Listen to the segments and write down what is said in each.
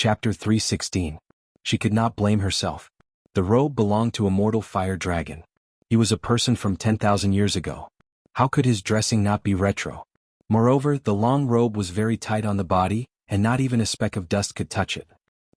Chapter 316. She could not blame herself. The robe belonged to a mortal fire dragon. He was a person from 10,000 years ago. How could his dressing not be retro? Moreover, the long robe was very tight on the body, and not even a speck of dust could touch it.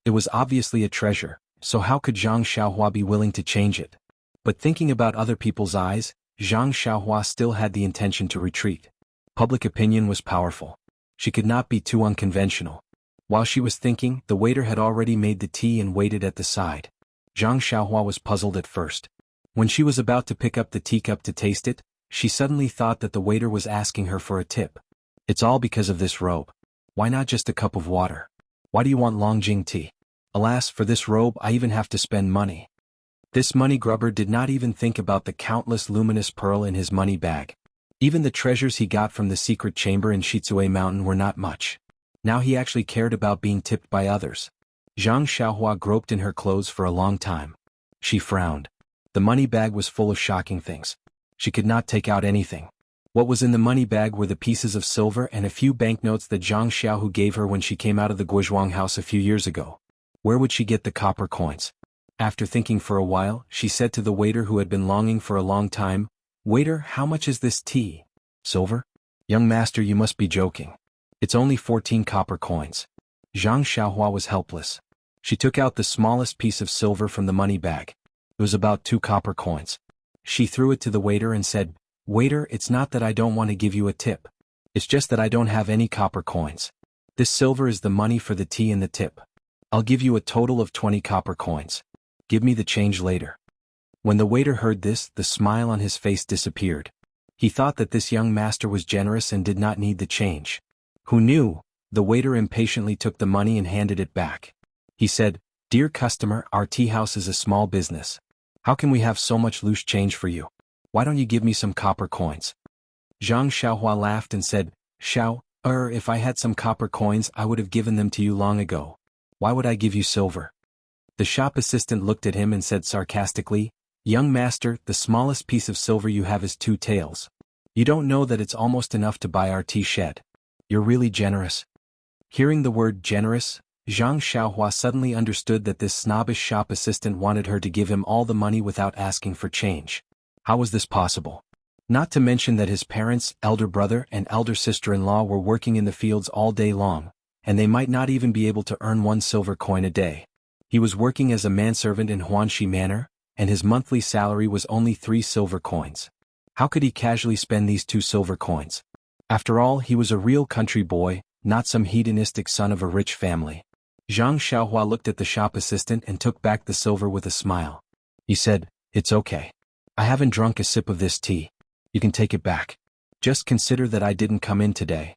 It was obviously a treasure, so how could Zhang Xiaohua be willing to change it? But thinking about other people's eyes, Zhang Xiaohua still had the intention to retreat. Public opinion was powerful. She could not be too unconventional. While she was thinking, the waiter had already made the tea and waited at the side. Zhang Xiaohua was puzzled at first. When she was about to pick up the teacup to taste it, she suddenly thought that the waiter was asking her for a tip. It's all because of this robe. Why not just a cup of water? Why do you want Longjing tea? Alas, for this robe I even have to spend money. This money grubber did not even think about the countless luminous pearl in his money bag. Even the treasures he got from the secret chamber in Shizue Mountain were not much. Now he actually cared about being tipped by others. Zhang Xiaohua groped in her clothes for a long time. She frowned. The money bag was full of shocking things. She could not take out anything. What was in the money bag were the pieces of silver and a few banknotes that Zhang Xiaohu gave her when she came out of the Guizhuang house a few years ago. Where would she get the copper coins? After thinking for a while, she said to the waiter who had been longing for a long time, "Waiter, how much is this tea?" "Silver? Young master, you must be joking. It's only 14 copper coins." Zhang Xiaohua was helpless. She took out the smallest piece of silver from the money bag. It was about 2 copper coins. She threw it to the waiter and said, "Waiter, it's not that I don't want to give you a tip. It's just that I don't have any copper coins. This silver is the money for the tea and the tip. I'll give you a total of 20 copper coins. Give me the change later." When the waiter heard this, the smile on his face disappeared. He thought that this young master was generous and did not need the change. Who knew? The waiter impatiently took the money and handed it back. He said, "Dear customer, our tea house is a small business. How can we have so much loose change for you? Why don't you give me some copper coins?" Zhang Xiaohua laughed and said, If I had some copper coins I would have given them to you long ago. Why would I give you silver?" The shop assistant looked at him and said sarcastically, "Young master, the smallest piece of silver you have is 2 taels. You don't know that it's almost enough to buy our tea shed. You're really generous." Hearing the word generous, Zhang Xiaohua suddenly understood that this snobbish shop assistant wanted her to give him all the money without asking for change. How was this possible? Not to mention that his parents, elder brother and elder sister-in-law were working in the fields all day long, and they might not even be able to earn 1 silver coin a day. He was working as a manservant in Huanxi Manor, and his monthly salary was only 3 silver coins. How could he casually spend these 2 silver coins? After all, he was a real country boy, not some hedonistic son of a rich family. Zhang Xiaohua looked at the shop assistant and took back the silver with a smile. He said, "It's okay. I haven't drunk a sip of this tea. You can take it back. Just consider that I didn't come in today."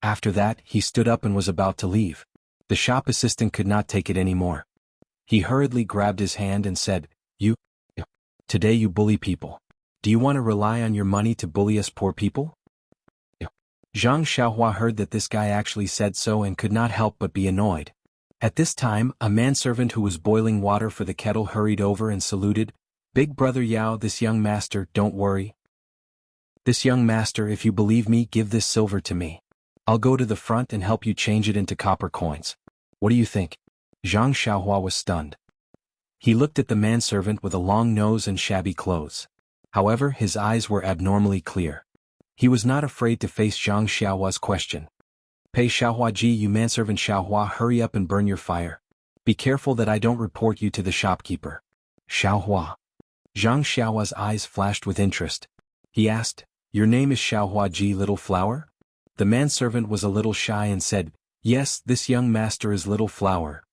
After that, he stood up and was about to leave. The shop assistant could not take it anymore. He hurriedly grabbed his hand and said, Today you bully people. Do you want to rely on your money to bully us poor people?" Zhang Xiaohua heard that this guy actually said so and could not help but be annoyed. At this time, a manservant who was boiling water for the kettle hurried over and saluted, "Big brother Yao, this young master, don't worry. This young master, if you believe me, give this silver to me. I'll go to the front and help you change it into copper coins. What do you think?" Zhang Xiaohua was stunned. He looked at the manservant with a long nose and shabby clothes. However, his eyes were abnormally clear. He was not afraid to face Zhang Xiaohua's question. "Pei Xiaohua ji, you manservant Xiaohua, hurry up and burn your fire. Be careful that I don't report you to the shopkeeper." "Xiaohua." Zhang Xiaohua's eyes flashed with interest. He asked, "Your name is Xiaohua ji, Little Flower?" The manservant was a little shy and said, "Yes, this young master is Little Flower.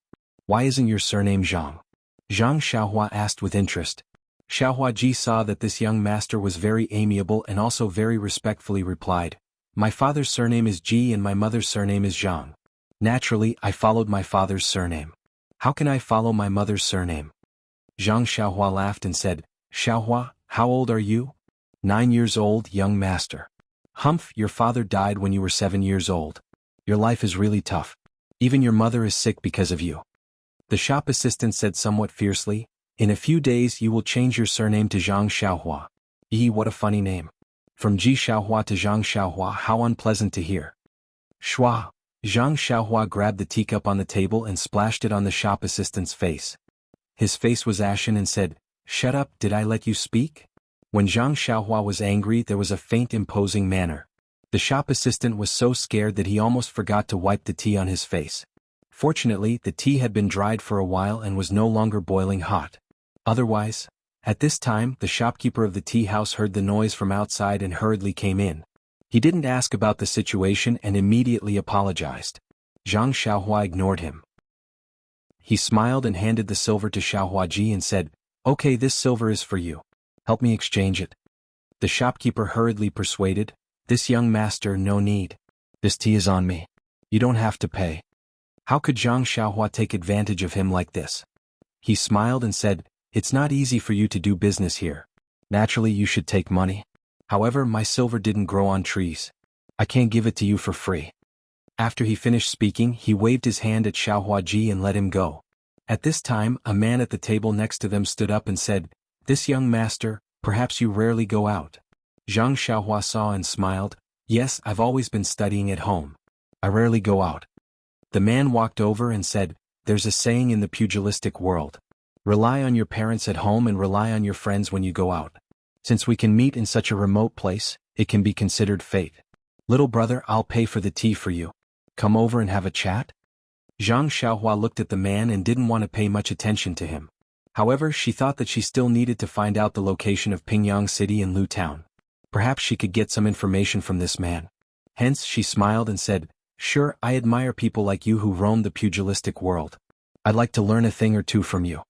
Why isn't your surname Zhang?" Zhang Xiaohua asked with interest. Xiaohua ji saw that this young master was very amiable and also very respectfully replied, "My father's surname is Ji and my mother's surname is Zhang. Naturally, I followed my father's surname. How can I follow my mother's surname?" Zhang Xiaohua laughed and said, "Xiaohua, how old are you?" 9 years old, young master. "Humph, your father died when you were 7 years old. Your life is really tough. Even your mother is sick because of you." The shop assistant said somewhat fiercely, "In a few days you will change your surname to Zhang Xiaohua." What a funny name. From Ji Xiaohua to Zhang Xiaohua, how unpleasant to hear. Shua. Zhang Xiaohua grabbed the teacup on the table and splashed it on the shop assistant's face. His face was ashen and said, "Shut up, did I let you speak?" When Zhang Xiaohua was angry, there was a faint imposing manner. The shop assistant was so scared that he almost forgot to wipe the tea on his face. Fortunately, the tea had been dried for a while and was no longer boiling hot. Otherwise, at this time, the shopkeeper of the tea house heard the noise from outside and hurriedly came in. He didn't ask about the situation and immediately apologized. Zhang Xiaohua ignored him. He smiled and handed the silver to Xiaohuaji and said, "Okay, this silver is for you. Help me exchange it." The shopkeeper hurriedly persuaded, "This young master, no need. This tea is on me. You don't have to pay." How could Zhang Xiaohua take advantage of him like this? He smiled and said, "It's not easy for you to do business here. Naturally, you should take money. However, my silver didn't grow on trees. I can't give it to you for free." After he finished speaking, he waved his hand at Xiaohuaji and let him go. At this time, a man at the table next to them stood up and said, "This young master, perhaps you rarely go out." Zhang Xiaohua saw and smiled, "Yes, I've always been studying at home. I rarely go out." The man walked over and said, "There's a saying in the pugilistic world. Rely on your parents at home and rely on your friends when you go out. Since we can meet in such a remote place, it can be considered fate. Little brother, I'll pay for the tea for you. Come over and have a chat?" Zhang Xiaohua looked at the man and didn't want to pay much attention to him. However, she thought that she still needed to find out the location of Pingyang City and Lu Town. Perhaps she could get some information from this man. Hence, she smiled and said, "Sure, I admire people like you who roam the pugilistic world. I'd like to learn a thing or two from you."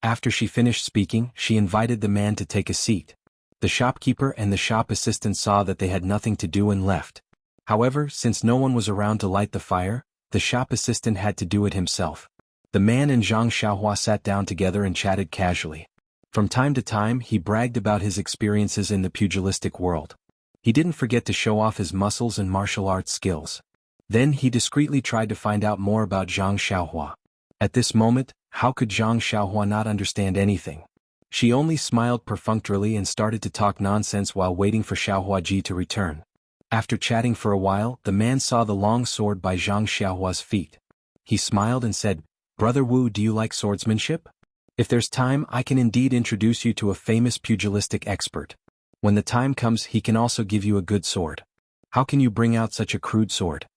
After she finished speaking, she invited the man to take a seat. The shopkeeper and the shop assistant saw that they had nothing to do and left. However, since no one was around to light the fire, the shop assistant had to do it himself. The man and Zhang Xiaohua sat down together and chatted casually. From time to time, he bragged about his experiences in the pugilistic world. He didn't forget to show off his muscles and martial arts skills. Then he discreetly tried to find out more about Zhang Xiaohua. At this moment, how could Zhang Xiaohua not understand anything? She only smiled perfunctorily and started to talk nonsense while waiting for Xiaohuaji to return. After chatting for a while, the man saw the long sword by Zhang Xiaohua's feet. He smiled and said, "Brother Wu, do you like swordsmanship? If there's time, I can indeed introduce you to a famous pugilistic expert. When the time comes, he can also give you a good sword. How can you bring out such a crude sword?"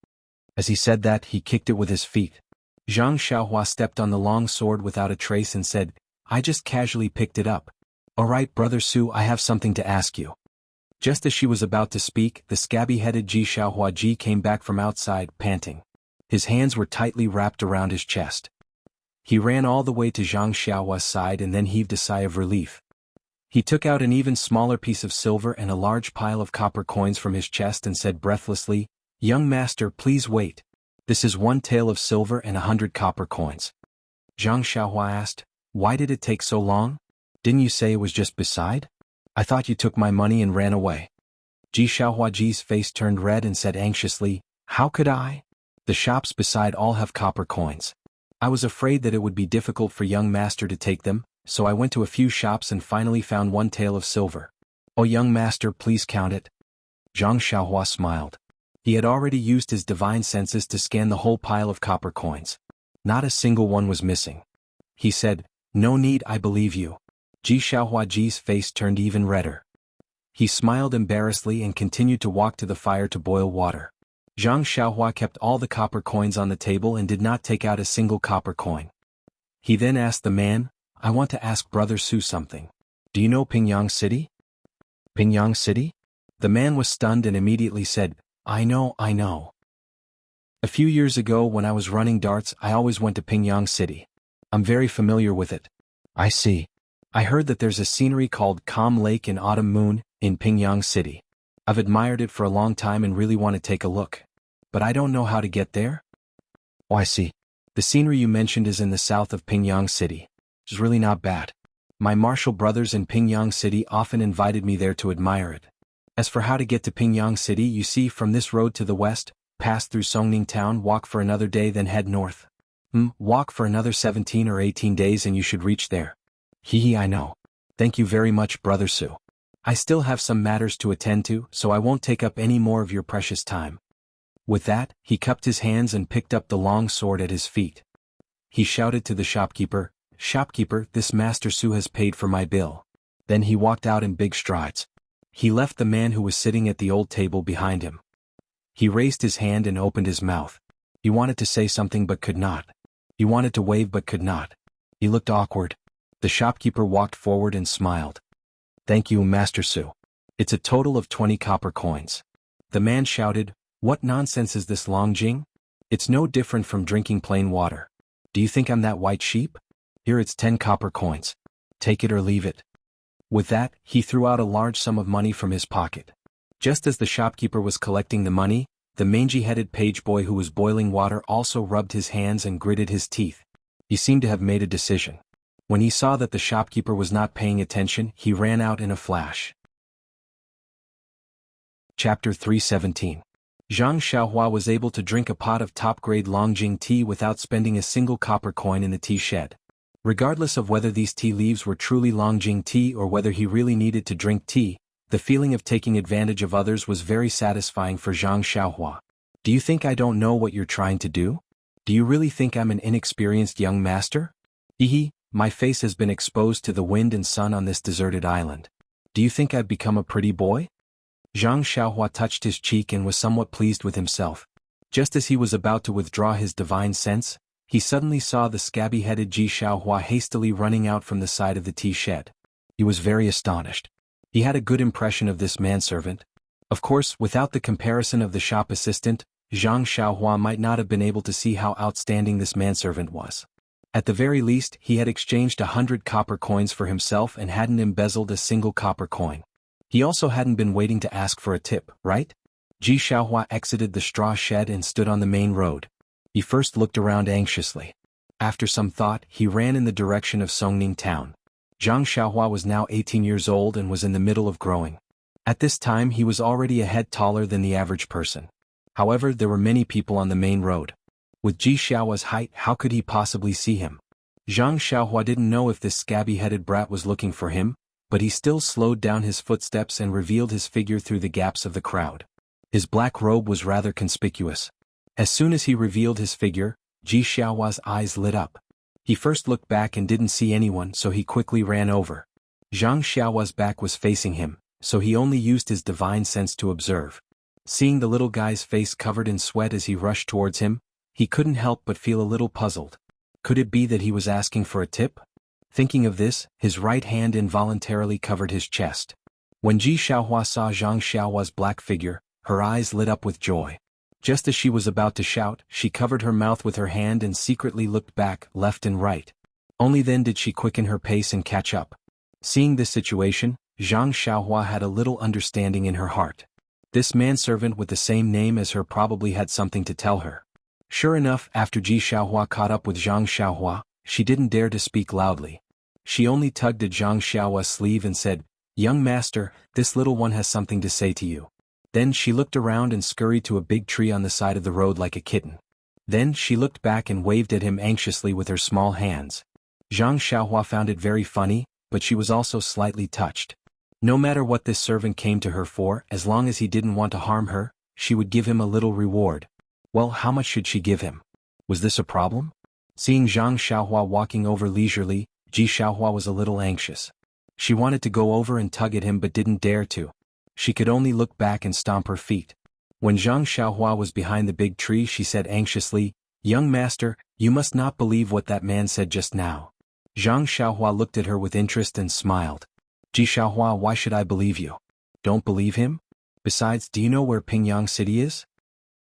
As he said that, he kicked it with his feet. Zhang Xiaohua stepped on the long sword without a trace and said, "I just casually picked it up. All right, Brother Su, I have something to ask you." Just as she was about to speak, the scabby-headed Ji Xiaohuaji came back from outside, panting. His hands were tightly wrapped around his chest. He ran all the way to Zhang Xiaohua's side and then heaved a sigh of relief. He took out an even smaller piece of silver and a large pile of copper coins from his chest and said breathlessly, "Young master, please wait. This is 1 tael of silver and 100 copper coins." Zhang Xiaohua asked, "Why did it take so long? Didn't you say it was just beside? I thought you took my money and ran away." Ji Xiaohuaji's face turned red and said anxiously, "How could I? The shops beside all have copper coins. I was afraid that it would be difficult for young master to take them, so I went to a few shops and finally found 1 tael of silver. Oh, young master, please count it." Zhang Xiaohua smiled. He had already used his divine senses to scan the whole pile of copper coins. Not a single one was missing. He said, "No need, I believe you." Ji Xiaohuaji's face turned even redder. He smiled embarrassedly and continued to walk to the fire to boil water. Zhang Xiaohua kept all the copper coins on the table and did not take out a single copper coin. He then asked the man, "I want to ask Brother Su something. Do you know Pingyang City?" "Pingyang City?" The man was stunned and immediately said, I know. A few years ago when I was running darts, I always went to Pingyang City. I'm very familiar with it." "I see. I heard that there's a scenery called Calm Lake and Autumn Moon in Pingyang City. I've admired it for a long time and really want to take a look. But I don't know how to get there." "Oh, I see. The scenery you mentioned is in the south of Pingyang City. It's really not bad. My martial brothers in Pingyang City often invited me there to admire it. As for how to get to Pingyang City, you see from this road to the west, pass through Songning Town, walk for another day, then head north. Walk for another 17 or 18 days and you should reach there." I know. Thank you very much, Brother Su. I still have some matters to attend to, so I won't take up any more of your precious time." With that, he cupped his hands and picked up the long sword at his feet. He shouted to the shopkeeper, "Shopkeeper, this Master Su has paid for my bill." Then he walked out in big strides. He left the man who was sitting at the old table behind him. He raised his hand and opened his mouth. He wanted to say something but could not. He wanted to wave but could not. He looked awkward. The shopkeeper walked forward and smiled. "Thank you, Master Su. It's a total of 20 copper coins." The man shouted, "What nonsense is this, Longjing? It's no different from drinking plain water. Do you think I'm that white sheep? Here it's 10 copper coins. Take it or leave it." With that, he threw out a large sum of money from his pocket. Just as the shopkeeper was collecting the money, the mangy-headed page boy who was boiling water also rubbed his hands and gritted his teeth. He seemed to have made a decision. When he saw that the shopkeeper was not paying attention, he ran out in a flash. Chapter 317. Zhang Xiaohua was able to drink a pot of top-grade Longjing tea without spending a single copper coin in the tea shed. Regardless of whether these tea leaves were truly Longjing tea or whether he really needed to drink tea, the feeling of taking advantage of others was very satisfying for Zhang Xiaohua. "Do you think I don't know what you're trying to do? Do you really think I'm an inexperienced young master? Hehe, my face has been exposed to the wind and sun on this deserted island. Do you think I've become a pretty boy?" Zhang Xiaohua touched his cheek and was somewhat pleased with himself. Just as he was about to withdraw his divine sense, he suddenly saw the scabby-headed Ji Xiaohua hastily running out from the side of the tea shed. He was very astonished. He had a good impression of this manservant. Of course, without the comparison of the shop assistant, Zhang Xiaohua might not have been able to see how outstanding this manservant was. At the very least, he had exchanged 100 copper coins for himself and hadn't embezzled a single copper coin. He also hadn't been waiting to ask for a tip, right? Ji Xiaohua exited the straw shed and stood on the main road. He first looked around anxiously. After some thought, he ran in the direction of Songning town. Zhang Xiaohua was now 18 years old and was in the middle of growing. At this time he was already a head taller than the average person. However, there were many people on the main road. With Ji Xiaohua's height, how could he possibly see him? Zhang Xiaohua didn't know if this scabby-headed brat was looking for him, but he still slowed down his footsteps and revealed his figure through the gaps of the crowd. His black robe was rather conspicuous. As soon as he revealed his figure, Ji Xiaohua's eyes lit up. He first looked back and didn't see anyone, so he quickly ran over. Zhang Xiaohua's back was facing him, so he only used his divine sense to observe. Seeing the little guy's face covered in sweat as he rushed towards him, he couldn't help but feel a little puzzled. Could it be that he was asking for a tip? Thinking of this, his right hand involuntarily covered his chest. When Ji Xiaohua saw Zhang Xiaohua's black figure, her eyes lit up with joy. Just as she was about to shout, she covered her mouth with her hand and secretly looked back, left and right. Only then did she quicken her pace and catch up. Seeing this situation, Zhang Xiaohua had a little understanding in her heart. This manservant with the same name as her probably had something to tell her. Sure enough, after Ji Xiaohua caught up with Zhang Xiaohua, she didn't dare to speak loudly. She only tugged at Zhang Xiaohua's sleeve and said, "Young master, this little one has something to say to you." Then she looked around and scurried to a big tree on the side of the road like a kitten. Then she looked back and waved at him anxiously with her small hands. Zhang Xiaohua found it very funny, but she was also slightly touched. No matter what this servant came to her for, as long as he didn't want to harm her, she would give him a little reward. Well, how much should she give him? Was this a problem? Seeing Zhang Xiaohua walking over leisurely, Ji Xiaohua was a little anxious. She wanted to go over and tug at him but didn't dare to. She could only look back and stomp her feet. When Zhang Xiaohua was behind the big tree, she said anxiously, "Young master, you must not believe what that man said just now." Zhang Xiaohua looked at her with interest and smiled. "Ji Xiaohua, why should I believe you? Don't believe him? Besides, do you know where Pingyang City is?"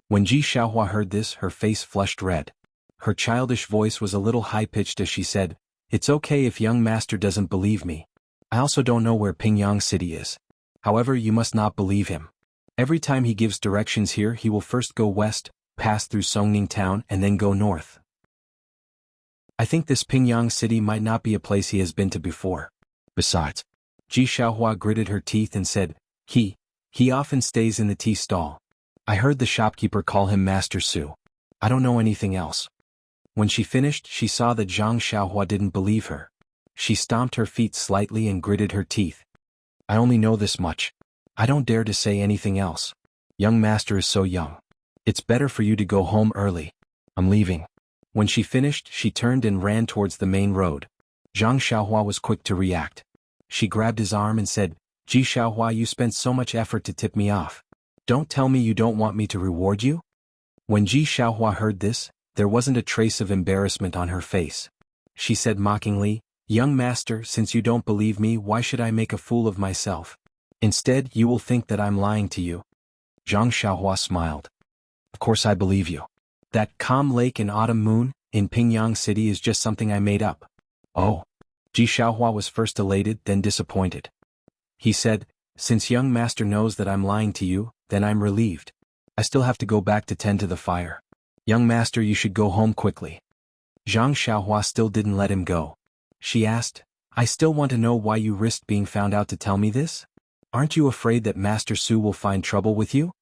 When Ji Xiaohua heard this, her face flushed red. Her childish voice was a little high-pitched as she said, "It's okay if young master doesn't believe me. I also don't know where Pingyang City is. However, you must not believe him. Every time he gives directions here, he will first go west, pass through Songning town, and then go north. I think this Pingyang City might not be a place he has been to before. Besides," Ji Xiaohua gritted her teeth and said, He often stays in the tea stall. I heard the shopkeeper call him Master Su. I don't know anything else." When she finished, she saw that Zhang Xiaohua didn't believe her. She stomped her feet slightly and gritted her teeth. "I only know this much. I don't dare to say anything else. Young master is so young. It's better for you to go home early. I'm leaving. When she finished, she turned and ran towards the main road. Zhang Xiaohua was quick to react. She grabbed his arm and said, Ji Xiaohua, you spent so much effort to tip me off. Don't tell me you don't want me to reward you? When Ji Xiaohua heard this, there wasn't a trace of embarrassment on her face. She said mockingly, Young master, since you don't believe me, why should I make a fool of myself? Instead, you will think that I'm lying to you. Zhang Xiaohua smiled. Of course I believe you. That calm lake and autumn moon in Pingyang City is just something I made up. Oh. Ji Xiaohua was first elated, then disappointed. He said, since young master knows that I'm lying to you, then I'm relieved. I still have to go back to tend to the fire. Young master, you should go home quickly. Zhang Xiaohua still didn't let him go. She asked, I still want to know why you risked being found out to tell me this? Aren't you afraid that Master Su will find trouble with you?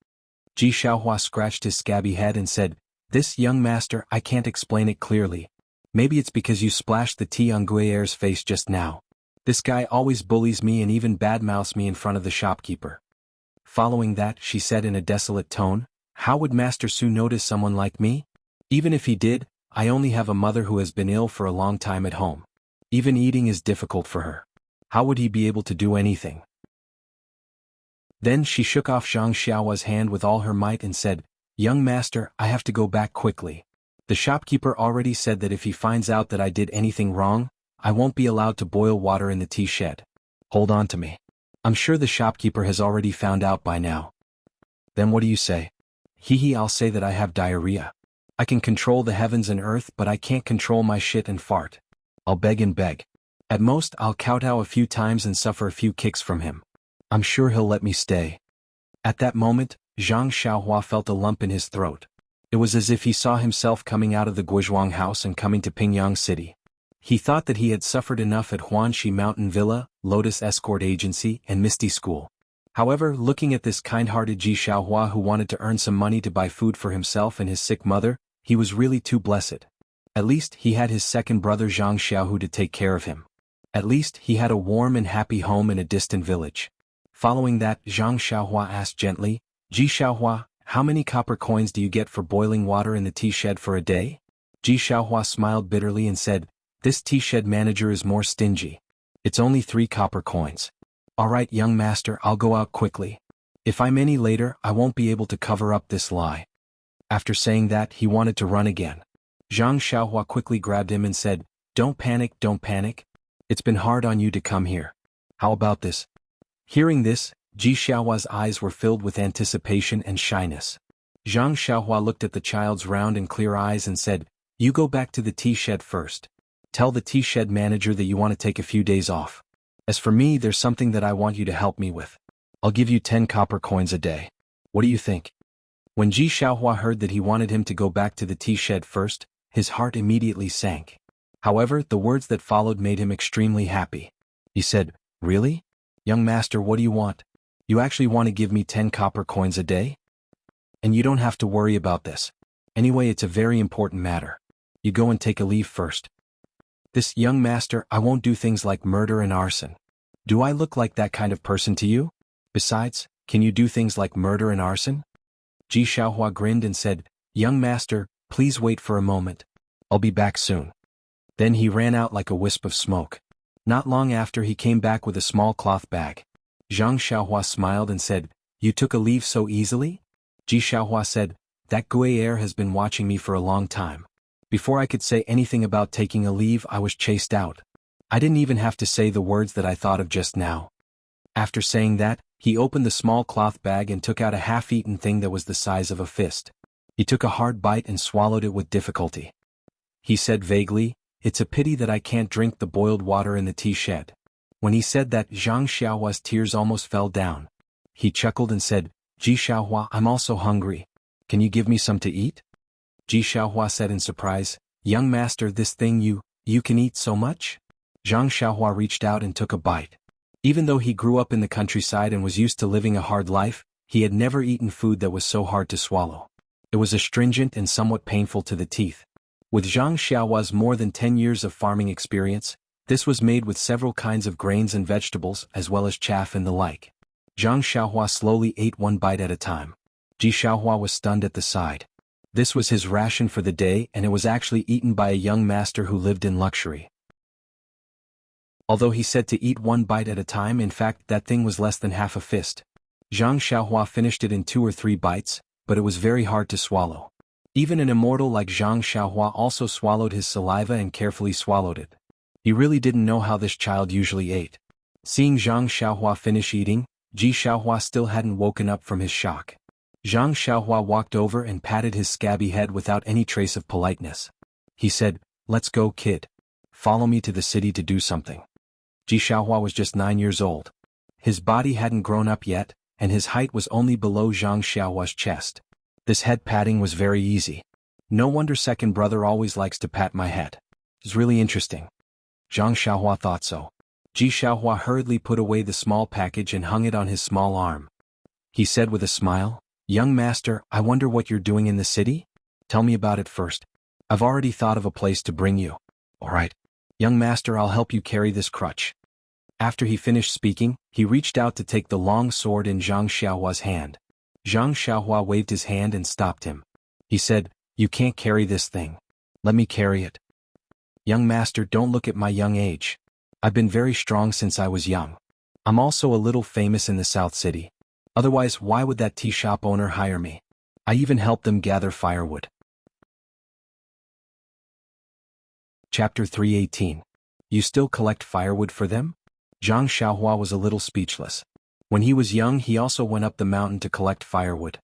Ji Xiaohua scratched his scabby head and said, This young master, I can't explain it clearly. Maybe it's because you splashed the tea on Guier's face just now. This guy always bullies me and even badmouths me in front of the shopkeeper. Following that, she said in a desolate tone, How would Master Su notice someone like me? Even if he did, I only have a mother who has been ill for a long time at home. Even eating is difficult for her. How would he be able to do anything? Then she shook off Zhang Xiaohua's hand with all her might and said, Young master, I have to go back quickly. The shopkeeper already said that if he finds out that I did anything wrong, I won't be allowed to boil water in the tea shed. Hold on to me. I'm sure the shopkeeper has already found out by now. Then what do you say? I'll say that I have diarrhea. I can control the heavens and earth, but I can't control my shit and fart. I'll beg and beg. At most, I'll kowtow a few times and suffer a few kicks from him. I'm sure he'll let me stay. At that moment, Zhang Xiaohua felt a lump in his throat. It was as if he saw himself coming out of the Guizhuang house and coming to Pingyang City. He thought that he had suffered enough at Huanxi Mountain Villa, Lotus Escort Agency, and Misty School. However, looking at this kind-hearted Ji Xiaohua who wanted to earn some money to buy food for himself and his sick mother, he was really too blessed. At least he had his second brother Zhang Xiaohu to take care of him. At least he had a warm and happy home in a distant village. Following that, Zhang Xiaohua asked gently, Ji Xiaohua, how many copper coins do you get for boiling water in the tea shed for a day? Ji Xiaohua smiled bitterly and said, This tea shed manager is more stingy. It's only 3 copper coins. All right, young master, I'll go out quickly. If I'm any later, I won't be able to cover up this lie. After saying that, he wanted to run again. Zhang Xiaohua quickly grabbed him and said, Don't panic, don't panic. It's been hard on you to come here. How about this? Hearing this, Ji Xiaohua's eyes were filled with anticipation and shyness. Zhang Xiaohua looked at the child's round and clear eyes and said, You go back to the tea shed first. Tell the tea shed manager that you want to take a few days off. As for me, there's something that I want you to help me with. I'll give you 10 copper coins a day. What do you think? When Ji Xiaohua heard that he wanted him to go back to the tea shed first, his heart immediately sank. However, the words that followed made him extremely happy. He said, Really? Young master, what do you want? You actually want to give me 10 copper coins a day? And you don't have to worry about this. Anyway, it's a very important matter. You go and take a leave first. This young master, I won't do things like murder and arson. Do I look like that kind of person to you? Besides, can you do things like murder and arson? Ji Xiaohua grinned and said, Young master, please wait for a moment. I'll be back soon. Then he ran out like a wisp of smoke. Not long after, he came back with a small cloth bag. Zhang Xiaohua smiled and said, You took a leave so easily? Ji Xiaohua said, That Guier has been watching me for a long time. Before I could say anything about taking a leave, I was chased out. I didn't even have to say the words that I thought of just now. After saying that, he opened the small cloth bag and took out a half-eaten thing that was the size of a fist. He took a hard bite and swallowed it with difficulty. He said vaguely, It's a pity that I can't drink the boiled water in the tea shed. When he said that, Zhang Xiaohua's tears almost fell down. He chuckled and said, Ji Xiaohua, I'm also hungry. Can you give me some to eat? Ji Xiaohua said in surprise, Young master, this thing you can eat so much? Zhang Xiaohua reached out and took a bite. Even though he grew up in the countryside and was used to living a hard life, he had never eaten food that was so hard to swallow. It was astringent and somewhat painful to the teeth. With Zhang Xiaohua's more than 10 years of farming experience, this was made with several kinds of grains and vegetables as well as chaff and the like. Zhang Xiaohua slowly ate one bite at a time. Ji Xiaohua was stunned at the sight. This was his ration for the day, and it was actually eaten by a young master who lived in luxury. Although he said to eat one bite at a time, in fact that thing was less than half a fist. Jiang Xiaohua finished it in 2 or 3 bites, but it was very hard to swallow. Even an immortal like Jiang Xiaohua also swallowed his saliva and carefully swallowed it. He really didn't know how this child usually ate. Seeing Jiang Xiaohua finish eating, Ji Xiaohua still hadn't woken up from his shock. Jiang Xiaohua walked over and patted his scabby head without any trace of politeness. He said, "Let's go, kid. Follow me to the city to do something." Ji Xiaohua was just 9 years old. His body hadn't grown up yet, and his height was only below Jiang Xiaohua's chest. This head patting was very easy. No wonder second brother always likes to pat my head. It's really interesting. Jiang Xiaohua thought so. Ji Xiaohua hurriedly put away the small package and hung it on his small arm. He said with a smile, "Young master, I wonder what you're doing in the city? Tell me about it first. I've already thought of a place to bring you." "All right. Young master, I'll help you carry this crutch." After he finished speaking, he reached out to take the long sword in Jiang Xiaohua's hand. Jiang Xiaohua waved his hand and stopped him. He said, "You can't carry this thing. Let me carry it." "Young master, don't look at my young age. I've been very strong since I was young. I'm also a little famous in the South City. Otherwise, why would that tea shop owner hire me? I even helped them gather firewood." Chapter 318. You still collect firewood for them? Jiang Xiaohua was a little speechless. When he was young, he also went up the mountain to collect firewood.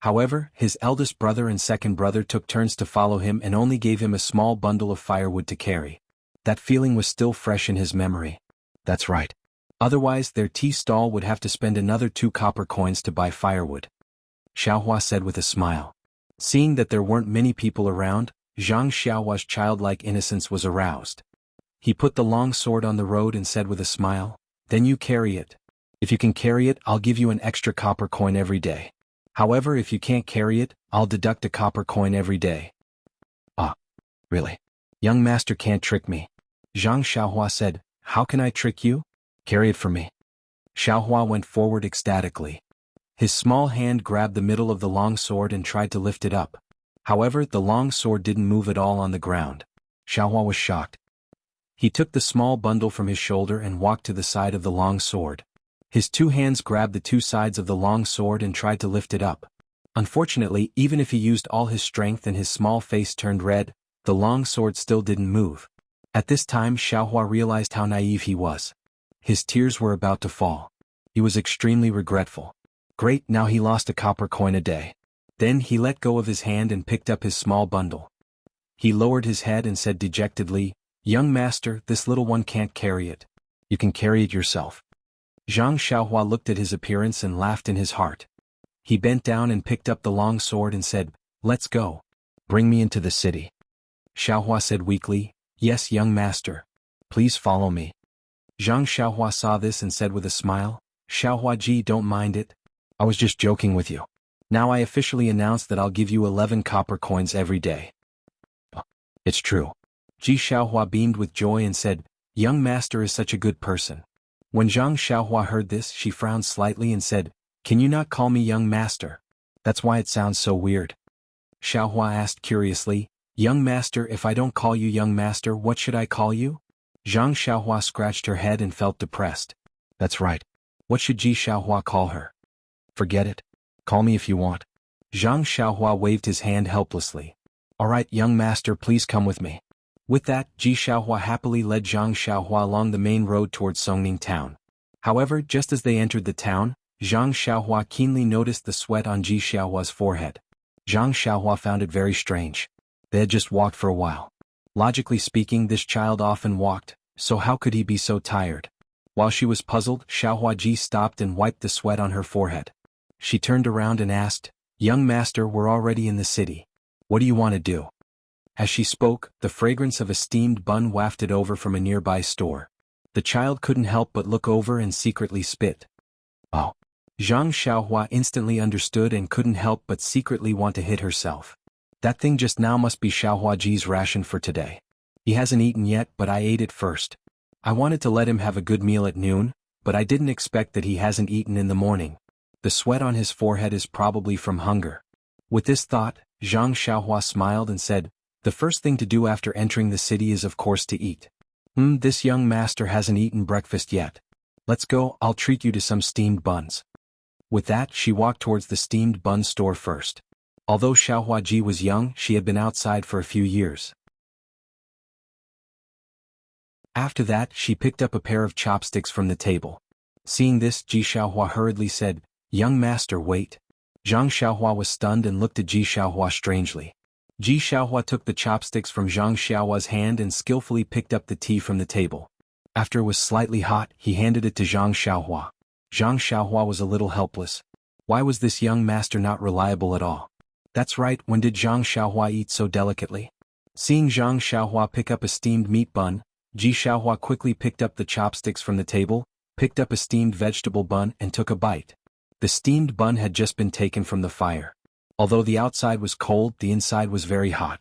However, his eldest brother and second brother took turns to follow him and only gave him a small bundle of firewood to carry. That feeling was still fresh in his memory. That's right. Otherwise, their tea stall would have to spend another 2 copper coins to buy firewood. Xiaohua said with a smile. Seeing that there weren't many people around, Jiang Xiaohua's childlike innocence was aroused. He put the long sword on the road and said with a smile, "Then you carry it. If you can carry it, I'll give you an extra copper coin every day. However, if you can't carry it, I'll deduct a copper coin every day." "Ah, really? Young master can't trick me." Jiang Xiaohua said, "How can I trick you? Carry it for me." Xiaohua went forward ecstatically. His small hand grabbed the middle of the long sword and tried to lift it up. However, the long sword didn't move at all on the ground. Xiaohua was shocked. He took the small bundle from his shoulder and walked to the side of the long sword. His 2 hands grabbed the 2 sides of the long sword and tried to lift it up. Unfortunately, even if he used all his strength and his small face turned red, the long sword still didn't move. At this time, Xiaohua realized how naive he was. His tears were about to fall. He was extremely regretful. Great, now he lost a copper coin a day. Then he let go of his hand and picked up his small bundle. He lowered his head and said dejectedly, "Young master, this little one can't carry it. You can carry it yourself." Jiang Xiaohua looked at his appearance and laughed in his heart. He bent down and picked up the long sword and said, "Let's go. Bring me into the city." Xiaohua said weakly, "Yes, young master. Please follow me." Jiang Xiaohua saw this and said with a smile, "Xiaohua ji, don't mind it. I was just joking with you. Now I officially announce that I'll give you 11 copper coins every day." "It's true." Ji Xiaohua beamed with joy and said, "Young master is such a good person." When Jiang Xiaohua heard this, she frowned slightly and said, "Can you not call me young master? That's why it sounds so weird." Xiaohua asked curiously, "Young master, if I don't call you young master, what should I call you?" Jiang Xiaohua scratched her head and felt depressed. That's right. What should Ji Xiaohua call her? Forget it. Call me if you want. Jiang Xiaohua waved his hand helplessly. "All right, young master, please come with me." With that, Ji Xiaohua happily led Jiang Xiaohua along the main road towards Songning town. However, just as they entered the town, Jiang Xiaohua keenly noticed the sweat on Ji Xiaohua's forehead. Jiang Xiaohua found it very strange. They had just walked for a while. Logically speaking, this child often walked, so how could he be so tired? While she was puzzled, Xiaohua Ji stopped and wiped the sweat on her forehead. She turned around and asked, "Young master, we're already in the city. What do you want to do?" As she spoke, the fragrance of a steamed bun wafted over from a nearby store. The child couldn't help but look over and secretly spit. Oh. Jiang Xiaohua instantly understood and couldn't help but secretly want to hit herself. That thing just now must be Xiaohua Ji's ration for today. He hasn't eaten yet, but I ate it first. I wanted to let him have a good meal at noon, but I didn't expect that he hasn't eaten in the morning. The sweat on his forehead is probably from hunger. With this thought, Zhang Xiaohua smiled and said, the first thing to do after entering the city is of course to eat. This young master hasn't eaten breakfast yet. Let's go, I'll treat you to some steamed buns. With that, she walked towards the steamed bun store first. Although Xiaohuaji was young, she had been outside for a few years. After that, she picked up a pair of chopsticks from the table. Seeing this, Ji Xiaohua hurriedly said, young master, wait. Zhang Xiaohua was stunned and looked at Ji Xiaohua strangely. Ji Xiaohua took the chopsticks from Zhang Xiaohua's hand and skillfully picked up the tea from the table. After it was slightly hot, he handed it to Zhang Xiaohua. Zhang Xiaohua was a little helpless. Why was this young master not reliable at all? That's right, when did Zhang Xiaohua eat so delicately? Seeing Zhang Xiaohua pick up a steamed meat bun, Ji Xiaohua quickly picked up the chopsticks from the table, picked up a steamed vegetable bun and took a bite. The steamed bun had just been taken from the fire. Although the outside was cold, the inside was very hot.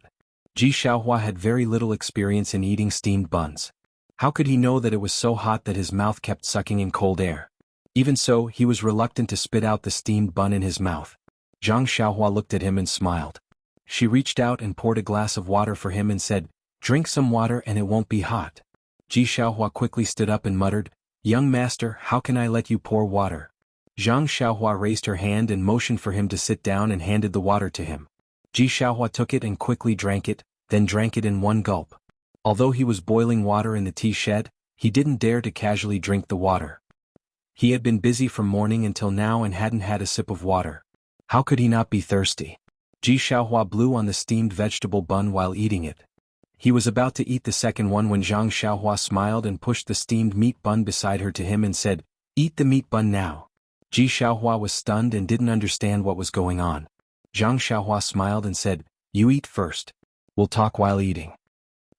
Ji Xiaohua had very little experience in eating steamed buns. How could he know that it was so hot that his mouth kept sucking in cold air? Even so, he was reluctant to spit out the steamed bun in his mouth. Zhang Xiaohua looked at him and smiled. She reached out and poured a glass of water for him and said, drink some water and it won't be hot. Ji Xiaohua quickly stood up and muttered, young master, how can I let you pour water? Zhang Xiaohua raised her hand and motioned for him to sit down and handed the water to him. Ji Xiaohua took it and quickly drank it, then drank it in one gulp. Although he was boiling water in the tea shed, he didn't dare to casually drink the water. He had been busy from morning until now and hadn't had a sip of water. How could he not be thirsty? Ji Xiaohua blew on the steamed vegetable bun while eating it. He was about to eat the second one when Zhang Xiaohua smiled and pushed the steamed meat bun beside her to him and said, eat the meat bun now. Ji Xiaohua was stunned and didn't understand what was going on. Zhang Xiaohua smiled and said, you eat first. We'll talk while eating.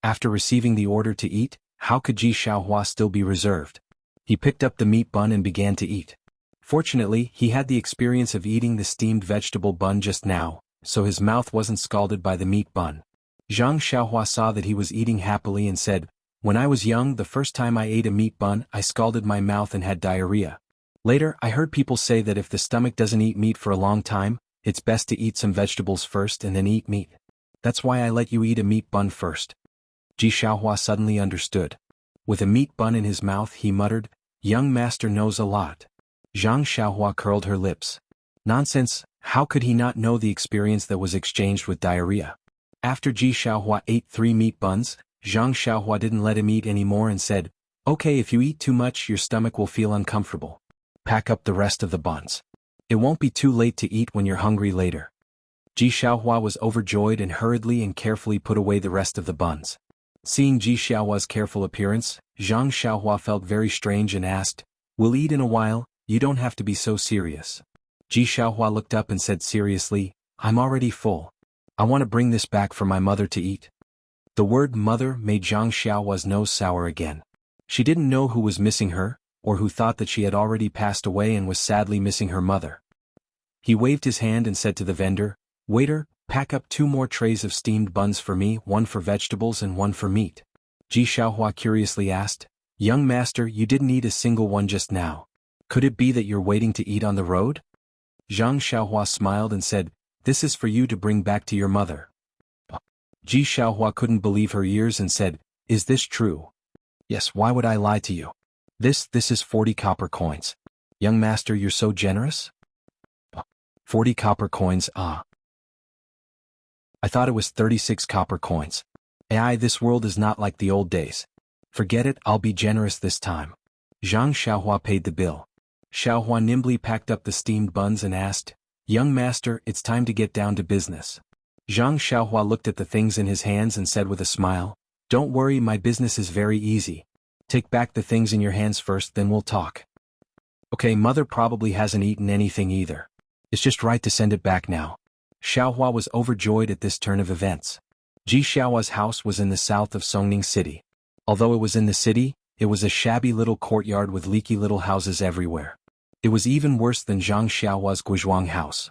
After receiving the order to eat, how could Ji Xiaohua still be reserved? He picked up the meat bun and began to eat. Fortunately, he had the experience of eating the steamed vegetable bun just now, so his mouth wasn't scalded by the meat bun. Zhang Xiaohua saw that he was eating happily and said, when I was young, the first time I ate a meat bun, I scalded my mouth and had diarrhea. Later, I heard people say that if the stomach doesn't eat meat for a long time, it's best to eat some vegetables first and then eat meat. That's why I let you eat a meat bun first. Ji Xiaohua suddenly understood. With a meat bun in his mouth, he muttered, young master knows a lot. Zhang Xiaohua curled her lips. Nonsense, how could he not know the experience that was exchanged with diarrhea? After Ji Xiaohua ate 3 meat buns, Zhang Xiaohua didn't let him eat any more and said, okay, if you eat too much, your stomach will feel uncomfortable. Pack up the rest of the buns. It won't be too late to eat when you're hungry later. Ji Xiaohua was overjoyed and hurriedly and carefully put away the rest of the buns. Seeing Ji Xiaohua's careful appearance, Zhang Xiaohua felt very strange and asked, we'll eat in a while, you don't have to be so serious. Ji Xiaohua looked up and said seriously, I'm already full. I want to bring this back for my mother to eat. The word mother made Zhang Xiaohua's nose sour again. She didn't know who was missing her, or who thought that she had already passed away and was sadly missing her mother. He waved his hand and said to the vendor, waiter, pack up 2 more trays of steamed buns for me, 1 for vegetables and 1 for meat. Ji Xiaohua curiously asked, young master, you didn't eat a single one just now. Could it be that you're waiting to eat on the road? Zhang Xiaohua smiled and said, this is for you to bring back to your mother. Ji Xiaohua couldn't believe her ears and said, is this true? Yes, why would I lie to you? This is 40 copper coins. Young master, you're so generous? 40 copper coins, ah. I thought it was 36 copper coins. AI, this world is not like the old days. Forget it, I'll be generous this time. Zhang Xiaohua paid the bill. Xiaohua nimbly packed up the steamed buns and asked, young master, it's time to get down to business. Zhang Xiaohua looked at the things in his hands and said with a smile, don't worry, my business is very easy. Take back the things in your hands first, then we'll talk. Okay, mother probably hasn't eaten anything either. It's just right to send it back now. Xiaohua was overjoyed at this turn of events. Ji Xiaohua's house was in the south of Songning City. Although it was in the city, it was a shabby little courtyard with leaky little houses everywhere. It was even worse than Zhang Xiaohua's Guizhuang house.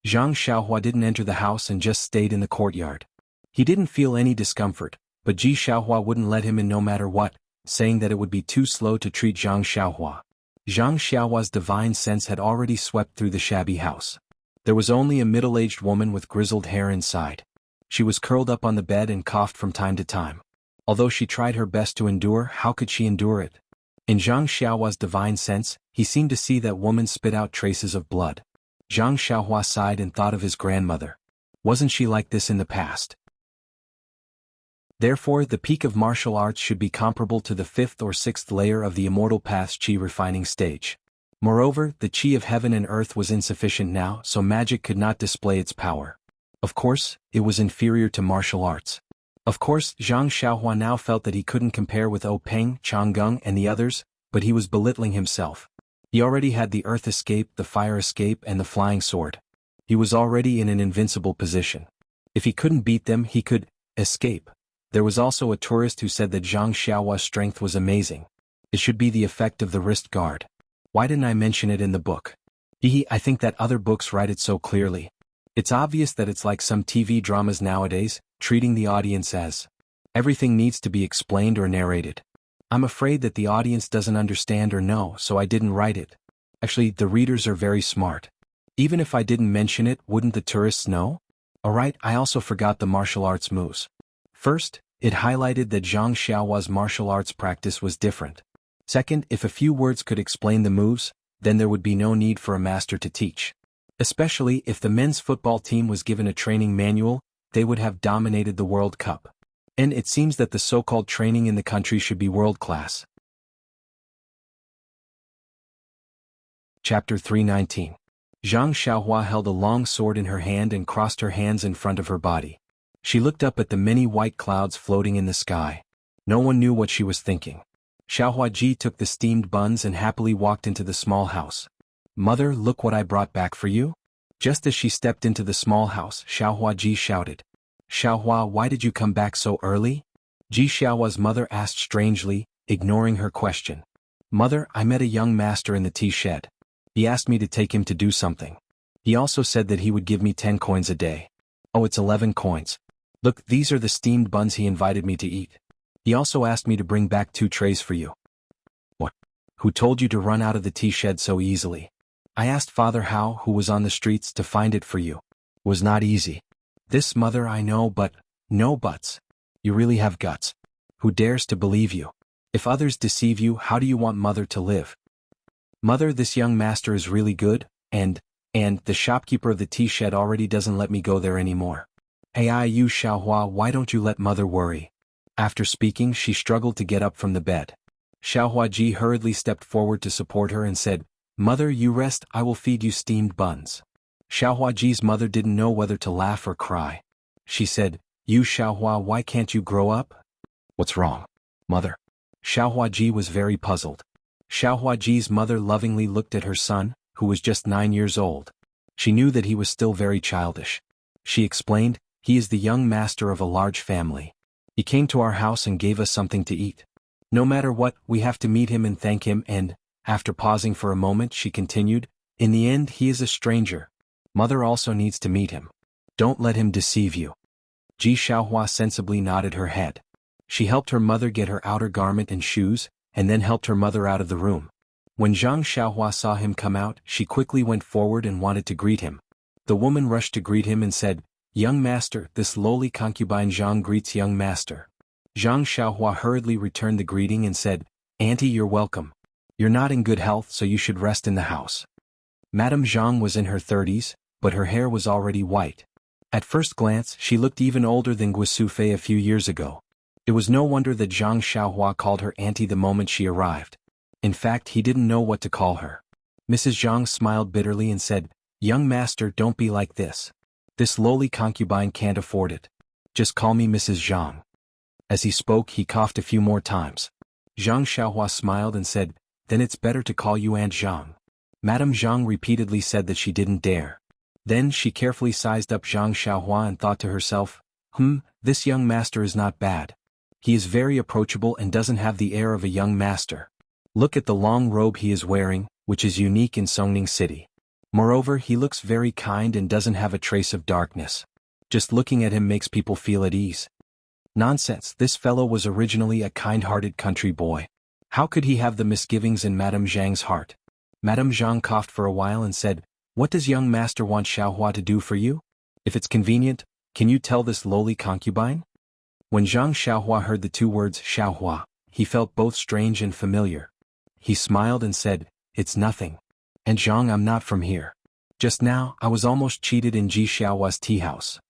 Zhang Xiaohua didn't enter the house and just stayed in the courtyard. He didn't feel any discomfort, but Ji Xiaohua wouldn't let him in no matter what, saying that it would be too slow to treat Zhang Xiaohua. Zhang Xiaohua's divine sense had already swept through the shabby house. There was only a middle-aged woman with grizzled hair inside. She was curled up on the bed and coughed from time to time. Although she tried her best to endure, how could she endure it? In Zhang Xiaohua's divine sense, he seemed to see that woman spit out traces of blood. Zhang Xiaohua sighed and thought of his grandmother. Wasn't she like this in the past? Therefore, the peak of martial arts should be comparable to the 5th or 6th layer of the immortal path's qi refining stage. Moreover, the qi of heaven and earth was insufficient now, so magic could not display its power. Of course, it was inferior to martial arts. Of course, Zhang Xiaohua now felt that he couldn't compare with Peng, Changgung and the others, but he was belittling himself. He already had the earth escape, the fire escape and the flying sword. He was already in an invincible position. If he couldn't beat them, he could escape. There was also a tourist who said that Zhang Xiaohua's strength was amazing. It should be the effect of the wrist guard. Why didn't I mention it in the book? I think that other books write it so clearly. It's obvious that it's like some TV dramas nowadays, treating the audience as everything needs to be explained or narrated. I'm afraid that the audience doesn't understand or know, so I didn't write it. Actually, the readers are very smart. Even if I didn't mention it, wouldn't the tourists know? Alright, I also forgot the martial arts moves. First, it highlighted that Zhang Xiaohua's martial arts practice was different. Second, if a few words could explain the moves, then there would be no need for a master to teach. Especially if the men's football team was given a training manual, they would have dominated the World Cup. And it seems that the so-called training in the country should be world-class. Chapter 319. Zhang Xiaohua held a long sword in her hand and crossed her hands in front of her body. She looked up at the many white clouds floating in the sky. No one knew what she was thinking. Xiaohuaji took the steamed buns and happily walked into the small house. "Mother, look what I brought back for you." Just as she stepped into the small house, Xiaohuaji shouted. "Xiaohua, why did you come back so early?" Ji Xiaohua's mother asked strangely, ignoring her question. "Mother, I met a young master in the tea shed. He asked me to take him to do something. He also said that he would give me 10 coins a day. Oh, it's 11 coins. Look, these are the steamed buns he invited me to eat. He also asked me to bring back 2 trays for you." "What? Who told you to run out of the tea shed so easily?" "I asked Father Hao, who was on the streets, to find it for you. It was not easy." "This, mother, I know, but no buts. You really have guts. Who dares to believe you? If others deceive you, how do you want mother to live?" "Mother, this young master is really good, and the shopkeeper of the tea shed already doesn't let me go there anymore." "Hey, you Xiaohua, why don't you let mother worry?" After speaking, she struggled to get up from the bed. Xiaohuaji hurriedly stepped forward to support her and said, "Mother, you rest, I will feed you steamed buns." Xiaohuaji's mother didn't know whether to laugh or cry. She said, "You Xiaohua, why can't you grow up?" "What's wrong, mother?" Xiaohuaji was very puzzled. Xiaohuaji's mother lovingly looked at her son, who was just 9 years old. She knew that he was still very childish. She explained, "He is the young master of a large family. He came to our house and gave us something to eat. No matter what, we have to meet him and thank him and," after pausing for a moment, she continued, "in the end he is a stranger. Mother also needs to meet him. Don't let him deceive you." Ji Xiaohua sensibly nodded her head. She helped her mother get her outer garment and shoes, and then helped her mother out of the room. When Zhang Xiaohua saw him come out, she quickly went forward and wanted to greet him. The woman rushed to greet him and said, "Young master, this lowly concubine Zhang greets young master." Zhang Xiaohua hurriedly returned the greeting and said, "Auntie, you're welcome. You're not in good health, so you should rest in the house." Madame Zhang was in her 30s, but her hair was already white. At first glance, she looked even older than Guisufei a few years ago. It was no wonder that Zhang Xiaohua called her auntie the moment she arrived. In fact, he didn't know what to call her. Mrs. Zhang smiled bitterly and said, "Young master, don't be like this. This lowly concubine can't afford it. Just call me Mrs. Zhang." As he spoke, he coughed a few more times. Zhang Xiaohua smiled and said, "Then it's better to call you Aunt Zhang." Madame Zhang repeatedly said that she didn't dare. Then she carefully sized up Zhang Xiaohua and thought to herself, this young master is not bad. He is very approachable and doesn't have the air of a young master. Look at the long robe he is wearing, which is unique in Songning City. Moreover, he looks very kind and doesn't have a trace of darkness. Just looking at him makes people feel at ease. Nonsense, this fellow was originally a kind-hearted country boy. How could he have the misgivings in Madame Zhang's heart? Madame Zhang coughed for a while and said, "What does young master want Xiaohua to do for you? If it's convenient, can you tell this lowly concubine?" When Zhang Xiaohua heard the two words Xiaohua, he felt both strange and familiar. He smiled and said, "It's nothing. And Zhang, I'm not from here. Just now, I was almost cheated in Ji Xiaohua's tea house.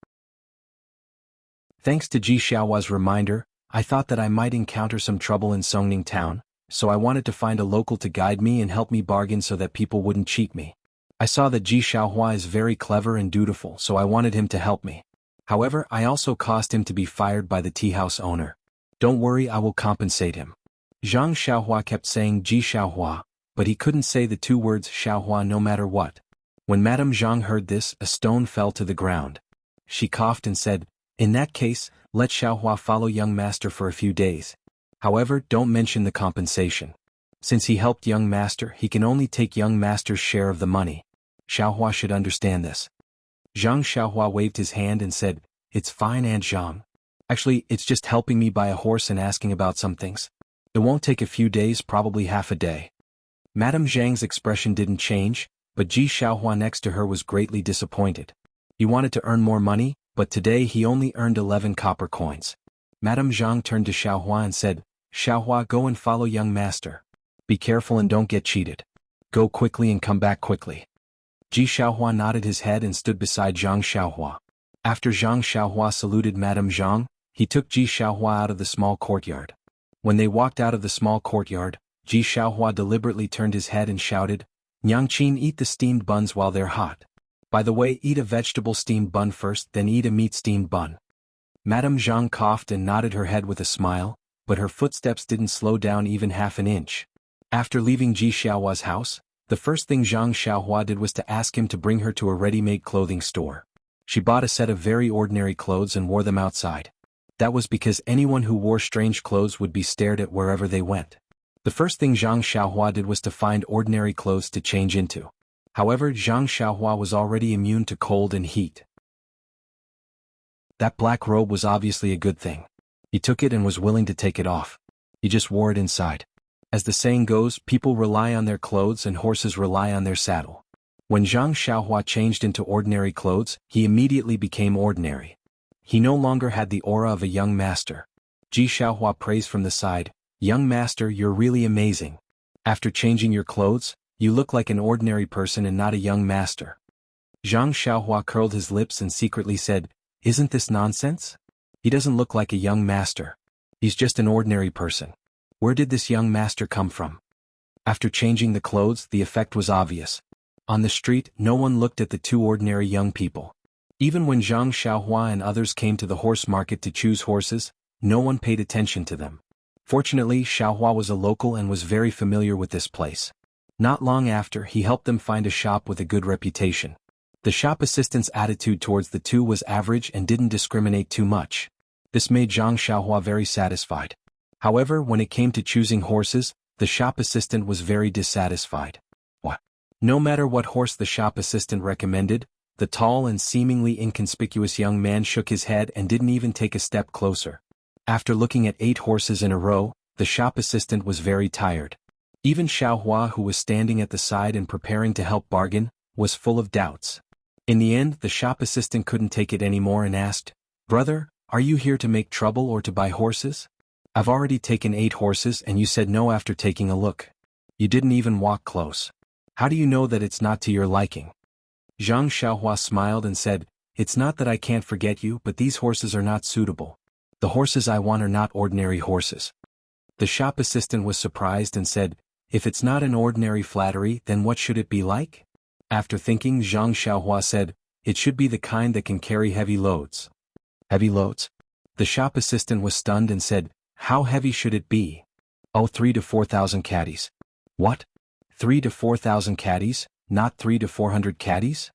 Thanks to Ji Xiaohua's reminder, I thought that I might encounter some trouble in Songning town, so I wanted to find a local to guide me and help me bargain so that people wouldn't cheat me. I saw that Ji Xiaohua is very clever and dutiful, so I wanted him to help me. However, I also caused him to be fired by the tea house owner. Don't worry, I will compensate him." Zhang Xiaohua kept saying Ji Xiaohua, but he couldn't say the two words Xiaohua no matter what. When Madame Zhang heard this, a stone fell to the ground. She coughed and said, "In that case, let Xiaohua follow young master for a few days. However, don't mention the compensation. Since he helped young master, he can only take young master's share of the money. Xiaohua should understand this." Zhang Xiaohua waved his hand and said, "It's fine, Aunt Zhang. Actually, it's just helping me buy a horse and asking about some things. It won't take a few days, probably half a day." Madame Zhang's expression didn't change, but Ji Xiaohua next to her was greatly disappointed. He wanted to earn more money, but today he only earned 11 copper coins. Madame Zhang turned to Xiaohua and said, "Xiaohua, go and follow young master. Be careful and don't get cheated. Go quickly and come back quickly." Ji Xiaohua nodded his head and stood beside Zhang Xiaohua. After Zhang Xiaohua saluted Madame Zhang, he took Ji Xiaohua out of the small courtyard. When they walked out of the small courtyard, Ji Xiaohua deliberately turned his head and shouted, "Nyangqin, eat the steamed buns while they're hot. By the way, eat a vegetable steamed bun first, then eat a meat steamed bun." Madame Zhang coughed and nodded her head with a smile, but her footsteps didn't slow down even half an inch. After leaving Ji Xiaohua's house, the first thing Zhang Xiaohua did was to ask him to bring her to a ready-made clothing store. She bought a set of very ordinary clothes and wore them outside. That was because anyone who wore strange clothes would be stared at wherever they went. The first thing Zhang Xiaohua did was to find ordinary clothes to change into. However, Zhang Xiaohua was already immune to cold and heat. That black robe was obviously a good thing. He took it and was willing to take it off. He just wore it inside. As the saying goes, people rely on their clothes and horses rely on their saddle. When Zhang Xiaohua changed into ordinary clothes, he immediately became ordinary. He no longer had the aura of a young master. Ji Xiaohua praised from the side, "Young master, you're really amazing. After changing your clothes, you look like an ordinary person and not a young master." Zhang Xiaohua curled his lips and secretly said, "Isn't this nonsense? He doesn't look like a young master. He's just an ordinary person. Where did this young master come from?" After changing the clothes, the effect was obvious. On the street, no one looked at the two ordinary young people. Even when Zhang Xiaohua and others came to the horse market to choose horses, no one paid attention to them. Fortunately, Xiaohua was a local and was very familiar with this place. Not long after, he helped them find a shop with a good reputation. The shop assistant's attitude towards the two was average and didn't discriminate too much. This made Zhang Xiaohua very satisfied. However, when it came to choosing horses, the shop assistant was very dissatisfied. No matter what horse the shop assistant recommended, the tall and seemingly inconspicuous young man shook his head and didn't even take a step closer. After looking at 8 horses in a row, the shop assistant was very tired. Even Xiaohua, who was standing at the side and preparing to help bargain, was full of doubts. In the end, the shop assistant couldn't take it anymore and asked, "Brother, are you here to make trouble or to buy horses? I've already taken 8 horses and you said no after taking a look. You didn't even walk close. How do you know that it's not to your liking?" Zhang Xiaohua smiled and said, "It's not that I can't forget you, but these horses are not suitable. The horses I want are not ordinary horses." The shop assistant was surprised and said, "If it's not an ordinary flattery, then what should it be like?" After thinking, Zhang Xiaohua said, "It should be the kind that can carry heavy loads." "Heavy loads?" The shop assistant was stunned and said, "How heavy should it be?" "Oh, 3 to 4,000 caddies." "What? 3 to 4,000 caddies, not 3 to 400 caddies?"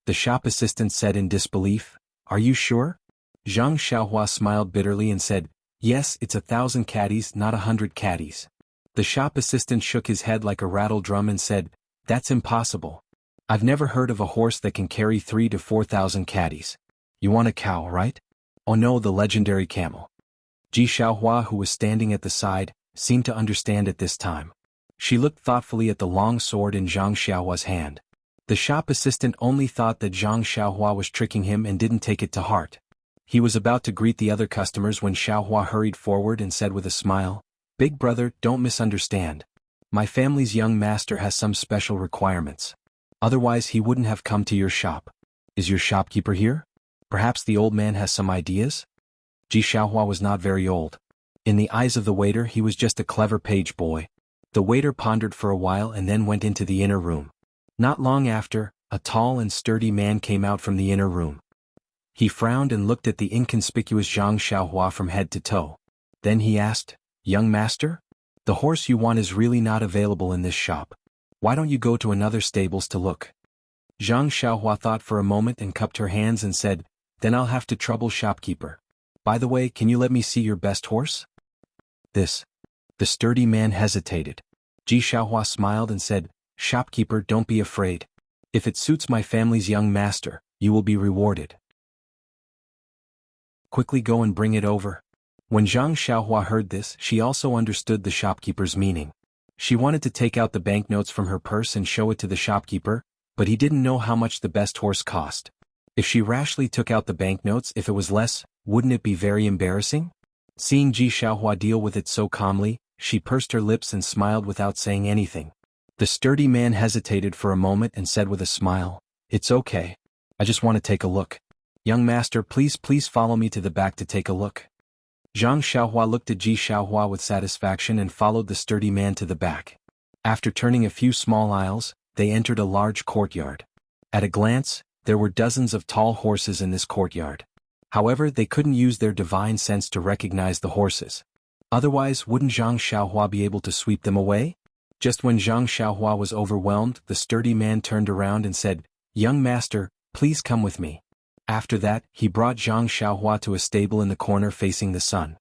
The shop assistant said in disbelief, "Are you sure?" Zhang Xiaohua smiled bitterly and said, "Yes, it's 1,000 caddies, not 100 caddies." The shop assistant shook his head like a rattle drum and said, "That's impossible. I've never heard of a horse that can carry 3 to 4,000 caddies. You want a cow, right? Oh no, the legendary camel." Ji Xiaohua, who was standing at the side, seemed to understand at this time. She looked thoughtfully at the long sword in Zhang Xiaohua's hand. The shop assistant only thought that Zhang Xiaohua was tricking him and didn't take it to heart. He was about to greet the other customers when Xiaohua hurried forward and said with a smile, "Big brother, don't misunderstand. My family's young master has some special requirements. Otherwise he wouldn't have come to your shop. Is your shopkeeper here? Perhaps the old man has some ideas?" Ji Xiaohua was not very old. In the eyes of the waiter he was just a clever page boy. The waiter pondered for a while and then went into the inner room. Not long after, a tall and sturdy man came out from the inner room. He frowned and looked at the inconspicuous Zhang Xiaohua from head to toe. Then he asked, "Young master? The horse you want is really not available in this shop. Why don't you go to another stables to look?" Zhang Xiaohua thought for a moment and cupped her hands and said, "Then I'll have to trouble shopkeeper. By the way, can you let me see your best horse?" The sturdy man hesitated. Ji Xiaohua smiled and said, "Shopkeeper, don't be afraid. If it suits my family's young master, you will be rewarded. Quickly go and bring it over." When Zhang Xiaohua heard this, she also understood the shopkeeper's meaning. She wanted to take out the banknotes from her purse and show it to the shopkeeper, but he didn't know how much the best horse cost. If she rashly took out the banknotes, if it was less, wouldn't it be very embarrassing? Seeing Ji Xiaohua deal with it so calmly, she pursed her lips and smiled without saying anything. The sturdy man hesitated for a moment and said with a smile, "It's okay. I just want to take a look. Young master, please follow me to the back to take a look." Zhang Xiaohua looked at Ji Xiaohua with satisfaction and followed the sturdy man to the back. After turning a few small aisles, they entered a large courtyard. At a glance, there were dozens of tall horses in this courtyard. However, they couldn't use their divine sense to recognize the horses. Otherwise, wouldn't Zhang Xiaohua be able to sweep them away? Just when Zhang Xiaohua was overwhelmed, the sturdy man turned around and said, "Young master, please come with me." After that, he brought Zhang Xiaohua to a stable in the corner facing the sun.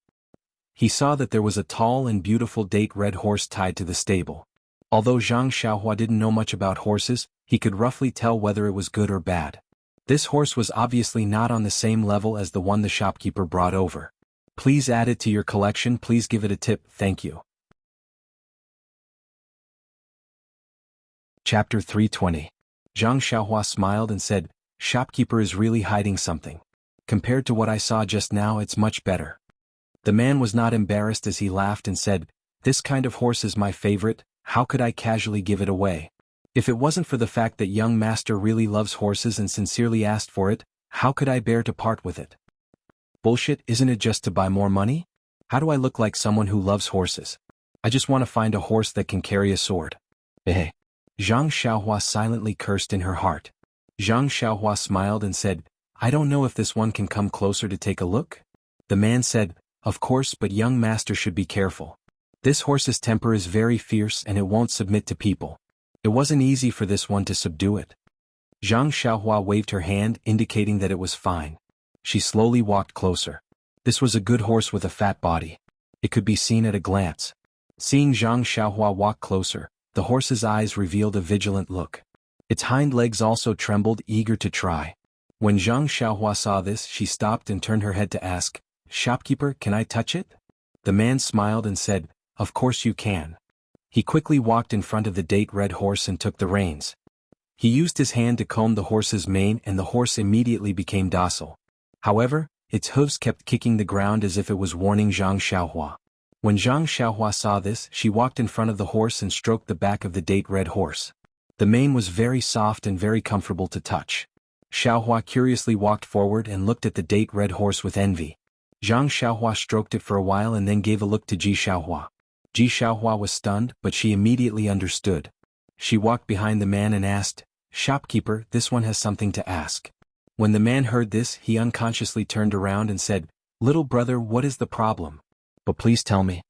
He saw that there was a tall and beautiful date red horse tied to the stable. Although Zhang Xiaohua didn't know much about horses, he could roughly tell whether it was good or bad. This horse was obviously not on the same level as the one the shopkeeper brought over. "Please add it to your collection, please give it a tip, thank you." Chapter 320. Zhang Xiaohua smiled and said, "Shopkeeper is really hiding something. Compared to what I saw just now, it's much better." The man was not embarrassed as he laughed and said, "This kind of horse is my favorite, how could I casually give it away? If it wasn't for the fact that young master really loves horses and sincerely asked for it, how could I bear to part with it?" "Bullshit, isn't it just to buy more money? How do I look like someone who loves horses? I just want to find a horse that can carry a sword." Eh. Zhang Xiaohua silently cursed in her heart. Zhang Xiaohua smiled and said, "I don't know if this one can come closer to take a look?" The man said, "Of course, but young master should be careful. This horse's temper is very fierce and it won't submit to people. It wasn't easy for this one to subdue it." Zhang Xiaohua waved her hand indicating that it was fine. She slowly walked closer. This was a good horse with a fat body. It could be seen at a glance. Seeing Zhang Xiaohua walk closer, the horse's eyes revealed a vigilant look. Its hind legs also trembled, eager to try. When Zhang Xiaohua saw this, she stopped and turned her head to ask, "Shopkeeper, can I touch it?" The man smiled and said, "Of course you can." He quickly walked in front of the date red horse and took the reins. He used his hand to comb the horse's mane and the horse immediately became docile. However, its hooves kept kicking the ground as if it was warning Zhang Xiaohua. When Zhang Xiaohua saw this, she walked in front of the horse and stroked the back of the date red horse. The mane was very soft and very comfortable to touch. Xiaohua curiously walked forward and looked at the date red horse with envy. Zhang Xiaohua stroked it for a while and then gave a look to Ji Xiaohua. Ji Xiaohua was stunned, but she immediately understood. She walked behind the man and asked, "Shopkeeper, this one has something to ask." When the man heard this, he unconsciously turned around and said, "Little brother, what is the problem? But please tell me."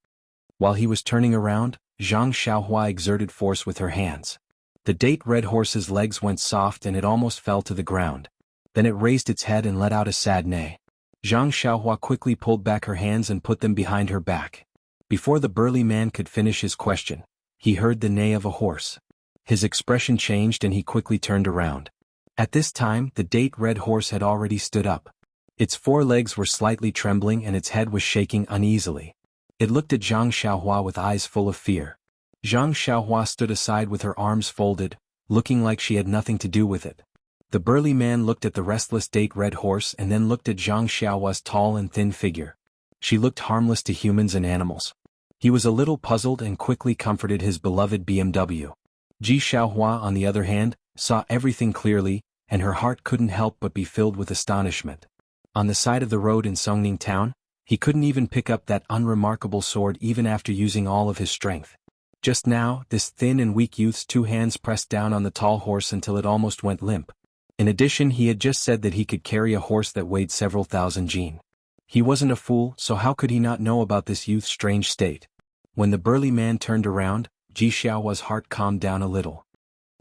While he was turning around, Zhang Xiaohua exerted force with her hands. The date red horse's legs went soft and it almost fell to the ground. Then it raised its head and let out a sad neigh. Zhang Xiaohua quickly pulled back her hands and put them behind her back. Before the burly man could finish his question, he heard the neigh of a horse. His expression changed and he quickly turned around. At this time, the date red horse had already stood up. Its four legs were slightly trembling and its head was shaking uneasily. It looked at Zhang Xiaohua with eyes full of fear. Zhang Xiaohua stood aside with her arms folded, looking like she had nothing to do with it. The burly man looked at the restless date red horse and then looked at Zhang Xiaohua's tall and thin figure. She looked harmless to humans and animals. He was a little puzzled and quickly comforted his beloved BMW. Ji Xiaohua, on the other hand, saw everything clearly, and her heart couldn't help but be filled with astonishment. On the side of the road in Songning town, he couldn't even pick up that unremarkable sword even after using all of his strength. Just now, this thin and weak youth's two hands pressed down on the tall horse until it almost went limp. In addition, he had just said that he could carry a horse that weighed several thousand jin. He wasn't a fool, so how could he not know about this youth's strange state? When the burly man turned around, Ji Xiaohua's heart calmed down a little.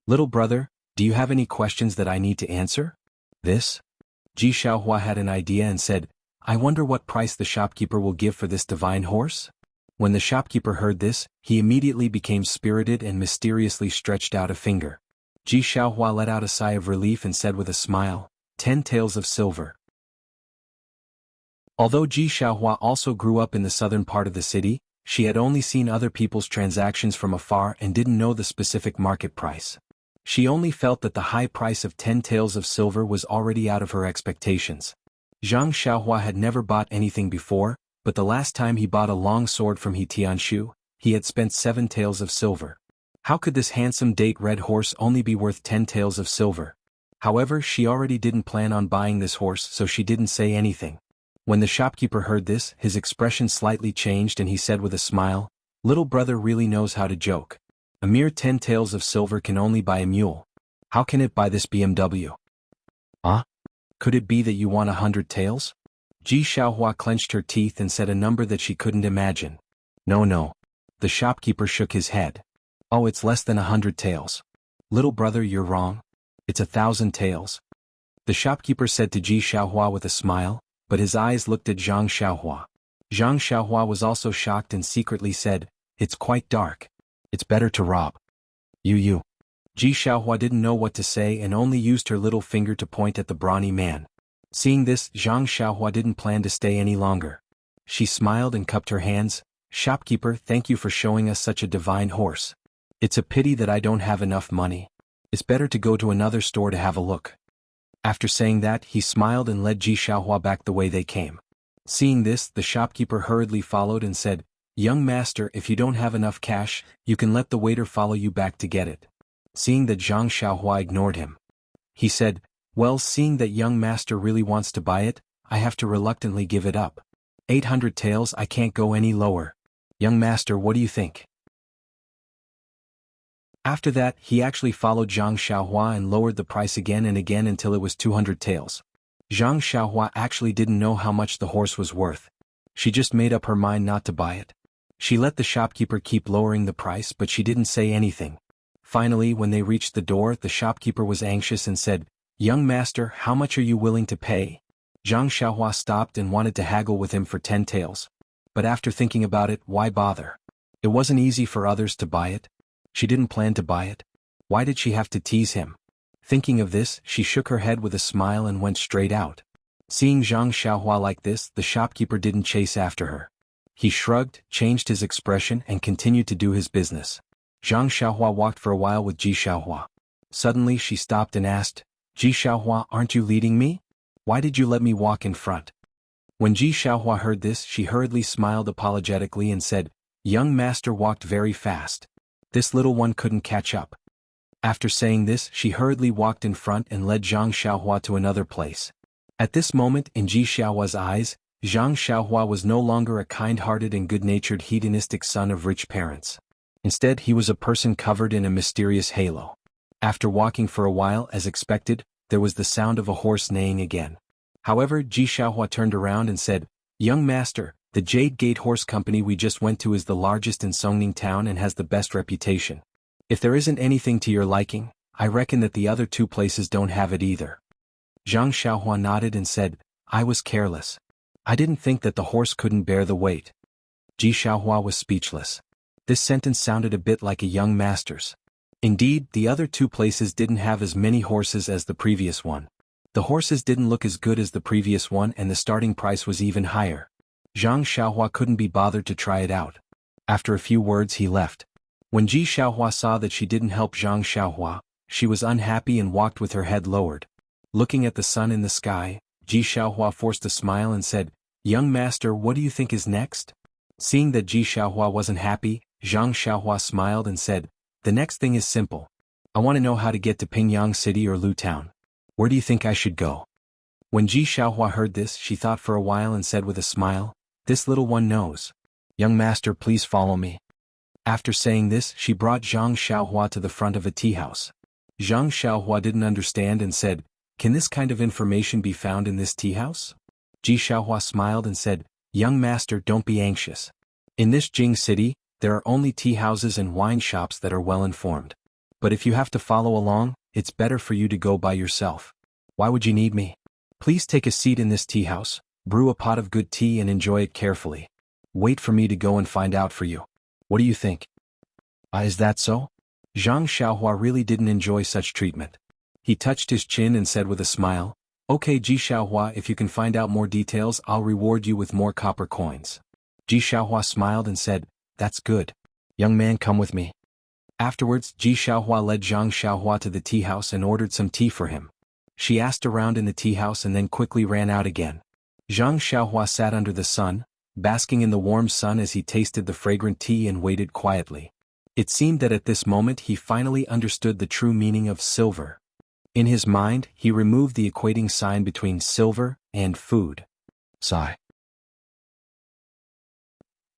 "Little brother, do you have any questions that I need to answer?" This? Ji Xiaohua had an idea and said, "I wonder what price the shopkeeper will give for this divine horse?" When the shopkeeper heard this, he immediately became spirited and mysteriously stretched out a finger. Ji Xiaohua let out a sigh of relief and said with a smile, 10 taels of silver. Although Ji Xiaohua also grew up in the southern part of the city, she had only seen other people's transactions from afar and didn't know the specific market price. She only felt that the high price of 10 taels of silver was already out of her expectations. Zhang Xiaohua had never bought anything before, but the last time he bought a long sword from He Tianshu, he had spent 7 taels of silver. How could this handsome date red horse only be worth 10 taels of silver? However, she already didn't plan on buying this horse, so she didn't say anything. When the shopkeeper heard this, his expression slightly changed and he said with a smile, "Little brother really knows how to joke. A mere 10 taels of silver can only buy a mule. How can it buy this BMW? Huh? Could it be that you want 100 taels?" Ji Xiaohua clenched her teeth and said a number that she couldn't imagine. No. The shopkeeper shook his head. "Oh, it's less than 100 taels. Little brother, you're wrong. It's 1,000 taels." The shopkeeper said to Ji Xiaohua with a smile, but his eyes looked at Zhang Xiaohua. Zhang Xiaohua was also shocked and secretly said, "It's quite dark. It's better to rob." You. Ji Xiaohua didn't know what to say and only used her little finger to point at the brawny man. Seeing this, Zhang Xiaohua didn't plan to stay any longer. She smiled and cupped her hands. "Shopkeeper, thank you for showing us such a divine horse. It's a pity that I don't have enough money. It's better to go to another store to have a look." After saying that, he smiled and led Ji Xiaohua back the way they came. Seeing this, the shopkeeper hurriedly followed and said, "Young master, if you don't have enough cash, you can let the waiter follow you back to get it." Seeing that Zhang Xiaohua ignored him, he said, "Well, seeing that young master really wants to buy it, I have to reluctantly give it up. 800 taels, I can't go any lower. Young master, what do you think?" After that, he actually followed Zhang Xiaohua and lowered the price again and again until it was 200 taels. Zhang Xiaohua actually didn't know how much the horse was worth. She just made up her mind not to buy it. She let the shopkeeper keep lowering the price, but she didn't say anything. Finally, when they reached the door, the shopkeeper was anxious and said, "Young master, how much are you willing to pay?" Zhang Xiaohua stopped and wanted to haggle with him for 10 taels. But after thinking about it, why bother? It wasn't easy for others to buy it. She didn't plan to buy it. Why did she have to tease him? Thinking of this, she shook her head with a smile and went straight out. Seeing Zhang Xiaohua like this, the shopkeeper didn't chase after her. He shrugged, changed his expression, and continued to do his business. Zhang Xiaohua walked for a while with Ji Xiaohua. Suddenly she stopped and asked, "Ji Xiaohua, aren't you leading me? Why did you let me walk in front?" When Ji Xiaohua heard this, she hurriedly smiled apologetically and said, "Young master walked very fast. This little one couldn't catch up." After saying this, she hurriedly walked in front and led Zhang Xiaohua to another place. At this moment, in Ji Xiaohua's eyes, Zhang Xiaohua was no longer a kind-hearted and good-natured hedonistic son of rich parents. Instead, he was a person covered in a mysterious halo. After walking for a while, as expected, there was the sound of a horse neighing again. However, Ji Xiaohua turned around and said, "Young master, the Jade Gate Horse Company we just went to is the largest in Songning town and has the best reputation. If there isn't anything to your liking, I reckon that the other two places don't have it either." Zhang Xiaohua nodded and said, "I was careless. I didn't think that the horse couldn't bear the weight." Ji Xiaohua was speechless. This sentence sounded a bit like a young master's. Indeed, the other two places didn't have as many horses as the previous one. The horses didn't look as good as the previous one and the starting price was even higher. Zhang Xiaohua couldn't be bothered to try it out. After a few words he left. When Ji Xiaohua saw that she didn't help Zhang Xiaohua, she was unhappy and walked with her head lowered. Looking at the sun in the sky, Ji Xiaohua forced a smile and said, "Young master, what do you think is next?" Seeing that Ji Xiaohua wasn't happy, Zhang Xiaohua smiled and said, "The next thing is simple. I want to know how to get to Pingyang City or Lu Town. Where do you think I should go?" When Ji Xiaohua heard this, she thought for a while and said with a smile, "This little one knows. Young master, please follow me." After saying this, she brought Zhang Xiaohua to the front of a tea house. Zhang Xiaohua didn't understand and said, "Can this kind of information be found in this tea house?" Ji Xiaohua smiled and said, "Young master, don't be anxious. In this Jing city, there are only tea houses and wine shops that are well informed. But if you have to follow along, it's better for you to go by yourself. Why would you need me? Please take a seat in this tea house, brew a pot of good tea and enjoy it carefully. Wait for me to go and find out for you. What do you think?" Is that so?" Zhang Xiaohua really didn't enjoy such treatment. He touched his chin and said with a smile, "Okay Ji Xiaohua, if you can find out more details I'll reward you with more copper coins." Ji Xiaohua smiled and said, "That's good. Young man, come with me." Afterwards, Ji Xiaohua led Zhang Xiaohua to the tea house and ordered some tea for him. She asked around in the tea house and then quickly ran out again. Zhang Xiaohua sat under the sun, basking in the warm sun as he tasted the fragrant tea and waited quietly. It seemed that at this moment he finally understood the true meaning of silver. In his mind, he removed the equating sign between silver and food. Sigh.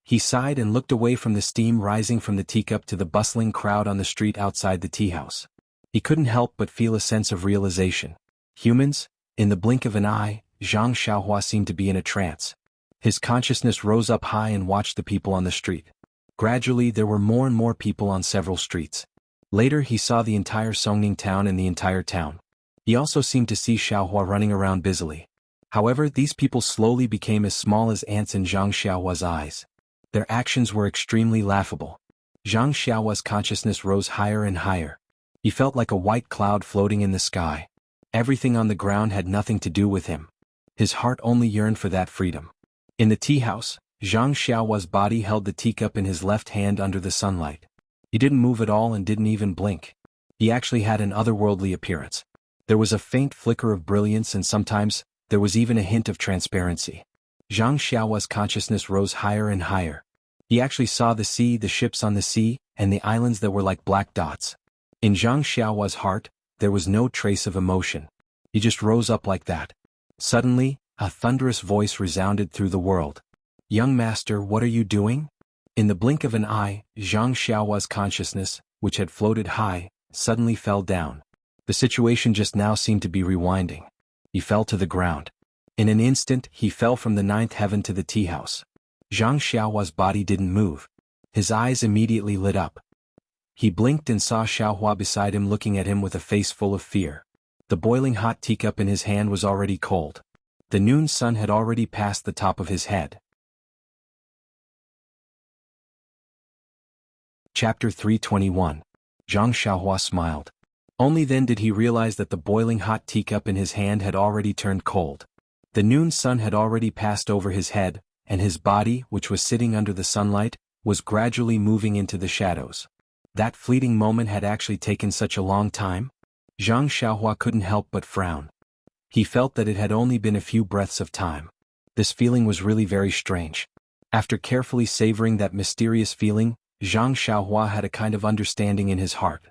He sighed and looked away from the steam rising from the teacup to the bustling crowd on the street outside the tea house. He couldn't help but feel a sense of realization. Humans? In the blink of an eye, Zhang Xiaohua seemed to be in a trance. His consciousness rose up high and watched the people on the street. Gradually there were more and more people on several streets. Later he saw the entire Songning town and the entire town. He also seemed to see Xiaohua running around busily. However, these people slowly became as small as ants in Zhang Xiaohua's eyes. Their actions were extremely laughable. Zhang Xiaohua's consciousness rose higher and higher. He felt like a white cloud floating in the sky. Everything on the ground had nothing to do with him. His heart only yearned for that freedom. In the tea house, Zhang Xiaohua's body held the teacup in his left hand under the sunlight. He didn't move at all and didn't even blink. He actually had an otherworldly appearance. There was a faint flicker of brilliance and sometimes, there was even a hint of transparency. Zhang Xiaohua's consciousness rose higher and higher. He actually saw the sea, the ships on the sea, and the islands that were like black dots. In Zhang Xiaohua's heart, there was no trace of emotion. He just rose up like that. Suddenly, a thunderous voice resounded through the world. "Young master, what are you doing?" In the blink of an eye, Zhang Xiaohua's consciousness, which had floated high, suddenly fell down. The situation just now seemed to be rewinding. He fell to the ground. In an instant, he fell from the ninth heaven to the tea house. Zhang Xiaohua's body didn't move. His eyes immediately lit up. He blinked and saw Xiaohua beside him looking at him with a face full of fear. The boiling hot teacup in his hand was already cold. The noon sun had already passed the top of his head. Chapter 321. Zhang Xiaohua smiled. Only then did he realize that the boiling hot teacup in his hand had already turned cold. The noon sun had already passed over his head, and his body, which was sitting under the sunlight, was gradually moving into the shadows. That fleeting moment had actually taken such a long time? Zhang Xiaohua couldn't help but frown. He felt that it had only been a few breaths of time. This feeling was really very strange. After carefully savoring that mysterious feeling, Zhang Xiaohua had a kind of understanding in his heart.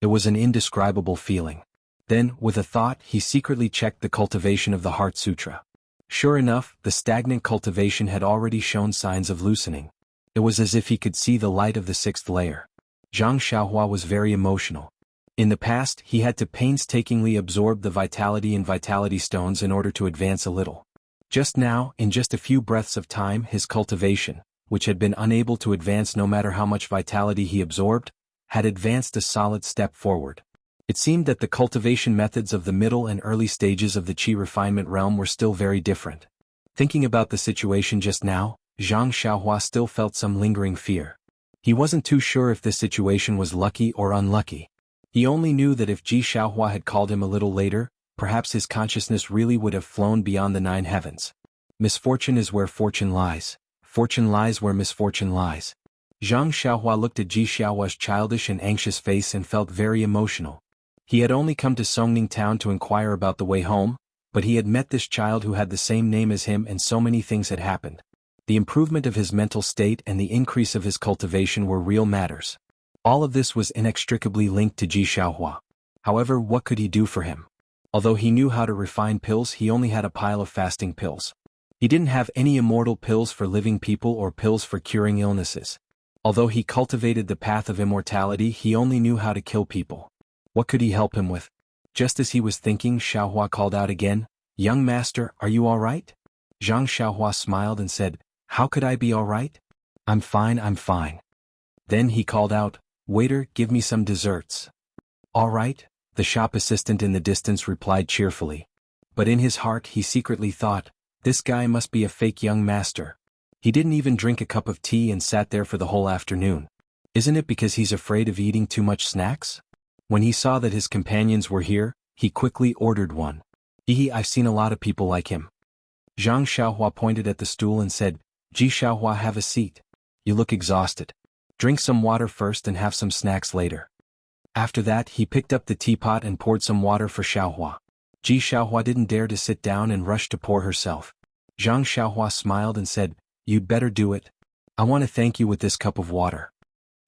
It was an indescribable feeling. Then, with a thought, he secretly checked the cultivation of the Heart Sutra. Sure enough, the stagnant cultivation had already shown signs of loosening. It was as if he could see the light of the sixth layer. Zhang Xiaohua was very emotional. In the past, he had to painstakingly absorb the vitality in vitality stones in order to advance a little. Just now, in just a few breaths of time, his cultivation, which had been unable to advance no matter how much vitality he absorbed, had advanced a solid step forward. It seemed that the cultivation methods of the middle and early stages of the qi refinement realm were still very different. Thinking about the situation just now, Zhang Xiaohua still felt some lingering fear. He wasn't too sure if this situation was lucky or unlucky. He only knew that if Ji Xiaohua had called him a little later, perhaps his consciousness really would have flown beyond the 9 heavens. Misfortune is where fortune lies. Fortune lies where misfortune lies. Zhang Xiaohua looked at Ji Xiaohua's childish and anxious face and felt very emotional. He had only come to Songning town to inquire about the way home, but he had met this child who had the same name as him and so many things had happened. The improvement of his mental state and the increase of his cultivation were real matters. All of this was inextricably linked to Ji Xiaohua. However, what could he do for him? Although he knew how to refine pills, he only had a pile of fasting pills. He didn't have any immortal pills for living people or pills for curing illnesses. Although he cultivated the path of immortality, he only knew how to kill people. What could he help him with? Just as he was thinking, Xiaohua called out again, "Young master, are you all right?" Zhang Xiaohua smiled and said, "How could I be all right? I'm fine, I'm fine." Then he called out, "Waiter, give me some desserts." "All right," the shop assistant in the distance replied cheerfully. But in his heart he secretly thought, this guy must be a fake young master. He didn't even drink a cup of tea and sat there for the whole afternoon. Isn't it because he's afraid of eating too much snacks? When he saw that his companions were here, he quickly ordered one. I've seen a lot of people like him." Zhang Xiaohua pointed at the stool and said, "Ji Xiaohua, have a seat. You look exhausted. Drink some water first and have some snacks later." After that he picked up the teapot and poured some water for Xiaohua. Ji Xiaohua didn't dare to sit down and rushed to pour herself. Zhang Xiaohua smiled and said, "You'd better do it. I want to thank you with this cup of water."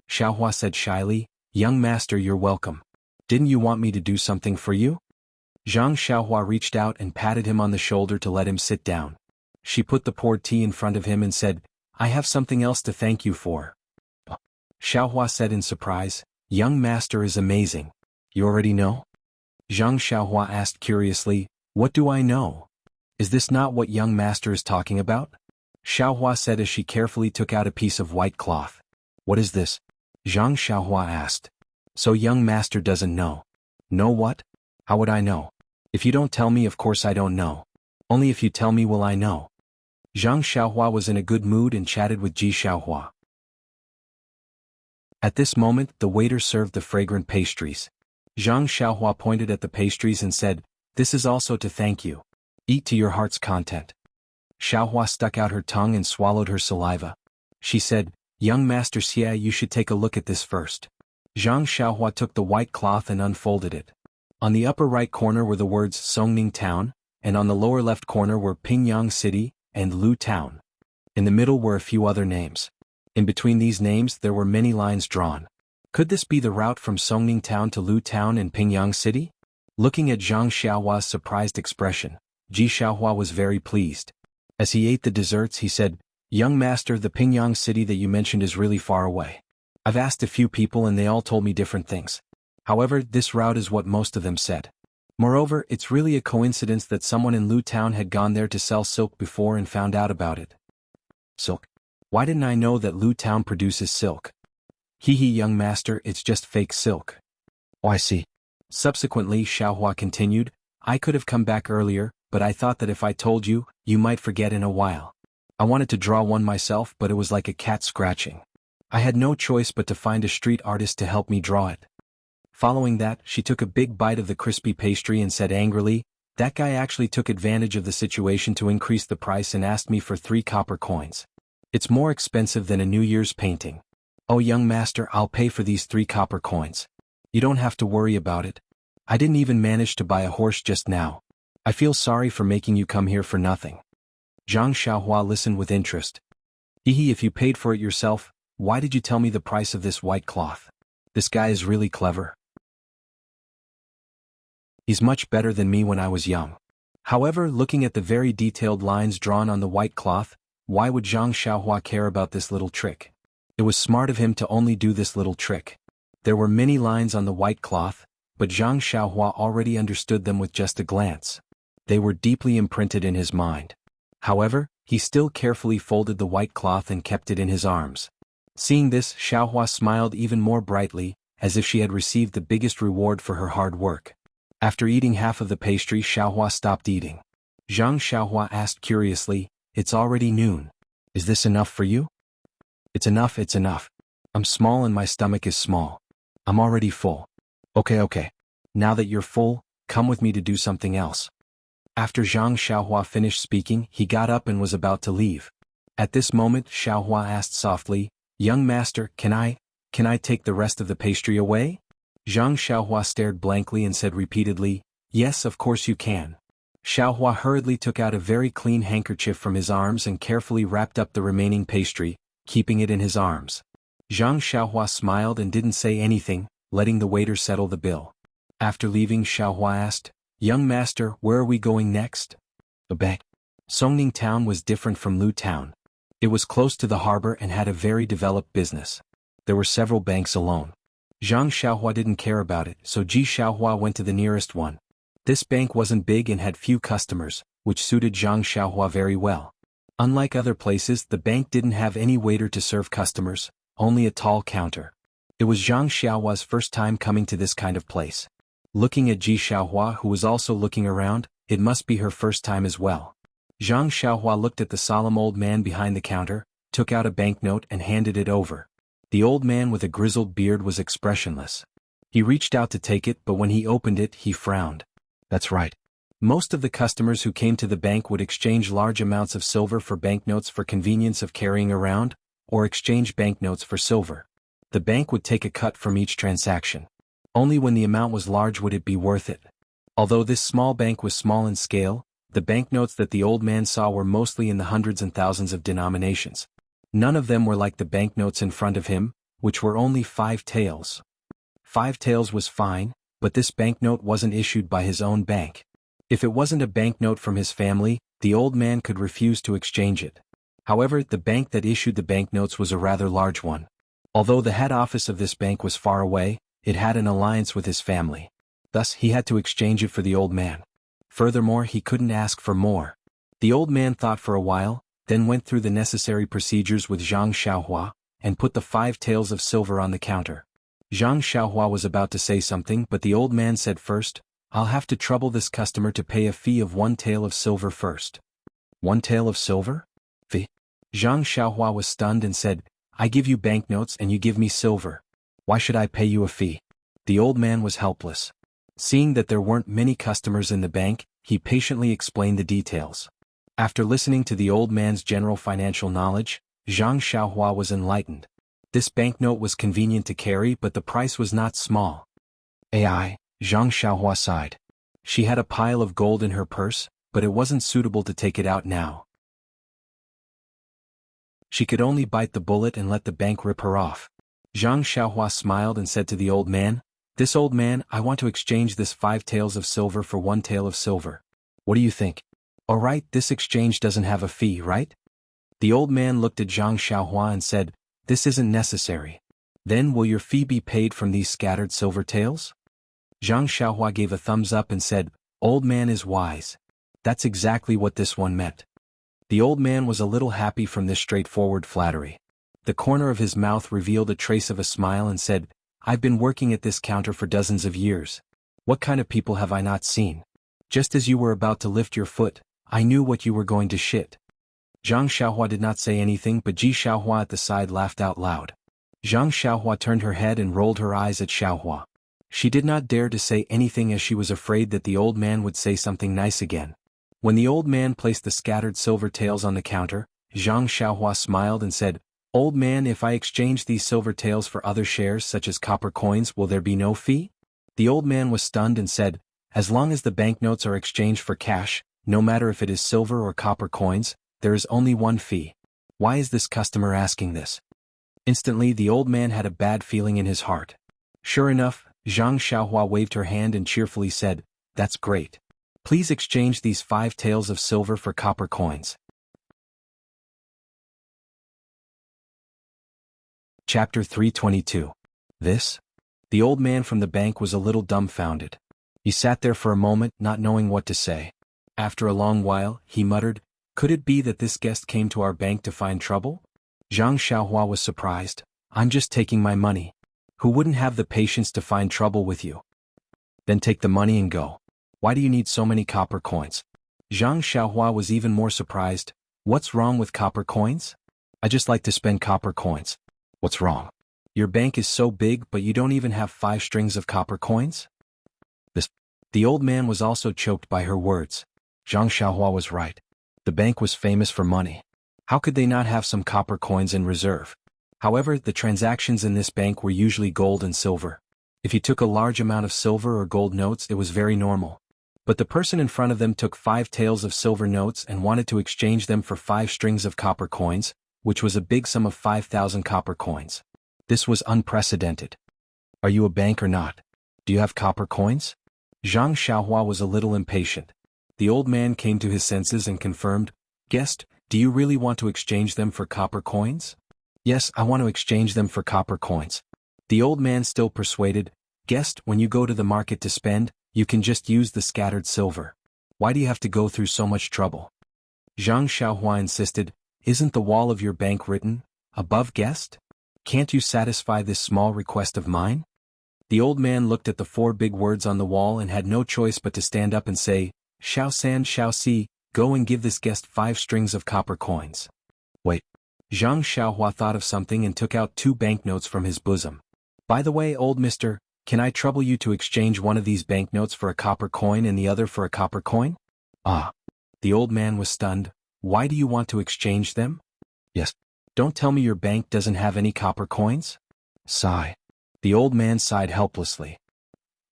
Xiaohua said shyly, "Young master, you're welcome. Didn't you want me to do something for you?" Zhang Xiaohua reached out and patted him on the shoulder to let him sit down. She put the poured tea in front of him and said, "I have something else to thank you for." Xiaohua said in surprise, "Young master is amazing. You already know?" Zhang Xiaohua asked curiously, "What do I know? Is this not what young master is talking about?" Xiaohua said as she carefully took out a piece of white cloth. "What is this?" Zhang Xiaohua asked. "So young master doesn't know." "Know what? How would I know? If you don't tell me, of course I don't know. Only if you tell me will I know." Zhang Xiaohua was in a good mood and chatted with Ji Xiaohua. At this moment the waiter served the fragrant pastries. Zhang Xiaohua pointed at the pastries and said, "This is also to thank you. Eat to your heart's content." Xiaohua stuck out her tongue and swallowed her saliva. She said, "Young master Xie, you should take a look at this first." Zhang Xiaohua took the white cloth and unfolded it. On the upper right corner were the words Songning Town, and on the lower left corner were Pingyang City and Lu Town. In the middle were a few other names. In between these names there were many lines drawn. Could this be the route from Songning Town to Lu Town and Pingyang City? Looking at Zhang Xiaohua's surprised expression, Ji Xiaohua was very pleased. As he ate the desserts he said, "Young master, the Pingyang City that you mentioned is really far away. I've asked a few people and they all told me different things. However, this route is what most of them said. Moreover, it's really a coincidence that someone in Lu Town had gone there to sell silk before and found out about it." "Silk? Why didn't I know that Lu Town produces silk?" Young master, it's just fake silk." "Oh, I see." Subsequently Xiaohua continued, "I could have come back earlier, but I thought that if I told you, you might forget in a while. I wanted to draw one myself, but it was like a cat scratching. I had no choice but to find a street artist to help me draw it." Following that, she took a big bite of the crispy pastry and said angrily, "That guy actually took advantage of the situation to increase the price and asked me for 3 copper coins. It's more expensive than a New Year's painting. Oh young master, I'll pay for these 3 copper coins. You don't have to worry about it. I didn't even manage to buy a horse just now. I feel sorry for making you come here for nothing." Zhang Xiaohua listened with interest. If you paid for it yourself, why did you tell me the price of this white cloth? This guy is really clever. He's much better than me when I was young." However, looking at the very detailed lines drawn on the white cloth, why would Zhang Xiaohua care about this little trick? It was smart of him to only do this little trick. There were many lines on the white cloth, but Zhang Xiaohua already understood them with just a glance. They were deeply imprinted in his mind. However, he still carefully folded the white cloth and kept it in his arms. Seeing this, Xiaohua smiled even more brightly, as if she had received the biggest reward for her hard work. After eating half of the pastry, Xiaohua stopped eating. Zhang Xiaohua asked curiously, "It's already noon. Is this enough for you?" It's enough, it's enough. I'm small and my stomach is small. I'm already full." Okay. Now that you're full, come with me to do something else." After Zhang Xiaohua finished speaking, he got up and was about to leave. At this moment, Xiaohua asked softly, "Young master, can I take the rest of the pastry away?" Zhang Xiaohua stared blankly and said repeatedly, "Yes, of course you can." Xiaohua hurriedly took out a very clean handkerchief from his arms and carefully wrapped up the remaining pastry, keeping it in his arms. Zhang Xiaohua smiled and didn't say anything, letting the waiter settle the bill. After leaving, Xiaohua asked, "Young master, where are we going next?" The bank. Songning town was different from Lu town. It was close to the harbor and had a very developed business. There were several banks alone. Zhang Xiaohua didn't care about it, so Ji Xiaohua went to the nearest one. This bank wasn't big and had few customers, which suited Zhang Xiaohua very well. Unlike other places, the bank didn't have any waiter to serve customers, only a tall counter. It was Zhang Xiaohua's first time coming to this kind of place. Looking at Ji Xiaohua, who was also looking around, it must be her first time as well. Zhang Xiaohua looked at the solemn old man behind the counter, took out a banknote and handed it over. The old man with a grizzled beard was expressionless. He reached out to take it, but when he opened it, he frowned. That's right. Most of the customers who came to the bank would exchange large amounts of silver for banknotes for convenience of carrying around, or exchange banknotes for silver. The bank would take a cut from each transaction. Only when the amount was large would it be worth it. Although this small bank was small in scale, the banknotes that the old man saw were mostly in the hundreds and thousands of denominations. None of them were like the banknotes in front of him, which were only 5 taels. 5 taels was fine, but this banknote wasn't issued by his own bank. If it wasn't a banknote from his family, the old man could refuse to exchange it. However, the bank that issued the banknotes was a rather large one. Although the head office of this bank was far away, it had an alliance with his family. Thus, he had to exchange it for the old man. Furthermore, he couldn't ask for more. The old man thought for a while, then went through the necessary procedures with Zhang Xiaohua, and put the 5 taels of silver on the counter. Zhang Xiaohua was about to say something, but the old man said first, "I'll have to trouble this customer to pay a fee of 1 tael of silver first." 1 tael of silver? Fee? Zhang Xiaohua was stunned and said, "I give you banknotes and you give me silver. Why should I pay you a fee?" The old man was helpless. Seeing that there weren't many customers in the bank, he patiently explained the details. After listening to the old man's general financial knowledge, Zhang Xiaohua was enlightened. This banknote was convenient to carry, but the price was not small. Zhang Xiaohua sighed. She had a pile of gold in her purse, but it wasn't suitable to take it out now. She could only bite the bullet and let the bank rip her off. Zhang Xiaohua smiled and said to the old man, "This old man, I want to exchange this 5 taels of silver for 1 tael of silver. What do you think?" "All right, this exchange doesn't have a fee, right?" The old man looked at Zhang Xiaohua and said, "This isn't necessary. Then will your fee be paid from these scattered silver taels?" Zhang Xiaohua gave a thumbs up and said, "Old man is wise. That's exactly what this one meant." The old man was a little happy from this straightforward flattery. The corner of his mouth revealed a trace of a smile and said, "I've been working at this counter for dozens of years. What kind of people have I not seen? Just as you were about to lift your foot, I knew what you were going to shit." Zhang Xiaohua did not say anything, but Ji Xiaohua at the side laughed out loud. Zhang Xiaohua turned her head and rolled her eyes at Xiaohua. She did not dare to say anything as she was afraid that the old man would say something nice again. When the old man placed the scattered silver taels on the counter, Zhang Xiaohua smiled and said, "Old man, if I exchange these silver taels for other shares such as copper coins, will there be no fee?" The old man was stunned and said, "As long as the banknotes are exchanged for cash, no matter if it is silver or copper coins, there is only one fee. Why is this customer asking this?" Instantly the old man had a bad feeling in his heart. Sure enough, Zhang Xiaohua waved her hand and cheerfully said, "That's great. Please exchange these 5 taels of silver for copper coins." Chapter 322. This? The old man from the bank was a little dumbfounded. He sat there for a moment, not knowing what to say. After a long while, he muttered, "Could it be that this guest came to our bank to find trouble?" Zhang Xiaohua was surprised. "I'm just taking my money. Who wouldn't have the patience to find trouble with you?" "Then take the money and go. Why do you need so many copper coins?" Zhang Xiaohua was even more surprised. "What's wrong with copper coins?" "I just like to spend copper coins." "What's wrong? Your bank is so big but you don't even have 5 strings of copper coins?" The old man was also choked by her words. Zhang Xiaohua was right. The bank was famous for money. How could they not have some copper coins in reserve? However, the transactions in this bank were usually gold and silver. If you took a large amount of silver or gold notes, it was very normal. But the person in front of them took 5 taels of silver notes and wanted to exchange them for 5 strings of copper coins, which was a big sum of 5,000 copper coins. This was unprecedented. Are you a bank or not? Do you have copper coins? Zhang Xiaohua was a little impatient. The old man came to his senses and confirmed, "Guest, do you really want to exchange them for copper coins?" "Yes, I want to exchange them for copper coins." The old man still persuaded, "Guest, when you go to the market to spend, you can just use the scattered silver. Why do you have to go through so much trouble?" Zhang Xiaohua insisted, "Isn't the wall of your bank written, 'Above Guest'? Can't you satisfy this small request of mine?" The old man looked at the 4 big words on the wall and had no choice but to stand up and say, "Xiao San Xiao Si, go and give this guest 5 strings of copper coins." Wait. Zhang Xiaohua thought of something and took out 2 banknotes from his bosom. "By the way, old mister, can I trouble you to exchange one of these banknotes for a copper coin and the other for a copper coin?" "Ah." The old man was stunned. "Why do you want to exchange them?" "Yes. Don't tell me your bank doesn't have any copper coins?" Sigh. The old man sighed helplessly.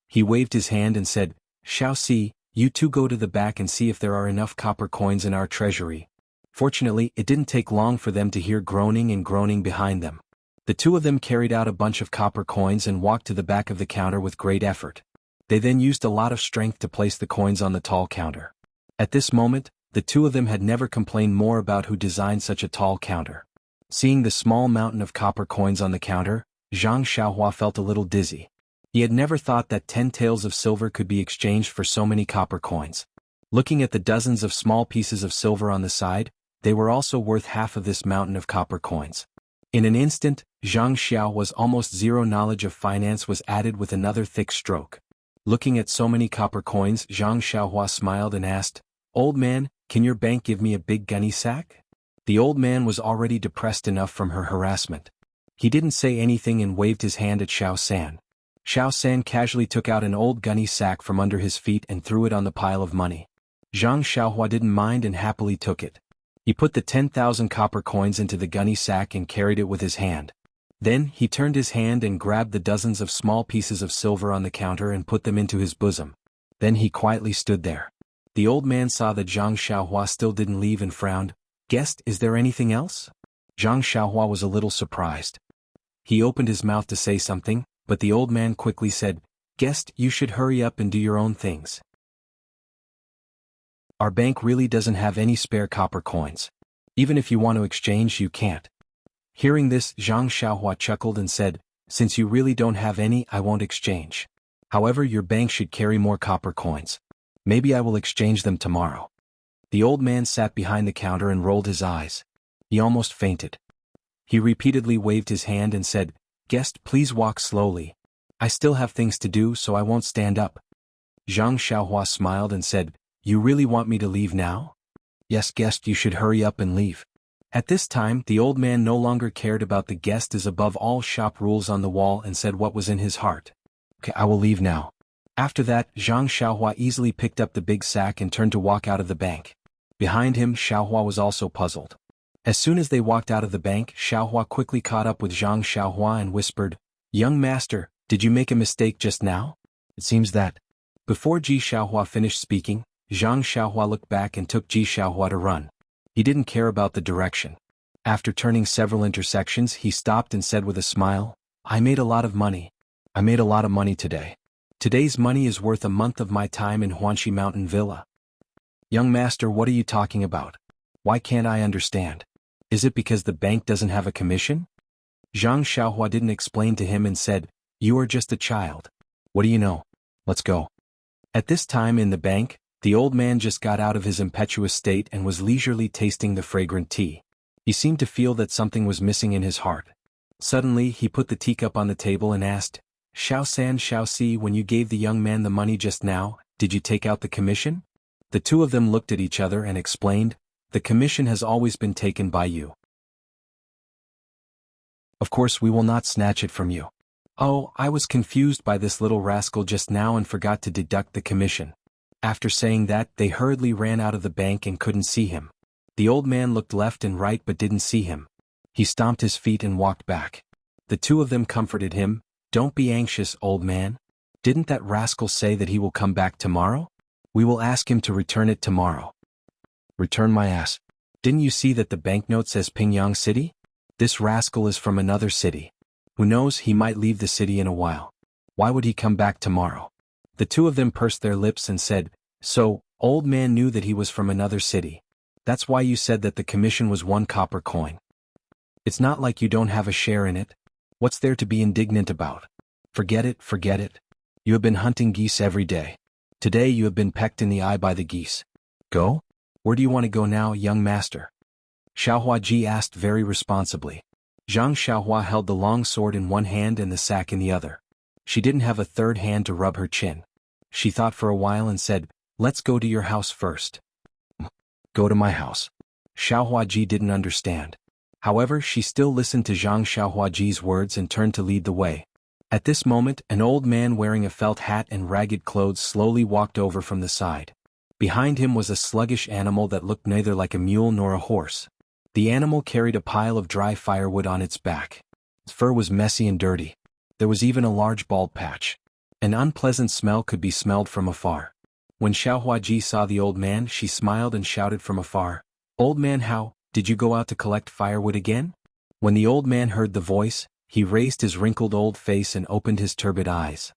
He waved his hand and said, "Xiao Si, you 2 go to the back and see if there are enough copper coins in our treasury." Fortunately, it didn't take long for them to hear groaning and groaning behind them. The 2 of them carried out a bunch of copper coins and walked to the back of the counter with great effort. They then used a lot of strength to place the coins on the tall counter. At this moment, the 2 of them had never complained more about who designed such a tall counter. Seeing the small mountain of copper coins on the counter, Zhang Xiaohua felt a little dizzy. He had never thought that 10 taels of silver could be exchanged for so many copper coins. Looking at the dozens of small pieces of silver on the side, they were also worth half of this mountain of copper coins. In an instant, Zhang Xiaohua's almost zero knowledge of finance was added with another thick stroke. Looking at so many copper coins, Zhang Xiaohua smiled and asked, "Old man, can your bank give me a big gunny sack?" The old man was already depressed enough from her harassment. He didn't say anything and waved his hand at Xiao San. Xiao San casually took out an old gunny sack from under his feet and threw it on the pile of money. Zhang Xiaohua didn't mind and happily took it. He put the 10,000 copper coins into the gunny sack and carried it with his hand. Then, he turned his hand and grabbed the dozens of small pieces of silver on the counter and put them into his bosom. Then he quietly stood there. The old man saw that Zhang Xiaohua still didn't leave and frowned. "Guest, is there anything else?" Zhang Xiaohua was a little surprised. He opened his mouth to say something, but the old man quickly said, "Guest, you should hurry up and do your own things. Our bank really doesn't have any spare copper coins. Even if you want to exchange, you can't." Hearing this, Zhang Xiaohua chuckled and said, "Since you really don't have any, I won't exchange. However, your bank should carry more copper coins. Maybe I will exchange them tomorrow." The old man sat behind the counter and rolled his eyes. He almost fainted. He repeatedly waved his hand and said, "Guest, please walk slowly. I still have things to do, so I won't stand up." Zhang Xiaohua smiled and said, "You really want me to leave now?" "Yes, guest, you should hurry up and leave." At this time, the old man no longer cared about the guest as above all shop rules on the wall and said what was in his heart. "Okay, I will leave now." After that, Zhang Xiaohua easily picked up the big sack and turned to walk out of the bank. Behind him, Xiaohua was also puzzled. As soon as they walked out of the bank, Xiaohua quickly caught up with Zhang Xiaohua and whispered, "Young master, did you make a mistake just now? It seems that." Before Ji Xiaohua finished speaking, Zhang Xiaohua looked back and took Ji Xiaohua to run. He didn't care about the direction. After turning several intersections, he stopped and said with a smile, "I made a lot of money. I made a lot of money today. Today's money is worth a month of my time in Huanxi Mountain Villa." "Young master, what are you talking about? Why can't I understand? Is it because the bank doesn't have a commission?" Zhang Xiaohua didn't explain to him and said, "You are just a child. What do you know? Let's go." At this time in the bank, the old man just got out of his impetuous state and was leisurely tasting the fragrant tea. He seemed to feel that something was missing in his heart. Suddenly, he put the teacup on the table and asked, "Xiao San Xiao Si, when you gave the young man the money just now, did you take out the commission?" The 2 of them looked at each other and explained, "The commission has always been taken by you. Of course we will not snatch it from you." "Oh, I was confused by this little rascal just now and forgot to deduct the commission. After saying that, they hurriedly ran out of the bank and couldn't see him. The old man looked left and right but didn't see him. He stomped his feet and walked back. The two of them comforted him. "Don't be anxious, old man. Didn't that rascal say that he will come back tomorrow? We will ask him to return it tomorrow." "Return my ass. Didn't you see that the banknote says Pingyang City? This rascal is from another city. Who knows, he might leave the city in a while. Why would he come back tomorrow?" The two of them pursed their lips and said, "So, old man knew that he was from another city. That's why you said that the commission was 1 copper coin. It's not like you don't have a share in it. What's there to be indignant about? Forget it, forget it. You have been hunting geese every day. Today you have been pecked in the eye by the geese. Go? Where do you want to go now, young master?" Xiaohuaji asked very responsibly. Zhang Xiaohua held the long sword in one hand and the sack in the other. She didn't have a third hand to rub her chin. She thought for a while and said, "Let's go to your house first." "Go to my house?" Xiaohuaji didn't understand. However, she still listened to Zhang Xiaohuaji's words and turned to lead the way. At this moment, an old man wearing a felt hat and ragged clothes slowly walked over from the side. Behind him was a sluggish animal that looked neither like a mule nor a horse. The animal carried a pile of dry firewood on its back. Its fur was messy and dirty. There was even a large bald patch. An unpleasant smell could be smelled from afar. When Xiaohuaji saw the old man, she smiled and shouted from afar, "Old man, how, did you go out to collect firewood again?" When the old man heard the voice, he raised his wrinkled old face and opened his turbid eyes.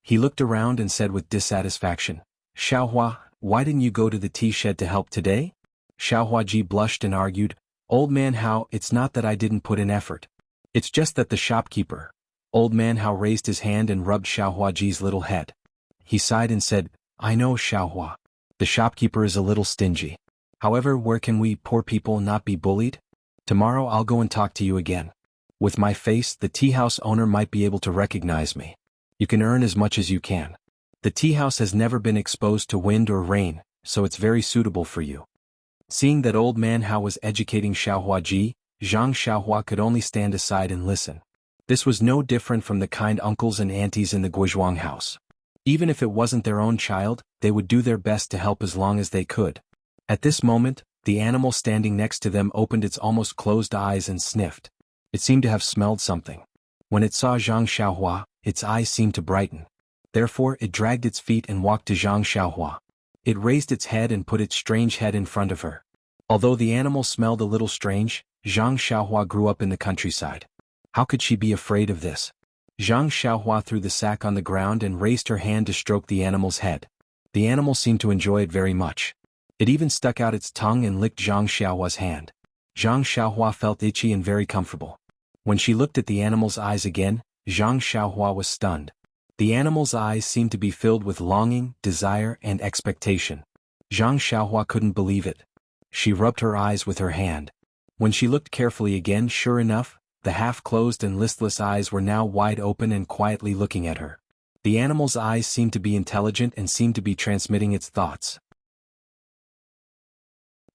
He looked around and said with dissatisfaction, "Xiaohua, why didn't you go to the tea shed to help today?" Xiaohuaji blushed and argued, "Old man Hao, it's not that I didn't put in effort. It's just that the shopkeeper." Old man Hao raised his hand and rubbed Xiaohuaji's little head. He sighed and said, "I know, Xiaohua. The shopkeeper is a little stingy. However, where can we poor people not be bullied? Tomorrow I'll go and talk to you again. With my face, the tea house owner might be able to recognize me. You can earn as much as you can. The tea house has never been exposed to wind or rain, so it's very suitable for you." Seeing that old man Hao was educating Xiaohuaji, Zhang Xiaohua could only stand aside and listen. This was no different from the kind uncles and aunties in the Guizhuang house. Even if it wasn't their own child, they would do their best to help as long as they could. At this moment, the animal standing next to them opened its almost closed eyes and sniffed. It seemed to have smelled something. When it saw Zhang Xiaohua, its eyes seemed to brighten. Therefore, it dragged its feet and walked to Zhang Xiaohua. It raised its head and put its strange head in front of her. Although the animal smelled a little strange, Zhang Xiaohua grew up in the countryside. How could she be afraid of this? Zhang Xiaohua threw the sack on the ground and raised her hand to stroke the animal's head. The animal seemed to enjoy it very much. It even stuck out its tongue and licked Zhang Xiaohua's hand. Zhang Xiaohua felt itchy and very comfortable. When she looked at the animal's eyes again, Zhang Xiaohua was stunned. The animal's eyes seemed to be filled with longing, desire, and expectation. Zhang Xiaohua couldn't believe it. She rubbed her eyes with her hand. When she looked carefully again, sure enough, the half-closed and listless eyes were now wide open and quietly looking at her. The animal's eyes seemed to be intelligent and seemed to be transmitting its thoughts.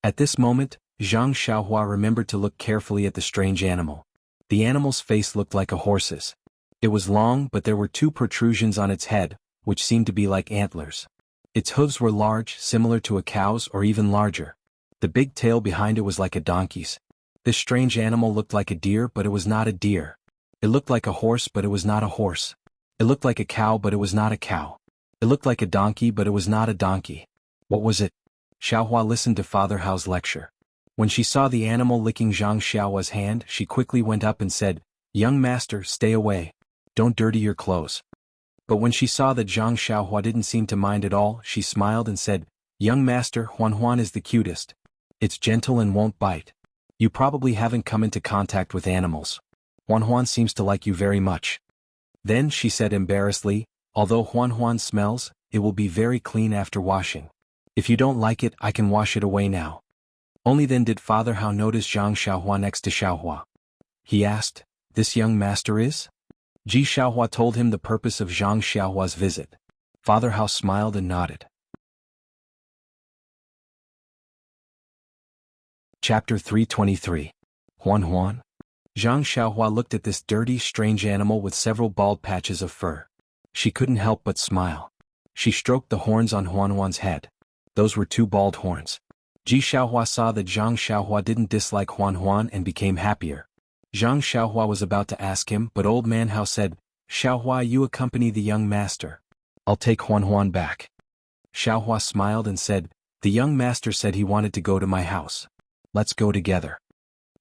At this moment, Zhang Xiaohua remembered to look carefully at the strange animal. The animal's face looked like a horse's. It was long, but there were 2 protrusions on its head, which seemed to be like antlers. Its hooves were large, similar to a cow's or even larger. The big tail behind it was like a donkey's. This strange animal looked like a deer, but it was not a deer. It looked like a horse, but it was not a horse. It looked like a cow, but it was not a cow. It looked like a donkey, but it was not a donkey. What was it? Xiaohua listened to Father Hao's lecture. When she saw the animal licking Zhang Xiaohua's hand, she quickly went up and said, "Young master, stay away. Don't dirty your clothes." But when she saw that Zhang Xiaohua didn't seem to mind at all, she smiled and said, "Young master, Huan is the cutest. It's gentle and won't bite. You probably haven't come into contact with animals. Huan seems to like you very much." Then she said embarrassedly, "Although Huan smells, it will be very clean after washing. If you don't like it, I can wash it away now." Only then did Father Hao notice Zhang Xiaohua next to Xiaohua. He asked, "This young master is?" Ji Xiaohua told him the purpose of Zhang Xiaohua's visit. Father Hao smiled and nodded. Chapter 323. Huan. Zhang Xiaohua looked at this dirty, strange animal with several bald patches of fur. She couldn't help but smile. She stroked the horns on Huanhuan's head. Those were two bald horns. Ji Xiaohua saw that Zhang Xiaohua didn't dislike Huanhuan and became happier. Zhang Xiaohua was about to ask him, but Old Man Hao said, "Xiaohua, you accompany the young master. I'll take Huanhuan back." Xiaohua smiled and said, "The young master said he wanted to go to my house. Let's go together."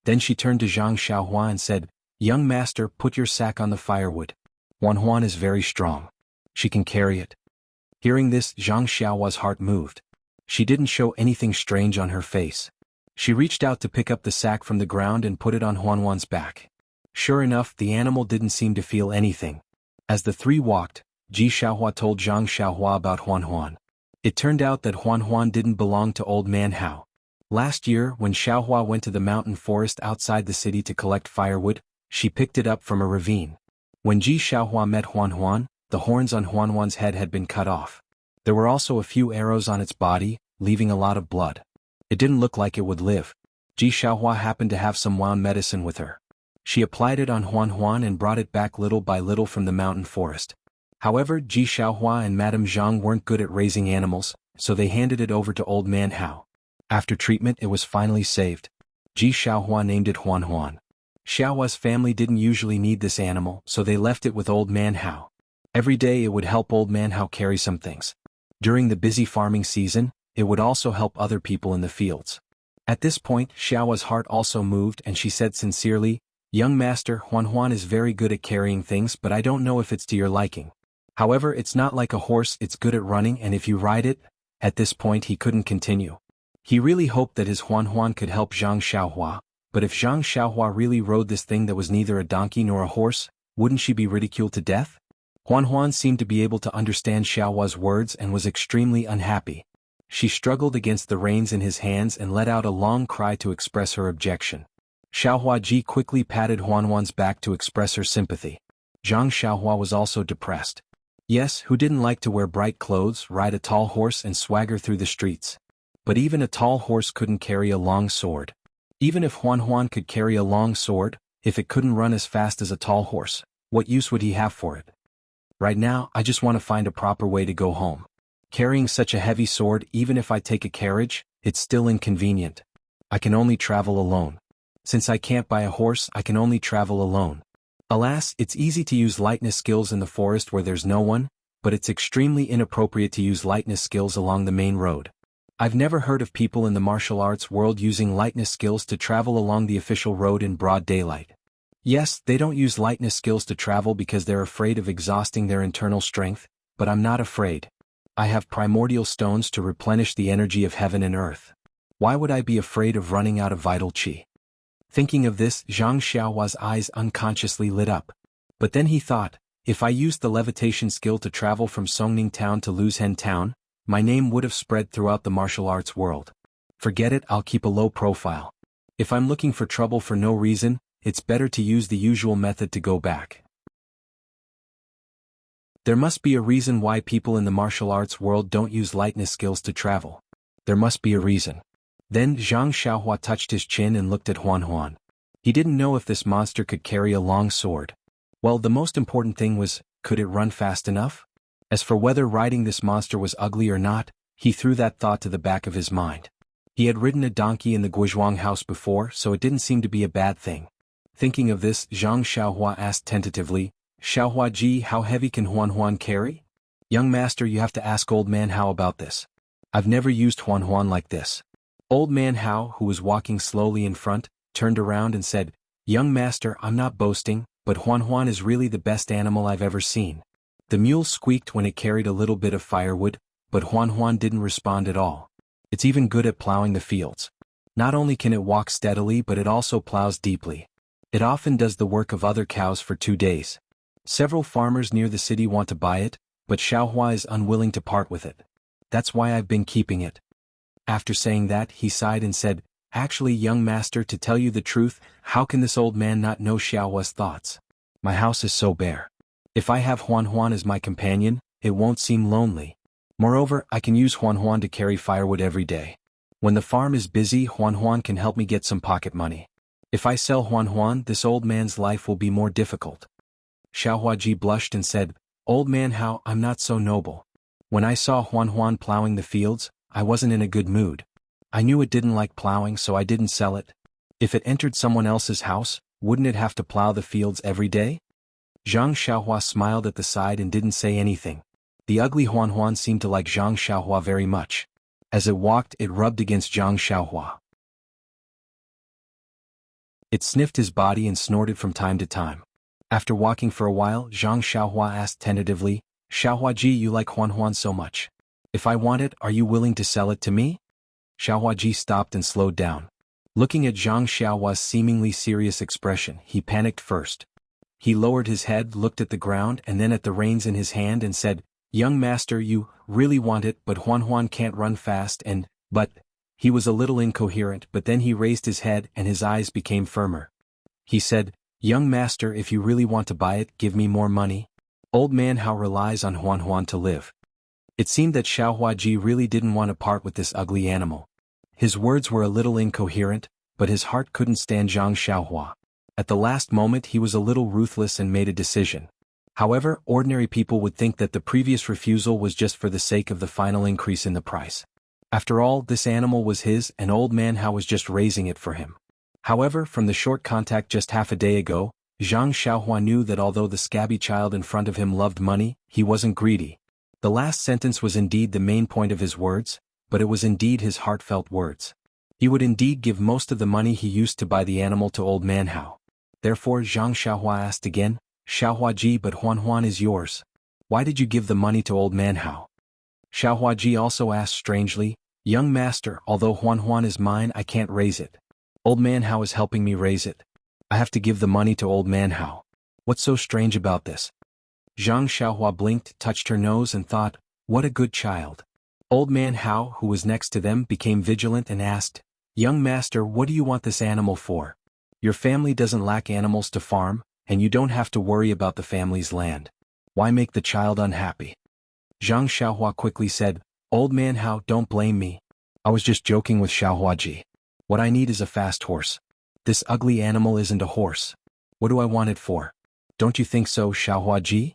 Then she turned to Zhang Xiaohua and said, "Young master, put your sack on the firewood. Huanhuan is very strong. She can carry it." Hearing this, Zhang Xiaohua's heart moved. She didn't show anything strange on her face. She reached out to pick up the sack from the ground and put it on Huanhuan's back. Sure enough, the animal didn't seem to feel anything. As the three walked, Ji Xiaohua told Zhang Xiaohua about Huanhuan. It turned out that Huanhuan didn't belong to Old Man Hao. Last year, when Xiaohua went to the mountain forest outside the city to collect firewood, she picked it up from a ravine. When Ji Xiaohua met Huanhuan, the horns on Huanhuan's head had been cut off. There were also a few arrows on its body, leaving a lot of blood. It didn't look like it would live. Ji Xiaohua happened to have some wound medicine with her. She applied it on Huanhuan and brought it back little by little from the mountain forest. However, Ji Xiaohua and Madame Zhang weren't good at raising animals, so they handed it over to Old Man Hao. After treatment, it was finally saved. Ji Xiaohua named it Huanhuan. Xiaohua's family didn't usually need this animal, so they left it with Old Man Hao. Every day it would help Old Man Hao carry some things. During the busy farming season, it would also help other people in the fields. At this point, Xiaohua's heart also moved and she said sincerely, "Young master, Huanhuan is very good at carrying things, but I don't know if it's to your liking. However, it's not like a horse, it's good at running, and if you ride it..." At this point he couldn't continue. He really hoped that his Huanhuan could help Zhang Xiaohua, but if Zhang Xiaohua really rode this thing that was neither a donkey nor a horse, wouldn't she be ridiculed to death? Huanhuan seemed to be able to understand Xiaohua's words and was extremely unhappy. She struggled against the reins in his hands and let out a long cry to express her objection. Xiaohua Ji quickly patted Huanhuan's back to express her sympathy. Zhang Xiaohua was also depressed. Yes, who didn't like to wear bright clothes, ride a tall horse and swagger through the streets? But even a tall horse couldn't carry a long sword. Even if Huanhuan could carry a long sword, if it couldn't run as fast as a tall horse, what use would he have for it? Right now, I just want to find a proper way to go home. Carrying such a heavy sword, even if I take a carriage, it's still inconvenient. I can only travel alone. Since I can't buy a horse, I can only travel alone. Alas, it's easy to use lightness skills in the forest where there's no one, but it's extremely inappropriate to use lightness skills along the main road. I've never heard of people in the martial arts world using lightness skills to travel along the official road in broad daylight. Yes, they don't use lightness skills to travel because they're afraid of exhausting their internal strength, but I'm not afraid. I have primordial stones to replenish the energy of heaven and earth. Why would I be afraid of running out of vital qi? Thinking of this, Zhang Xiaohua's eyes unconsciously lit up. But then he thought, if I used the levitation skill to travel from Songning Town to Luzhen Town, my name would have spread throughout the martial arts world. Forget it, I'll keep a low profile. If I'm looking for trouble for no reason, it's better to use the usual method to go back. There must be a reason why people in the martial arts world don't use lightness skills to travel. There must be a reason. Then Zhang Xiaohua touched his chin and looked at Huanhuan. He didn't know if this monster could carry a long sword. Well, the most important thing was, could it run fast enough? As for whether riding this monster was ugly or not, he threw that thought to the back of his mind. He had ridden a donkey in the Guizhuang house before, so it didn't seem to be a bad thing. Thinking of this, Zhang Xiaohua asked tentatively, "Xiaohua Ji, how heavy can Huanhuan carry?" "Young master, you have to ask Old Man Hao about this. I've never used Huanhuan like this." Old Man Hao, who was walking slowly in front, turned around and said, "Young master, I'm not boasting, but Huanhuan is really the best animal I've ever seen." The mule squeaked when it carried a little bit of firewood, but Huanhuan didn't respond at all. It's even good at plowing the fields. Not only can it walk steadily, but it also plows deeply. It often does the work of other cows for 2 days. Several farmers near the city want to buy it, but Xiaohua is unwilling to part with it. That's why I've been keeping it. After saying that, he sighed and said, "Actually, young master, to tell you the truth, how can this old man not know Xiaohua's thoughts? My house is so bare. If I have Huanhuan as my companion, it won't seem lonely. Moreover, I can use Huanhuan to carry firewood every day. When the farm is busy, Huanhuan can help me get some pocket money. If I sell Huanhuan, this old man's life will be more difficult." Xiaohua Ji blushed and said, "Old Man Hao, I'm not so noble. When I saw Huan plowing the fields, I wasn't in a good mood. I knew it didn't like plowing, so I didn't sell it. If it entered someone else's house, wouldn't it have to plow the fields every day? Zhang Xiaohua smiled at the side and didn't say anything. The ugly Huan seemed to like Zhang Xiaohua very much. As it walked, it rubbed against Zhang Xiaohua. It sniffed his body and snorted from time to time. After walking for a while, Zhang Xiaohua asked tentatively, "Xiaohuaji, you like Huan so much. If I want it, are you willing to sell it to me?" Xiaohuaji stopped and slowed down. Looking at Zhang Xiaohua's seemingly serious expression, he panicked first. He lowered his head, looked at the ground and then at the reins in his hand and said, "Young master, you really want it, but Huan can't run fast and, but..." He was a little incoherent, but then he raised his head and his eyes became firmer. He said, "Young master, if you really want to buy it, give me more money. Old man Hao relies on Huan to live." It seemed that Xiaohuaji really didn't want to part with this ugly animal. His words were a little incoherent, but his heart couldn't stand Zhang Xiaohua. At the last moment he was a little ruthless and made a decision. However, ordinary people would think that the previous refusal was just for the sake of the final increase in the price. After all, this animal was his and old man Hao was just raising it for him. However, from the short contact just half a day ago, Zhang Xiaohua knew that although the scabby child in front of him loved money, he wasn't greedy. The last sentence was indeed the main point of his words, but it was indeed his heartfelt words. He would indeed give most of the money he used to buy the animal to old man Hao. Therefore Zhang Xiaohua asked again, "Xiaohuaji, but Huan is yours. Why did you give the money to old man Hao?" Xiaohuaji also asked strangely, "Young master, although Huan is mine, I can't raise it. Old man Hao is helping me raise it. I have to give the money to old man Hao. What's so strange about this?" Zhang Xiaohua blinked, touched her nose and thought, "What a good child." Old man Hao, who was next to them, became vigilant and asked, "Young master, what do you want this animal for? Your family doesn't lack animals to farm, and you don't have to worry about the family's land. Why make the child unhappy?" Zhang Xiaohua quickly said, "Old man Hao, don't blame me. I was just joking with Xiaohuaji. What I need is a fast horse. This ugly animal isn't a horse. What do I want it for? Don't you think so, Xiaohuaji?"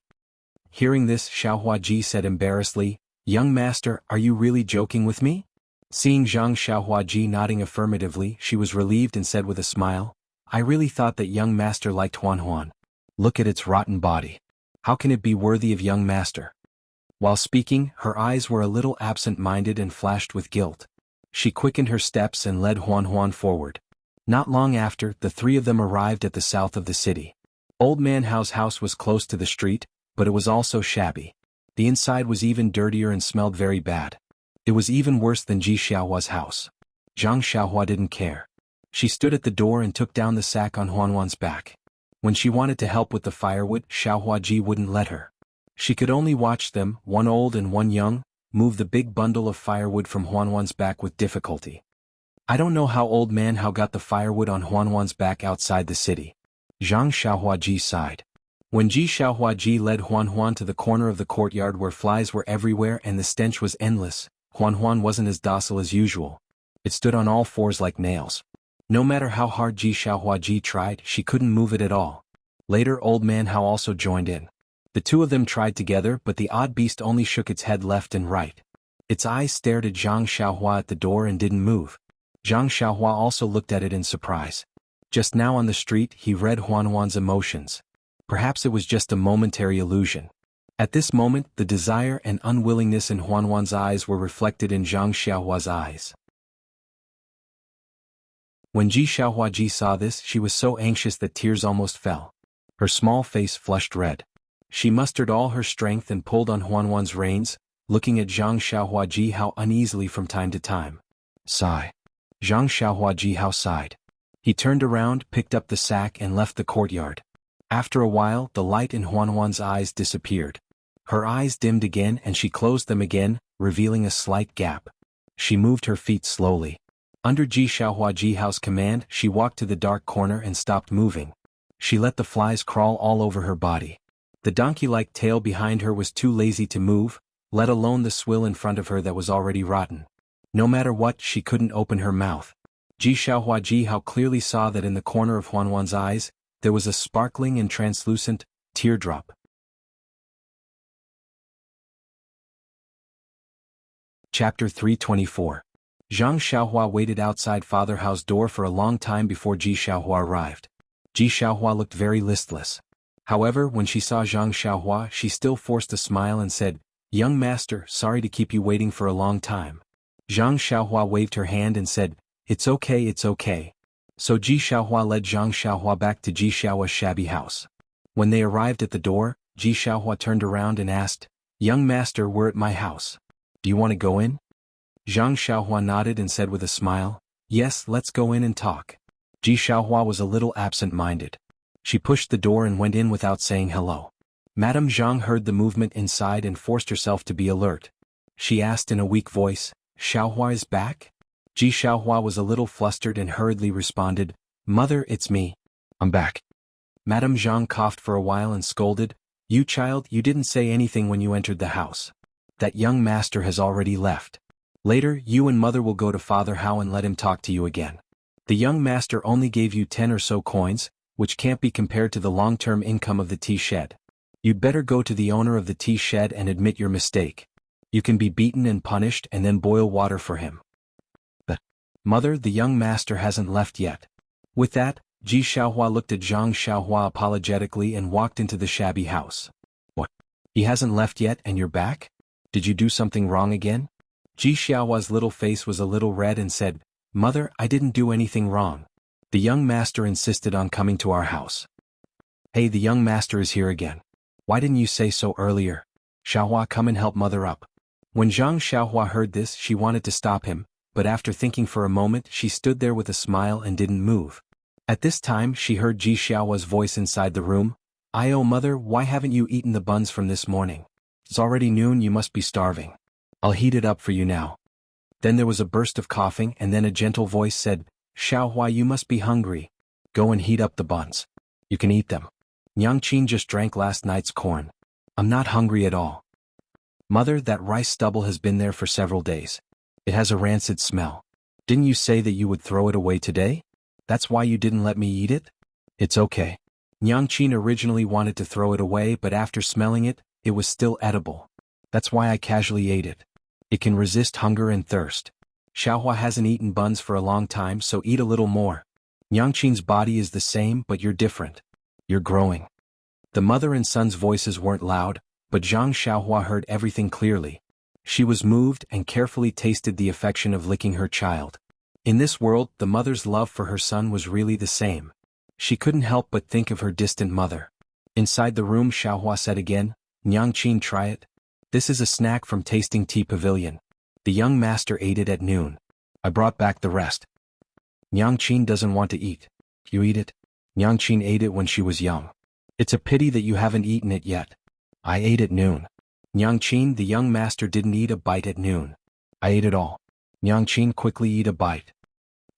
Hearing this, Xiaohuaji said embarrassedly, "Young master, are you really joking with me?" Seeing Zhang Xiaohuaji nodding affirmatively, she was relieved and said with a smile, "I really thought that young master liked Huan. Look at its rotten body. How can it be worthy of young master?" While speaking, her eyes were a little absent-minded and flashed with guilt. She quickened her steps and led Huan forward. Not long after, the three of them arrived at the south of the city. Old man Hao's house was close to the street, but it was also shabby. The inside was even dirtier and smelled very bad. It was even worse than Ji Xiaohua's house. Zhang Xiaohua didn't care. She stood at the door and took down the sack on Huan's back. When she wanted to help with the firewood, Xiaohuaji wouldn't let her. She could only watch them, one old and one young, move the big bundle of firewood from Huan's back with difficulty. I don't know how old man Hao got the firewood on Huan's back outside the city. Zhang Xiaohuaji sighed. When Ji Xiaohuaji led Huan to the corner of the courtyard where flies were everywhere and the stench was endless, Huan wasn't as docile as usual. It stood on all fours like nails. No matter how hard Ji Xiaohuaji tried, she couldn't move it at all. Later old man Hao also joined in. The two of them tried together, but the odd beast only shook its head left and right. Its eyes stared at Zhang Xiaohua at the door and didn't move. Zhang Xiaohua also looked at it in surprise. Just now on the street he read Huan's emotions. Perhaps it was just a momentary illusion. At this moment, the desire and unwillingness in Huan's eyes were reflected in Zhang Xiaohua's eyes. When Ji Xiaohuaji saw this, she was so anxious that tears almost fell. Her small face flushed red. She mustered all her strength and pulled on Huan's reins, looking at Zhang Xiaohuaji Hao uneasily from time to time. Sigh. Zhang Xiaohuaji Hao sighed. He turned around, picked up the sack and left the courtyard. After a while, the light in Huan's eyes disappeared. Her eyes dimmed again and she closed them again, revealing a slight gap. She moved her feet slowly. Under Ji Xiaohuaji Hao's command, she walked to the dark corner and stopped moving. She let the flies crawl all over her body. The donkey-like tail behind her was too lazy to move, let alone the swill in front of her that was already rotten. No matter what, she couldn't open her mouth. Ji Xiaohuaji Hao clearly saw that in the corner of Huan's eyes, there was a sparkling and translucent teardrop. Chapter 324. Zhang Xiaohua waited outside Father Hao's door for a long time before Ji Xiaohua arrived. Ji Xiaohua looked very listless. However, when she saw Zhang Xiaohua, she still forced a smile and said, "Young master, sorry to keep you waiting for a long time." Zhang Xiaohua waved her hand and said, "It's okay, it's okay." So Ji Xiaohua led Zhang Xiaohua back to Ji Xiaohua's shabby house. When they arrived at the door, Ji Xiaohua turned around and asked, "Young master, we're at my house. Do you want to go in?" Zhang Xiaohua nodded and said with a smile, "Yes, let's go in and talk." Ji Xiaohua was a little absent-minded. She pushed the door and went in without saying hello. Madame Zhang heard the movement inside and forced herself to be alert. She asked in a weak voice, "Xiaohua is back?" Ji Xiaohua was a little flustered and hurriedly responded, "Mother, it's me. I'm back." Madame Zhang coughed for a while and scolded, "You child, you didn't say anything when you entered the house. That young master has already left. Later, you and mother will go to Father Hao and let him talk to you again. The young master only gave you 10 or so coins, which can't be compared to the long-term income of the tea shed. You'd better go to the owner of the tea shed and admit your mistake. You can be beaten and punished and then boil water for him." "But, mother, the young master hasn't left yet." With that, Ji Xiaohua looked at Zhang Xiaohua apologetically and walked into the shabby house. "What? He hasn't left yet and you're back? Did you do something wrong again?" Ji Xiaohua's little face was a little red and said, "Mother, I didn't do anything wrong. The young master insisted on coming to our house." "Hey, the young master is here again. Why didn't you say so earlier? Xiaohua, come and help mother up." When Zhang Xiaohua heard this, she wanted to stop him, but after thinking for a moment, she stood there with a smile and didn't move. At this time, she heard Ji Xiaohua's voice inside the room. "Oh mother, why haven't you eaten the buns from this morning? It's already noon, you must be starving. I'll heat it up for you now." Then there was a burst of coughing and then a gentle voice said, "Xiaohua, you must be hungry. Go and heat up the buns. You can eat them. Nyangqin just drank last night's corn. I'm not hungry at all." "Mother, that rice stubble has been there for several days. It has a rancid smell. Didn't you say that you would throw it away today? That's why you didn't let me eat it?" "It's okay." Nyangqin originally wanted to throw it away, but after smelling it, it was still edible. "That's why I casually ate it. It can resist hunger and thirst. Xiaohua hasn't eaten buns for a long time, so eat a little more. Nyangqin's body is the same, but you're different. You're growing." The mother and son's voices weren't loud, but Zhang Xiaohua heard everything clearly. She was moved and carefully tasted the affection of licking her child. In this world, the mother's love for her son was really the same. She couldn't help but think of her distant mother. Inside the room, Xiaohua said again, "Nyangqin, try it. This is a snack from Tasting Tea Pavilion. The young master ate it at noon. I brought back the rest." "Nyangqin doesn't want to eat. You eat it." "Nyangqin ate it when she was young. It's a pity that you haven't eaten it yet." "I ate at noon." "Nyangqin, the young master didn't eat a bite at noon. I ate it all." "Nyangqin, quickly eat a bite."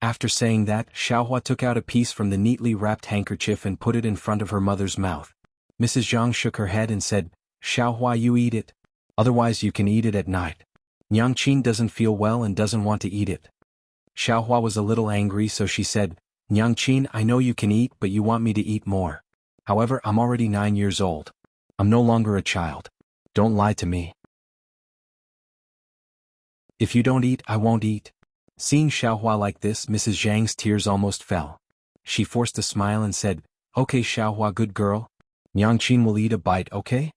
After saying that, Xiaohua took out a piece from the neatly wrapped handkerchief and put it in front of her mother's mouth. Mrs. Zhang shook her head and said, "Xiaohua, you eat it. Otherwise you can eat it at night. Nyangqin doesn't feel well and doesn't want to eat it." Xiaohua was a little angry, so she said, "Nyangqin, I know you can eat, but you want me to eat more. However, I'm already 9 years old. I'm no longer a child. Don't lie to me. If you don't eat, I won't eat." Seeing Xiaohua like this, Mrs. Zhang's tears almost fell. She forced a smile and said, "Okay, Xiaohua, good girl. Nyangqin will eat a bite, okay?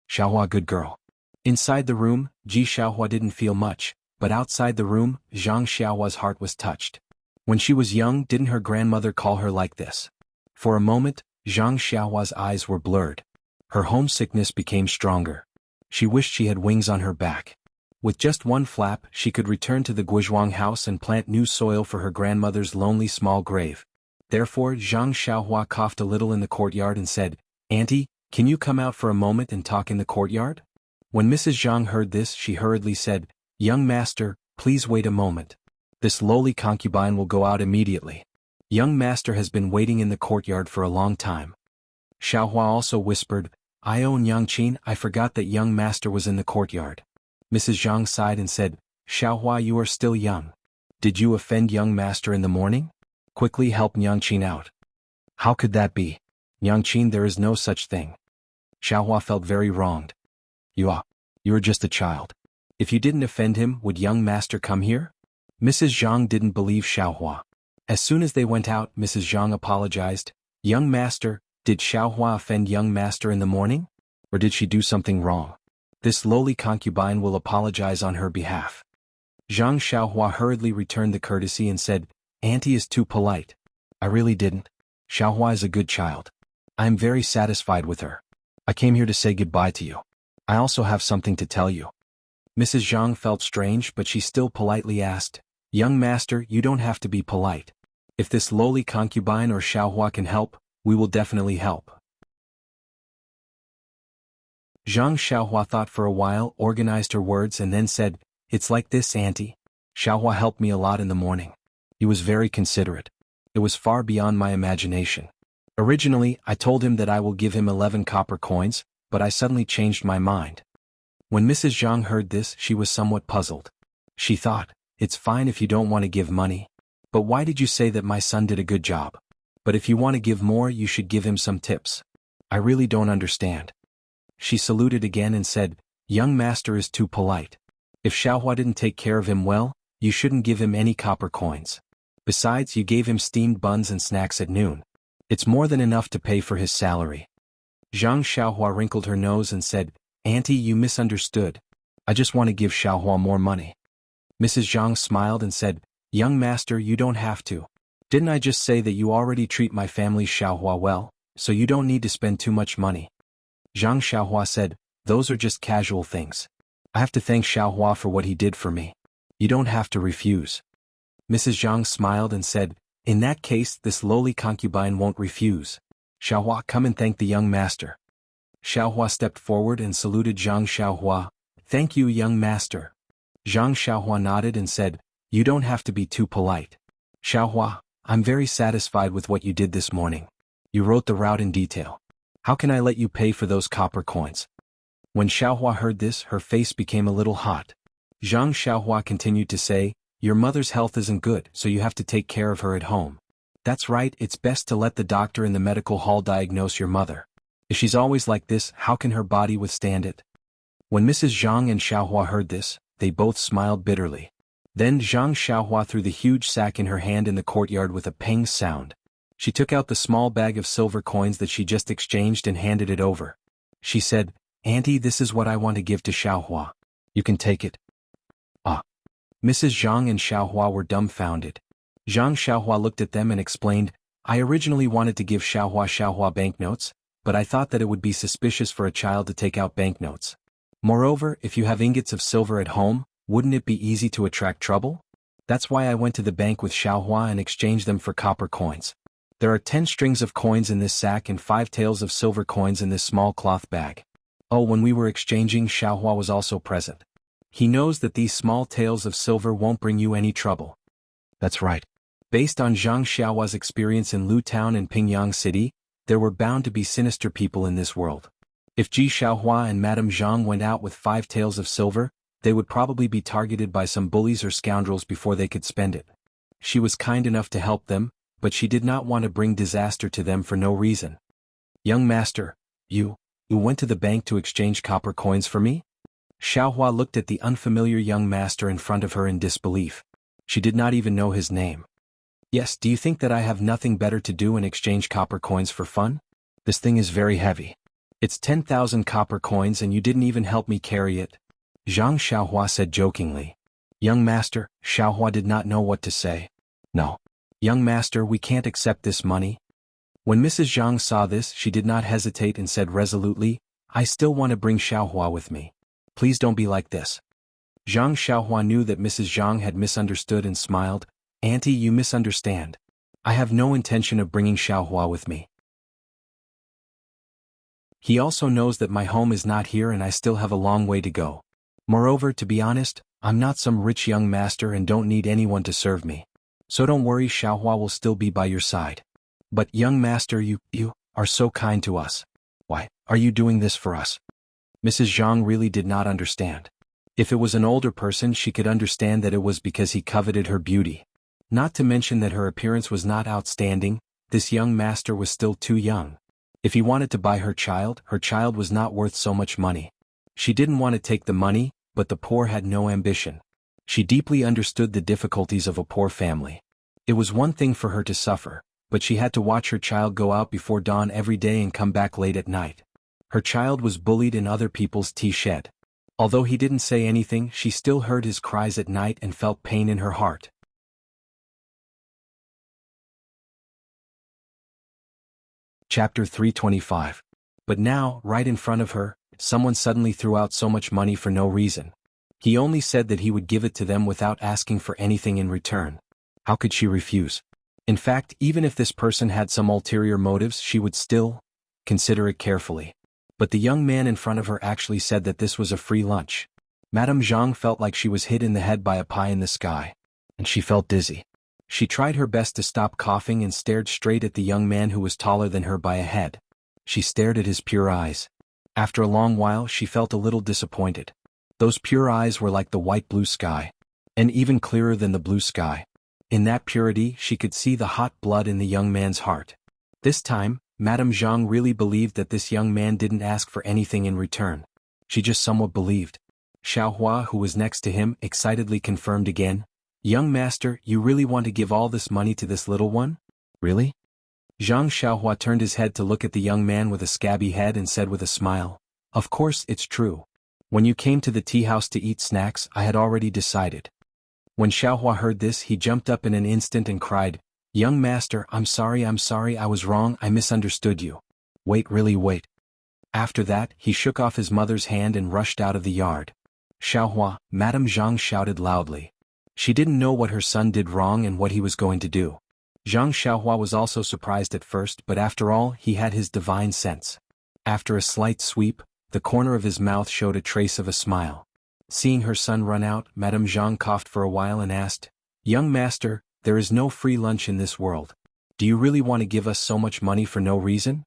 Xiaohua, good girl." Inside the room, Ji Xiaohua didn't feel much, but outside the room, Zhang Xiaohua's heart was touched. When she was young, didn't her grandmother call her like this? For a moment, Zhang Xiaohua's eyes were blurred. Her homesickness became stronger. She wished she had wings on her back. With just one flap, she could return to the Guizhuang house and plant new soil for her grandmother's lonely small grave. Therefore, Zhang Xiaohua coughed a little in the courtyard and said, "Auntie, can you come out for a moment and talk in the courtyard?" When Mrs. Zhang heard this, she hurriedly said, "Young master, please wait a moment. This lowly concubine will go out immediately. Young master has been waiting in the courtyard for a long time." Xiaohua also whispered, Nyangqin, I forgot that young master was in the courtyard." Mrs. Zhang sighed and said, "Xiaohua, you are still young. Did you offend young master in the morning? Quickly help Nyangqin out." "How could that be? Nyangqin, there is no such thing." Xiaohua felt very wronged. You are just a child. If you didn't offend him, would young master come here? Mrs. Zhang didn't believe Xiaohua. As soon as they went out, Mrs. Zhang apologized. Young master, did Xiaohua offend young master in the morning? Or did she do something wrong? This lowly concubine will apologize on her behalf. Zhang Xiaohua hurriedly returned the courtesy and said, Auntie is too polite. I really didn't. Xiaohua is a good child. I am very satisfied with her. I came here to say goodbye to you. I also have something to tell you. Mrs. Zhang felt strange, but she still politely asked, Young master, you don't have to be polite. If this lowly concubine or Xiaohua can help, we will definitely help. Zhang Xiaohua thought for a while, organized her words and then said, It's like this, Auntie. Xiaohua helped me a lot in the morning. He was very considerate. It was far beyond my imagination. Originally, I told him that I will give him 11 copper coins, but I suddenly changed my mind. When Mrs. Zhang heard this, she was somewhat puzzled. She thought, It's fine if you don't want to give money. But why did you say that my son did a good job? But if you want to give more, you should give him some tips. I really don't understand. She saluted again and said, Young master is too polite. If Xiaohua didn't take care of him well, you shouldn't give him any copper coins. Besides, you gave him steamed buns and snacks at noon. It's more than enough to pay for his salary. Zhang Xiaohua wrinkled her nose and said, Auntie, you misunderstood. I just want to give Xiaohua more money. Mrs. Zhang smiled and said, Young master, you don't have to. Didn't I just say that you already treat my family's Xiaohua well, so you don't need to spend too much money? Zhang Xiaohua said, Those are just casual things. I have to thank Xiaohua for what he did for me. You don't have to refuse. Mrs. Zhang smiled and said, In that case, this lowly concubine won't refuse. Xiaohua, come and thank the young master. Xiaohua stepped forward and saluted Zhang Xiaohua. Thank you, young master. Zhang Xiaohua nodded and said, You don't have to be too polite. Xiaohua, I'm very satisfied with what you did this morning. You wrote the route in detail. How can I let you pay for those copper coins? When Xiaohua heard this, her face became a little hot. Zhang Xiaohua continued to say, Your mother's health isn't good, so you have to take care of her at home. That's right, it's best to let the doctor in the medical hall diagnose your mother. If she's always like this, how can her body withstand it? When Mrs. Zhang and Xiaohua heard this, they both smiled bitterly. Then Zhang Xiaohua threw the huge sack in her hand in the courtyard with a ping sound. She took out the small bag of silver coins that she just exchanged and handed it over. She said, Auntie, this is what I want to give to Xiaohua. You can take it. Ah. Mrs. Zhang and Xiaohua were dumbfounded. Zhang Xiaohua looked at them and explained, I originally wanted to give Xiaohua banknotes, but I thought that it would be suspicious for a child to take out banknotes. Moreover, if you have ingots of silver at home, wouldn't it be easy to attract trouble? That's why I went to the bank with Xiaohua and exchanged them for copper coins. There are 10 strings of coins in this sack and 5 taels of silver coins in this small cloth bag. Oh, when we were exchanging, Xiaohua was also present. He knows that these small taels of silver won't bring you any trouble. That's right. Based on Zhang Xiaohua's experience in Lu Town and Pingyang City, there were bound to be sinister people in this world. If Ji Xiaohua and Madame Zhang went out with 5 taels of silver, they would probably be targeted by some bullies or scoundrels before they could spend it. She was kind enough to help them, but she did not want to bring disaster to them for no reason. Young master, you went to the bank to exchange copper coins for me? Xiaohua looked at the unfamiliar young master in front of her in disbelief. She did not even know his name. Yes, do you think that I have nothing better to do and exchange copper coins for fun? This thing is very heavy. It's 10,000 copper coins and you didn't even help me carry it. Zhang Xiaohua said jokingly. Young master, Xiaohua did not know what to say. No. Young master, we can't accept this money. When Mrs. Zhang saw this, she did not hesitate and said resolutely, I still want to bring Xiaohua with me. Please don't be like this. Zhang Xiaohua knew that Mrs. Zhang had misunderstood and smiled. Auntie, you misunderstand. I have no intention of bringing Xiaohua with me. He also knows that my home is not here and I still have a long way to go. Moreover, to be honest, I'm not some rich young master and don't need anyone to serve me. So don't worry, Xiaohua will still be by your side. But young master, you are so kind to us. Why are you doing this for us? Mrs. Zhang really did not understand. If it was an older person, she could understand that it was because he coveted her beauty. Not to mention that her appearance was not outstanding, this young master was still too young. If he wanted to buy her child was not worth so much money. She didn't want to take the money, but the poor had no ambition. She deeply understood the difficulties of a poor family. It was one thing for her to suffer, but she had to watch her child go out before dawn every day and come back late at night. Her child was bullied in other people's tea shed. Although he didn't say anything, she still heard his cries at night and felt pain in her heart. Chapter 325. But now, right in front of her, someone suddenly threw out so much money for no reason. He only said that he would give it to them without asking for anything in return. How could she refuse? In fact, even if this person had some ulterior motives, she would still consider it carefully. But the young man in front of her actually said that this was a free lunch. Madame Jianghu felt like she was hit in the head by a pie in the sky. And she felt dizzy. She tried her best to stop coughing and stared straight at the young man who was taller than her by a head. She stared at his pure eyes. After a long while she felt a little disappointed. Those pure eyes were like the white blue sky. And even clearer than the blue sky. In that purity she could see the hot blood in the young man's heart. This time, Madame Jianghu really believed that this young man didn't ask for anything in return. She just somewhat believed. Xiaohua, who was next to him, excitedly confirmed again, "Young master, you really want to give all this money to this little one? Really?" Zhang Xiaohua turned his head to look at the young man with a scabby head and said with a smile, "Of course it's true. When you came to the tea house to eat snacks, I had already decided." When Xiaohua heard this, he jumped up in an instant and cried, "Young master, I'm sorry, I was wrong, I misunderstood you. Wait, really wait." After that, he shook off his mother's hand and rushed out of the yard. "Xiaohua," Madame Jianghu shouted loudly. She didn't know what her son did wrong and what he was going to do. Zhang Xiaohua was also surprised at first, but after all, he had his divine sense. After a slight sweep, the corner of his mouth showed a trace of a smile. Seeing her son run out, Madame Jianghu coughed for a while and asked, "Young master, there is no free lunch in this world. Do you really want to give us so much money for no reason?"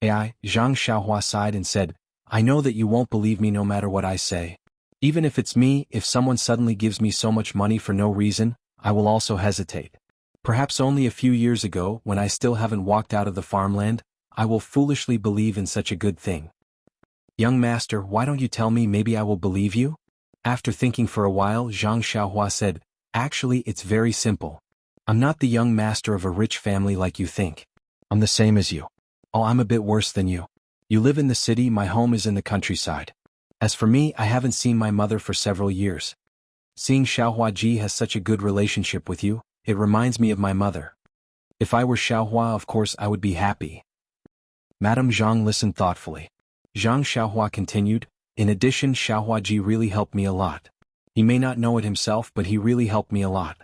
Zhang Xiaohua sighed and said, "I know that you won't believe me no matter what I say. Even if it's me, if someone suddenly gives me so much money for no reason, I will also hesitate. Perhaps only a few years ago, when I still haven't walked out of the farmland, I will foolishly believe in such a good thing. Young master, why don't you tell me, maybe I will believe you?" After thinking for a while, Zhang Xiaohua said, "Actually, it's very simple. I'm not the young master of a rich family like you think. I'm the same as you. Oh, I'm a bit worse than you. You live in the city, my home is in the countryside. As for me, I haven't seen my mother for several years. Seeing Xiaohua Ji has such a good relationship with you, it reminds me of my mother. If I were Xiaohua, of course I would be happy." Madame Jianghu listened thoughtfully. Zhang Xiaohua continued, "In addition, Xiaohua Ji really helped me a lot. He may not know it himself, but he really helped me a lot.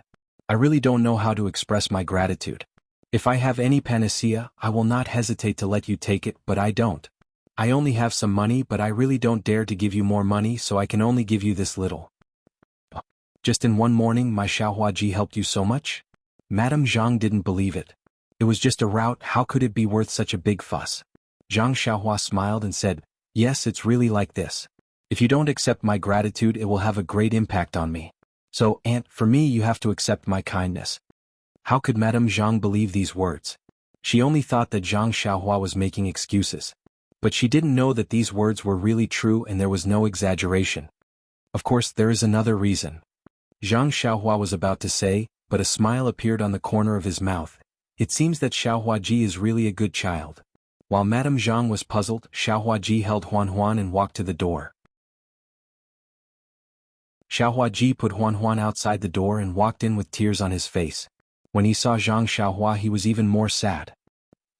I really don't know how to express my gratitude. If I have any panacea, I will not hesitate to let you take it, but I don't. I only have some money, but I really don't dare to give you more money, so I can only give you this little." "Just in one morning my Xiaohua Ji helped you so much?" Madame Jianghu didn't believe it. It was just a route, how could it be worth such a big fuss? Zhang Xiaohua smiled and said, "Yes, it's really like this. If you don't accept my gratitude, it will have a great impact on me. So, aunt, for me you have to accept my kindness." How could Madame Jianghu believe these words? She only thought that Zhang Xiaohua was making excuses. But she didn't know that these words were really true and there was no exaggeration. "Of course, there is another reason." Zhang Xiaohua was about to say, but a smile appeared on the corner of his mouth. It seems that Xiaohua Ji is really a good child. While Madame Jianghu was puzzled, Xiaohua Ji held Huan Huan and walked to the door. Xiaohua Ji put Huan Huan outside the door and walked in with tears on his face. When he saw Zhang Xiaohua, he was even more sad.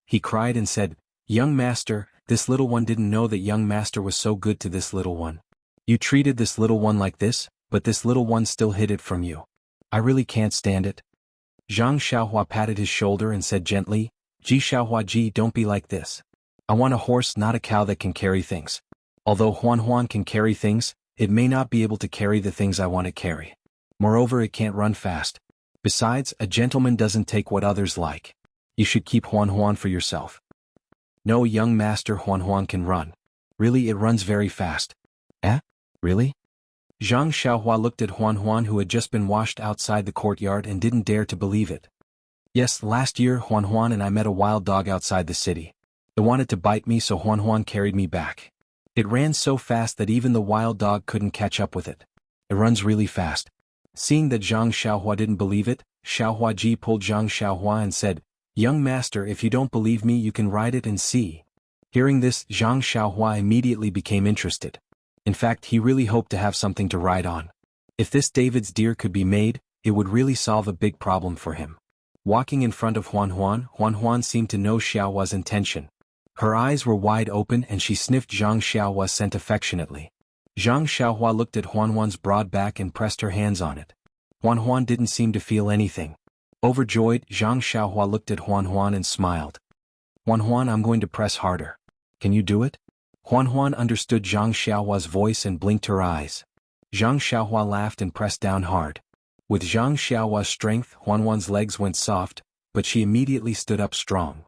He cried and said, "Young master, this little one didn't know that young master was so good to this little one. You treated this little one like this, but this little one still hid it from you. I really can't stand it." Zhang Xiaohua patted his shoulder and said gently, "Ji Xiaohua Ji, don't be like this. I want a horse, not a cow that can carry things. Although Huan Huan can carry things, it may not be able to carry the things I want to carry. Moreover, it can't run fast. Besides, a gentleman doesn't take what others like. You should keep Huan Huan for yourself." "No, young master, Huan Huan can run. Really, it runs very fast." "Eh? Really?" Zhang Xiaohua looked at Huan Huan, who had just been washed outside the courtyard, and didn't dare to believe it. "Yes, last year Huan Huan and I met a wild dog outside the city. It wanted to bite me, so Huan Huan carried me back. It ran so fast that even the wild dog couldn't catch up with it. It runs really fast. Seeing that Zhang Xiaohua didn't believe it, Xiaohua pulled Zhang Xiaohua and said, "Young master, if you don't believe me you can ride it and see." Hearing this, Zhang Xiaohua immediately became interested. In fact, he really hoped to have something to ride on. If this David's deer could be made, it would really solve a big problem for him. Walking in front of Huan Huan seemed to know Xiaohua's intention. Her eyes were wide open and she sniffed Zhang Xiaohua's scent affectionately. Zhang Xiaohua looked at Huan's broad back and pressed her hands on it. Huan didn't seem to feel anything. Overjoyed, Zhang Xiaohua looked at Huan and smiled. "Huan, I'm going to press harder. Can you do it?" Huan understood Zhang Xiaohua's voice and blinked her eyes. Zhang Xiaohua laughed and pressed down hard. With Zhang Xiaohua's strength, Huan's legs went soft, but she immediately stood up strong.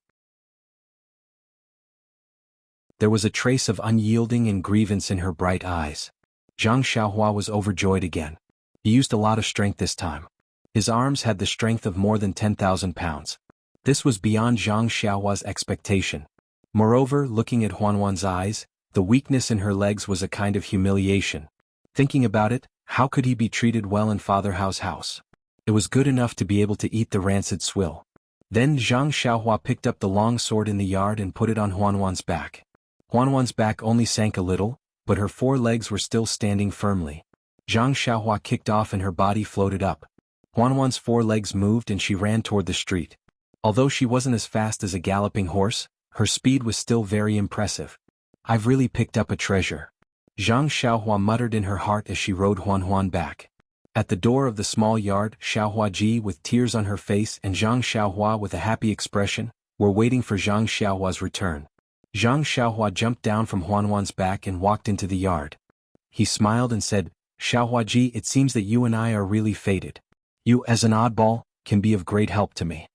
There was a trace of unyielding and grievance in her bright eyes. Zhang Xiaohua was overjoyed again. He used a lot of strength this time. His arms had the strength of more than 10,000 pounds. This was beyond Zhang Xiaohua's expectation. Moreover, looking at Huan's eyes, the weakness in her legs was a kind of humiliation. Thinking about it, how could he be treated well in Father Hao's house? It was good enough to be able to eat the rancid swill. Then Zhang Xiaohua picked up the long sword in the yard and put it on Huan's back. Huan's back only sank a little, but her 4 legs were still standing firmly. Zhang Xiaohua kicked off and her body floated up. Huan's 4 legs moved and she ran toward the street. Although she wasn't as fast as a galloping horse, her speed was still very impressive. "I've really picked up a treasure," Zhang Xiaohua muttered in her heart as she rode Huan back. At the door of the small yard, Xiaohua with tears on her face and Zhang Xiaohua with a happy expression, were waiting for Zhang Xiaohua's return. Zhang Xiaohua jumped down from Huan's back and walked into the yard. He smiled and said, "Xiaohua, it seems that you and I are really fated. You, as an oddball, can be of great help to me."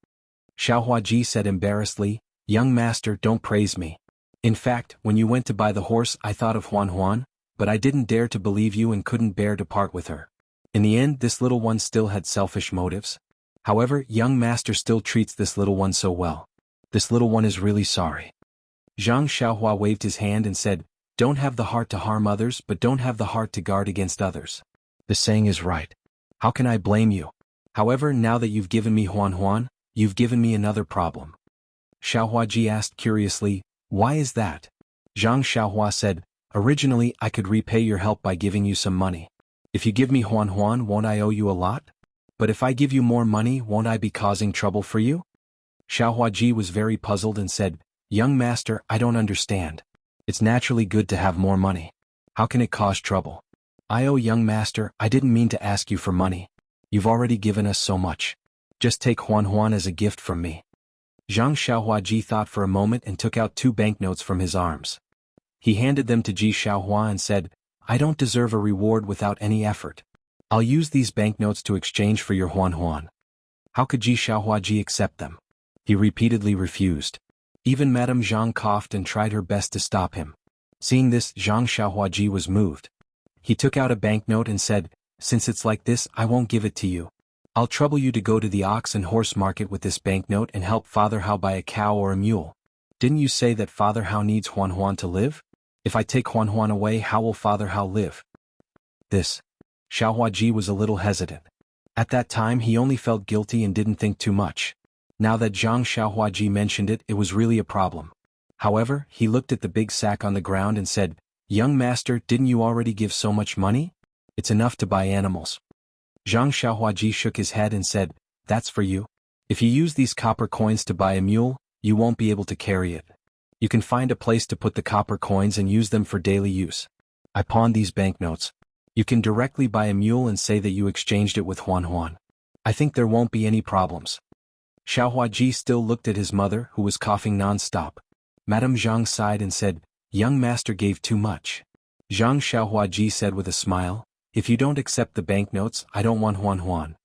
Xiaohua said embarrassedly, "Young master, don't praise me. In fact, when you went to buy the horse I thought of Huan, but I didn't dare to believe you and couldn't bear to part with her. In the end this little one still had selfish motives. However, young master still treats this little one so well. This little one is really sorry." Zhang Xiaohua waved his hand and said, "Don't have the heart to harm others but don't have the heart to guard against others. The saying is right. How can I blame you? However, now that you've given me Huan, you've given me another problem." Xiaohua asked curiously, "Why is that?" Zhang Xiaohua said, "Originally I could repay your help by giving you some money. If you give me Huan, won't I owe you a lot? But if I give you more money, won't I be causing trouble for you?" Xiaohua was very puzzled and said, "Young master, I don't understand. It's naturally good to have more money. How can it cause trouble?" Young master, I didn't mean to ask you for money. You've already given us so much. Just take Huan as a gift from me." Zhang Xiaohua thought for a moment and took out 2 banknotes from his arms. He handed them to Ji Xiaohua and said, "I don't deserve a reward without any effort. I'll use these banknotes to exchange for your Huan." How could Ji Xiaohua accept them? He repeatedly refused. Even Madame Zhang coughed and tried her best to stop him. Seeing this, Zhang Xiaohua was moved. He took out a banknote and said, "Since it's like this, I won't give it to you. I'll trouble you to go to the ox and horse market with this banknote and help Father Hao buy a cow or a mule. Didn't you say that Father Hao needs Huan to live? If I take Huan away, how will Father Hao live?" This. Xiaohua was a little hesitant. At that time he only felt guilty and didn't think too much. Now that Zhang Xiaohua mentioned it, it was really a problem. However, he looked at the big sack on the ground and said, "Young master, didn't you already give so much money? It's enough to buy animals." Zhang Xiaohua shook his head and said, "That's for you. If you use these copper coins to buy a mule, you won't be able to carry it. You can find a place to put the copper coins and use them for daily use. I pawned these banknotes. You can directly buy a mule and say that you exchanged it with Huan. I think there won't be any problems." Xiaohua still looked at his mother, who was coughing non-stop. Madame Zhang sighed and said, "Young master gave too much." Zhang Xiaohua said with a smile, "If you don't accept the banknotes, I don't want Huan."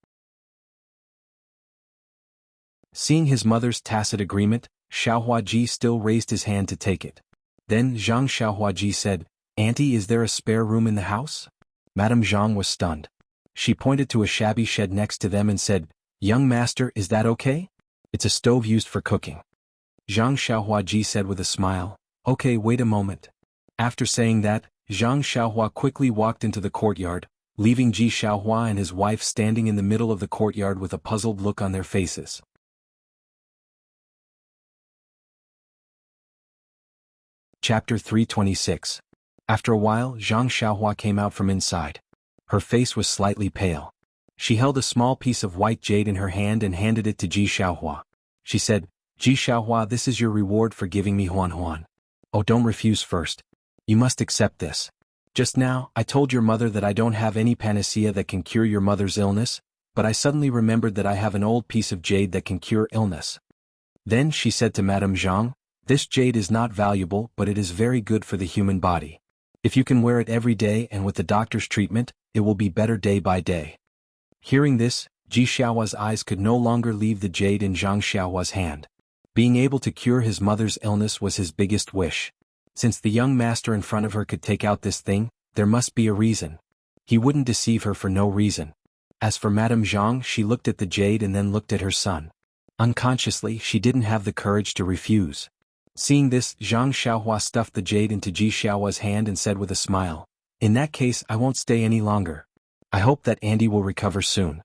Seeing his mother's tacit agreement, Xiaohua still raised his hand to take it. Then Zhang Xiaohua said, "Auntie, is there a spare room in the house?" Madame Zhang was stunned. She pointed to a shabby shed next to them and said, "Young master, is that okay? It's a stove used for cooking." Zhang Xiaohua said with a smile, "Okay, wait a moment." After saying that, Zhang Xiaohua quickly walked into the courtyard, leaving Ji Xiaohua and his wife standing in the middle of the courtyard with a puzzled look on their faces. Chapter 326. After a while, Zhang Xiaohua came out from inside. Her face was slightly pale. She held a small piece of white jade in her hand and handed it to Ji Xiaohua. She said, "Ji Xiaohua, this is your reward for giving me Huan Huan. Oh, don't refuse first. You must accept this. Just now, I told your mother that I don't have any panacea that can cure your mother's illness, but I suddenly remembered that I have an old piece of jade that can cure illness." Then she said to Madame Zhang, "This jade is not valuable, but it is very good for the human body. If you can wear it every day and with the doctor's treatment, it will be better day by day." Hearing this, Ji Xiaohua's eyes could no longer leave the jade in Zhang Xiaohua's hand. Being able to cure his mother's illness was his biggest wish. Since the young master in front of her could take out this thing, there must be a reason. He wouldn't deceive her for no reason. As for Madame Zhang, she looked at the jade and then looked at her son. Unconsciously, she didn't have the courage to refuse. Seeing this, Zhang Xiaohua stuffed the jade into Ji Xiaohua's hand and said with a smile, "In that case, I won't stay any longer. I hope that Andy will recover soon."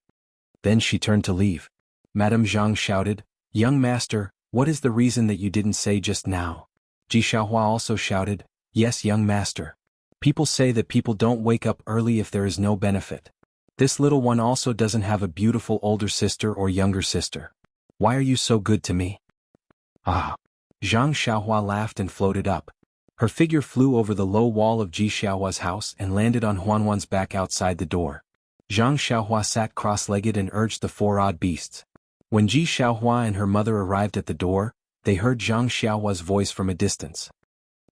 Then she turned to leave. Madame Zhang shouted, "Young master, what is the reason that you didn't say just now?" Ji Xiaohua also shouted, "Yes, young master. People say that people don't wake up early if there is no benefit. This little one also doesn't have a beautiful older sister or younger sister. Why are you so good to me?" "Ah." Zhang Xiaohua laughed and floated up. Her figure flew over the low wall of Ji Xiaohua's house and landed on Huanhuan's back outside the door. Zhang Xiaohua sat cross-legged and urged the four odd beasts. When Ji Xiaohua and her mother arrived at the door, they heard Zhang Xiaohua's voice from a distance.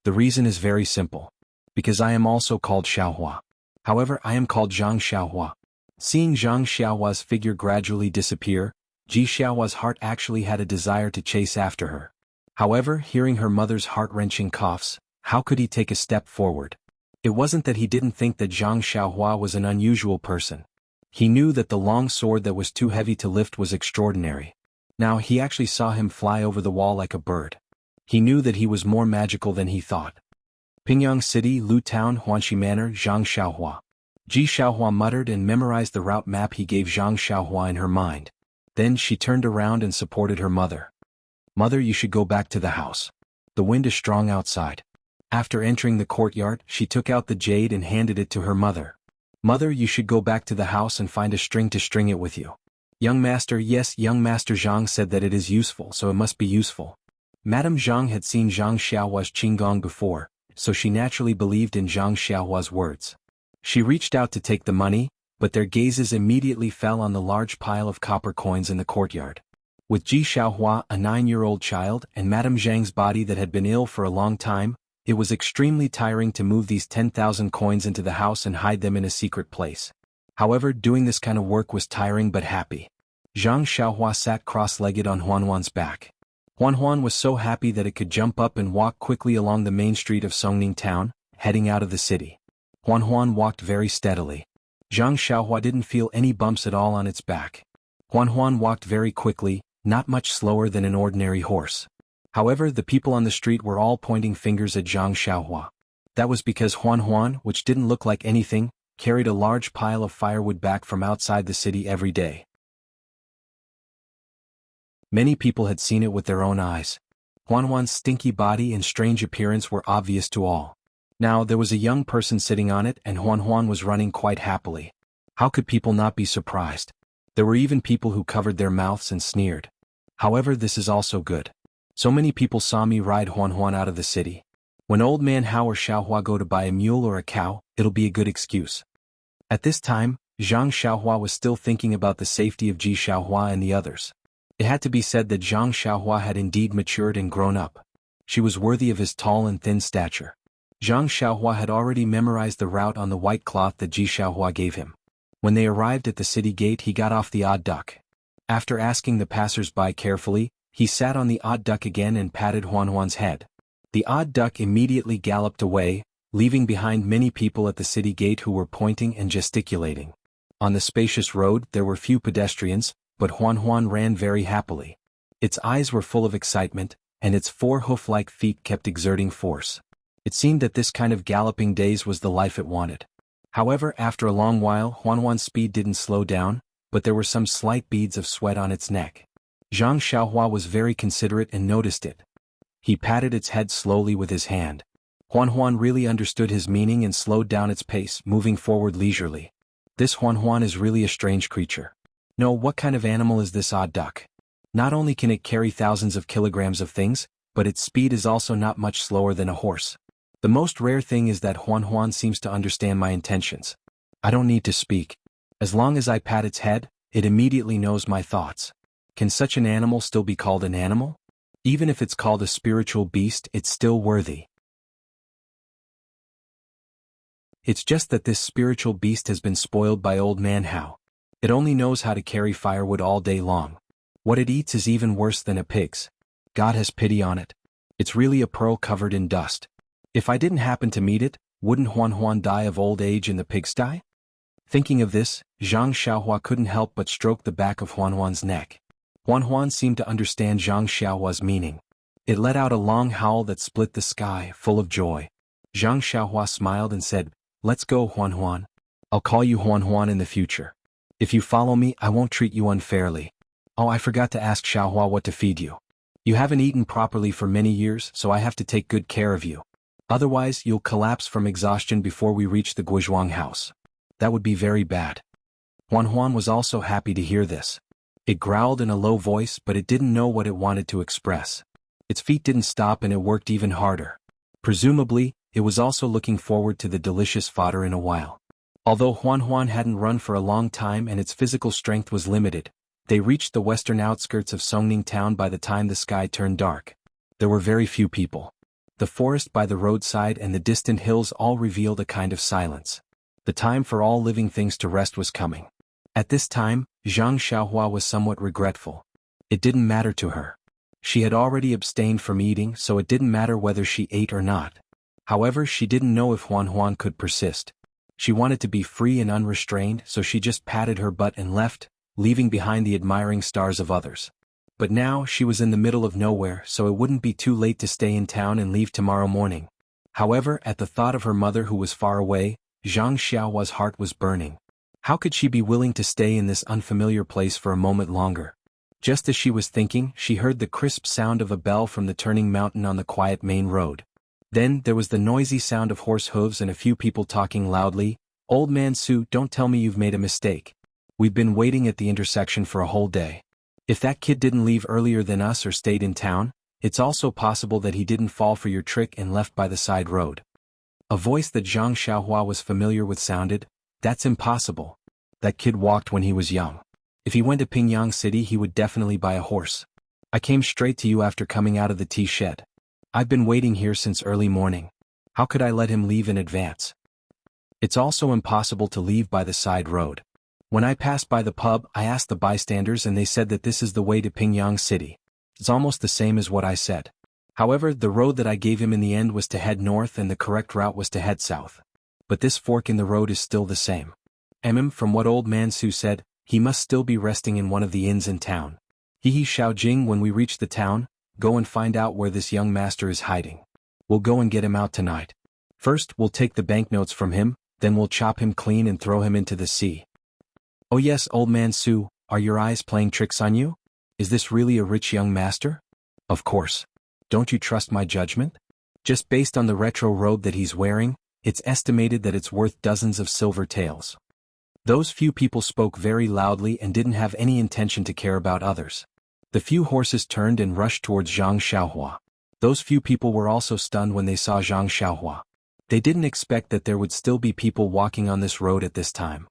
"The reason is very simple. Because I am also called Xiaohua. However, I am called Zhang Xiaohua." Seeing Zhang Xiaohua's figure gradually disappear, Ji Xiaohua's heart actually had a desire to chase after her. However, hearing her mother's heart-wrenching coughs, how could he take a step forward? It wasn't that he didn't think that Zhang Xiaohua was an unusual person. He knew that the long sword that was too heavy to lift was extraordinary. Now he actually saw him fly over the wall like a bird. He knew that he was more magical than he thought. Pingyang City, Lu Town, Huanxi Manor, Zhang Xiaohua. Ji Xiaohua muttered and memorized the route map he gave Zhang Xiaohua in her mind. Then she turned around and supported her mother. "Mother, you should go back to the house. The wind is strong outside." After entering the courtyard, she took out the jade and handed it to her mother. "Mother, you should go back to the house and find a string to string it with you." "Young master, yes, young master." Zhang said that it is useful, so it must be useful. Madame Zhang had seen Zhang Xiaohua's qinggong before, so she naturally believed in Zhang Xiaohua's words. She reached out to take the money, but their gazes immediately fell on the large pile of copper coins in the courtyard. With Ji Xiaohua, a 9-year-old child, and Madame Zhang's body that had been ill for a long time, it was extremely tiring to move these 10,000 coins into the house and hide them in a secret place. However, doing this kind of work was tiring but happy. Zhang Xiaohua sat cross-legged on Huanhuan's back. Huanhuan was so happy that it could jump up and walk quickly along the main street of Songning Town, heading out of the city. Huanhuan walked very steadily. Zhang Xiaohua didn't feel any bumps at all on its back. Huanhuan walked very quickly, not much slower than an ordinary horse. However, the people on the street were all pointing fingers at Zhang Xiaohua. That was because Huanhuan, which didn't look like anything, carried a large pile of firewood back from outside the city every day. Many people had seen it with their own eyes. Huanhuan's stinky body and strange appearance were obvious to all. Now there was a young person sitting on it and Huanhuan was running quite happily. How could people not be surprised? There were even people who covered their mouths and sneered. However, this is also good. So many people saw me ride Huanhuan out of the city. When old man Hao or Xiaohua go to buy a mule or a cow, it'll be a good excuse. At this time, Zhang Xiaohua was still thinking about the safety of Ji Xiaohua and the others. It had to be said that Zhang Xiaohua had indeed matured and grown up. She was worthy of his tall and thin stature. Zhang Xiaohua had already memorized the route on the white cloth that Ji Xiaohua gave him. When they arrived at the city gate, he got off the odd duck. After asking the passers-by carefully, he sat on the odd duck again and patted Huanhuan's head. The odd duck immediately galloped away, leaving behind many people at the city gate who were pointing and gesticulating. On the spacious road there were few pedestrians, but Huanhuan ran very happily. Its eyes were full of excitement, and its 4 hoof-like feet kept exerting force. It seemed that this kind of galloping days was the life it wanted. However, after a long while, Huanhuan's speed didn't slow down, but there were some slight beads of sweat on its neck. Zhang Xiaohua was very considerate and noticed it. He patted its head slowly with his hand. Huanhuan really understood his meaning and slowed down its pace, moving forward leisurely. This Huanhuan is really a strange creature. No, what kind of animal is this odd duck? Not only can it carry thousands of kilograms of things, but its speed is also not much slower than a horse. The most rare thing is that Huanhuan seems to understand my intentions. I don't need to speak. As long as I pat its head, it immediately knows my thoughts. Can such an animal still be called an animal? Even if it's called a spiritual beast, it's still worthy. It's just that this spiritual beast has been spoiled by old man Hao. It only knows how to carry firewood all day long. What it eats is even worse than a pig's. God has pity on it. It's really a pearl covered in dust. If I didn't happen to meet it, wouldn't Huanhuan die of old age in the pigsty? Thinking of this, Zhang Xiaohua couldn't help but stroke the back of Huanhuan's neck. Huanhuan seemed to understand Zhang Xiaohua's meaning. It let out a long howl that split the sky, full of joy. Zhang Xiaohua smiled and said, "Let's go, Huanhuan. I'll call you Huanhuan in the future. If you follow me, I won't treat you unfairly. Oh, I forgot to ask Xiaohua what to feed you. You haven't eaten properly for many years, so I have to take good care of you. Otherwise, you'll collapse from exhaustion before we reach the Guizhuang house. That would be very bad." Huanhuan was also happy to hear this. It growled in a low voice, but it didn't know what it wanted to express. Its feet didn't stop and it worked even harder. Presumably, it was also looking forward to the delicious fodder in a while. Although Huanhuan hadn't run for a long time and its physical strength was limited, they reached the western outskirts of Songning town by the time the sky turned dark. There were very few people. The forest by the roadside and the distant hills all revealed a kind of silence. The time for all living things to rest was coming. At this time, Zhang Xiaohua was somewhat regretful. It didn't matter to her. She had already abstained from eating, so it didn't matter whether she ate or not. However, she didn't know if Huanhuan could persist. She wanted to be free and unrestrained, so she just patted her butt and left, leaving behind the admiring stars of others. But now she was in the middle of nowhere, so it wouldn't be too late to stay in town and leave tomorrow morning. However, at the thought of her mother who was far away, Zhang Xiaohua's heart was burning. How could she be willing to stay in this unfamiliar place for a moment longer? Just as she was thinking, she heard the crisp sound of a bell from the turning mountain on the quiet main road. Then there was the noisy sound of horse hooves and a few people talking loudly. "Old man Su, don't tell me you've made a mistake. We've been waiting at the intersection for a whole day. If that kid didn't leave earlier than us or stayed in town, it's also possible that he didn't fall for your trick and left by the side road." A voice that Zhang Xiaohua was familiar with sounded, "That's impossible. That kid walked when he was young. If he went to Pingyang City, he would definitely buy a horse. I came straight to you after coming out of the tea shed. I've been waiting here since early morning. How could I let him leave in advance? It's also impossible to leave by the side road. When I passed by the pub, I asked the bystanders and they said that this is the way to Pingyang City. It's almost the same as what I said. However, the road that I gave him in the end was to head north and the correct route was to head south. But this fork in the road is still the same. From what old man Su said, he must still be resting in one of the inns in town. He Xiaojing, when we reach the town, go and find out where this young master is hiding. We'll go and get him out tonight. First, we'll take the banknotes from him, then we'll chop him clean and throw him into the sea." "Oh yes, old man Su, are your eyes playing tricks on you? Is this really a rich young master?" "Of course. Don't you trust my judgment? Just based on the retro robe that he's wearing, it's estimated that it's worth dozens of silver taels." Those few people spoke very loudly and didn't have any intention to care about others. The few horses turned and rushed towards Zhang Xiaohua. Those few people were also stunned when they saw Zhang Xiaohua. They didn't expect that there would still be people walking on this road at this time.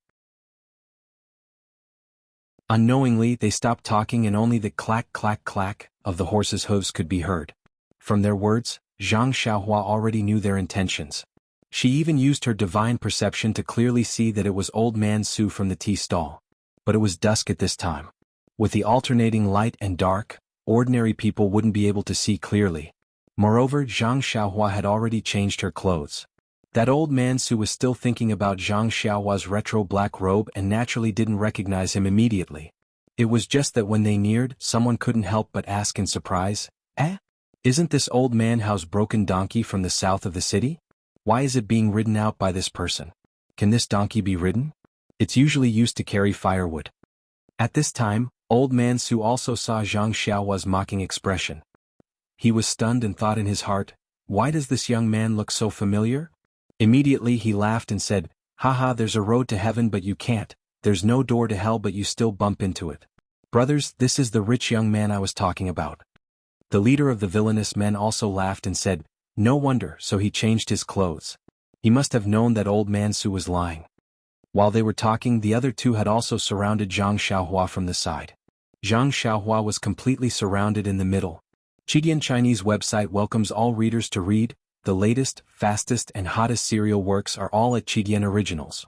Unknowingly, they stopped talking and only the clack clack clack of the horses' hooves could be heard. From their words, Zhang Xiaohua already knew their intentions. She even used her divine perception to clearly see that it was old man Su from the tea stall. But it was dusk at this time. With the alternating light and dark, ordinary people wouldn't be able to see clearly. Moreover, Zhang Xiaohua had already changed her clothes. That old man Su was still thinking about Zhang Xiaohua's retro black robe and naturally didn't recognize him immediately. It was just that when they neared, someone couldn't help but ask in surprise, "Eh? Isn't this old man Hao's broken donkey from the south of the city? Why is it being ridden out by this person? Can this donkey be ridden? It's usually used to carry firewood. At this time, old man Su also saw Zhang Xiaohua's mocking expression. He was stunned and thought in his heart, why does this young man look so familiar? Immediately he laughed and said, haha, there's a road to heaven but you can't, there's no door to hell but you still bump into it. Brothers, this is the rich young man I was talking about. The leader of the villainous men also laughed and said, no wonder, so he changed his clothes. He must have known that old man Su was lying. While they were talking, the other two had also surrounded Zhang Xiaohua from the side. Zhang Xiaohua was completely surrounded in the middle. Chidian Chinese website welcomes all readers to read. The latest, fastest and hottest serial works are all at Chidian Originals.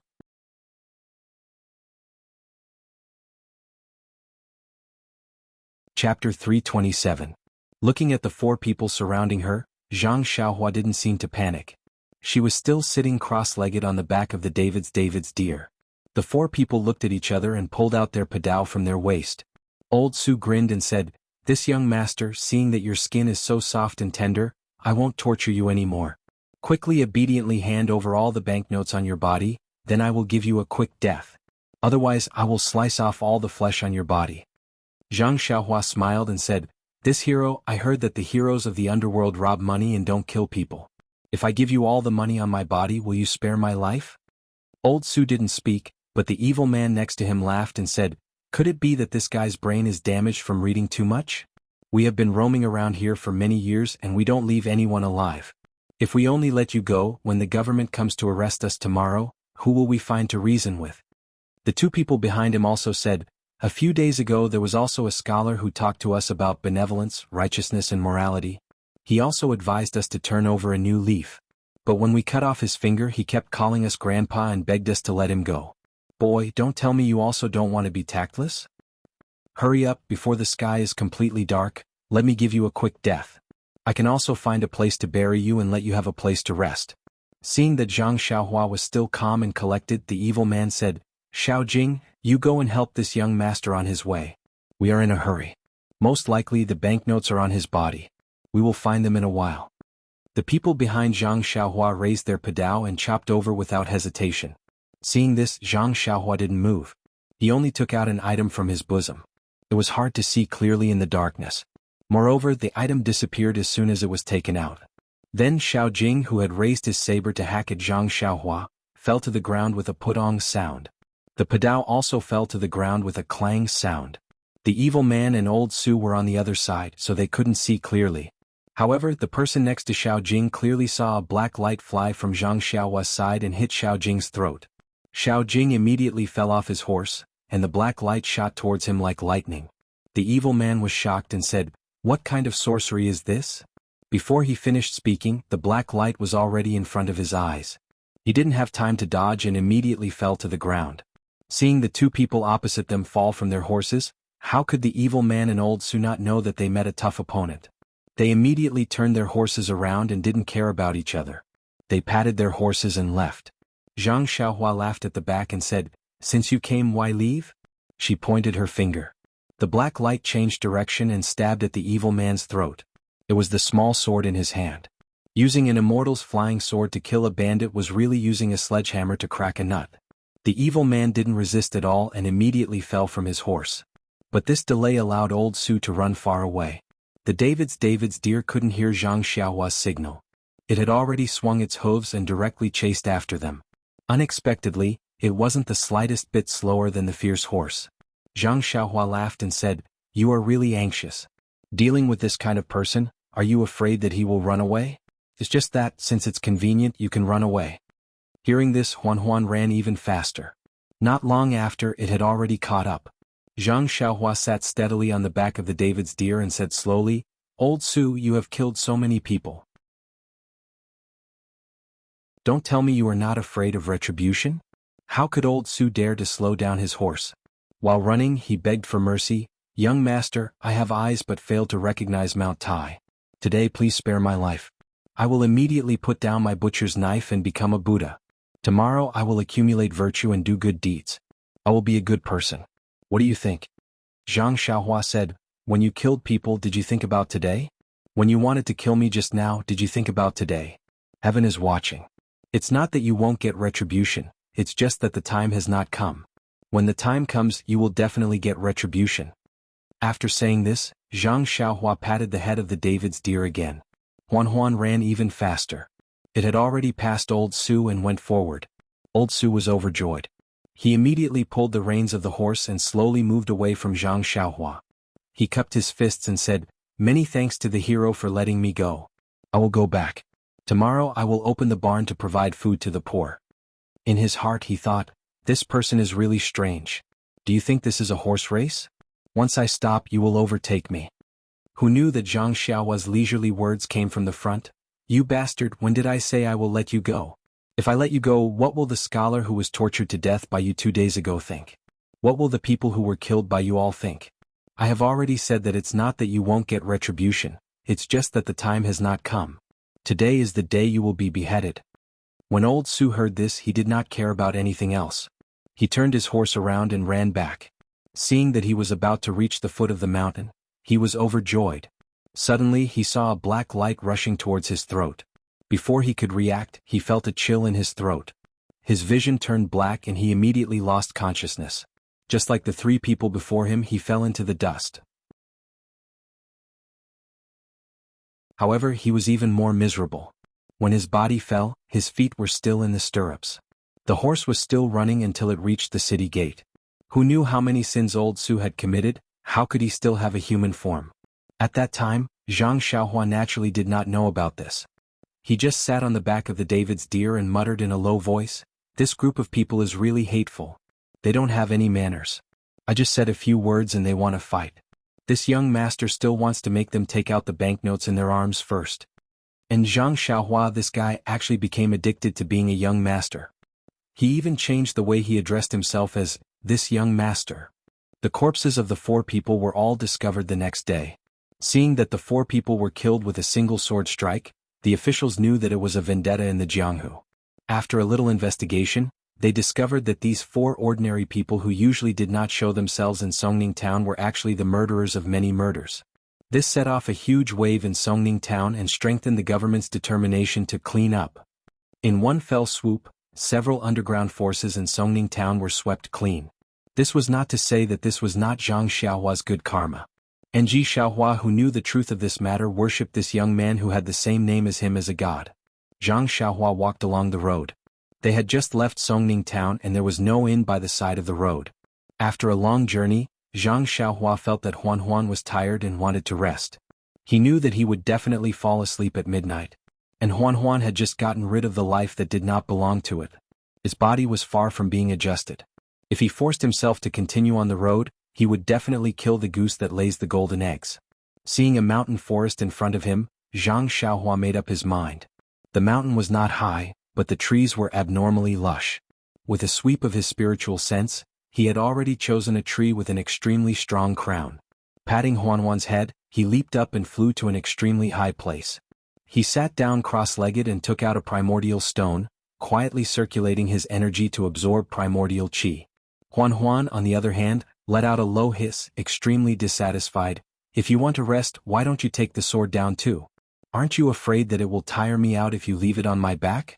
Chapter 327. Looking at the four people surrounding her, Zhang Xiaohua didn't seem to panic. She was still sitting cross-legged on the back of the David's deer. The four people looked at each other and pulled out their padao from their waist. Old Su grinned and said, this young master, seeing that your skin is so soft and tender, I won't torture you anymore. Quickly obediently hand over all the banknotes on your body, then I will give you a quick death. Otherwise I will slice off all the flesh on your body. Zhang Xiaohua smiled and said, this hero, I heard that the heroes of the underworld rob money and don't kill people. If I give you all the money on my body, will you spare my life? Old Su didn't speak, but the evil man next to him laughed and said, could it be that this guy's brain is damaged from reading too much? We have been roaming around here for many years and we don't leave anyone alive. If we only let you go, when the government comes to arrest us tomorrow, who will we find to reason with? The two people behind him also said, a few days ago there was also a scholar who talked to us about benevolence, righteousness and morality. He also advised us to turn over a new leaf. But when we cut off his finger he kept calling us grandpa and begged us to let him go. Boy, don't tell me you also don't want to be tactless? Hurry up, before the sky is completely dark, let me give you a quick death. I can also find a place to bury you and let you have a place to rest. Seeing that Zhang Xiaohua was still calm and collected, the evil man said, Xiao Jing, you go and help this young master on his way. We are in a hurry. Most likely the banknotes are on his body. We will find them in a while. The people behind Zhang Xiaohua raised their padao and chopped over without hesitation. Seeing this, Zhang Xiaohua didn't move. He only took out an item from his bosom. It was hard to see clearly in the darkness. Moreover, the item disappeared as soon as it was taken out. Then Xiao Jing, who had raised his saber to hack at Zhang Xiaohua, fell to the ground with a putong sound. The padao also fell to the ground with a clang sound. The evil man and old Su were on the other side, so they couldn't see clearly. However, the person next to Xiao Jing clearly saw a black light fly from Zhang Xiaohua's side and hit Xiao Jing's throat. Xiao Jing immediately fell off his horse, and the black light shot towards him like lightning. The evil man was shocked and said, "What kind of sorcery is this?" Before he finished speaking, the black light was already in front of his eyes. He didn't have time to dodge and immediately fell to the ground. Seeing the two people opposite them fall from their horses, how could the evil man and old Su not know that they met a tough opponent? They immediately turned their horses around and didn't care about each other. They patted their horses and left. Zhang Xiaohua laughed at the back and said, "Since you came, why leave?" She pointed her finger. The black light changed direction and stabbed at the evil man's throat. It was the small sword in his hand. Using an immortal's flying sword to kill a bandit was really using a sledgehammer to crack a nut. The evil man didn't resist at all and immediately fell from his horse. But this delay allowed old Su to run far away. The David's deer couldn't hear Zhang Xiaohua's signal. It had already swung its hooves and directly chased after them. Unexpectedly, it wasn't the slightest bit slower than the fierce horse. Zhang Xiaohua laughed and said, "You are really anxious. Dealing with this kind of person, are you afraid that he will run away? It's just that, since it's convenient, you can run away." Hearing this, Huan ran even faster. Not long after, it had already caught up. Zhang Xiaohua sat steadily on the back of the David's deer and said slowly, "Old Su, you have killed so many people. Don't tell me you are not afraid of retribution?" How could old Su dare to slow down his horse? While running, he begged for mercy, "Young master, I have eyes but fail to recognize Mount Tai. Today please spare my life. I will immediately put down my butcher's knife and become a Buddha. Tomorrow I will accumulate virtue and do good deeds. I will be a good person. What do you think?" Zhang Xiaohua said, "When you killed people, did you think about today? When you wanted to kill me just now, did you think about today? Heaven is watching. It's not that you won't get retribution, it's just that the time has not come. When the time comes, you will definitely get retribution. After saying this, Zhang Xiaohua patted the head of the David's deer again. Huan ran even faster. It had already passed Old Su and went forward. Old Su was overjoyed. He immediately pulled the reins of the horse and slowly moved away from Zhang Xiaohua. He cupped his fists and said, "Many thanks to the hero for letting me go. I will go back. Tomorrow I will open the barn to provide food to the poor." In his heart he thought, "This person is really strange. Do you think this is a horse race? Once I stop you will overtake me." Who knew that Zhang Xiaohua's leisurely words came from the front? "You bastard, when did I say I will let you go? If I let you go, what will the scholar who was tortured to death by you 2 days ago think? What will the people who were killed by you all think? I have already said that it's not that you won't get retribution, it's just that the time has not come. Today is the day you will be beheaded." When Old Su heard this, he did not care about anything else. He turned his horse around and ran back. Seeing that he was about to reach the foot of the mountain, he was overjoyed. Suddenly he saw a black light rushing towards his throat. Before he could react, he felt a chill in his throat. His vision turned black and he immediately lost consciousness. Just like the 3 people before him, he fell into the dust. However, he was even more miserable. When his body fell, his feet were still in the stirrups. The horse was still running until it reached the city gate. Who knew how many sins Old Su had committed? How could he still have a human form? At that time, Zhang Xiaohua naturally did not know about this. He just sat on the back of the David's deer and muttered in a low voice, "This group of people is really hateful. They don't have any manners. I just said a few words and they want to fight. This young master still wants to make them take out the banknotes in their arms first." And Zhang Xiaohua, this guy, actually became addicted to being a young master. He even changed the way he addressed himself as, "this young master." The corpses of the 4 people were all discovered the next day. Seeing that the 4 people were killed with a single sword strike, the officials knew that it was a vendetta in the Jianghu. After a little investigation, they discovered that these 4 ordinary people who usually did not show themselves in Songning town were actually the murderers of many murders. This set off a huge wave in Songning town and strengthened the government's determination to clean up. In one fell swoop, several underground forces in Songning town were swept clean. This was not to say that this was not Zhang Xiaohua's good karma. Ji Xiaohua, who knew the truth of this matter, worshipped this young man who had the same name as him as a god. Zhang Xiaohua walked along the road. They had just left Songning town and there was no inn by the side of the road. After a long journey, Zhang Xiaohua felt that Huan was tired and wanted to rest. He knew that he would definitely fall asleep at midnight. And Huan had just gotten rid of the life that did not belong to it. His body was far from being adjusted. If he forced himself to continue on the road, he would definitely kill the goose that lays the golden eggs. Seeing a mountain forest in front of him, Zhang Xiaohua made up his mind. The mountain was not high, but the trees were abnormally lush. With a sweep of his spiritual sense, he had already chosen a tree with an extremely strong crown. Patting Huan's head, he leaped up and flew to an extremely high place. He sat down cross-legged and took out a primordial stone, quietly circulating his energy to absorb primordial qi. Huan, on the other hand, let out a low hiss, extremely dissatisfied. "If you want to rest, why don't you take the sword down too? Aren't you afraid that it will tire me out if you leave it on my back?"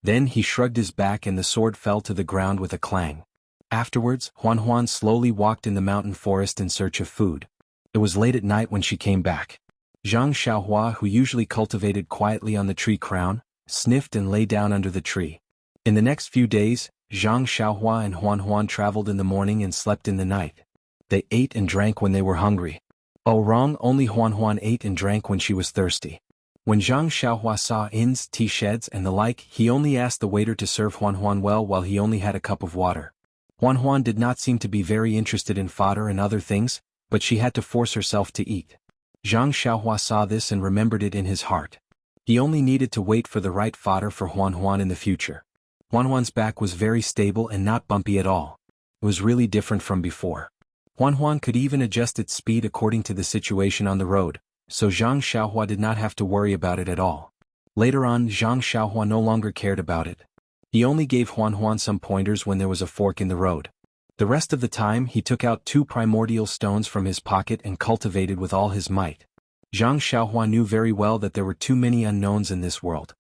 Then he shrugged his back and the sword fell to the ground with a clang. Afterwards, Huan slowly walked in the mountain forest in search of food. It was late at night when she came back. Zhang Xiaohua, who usually cultivated quietly on the tree crown, sniffed and lay down under the tree. In the next few days, Zhang Xiaohua and Huan traveled in the morning and slept in the night. They ate and drank when they were hungry. Oh, wrong, only Huan ate and drank when she was thirsty. When Zhang Xiaohua saw inns, tea sheds and the like, he only asked the waiter to serve Huan well while he only had a cup of water. Huan did not seem to be very interested in fodder and other things, but she had to force herself to eat. Zhang Xiaohua saw this and remembered it in his heart. He only needed to wait for the right fodder for Huan in the future. Huan's back was very stable and not bumpy at all. It was really different from before. Huan could even adjust its speed according to the situation on the road, so Zhang Xiaohua did not have to worry about it at all. Later on, Zhang Xiaohua no longer cared about it. He only gave Huan some pointers when there was a fork in the road. The rest of the time he took out 2 primordial stones from his pocket and cultivated with all his might. Zhang Xiaohua knew very well that there were too many unknowns in this world.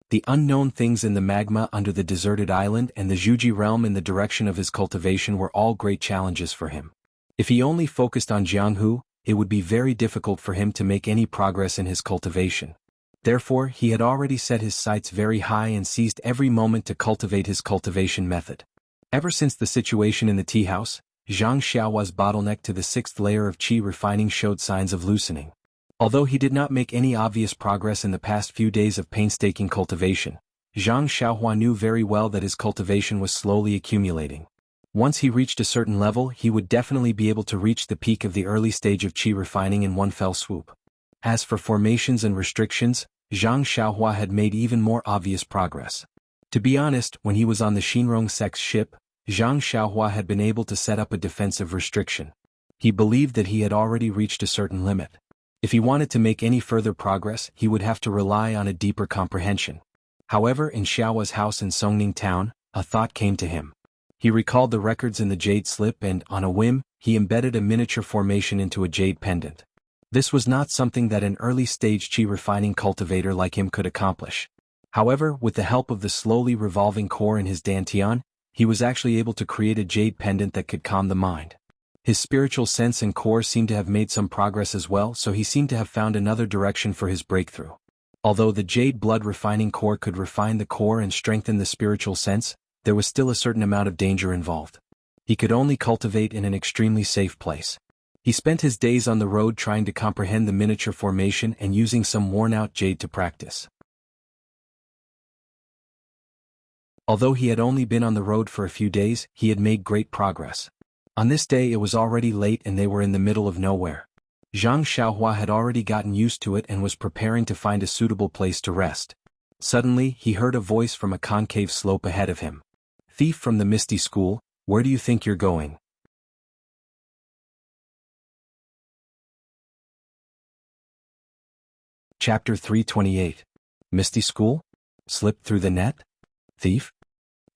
The unknown things in the magma under the deserted island and the Zhuji realm in the direction of his cultivation were all great challenges for him. If he only focused on Jianghu, it would be very difficult for him to make any progress in his cultivation. Therefore, he had already set his sights very high and seized every moment to cultivate his cultivation method. Ever since the situation in the tea house, Zhang Xiaohua's bottleneck to the 6th layer of qi refining showed signs of loosening. Although he did not make any obvious progress in the past few days of painstaking cultivation, Zhang Xiaohua knew very well that his cultivation was slowly accumulating. Once he reached a certain level, he would definitely be able to reach the peak of the early stage of qi refining in one fell swoop. As for formations and restrictions, Zhang Xiaohua had made even more obvious progress. To be honest, when he was on the Xinrong Sect's ship, Zhang Xiaohua had been able to set up a defensive restriction. He believed that he had already reached a certain limit. If he wanted to make any further progress, he would have to rely on a deeper comprehension. However, in Xiaohua's house in Songning Town, a thought came to him. He recalled the records in the jade slip and, on a whim, he embedded a miniature formation into a jade pendant. This was not something that an early-stage qi refining cultivator like him could accomplish. However, with the help of the slowly revolving core in his dantian, he was actually able to create a jade pendant that could calm the mind. His spiritual sense and core seemed to have made some progress as well, so he seemed to have found another direction for his breakthrough. Although the jade blood refining core could refine the core and strengthen the spiritual sense, there was still a certain amount of danger involved. He could only cultivate in an extremely safe place. He spent his days on the road trying to comprehend the miniature formation and using some worn-out jade to practice. Although he had only been on the road for a few days, he had made great progress. On this day it was already late and they were in the middle of nowhere. Zhang Xiaohua had already gotten used to it and was preparing to find a suitable place to rest. Suddenly, he heard a voice from a concave slope ahead of him. "Thief from the Misty School, where do you think you're going?" Chapter 328. Misty School? Slipped through the net? Thief?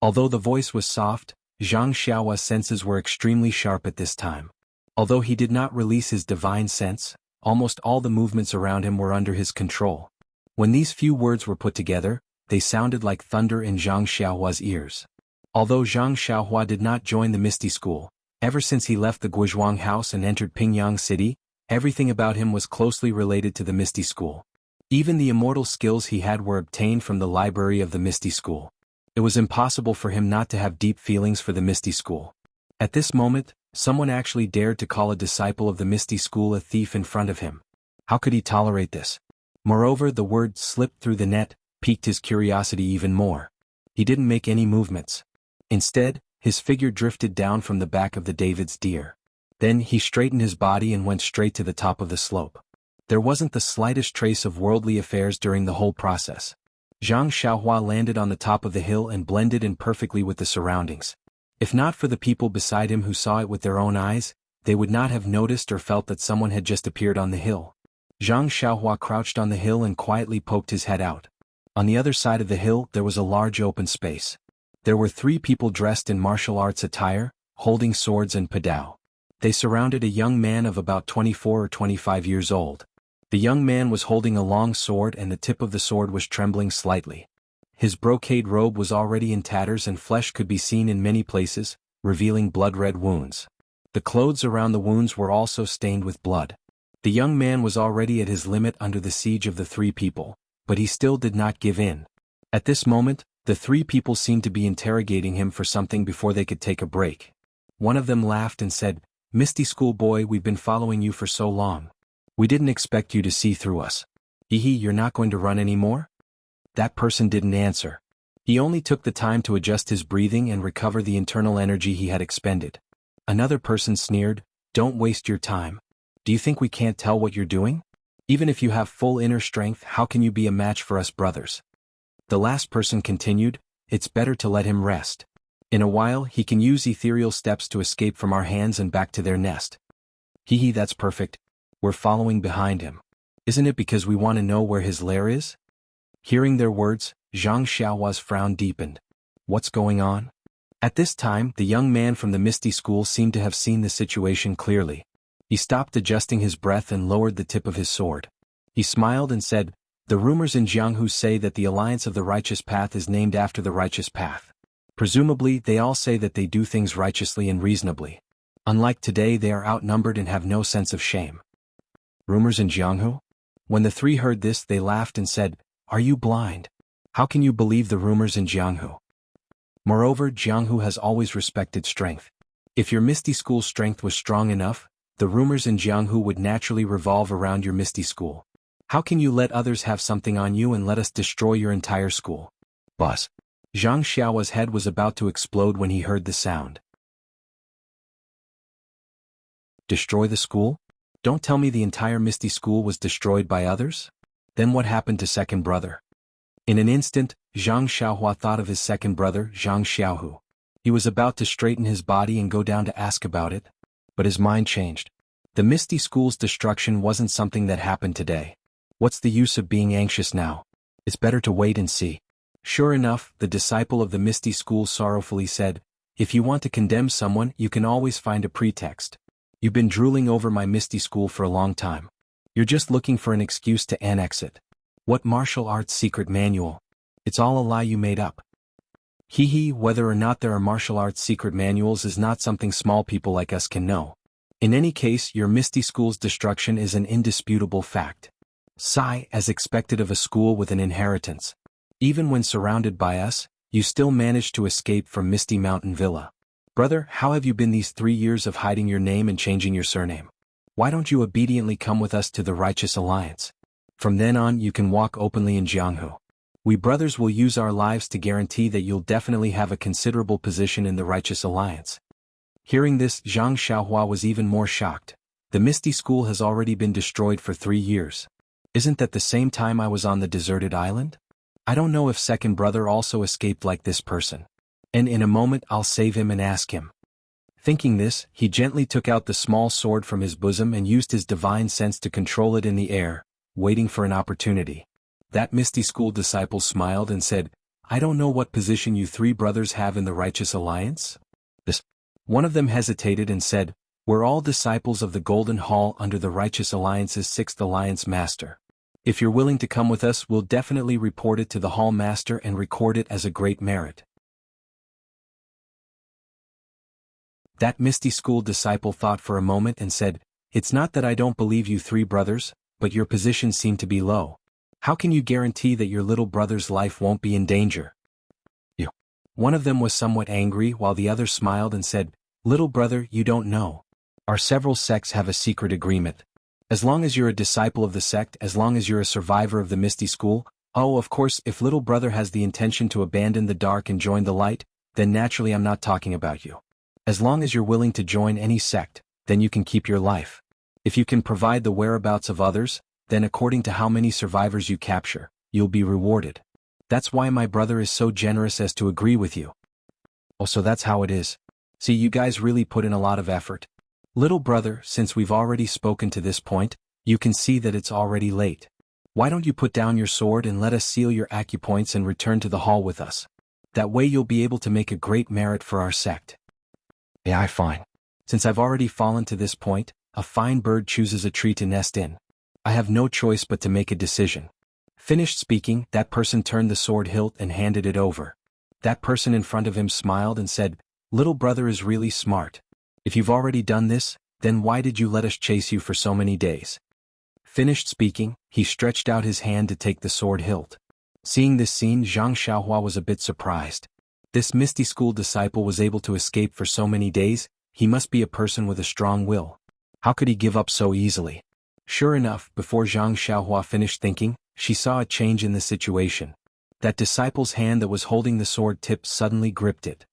Although the voice was soft, Zhang Xiaohua's senses were extremely sharp at this time. Although he did not release his divine sense, almost all the movements around him were under his control. When these few words were put together, they sounded like thunder in Zhang Xiaohua's ears. Although Zhang Xiaohua did not join the Misty School, ever since he left the Guizhuang house and entered Pingyang City, everything about him was closely related to the Misty School. Even the immortal skills he had were obtained from the library of the Misty School. It was impossible for him not to have deep feelings for the Misty School. At this moment, someone actually dared to call a disciple of the Misty School a thief in front of him. How could he tolerate this? Moreover, the word "slipped through the net" piqued his curiosity even more. He didn't make any movements. Instead, his figure drifted down from the back of the David's deer. Then he straightened his body and went straight to the top of the slope. There wasn't the slightest trace of worldly affairs during the whole process. Zhang Xiaohua landed on the top of the hill and blended in perfectly with the surroundings. If not for the people beside him who saw it with their own eyes, they would not have noticed or felt that someone had just appeared on the hill. Zhang Xiaohua crouched on the hill and quietly poked his head out. On the other side of the hill there was a large open space. There were 3 people dressed in martial arts attire, holding swords and padao. They surrounded a young man of about 24 or 25 years old. The young man was holding a long sword and the tip of the sword was trembling slightly. His brocade robe was already in tatters and flesh could be seen in many places, revealing blood-red wounds. The clothes around the wounds were also stained with blood. The young man was already at his limit under the siege of the 3 people, but he still did not give in. At this moment, the 3 people seemed to be interrogating him for something before they could take a break. One of them laughed and said, "Misty School boy, we've been following you for so long. We didn't expect you to see through us. You're not going to run anymore?" That person didn't answer. He only took the time to adjust his breathing and recover the internal energy he had expended. Another person sneered, "Don't waste your time. Do you think we can't tell what you're doing? Even if you have full inner strength, how can you be a match for us brothers?" The last person continued, "It's better to let him rest. In a while he can use ethereal steps to escape from our hands and back to their nest." That's perfect. We're following behind him. Isn't it because we want to know where his lair is?" Hearing their words, Zhang Xiaohua's frown deepened. What's going on? At this time, the young man from the Misty School seemed to have seen the situation clearly. He stopped adjusting his breath and lowered the tip of his sword. He smiled and said, "The rumors in Jianghu say that the Alliance of the Righteous Path is named after the Righteous Path. Presumably, they all say that they do things righteously and reasonably. Unlike today, they are outnumbered and have no sense of shame." Rumors in Jianghu? When the three heard this, they laughed and said, "Are you blind? How can you believe the rumors in Jianghu? Moreover, Jianghu has always respected strength. If your Misty School's strength was strong enough, the rumors in Jianghu would naturally revolve around your Misty School. How can you let others have something on you and let us destroy your entire school?" Boss. Zhang Xiaohua's head was about to explode when he heard the sound. Destroy the school? Don't tell me the entire Misty School was destroyed by others? Then what happened to second brother? In an instant, Zhang Xiaohua thought of his second brother, Zhang Xiaohu. He was about to straighten his body and go down to ask about it, but his mind changed. The Misty School's destruction wasn't something that happened today. What's the use of being anxious now? It's better to wait and see. Sure enough, the disciple of the Misty School sorrowfully said, "If you want to condemn someone, you can always find a pretext. You've been drooling over my Misty School for a long time. You're just looking for an excuse to annex it. What martial arts secret manual? It's all a lie you made up." Hee, whether or not there are martial arts secret manuals is not something small people like us can know. In any case, your Misty School's destruction is an indisputable fact. Sigh, as expected of a school with an inheritance. Even when surrounded by us, you still managed to escape from Misty Mountain Villa. Brother, how have you been these 3 years of hiding your name and changing your surname? Why don't you obediently come with us to the Righteous Alliance? From then on you can walk openly in Jianghu. We brothers will use our lives to guarantee that you'll definitely have a considerable position in the Righteous Alliance. Hearing this, Zhang Xiaohua was even more shocked. The Misty School has already been destroyed for 3 years. Isn't that the same time I was on the deserted island? I don't know if second brother also escaped like this person. And in a moment I'll save him and ask him. Thinking this, he gently took out the small sword from his bosom and used his divine sense to control it in the air, waiting for an opportunity. That Misty School disciple smiled and said, "I don't know what position you three brothers have in the Righteous Alliance?" One of them hesitated and said, "We're all disciples of the Golden Hall under the Righteous Alliance's 6th Alliance Master. If you're willing to come with us, we'll definitely report it to the Hall Master and record it as a great merit." That Misty School disciple thought for a moment and said, "It's not that I don't believe you three brothers, but your positions seem to be low. How can you guarantee that your little brother's life won't be in danger?" One of them was somewhat angry while the other smiled and said, "Little brother, you don't know. Our several sects have a secret agreement. As long as you're a disciple of the sect, as long as you're a survivor of the Misty School, of course, if little brother has the intention to abandon the dark and join the light, then naturally I'm not talking about you. As long as you're willing to join any sect, then you can keep your life. If you can provide the whereabouts of others, then according to how many survivors you capture, you'll be rewarded. That's why my brother is so generous as to agree with you." "Oh, so that's how it is. See, you guys really put in a lot of effort. Little brother, since we've already spoken to this point, you can see that it's already late. Why don't you put down your sword and let us seal your acupoints and return to the hall with us? That way you'll be able to make a great merit for our sect." "Yeah, fine. Since I've already fallen to this point, a fine bird chooses a tree to nest in. I have no choice but to make a decision." Finished speaking, that person turned the sword hilt and handed it over. That person in front of him smiled and said, "Little brother is really smart. If you've already done this, then why did you let us chase you for so many days?" Finished speaking, he stretched out his hand to take the sword hilt. Seeing this scene, Zhang Xiaohua was a bit surprised. This Misty School disciple was able to escape for so many days. He must be a person with a strong will. How could he give up so easily? Sure enough, before Zhang Xiaohua finished thinking, she saw a change in the situation. That disciple's hand that was holding the sword tip suddenly gripped it.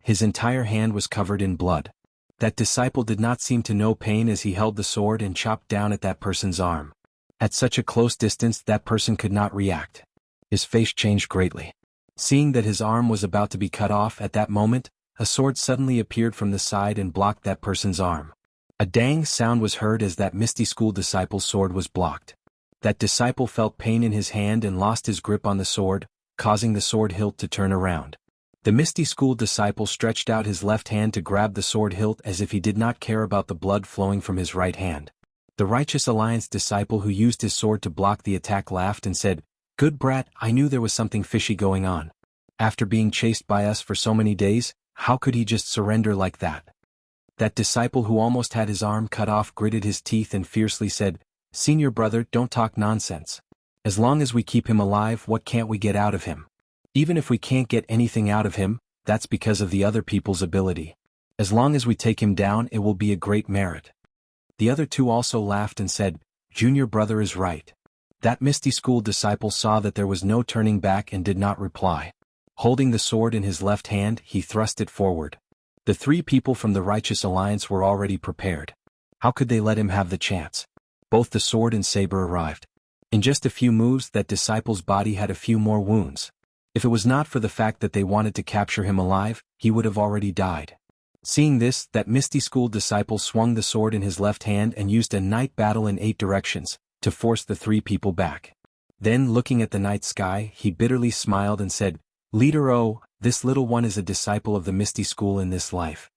His entire hand was covered in blood. That disciple did not seem to know pain as he held the sword and chopped down at that person's arm. At such a close distance, that person could not react. His face changed greatly. Seeing that his arm was about to be cut off at that moment, a sword suddenly appeared from the side and blocked that person's arm. A dang sound was heard as that Misty School disciple's sword was blocked. That disciple felt pain in his hand and lost his grip on the sword, causing the sword hilt to turn around. The Misty School disciple stretched out his left hand to grab the sword hilt as if he did not care about the blood flowing from his right hand. The Righteous Alliance disciple who used his sword to block the attack laughed and said, "Good brat, I knew there was something fishy going on. After being chased by us for so many days, how could he just surrender like that?" That disciple who almost had his arm cut off gritted his teeth and fiercely said, "Senior brother, don't talk nonsense. As long as we keep him alive, what can't we get out of him? Even if we can't get anything out of him, that's because of the other people's ability. As long as we take him down, it will be a great merit." The other two also laughed and said, "Junior brother is right." That Misty School disciple saw that there was no turning back and did not reply. Holding the sword in his left hand, he thrust it forward. The three people from the Righteous Alliance were already prepared. How could they let him have the chance? Both the sword and saber arrived. In just a few moves, that disciple's body had a few more wounds. If it was not for the fact that they wanted to capture him alive, he would have already died. Seeing this, that Misty School disciple swung the sword in his left hand and used a night battle in 8 directions, to force the three people back. Then, looking at the night sky, he bitterly smiled and said, "Leader O, this little one is a disciple of the Misty School in this life.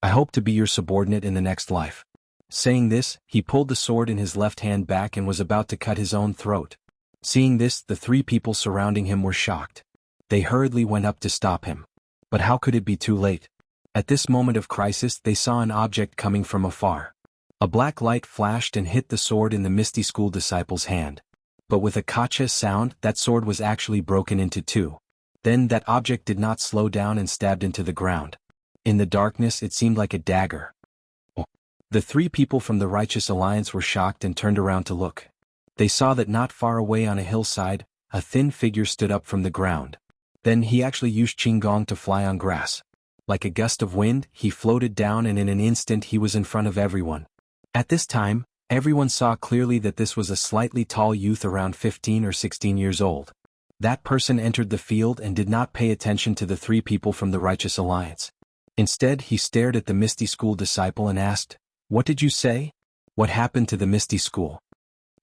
I hope to be your subordinate in the next life." Saying this, he pulled the sword in his left hand back and was about to cut his own throat. Seeing this, the three people surrounding him were shocked. They hurriedly went up to stop him. But how could it be too late? At this moment of crisis, they saw an object coming from afar. A black light flashed and hit the sword in the Misty School disciple's hand. But with a kacha sound, that sword was actually broken into 2. Then that object did not slow down and stabbed into the ground. In the darkness, it seemed like a dagger. The three people from the Righteous Alliance were shocked and turned around to look. They saw that not far away on a hillside, a thin figure stood up from the ground. Then he actually used Qinggong to fly on grass. Like a gust of wind, he floated down and in an instant he was in front of everyone. At this time, everyone saw clearly that this was a slightly tall youth around 15 or 16 years old. That person entered the field and did not pay attention to the three people from the Righteous Alliance. Instead, he stared at the Misty School disciple and asked, "What did you say? What happened to the Misty School?"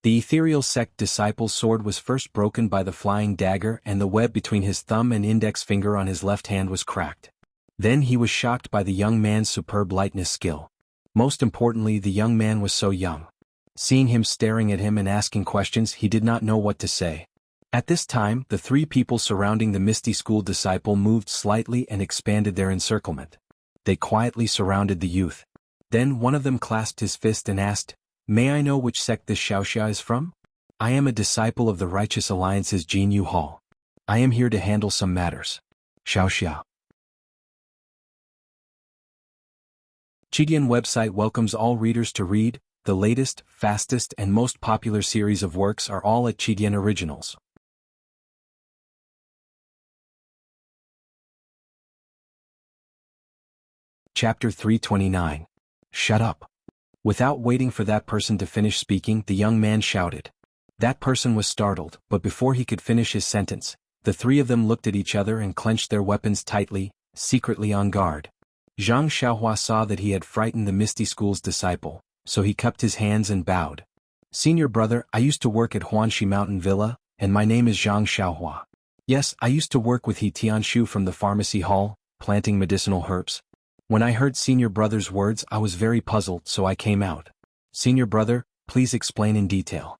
The ethereal sect disciple's sword was first broken by the flying dagger and the web between his thumb and index finger on his left hand was cracked. Then he was shocked by the young man's superb lightness skill. Most importantly, the young man was so young. Seeing him staring at him and asking questions, he did not know what to say. At this time, the three people surrounding the Misty School disciple moved slightly and expanded their encirclement. They quietly surrounded the youth. Then one of them clasped his fist and asked, "May I know which sect this Xiaoxia is from? I am a disciple of the Righteous Alliance's Jianghu Hall. I am here to handle some matters." Xiaoxia. Qidian website welcomes all readers to read. The latest, fastest and most popular series of works are all at Qidian Originals. Chapter 329. Shut up. Without waiting for that person to finish speaking, the young man shouted. That person was startled, but before he could finish his sentence, the three of them looked at each other and clenched their weapons tightly, secretly on guard. Zhang Xiaohua saw that he had frightened the Misty School's disciple, so he cupped his hands and bowed. "Senior brother, I used to work at Huanxi Mountain Villa, and my name is Zhang Xiaohua. Yes, I used to work with He Tianshu from the pharmacy hall, planting medicinal herbs. When I heard senior brother's words, I was very puzzled, so I came out. Senior brother, please explain in detail."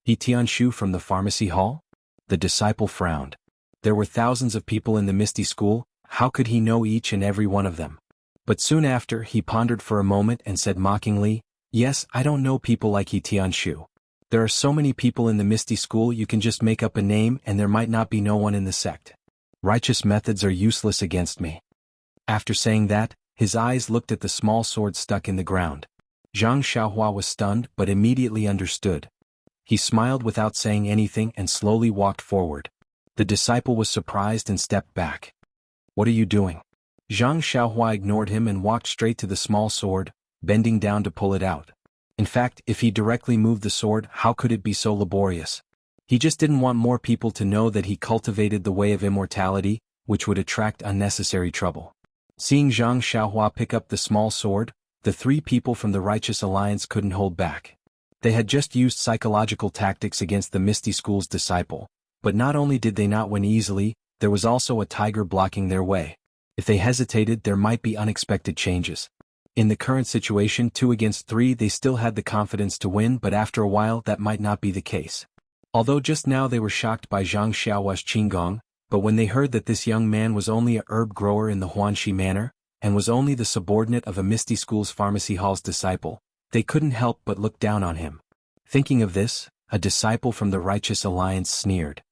He Tianshu from the pharmacy hall? The disciple frowned. There were thousands of people in the Misty School, how could he know each and every one of them? But soon after, he pondered for a moment and said mockingly, "Yes, I don't know people like He Tianshu. There are so many people in the Misty School you can just make up a name and there might not be no one in the sect. Righteous methods are useless against me." After saying that, his eyes looked at the small sword stuck in the ground. Zhang Xiaohua was stunned but immediately understood. He smiled without saying anything and slowly walked forward. The disciple was surprised and stepped back. "What are you doing?" Zhang Xiaohua ignored him and walked straight to the small sword, bending down to pull it out. In fact, if he directly moved the sword, how could it be so laborious? He just didn't want more people to know that he cultivated the way of immortality, which would attract unnecessary trouble. Seeing Zhang Xiaohua pick up the small sword, the three people from the Righteous Alliance couldn't hold back. They had just used psychological tactics against the Misty School's disciple, But not only did they not win easily, there was also a tiger blocking their way. If they hesitated, there might be unexpected changes. In the current situation 2 against 3 they still had the confidence to win, but after a while that might not be the case. Although just now they were shocked by Zhang Xiaohua's qinggong, but when they heard that this young man was only a herb grower in the Huanxi manor, and was only the subordinate of a Misty School's pharmacy hall's disciple, they couldn't help but look down on him. Thinking of this, a disciple from the Righteous Alliance sneered.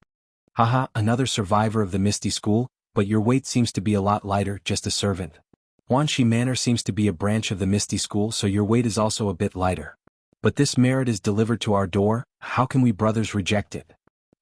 Haha, another survivor of the Misty School, but your weight seems to be a lot lighter, just a servant. Huanxi Manor seems to be a branch of the Misty School, so your weight is also a bit lighter. But this merit is delivered to our door, how can we brothers reject it?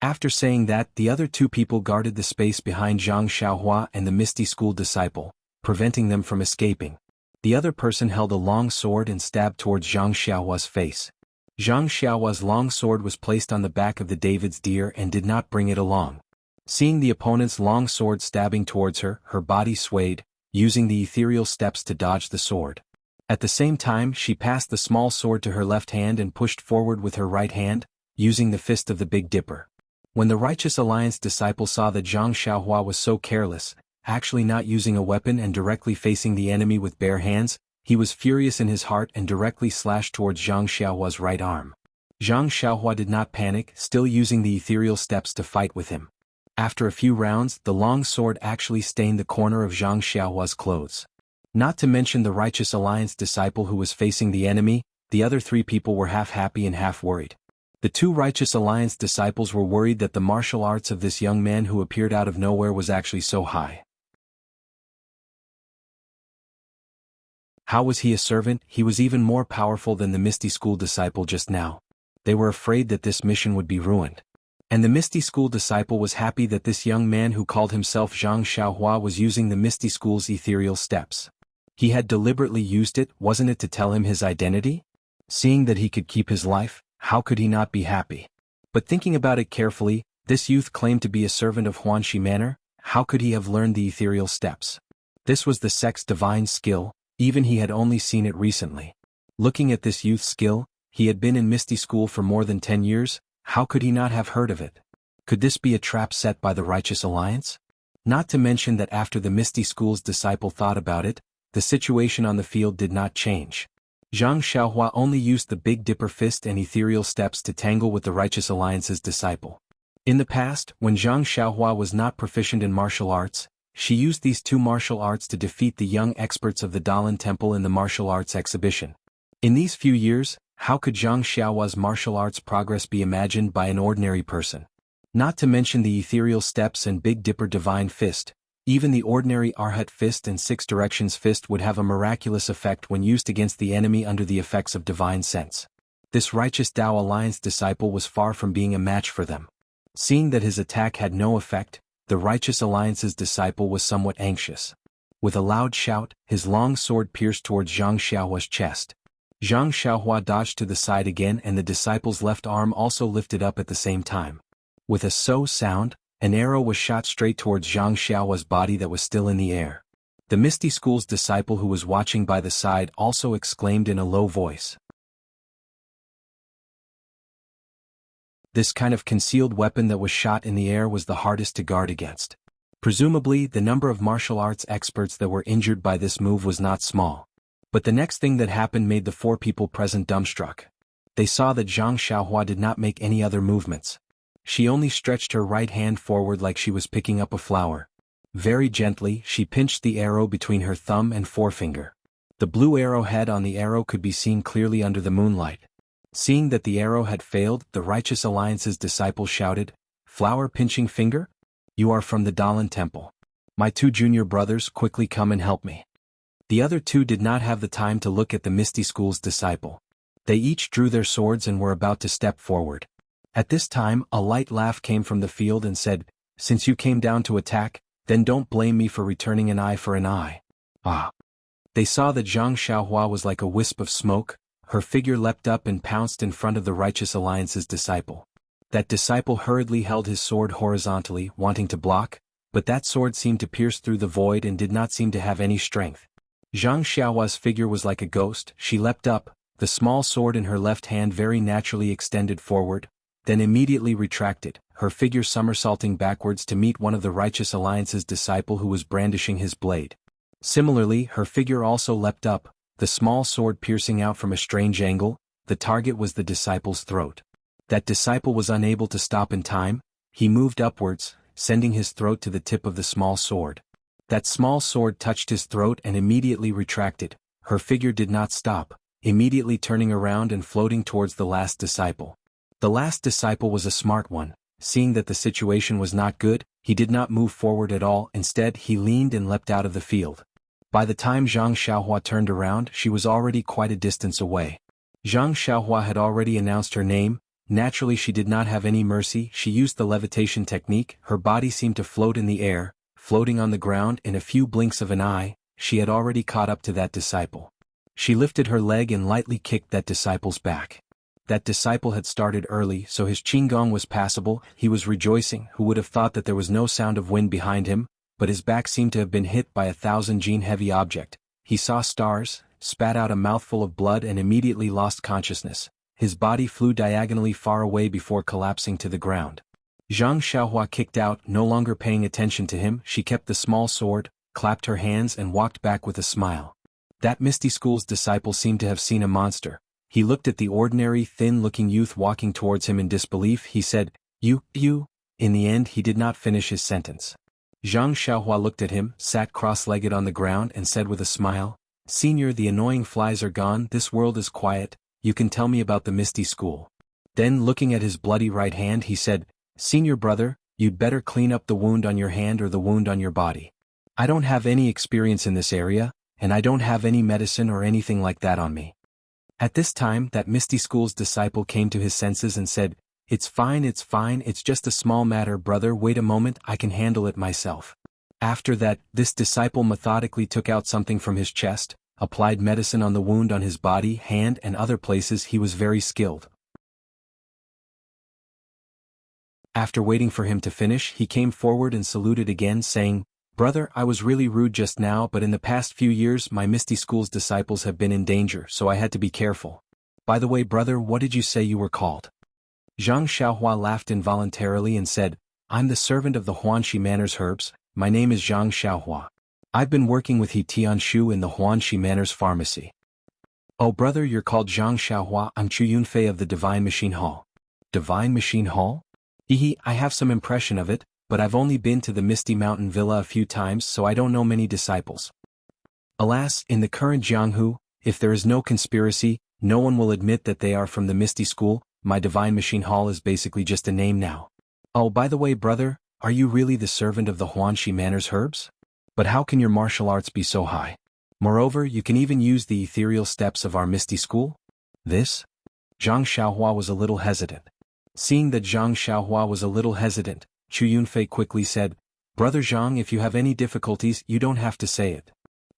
After saying that, the other 2 people guarded the space behind Zhang Xiaohua and the Misty School disciple, preventing them from escaping. The other person held a long sword and stabbed towards Zhang Xiaohua's face. Zhang Xiaohua's long sword was placed on the back of the David's deer and did not bring it along. Seeing the opponent's long sword stabbing towards her, her body swayed, using the ethereal steps to dodge the sword. At the same time, she passed the small sword to her left hand and pushed forward with her right hand, using the fist of the Big Dipper. When the Righteous Alliance disciple saw that Zhang Xiaohua was so careless, actually not using a weapon and directly facing the enemy with bare hands, he was furious in his heart and directly slashed towards Zhang Xiaohua's right arm. Zhang Xiaohua did not panic, still using the ethereal steps to fight with him. After a few rounds, the long sword actually stained the corner of Zhang Xiaohua's clothes. Not to mention the Righteous Alliance disciple who was facing the enemy, the other 3 people were half happy and half worried. The 2 Righteous Alliance disciples were worried that the martial arts of this young man who appeared out of nowhere was actually so high. How was he a servant? He was even more powerful than the Misty School disciple just now. They were afraid that this mission would be ruined. And the Misty School disciple was happy that this young man who called himself Zhang Xiaohua was using the Misty School's ethereal steps. He had deliberately used it, wasn't it to tell him his identity? Seeing that he could keep his life, how could he not be happy? But thinking about it carefully, this youth claimed to be a servant of Huanxi Manor, how could he have learned the ethereal steps? This was the sect's divine skill, even he had only seen it recently. Looking at this youth's skill, he had been in Misty School for more than 10 years, how could he not have heard of it? Could this be a trap set by the Righteous Alliance? Not to mention that after the Misty School's disciple thought about it, the situation on the field did not change. Zhang Xiaohua only used the Big Dipper fist and ethereal steps to tangle with the Righteous Alliance's disciple. In the past, when Zhang Xiaohua was not proficient in martial arts, she used these 2 martial arts to defeat the young experts of the Dalan Temple in the martial arts exhibition. In these few years, how could Zhang Xiaohua's martial arts progress be imagined by an ordinary person? Not to mention the ethereal steps and Big Dipper divine fist, even the ordinary Arhat fist and 6 directions fist would have a miraculous effect when used against the enemy under the effects of divine sense. This Righteous Tao Alliance disciple was far from being a match for them. Seeing that his attack had no effect, the Righteous Alliance's disciple was somewhat anxious. With a loud shout, his long sword pierced towards Zhang Xiaohua's chest. Zhang Xiaohua dodged to the side again and the disciple's left arm also lifted up at the same time. With a so sound, an arrow was shot straight towards Zhang Xiaohua's body that was still in the air. The Misty School's disciple who was watching by the side also exclaimed in a low voice. This kind of concealed weapon that was shot in the air was the hardest to guard against. Presumably, the number of martial arts experts that were injured by this move was not small. But the next thing that happened made the 4 people present dumbstruck. They saw that Zhang Xiaohua did not make any other movements. She only stretched her right hand forward like she was picking up a flower. Very gently, she pinched the arrow between her thumb and forefinger. The blue arrowhead on the arrow could be seen clearly under the moonlight. Seeing that the arrow had failed, the Righteous Alliance's disciple shouted, "Flower-pinching finger? You are from the Dalan Temple. My 2 junior brothers, quickly come and help me." The other 2 did not have the time to look at the Misty School's disciple. They each drew their swords and were about to step forward. At this time, a light laugh came from the field and said, "Since you came down to attack, then don't blame me for returning an eye for an eye." Ah! They saw that Zhang Xiaohua was like a wisp of smoke, her figure leapt up and pounced in front of the Righteous Alliance's disciple. That disciple hurriedly held his sword horizontally, wanting to block, but that sword seemed to pierce through the void and did not seem to have any strength. Zhang Xiaohua's figure was like a ghost, she leapt up, the small sword in her left hand very naturally extended forward, then immediately retracted, her figure somersaulting backwards to meet one of the Righteous Alliance's disciple who was brandishing his blade. Similarly, her figure also leapt up, the small sword piercing out from a strange angle. The target was the disciple's throat. That disciple was unable to stop in time. He moved upwards, sending his throat to the tip of the small sword. That small sword touched his throat and immediately retracted. Her figure did not stop, immediately turning around and floating towards the last disciple. The last disciple was a smart one. Seeing that the situation was not good, he did not move forward at all. Instead, he leaned and leapt out of the field. By the time Zhang Xiaohua turned around, she was already quite a distance away. Zhang Xiaohua had already announced her name. Naturally, she did not have any mercy. She used the levitation technique. Her body seemed to float in the air, floating on the ground. In a few blinks of an eye, she had already caught up to that disciple. She lifted her leg and lightly kicked that disciple's back. That disciple had started early, so his qinggong was passable. He was rejoicing. Who would have thought that there was no sound of wind behind him? But his back seemed to have been hit by a 1,000-gene heavy object. He saw stars, spat out a mouthful of blood and immediately lost consciousness. His body flew diagonally far away before collapsing to the ground. Zhang Xiaohua kicked out, no longer paying attention to him. She kept the small sword, clapped her hands and walked back with a smile. That Misty School's disciple seemed to have seen a monster. He looked at the ordinary, thin-looking youth walking towards him in disbelief. He said, You. In the end, he did not finish his sentence. Zhang Xiaohua looked at him, sat cross-legged on the ground and said with a smile, Senior, the annoying flies are gone. This world is quiet. You can tell me about the Misty School. Then looking at his bloody right hand he said, Senior brother, you'd better clean up the wound on your hand or the wound on your body. I don't have any experience in this area, and I don't have any medicine or anything like that on me. At this time that Misty School's disciple came to his senses and said, It's fine, it's just a small matter brother, wait a moment, I can handle it myself. After that, this disciple methodically took out something from his chest, applied medicine on the wound on his body, hand and other places. He was very skilled. After waiting for him to finish, he came forward and saluted again saying, Brother, I was really rude just now, but in the past few years my Misty School's disciples have been in danger, so I had to be careful. By the way brother, what did you say you were called? Zhang Xiaohua laughed involuntarily and said, I'm the servant of the Huanxi Manor's herbs. My name is Zhang Xiaohua. I've been working with He Tianshu in the Huanxi Manor's pharmacy. Oh brother, you're called Zhang Xiaohua. I'm Chu Yunfei of the Divine Machine Hall. Divine Machine Hall? I have some impression of it, but I've only been to the Misty Mountain Villa a few times, so I don't know many disciples. Alas, in the current Jianghu, if there is no conspiracy, no one will admit that they are from the Misty School. My Divine Machine Hall is basically just a name now. Oh, by the way brother, are you really the servant of the Huanxi Manor's herbs? But how can your martial arts be so high? Moreover, you can even use the ethereal steps of our Misty School? This? Zhang Xiaohua was a little hesitant. Seeing that Zhang Xiaohua was a little hesitant, Chu Yunfei quickly said, Brother Zhang, if you have any difficulties, you don't have to say it.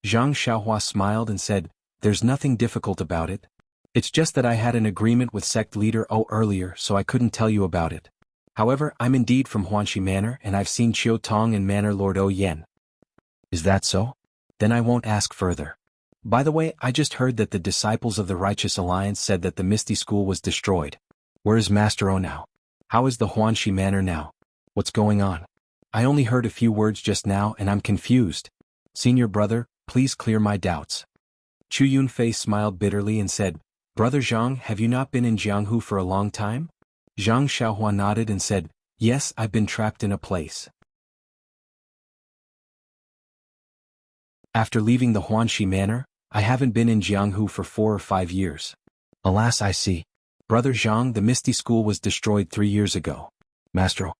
Zhang Xiaohua smiled and said, There's nothing difficult about it. It's just that I had an agreement with sect leader earlier, so I couldn't tell you about it. However, I'm indeed from Huanxi Manor and I've seen Qiu Tong and Manor Lord Yen. Is that so? Then I won't ask further. By the way, I just heard that the disciples of the Righteous Alliance said that the Misty School was destroyed. Where is Master O now? How is the Huanxi Manor now? What's going on? I only heard a few words just now and I'm confused. Senior brother, please clear my doubts. Chu Yunfei smiled bitterly and said, Brother Zhang, have you not been in Jianghu for a long time? Zhang Xiaohua nodded and said, Yes, I've been trapped in a place. After leaving the Huanxi Manor, I haven't been in Jianghu for 4 or 5 years. Alas, I see. Brother Zhang, the Misty School was destroyed 3 years ago. Master O.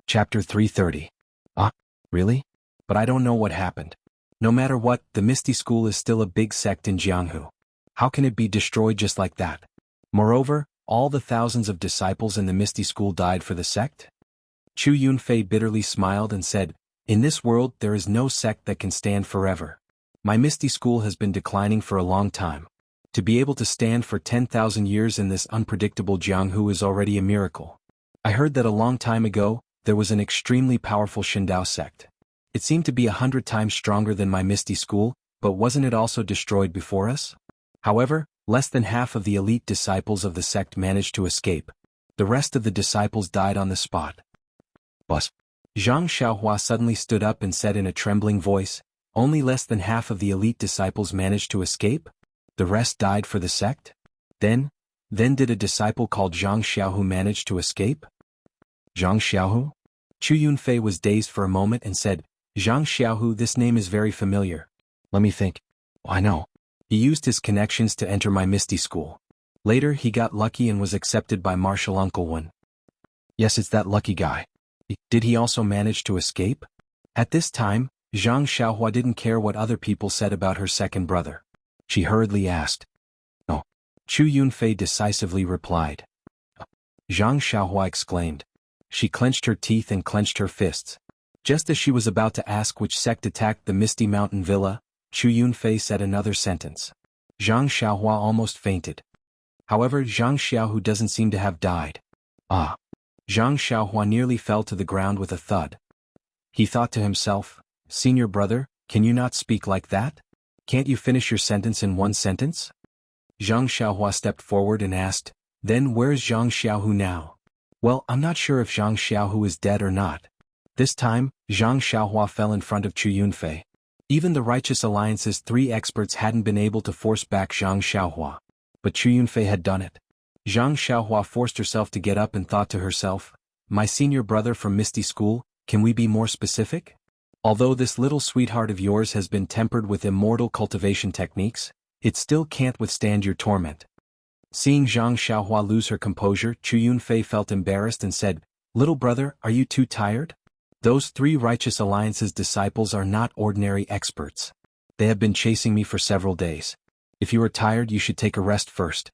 Chapter 330. Ah, really? But I don't know what happened. No matter what, the Misty School is still a big sect in Jianghu. How can it be destroyed just like that? Moreover, all the thousands of disciples in the Misty School died for the sect? Chu Yunfei bitterly smiled and said, In this world there is no sect that can stand forever. My Misty School has been declining for a long time. To be able to stand for 10,000 years in this unpredictable Jianghu is already a miracle. I heard that a long time ago, there was an extremely powerful Shindao sect. It seemed to be 100 times stronger than my Misty School, but wasn't it also destroyed before us? However, less than half of the elite disciples of the sect managed to escape. The rest of the disciples died on the spot. Bus. Zhang Xiaohua suddenly stood up and said in a trembling voice, only less than half of the elite disciples managed to escape? The rest died for the sect? Then did a disciple called Zhang Xiaohu manage to escape? Zhang Xiaohu? Chu Yunfei was dazed for a moment and said, Zhang Xiaohu, this name is very familiar. Let me think. I know. He used his connections to enter my Misty School. Later he got lucky and was accepted by Martial Uncle Wen. Yes, it's that lucky guy. Did he also manage to escape? At this time, Zhang Xiaohua didn't care what other people said about her second brother. She hurriedly asked. No. Chu Yunfei decisively replied. Zhang Xiaohua exclaimed. She clenched her teeth and clenched her fists. Just as she was about to ask which sect attacked the Misty Mountain Villa, Chu Yunfei said another sentence. Zhang Xiaohua almost fainted. However, Zhang Xiaohu doesn't seem to have died. Ah. Zhang Xiaohua nearly fell to the ground with a thud. He thought to himself, Senior brother, can you not speak like that? Can't you finish your sentence in one sentence? Zhang Xiaohua stepped forward and asked, Then where's Zhang Xiaohu now? Well, I'm not sure if Zhang Xiaohu is dead or not. This time, Zhang Xiaohua fell in front of Chu Yunfei. Even the Righteous Alliance's 3 experts hadn't been able to force back Zhang Xiaohua. But Chu Yunfei had done it. Zhang Xiaohua forced herself to get up and thought to herself, My senior brother from Misty School, can we be more specific? Although this little sweetheart of yours has been tempered with immortal cultivation techniques, it still can't withstand your torment. Seeing Zhang Xiaohua lose her composure, Chu Yunfei felt embarrassed and said, Little brother, are you too tired? Those 3 Righteous Alliance's disciples are not ordinary experts. They have been chasing me for several days. If you are tired, you should take a rest first.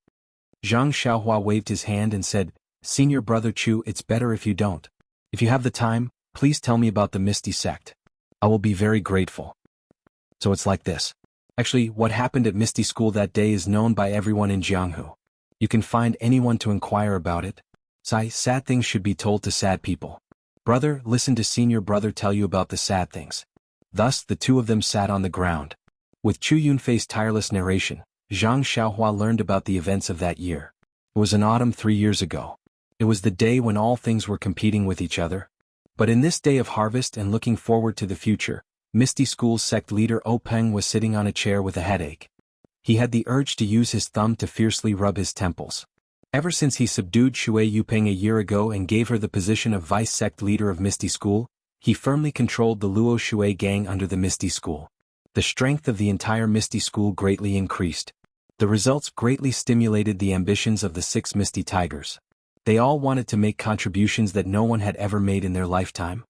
Zhang Xiaohua waved his hand and said, Senior brother Chu, it's better if you don't. If you have the time, please tell me about the Misty Sect. I will be very grateful. So it's like this. Actually, what happened at Misty School that day is known by everyone in Jianghu. You can find anyone to inquire about it. Sad things should be told to sad people. Brother, listen to senior brother tell you about the sad things. Thus the 2 of them sat on the ground. With Chu Yunfei's tireless narration, Zhang Xiaohua learned about the events of that year. It was an autumn 3 years ago. It was the day when all things were competing with each other. But in this day of harvest and looking forward to the future, Misty School's sect leader Peng was sitting on a chair with a headache. He had the urge to use his thumb to fiercely rub his temples. Ever since he subdued Shui Yupeng a year ago and gave her the position of vice sect leader of Misty School, he firmly controlled the Luo Shui gang under the Misty School. The strength of the entire Misty School greatly increased. The results greatly stimulated the ambitions of the 6 Misty Tigers. They all wanted to make contributions that no one had ever made in their lifetime.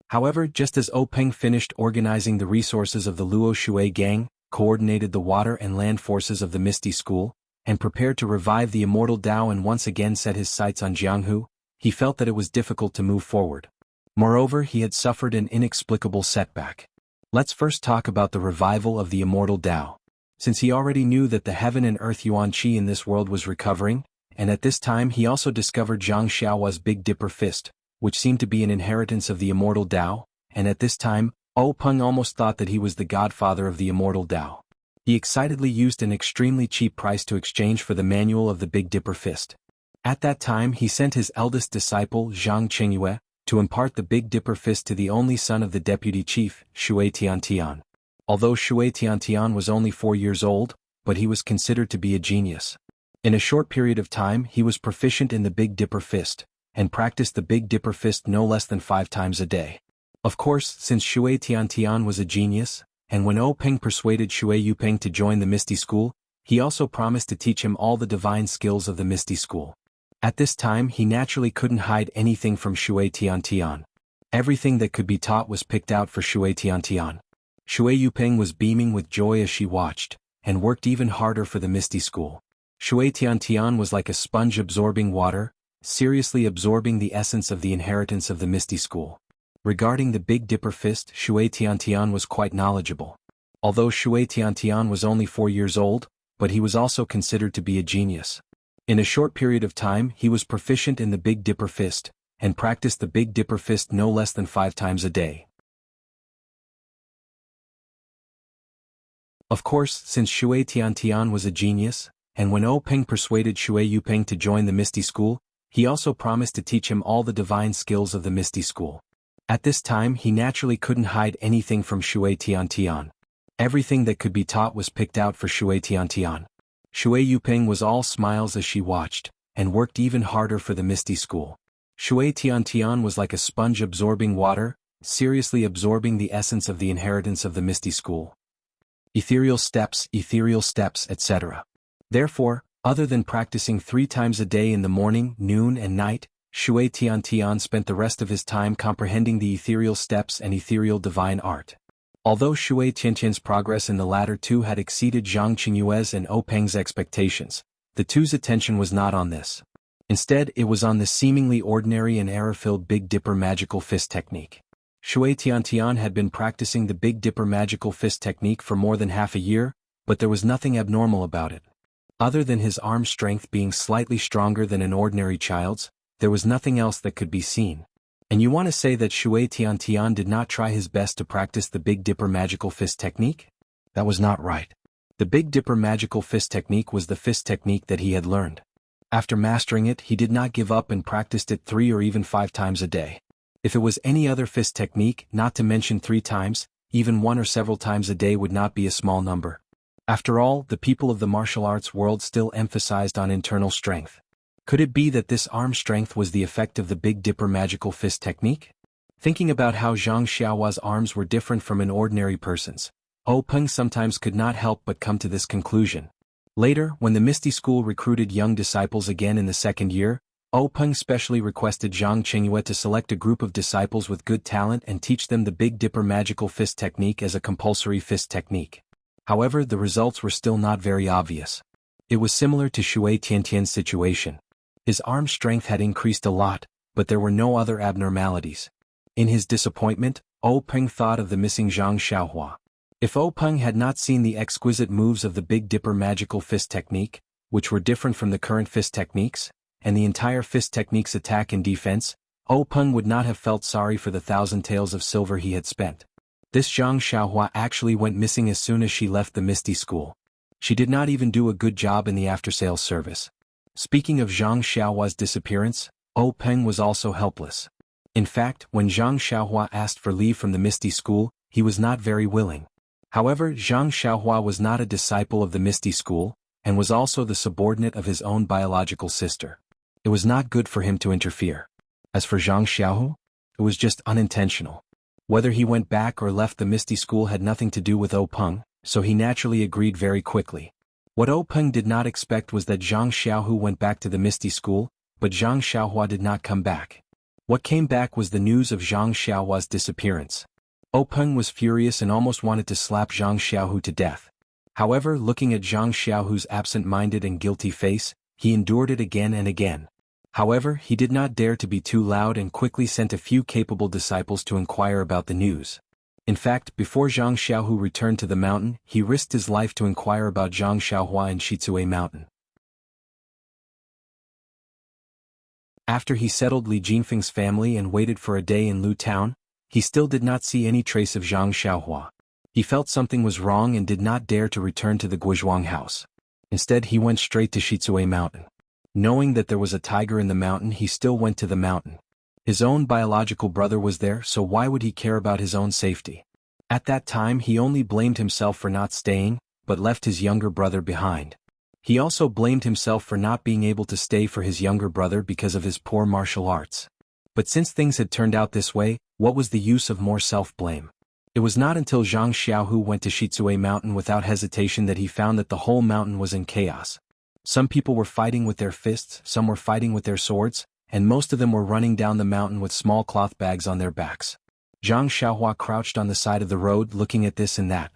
However, just as Peng finished organizing the resources of the Luo Shui gang, coordinated the water and land forces of the Misty School, and prepared to revive the immortal Dao and once again set his sights on Jianghu, he felt that it was difficult to move forward. Moreover, he had suffered an inexplicable setback. Let's first talk about the revival of the immortal Dao. Since he already knew that the heaven and earth Yuan Qi in this world was recovering, and at this time he also discovered Zhang Xiaohua's Big Dipper Fist, which seemed to be an inheritance of the immortal Dao, and at this time, Peng almost thought that he was the godfather of the immortal Dao. He excitedly used an extremely cheap price to exchange for the manual of the Big Dipper Fist. At that time he sent his eldest disciple Zhang Qingyue to impart the Big Dipper Fist to the only son of the deputy chief, Shui Tiantian. Although Shui Tiantian was only 4 years old, but he was considered to be a genius. In a short period of time he was proficient in the Big Dipper Fist, and practiced the Big Dipper Fist no less than 5 times a day. Of course, since Shui Tiantian was a genius, and when Peng persuaded Shui Yupeng to join the Misty School, he also promised to teach him all the divine skills of the Misty School. At this time he naturally couldn't hide anything from Shui Tiantian. Everything that could be taught was picked out for Shui Tiantian. Shui Yupeng was beaming with joy as she watched, and worked even harder for the Misty School. Shui Tiantian was like a sponge absorbing water, seriously absorbing the essence of the inheritance of the Misty School. Regarding the Big Dipper Fist, Shui Tiantian was quite knowledgeable. Although Shui Tiantian was only 4 years old, but he was also considered to be a genius. In a short period of time he was proficient in the Big Dipper Fist, and practiced the Big Dipper Fist no less than 5 times a day. Of course, since Shui Tiantian was a genius, and when Peng persuaded Shui Yupeng to join the Misty School, he also promised to teach him all the divine skills of the Misty School. At this time he naturally couldn't hide anything from Shui Tiantian. Everything that could be taught was picked out for Shui Tiantian. Shui Yupeng was all smiles as she watched, and worked even harder for the Misty School. Shui Tiantian was like a sponge absorbing water, seriously absorbing the essence of the inheritance of the Misty School. Ethereal steps, etc. Therefore, other than practicing 3 times a day in the morning, noon and night, Shui Tiantian spent the rest of his time comprehending the ethereal steps and ethereal divine art. Although Shui Tiantian's progress in the latter two had exceeded Zhang Qingyue's and Peng's expectations, the two's attention was not on this. Instead, it was on the seemingly ordinary and error-filled Big Dipper magical fist technique. Shui Tiantian had been practicing the Big Dipper magical fist technique for more than half a year, but there was nothing abnormal about it. Other than his arm strength being slightly stronger than an ordinary child's, there was nothing else that could be seen. And you want to say that Shui Tiantian did not try his best to practice the Big Dipper magical fist technique? That was not right. The Big Dipper magical fist technique was the fist technique that he had learned. After mastering it, he did not give up and practiced it 3 or even 5 times a day. If it was any other fist technique, not to mention 3 times, even 1 or several times a day would not be a small number. After all, the people of the martial arts world still emphasized on internal strength. Could it be that this arm strength was the effect of the Big Dipper magical fist technique? Thinking about how Zhang Xiaohua's arms were different from an ordinary person's, Peng sometimes could not help but come to this conclusion. Later, when the Misty School recruited young disciples again in the 2nd year, Peng specially requested Zhang Qingyue to select a group of disciples with good talent and teach them the Big Dipper magical fist technique as a compulsory fist technique. However, the results were still not very obvious. It was similar to Shui Tiantian's situation. His arm strength had increased a lot, but there were no other abnormalities. In his disappointment, Peng thought of the missing Zhang Xiaohua. If Peng had not seen the exquisite moves of the Big Dipper magical fist technique, which were different from the current fist techniques, and the entire fist technique's attack and defense, Peng would not have felt sorry for the 1,000 taels of silver he had spent. This Zhang Xiaohua actually went missing as soon as she left the Misty School. She did not even do a good job in the after-sales service. Speaking of Zhang Xiaohua's disappearance, Peng was also helpless. In fact, when Zhang Xiaohua asked for leave from the Misty School, he was not very willing. However, Zhang Xiaohua was not a disciple of the Misty School, and was also the subordinate of his own biological sister. It was not good for him to interfere. As for Zhang Xiaohu, it was just unintentional. Whether he went back or left the Misty School had nothing to do with Peng, so he naturally agreed very quickly. What Peng did not expect was that Zhang Xiaohu went back to the Misty School, but Zhang Xiaohua did not come back. What came back was the news of Zhang Xiaohua's disappearance. Peng was furious and almost wanted to slap Zhang Xiaohu to death. However, looking at Zhang Xiaohu's absent-minded and guilty face, he endured it again and again. However, he did not dare to be too loud and quickly sent a few capable disciples to inquire about the news. In fact, before Zhang Xiaohu returned to the mountain, he risked his life to inquire about Zhang Xiaohua in Shizue Mountain. After he settled Li Jinfeng's family and waited for a day in Lu Town, he still did not see any trace of Zhang Xiaohua. He felt something was wrong and did not dare to return to the Guizhuang house. Instead, he went straight to Shizue Mountain. Knowing that there was a tiger in the mountain, he still went to the mountain. His own biological brother was there, so why would he care about his own safety? At that time he only blamed himself for not staying, but left his younger brother behind. He also blamed himself for not being able to stay for his younger brother because of his poor martial arts. But since things had turned out this way, what was the use of more self-blame? It was not until Zhang Xiaohu went to Shizue Mountain without hesitation that he found that the whole mountain was in chaos. Some people were fighting with their fists, some were fighting with their swords, and most of them were running down the mountain with small cloth bags on their backs. Zhang Xiaohua crouched on the side of the road looking at this and that.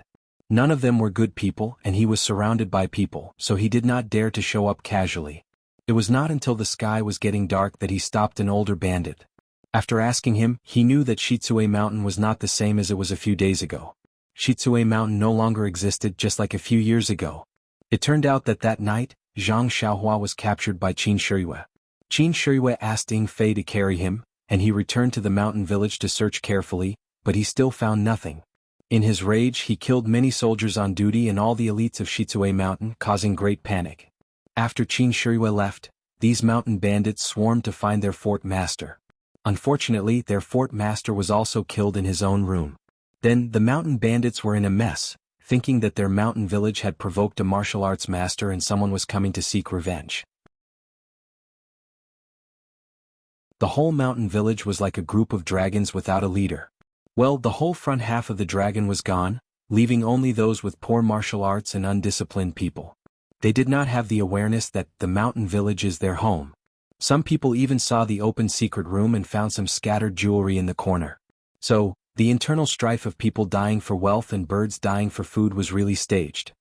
None of them were good people, and he was surrounded by people, so he did not dare to show up casually. It was not until the sky was getting dark that he stopped an older bandit. After asking him, he knew that Shizue Mountain was not the same as it was a few days ago. Shizue Mountain no longer existed just like a few years ago. It turned out that night, Zhang Xiaohua was captured by Qin Shiyue. Qin Shiyue asked Ying Fei to carry him, and he returned to the mountain village to search carefully, but he still found nothing. In his rage he killed many soldiers on duty and all the elites of Shitsue Mountain, causing great panic. After Qin Shirui left, these mountain bandits swarmed to find their fort master. Unfortunately, their fort master was also killed in his own room. Then, the mountain bandits were in a mess, thinking that their mountain village had provoked a martial arts master and someone was coming to seek revenge. The whole mountain village was like a group of dragons without a leader. Well, the whole front half of the dragon was gone, leaving only those with poor martial arts and undisciplined people. They did not have the awareness that the mountain village is their home. Some people even saw the open secret room and found some scattered jewelry in the corner. So, the internal strife of people dying for wealth and birds dying for food was really staged.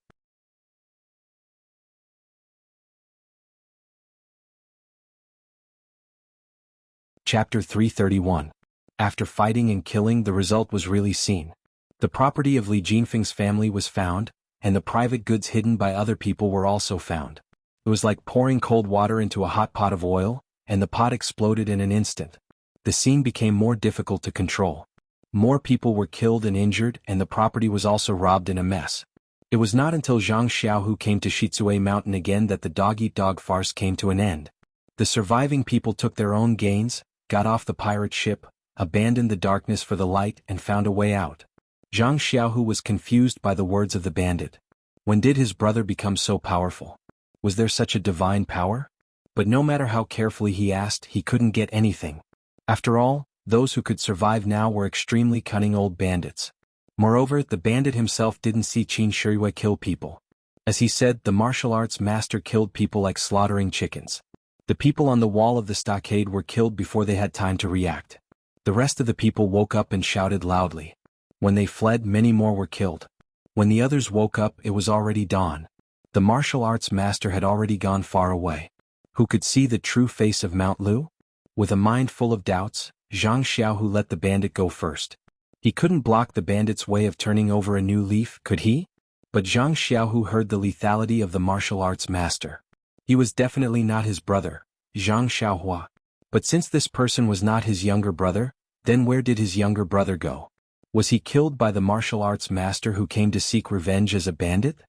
Chapter 331. After fighting and killing, the result was really seen. The property of Li Jinfeng's family was found, and the private goods hidden by other people were also found. It was like pouring cold water into a hot pot of oil, and the pot exploded in an instant. The scene became more difficult to control. More people were killed and injured, and the property was also robbed in a mess. It was not until Zhang Xiaohu came to Shitsue Mountain again that the dog-eat-dog farce came to an end. The surviving people took their own gains, got off the pirate ship, abandoned the darkness for the light and found a way out. Zhang Xiaohu was confused by the words of the bandit. When did his brother become so powerful? Was there such a divine power? But no matter how carefully he asked, he couldn't get anything. After all, those who could survive now were extremely cunning old bandits. Moreover, the bandit himself didn't see Qin Shirui kill people. As he said, the martial arts master killed people like slaughtering chickens. The people on the wall of the stockade were killed before they had time to react. The rest of the people woke up and shouted loudly. When they fled, many more were killed. When the others woke up, it was already dawn. The martial arts master had already gone far away. Who could see the true face of Mount Lu? With a mind full of doubts, Zhang Xiaohu let the bandit go first. He couldn't block the bandit's way of turning over a new leaf, could he? But Zhang Xiaohu heard the lethality of the martial arts master. He was definitely not his brother, Zhang Xiaohua. But since this person was not his younger brother, then where did his younger brother go? Was he killed by the martial arts master who came to seek revenge as a bandit?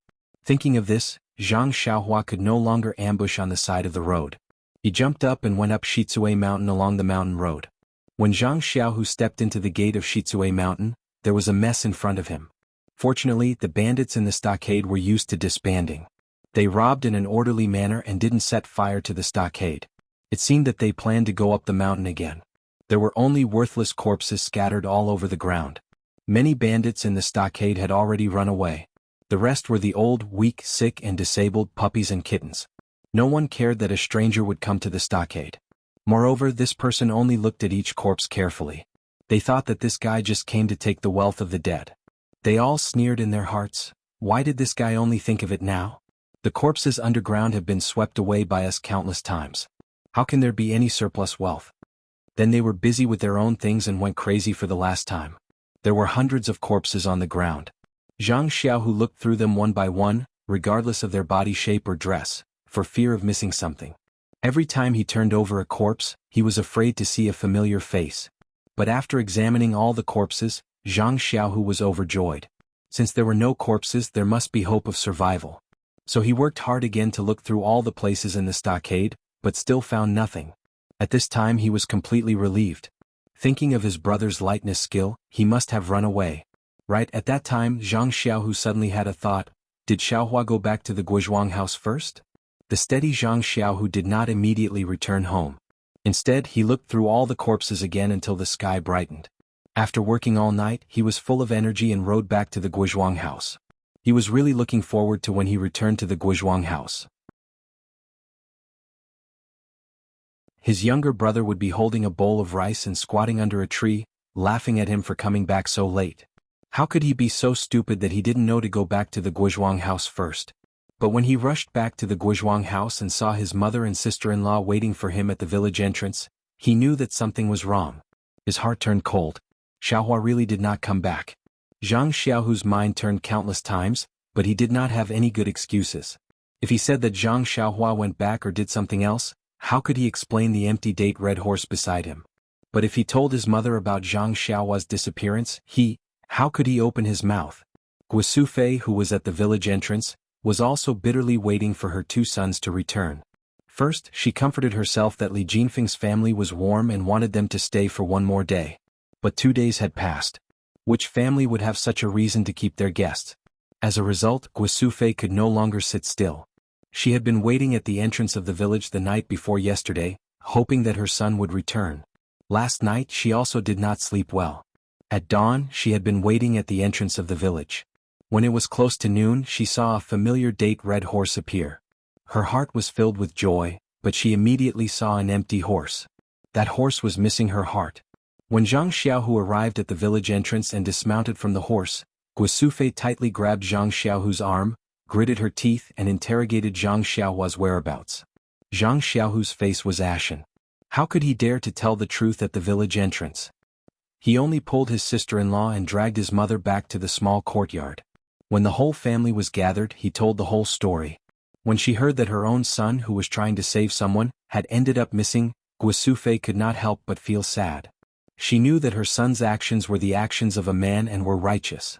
Thinking of this, Zhang Xiaohua could no longer ambush on the side of the road. He jumped up and went up Shitsue Mountain along the mountain road. When Zhang Xiaohu stepped into the gate of Shitsue Mountain, there was a mess in front of him. Fortunately, the bandits in the stockade were used to disbanding. They robbed in an orderly manner and didn't set fire to the stockade. It seemed that they planned to go up the mountain again. There were only worthless corpses scattered all over the ground. Many bandits in the stockade had already run away. The rest were the old, weak, sick and disabled puppies and kittens. No one cared that a stranger would come to the stockade. Moreover, this person only looked at each corpse carefully. They thought that this guy just came to take the wealth of the dead. They all sneered in their hearts. Why did this guy only think of it now? The corpses underground have been swept away by us countless times. How can there be any surplus wealth? Then they were busy with their own things and went crazy for the last time. There were hundreds of corpses on the ground. Zhang Xiaohu looked through them one by one, regardless of their body shape or dress, for fear of missing something. Every time he turned over a corpse, he was afraid to see a familiar face. But after examining all the corpses, Zhang Xiaohu was overjoyed. Since there were no corpses, there must be hope of survival. So he worked hard again to look through all the places in the stockade, but still found nothing. At this time he was completely relieved. Thinking of his brother's lightness skill, he must have run away. Right at that time, Zhang Xiaohu suddenly had a thought. Did Xiaohua go back to the Guizhuang house first? The steady Zhang Xiaohu did not immediately return home. Instead, he looked through all the corpses again until the sky brightened. After working all night, he was full of energy and rode back to the Guizhuang house. He was really looking forward to when he returned to the Guizhuang house. His younger brother would be holding a bowl of rice and squatting under a tree, laughing at him for coming back so late. How could he be so stupid that he didn't know to go back to the Guizhuang house first? But when he rushed back to the Guizhuang house and saw his mother and sister-in-law waiting for him at the village entrance, he knew that something was wrong. His heart turned cold. Xiaohua really did not come back. Zhang Xiaohu's mind turned countless times, but he did not have any good excuses. If he said that Zhang Xiaohua went back or did something else, how could he explain the empty red horse beside him? But if he told his mother about Zhang Xiaohua's disappearance, How could he open his mouth? Guisufei, who was at the village entrance, was also bitterly waiting for her two sons to return. First, she comforted herself that Li Jinfeng's family was warm and wanted them to stay for one more day. But 2 days had passed. Which family would have such a reason to keep their guests? As a result, Guisufei could no longer sit still. She had been waiting at the entrance of the village the night before yesterday, hoping that her son would return. Last night she also did not sleep well. At dawn, she had been waiting at the entrance of the village. When it was close to noon, she saw a familiar date red horse appear. Her heart was filled with joy, but she immediately saw an empty horse. That horse was missing her heart. When Zhang Xiaohu arrived at the village entrance and dismounted from the horse, Guisufei tightly grabbed Zhang Xiaohu's arm, gritted her teeth and interrogated Zhang Xiaohua's whereabouts. Zhang Xiaohu's face was ashen. How could he dare to tell the truth at the village entrance? He only pulled his sister-in-law and dragged his mother back to the small courtyard. When the whole family was gathered, he told the whole story. When she heard that her own son, who was trying to save someone, had ended up missing, Guisufei could not help but feel sad. She knew that her son's actions were the actions of a man and were righteous.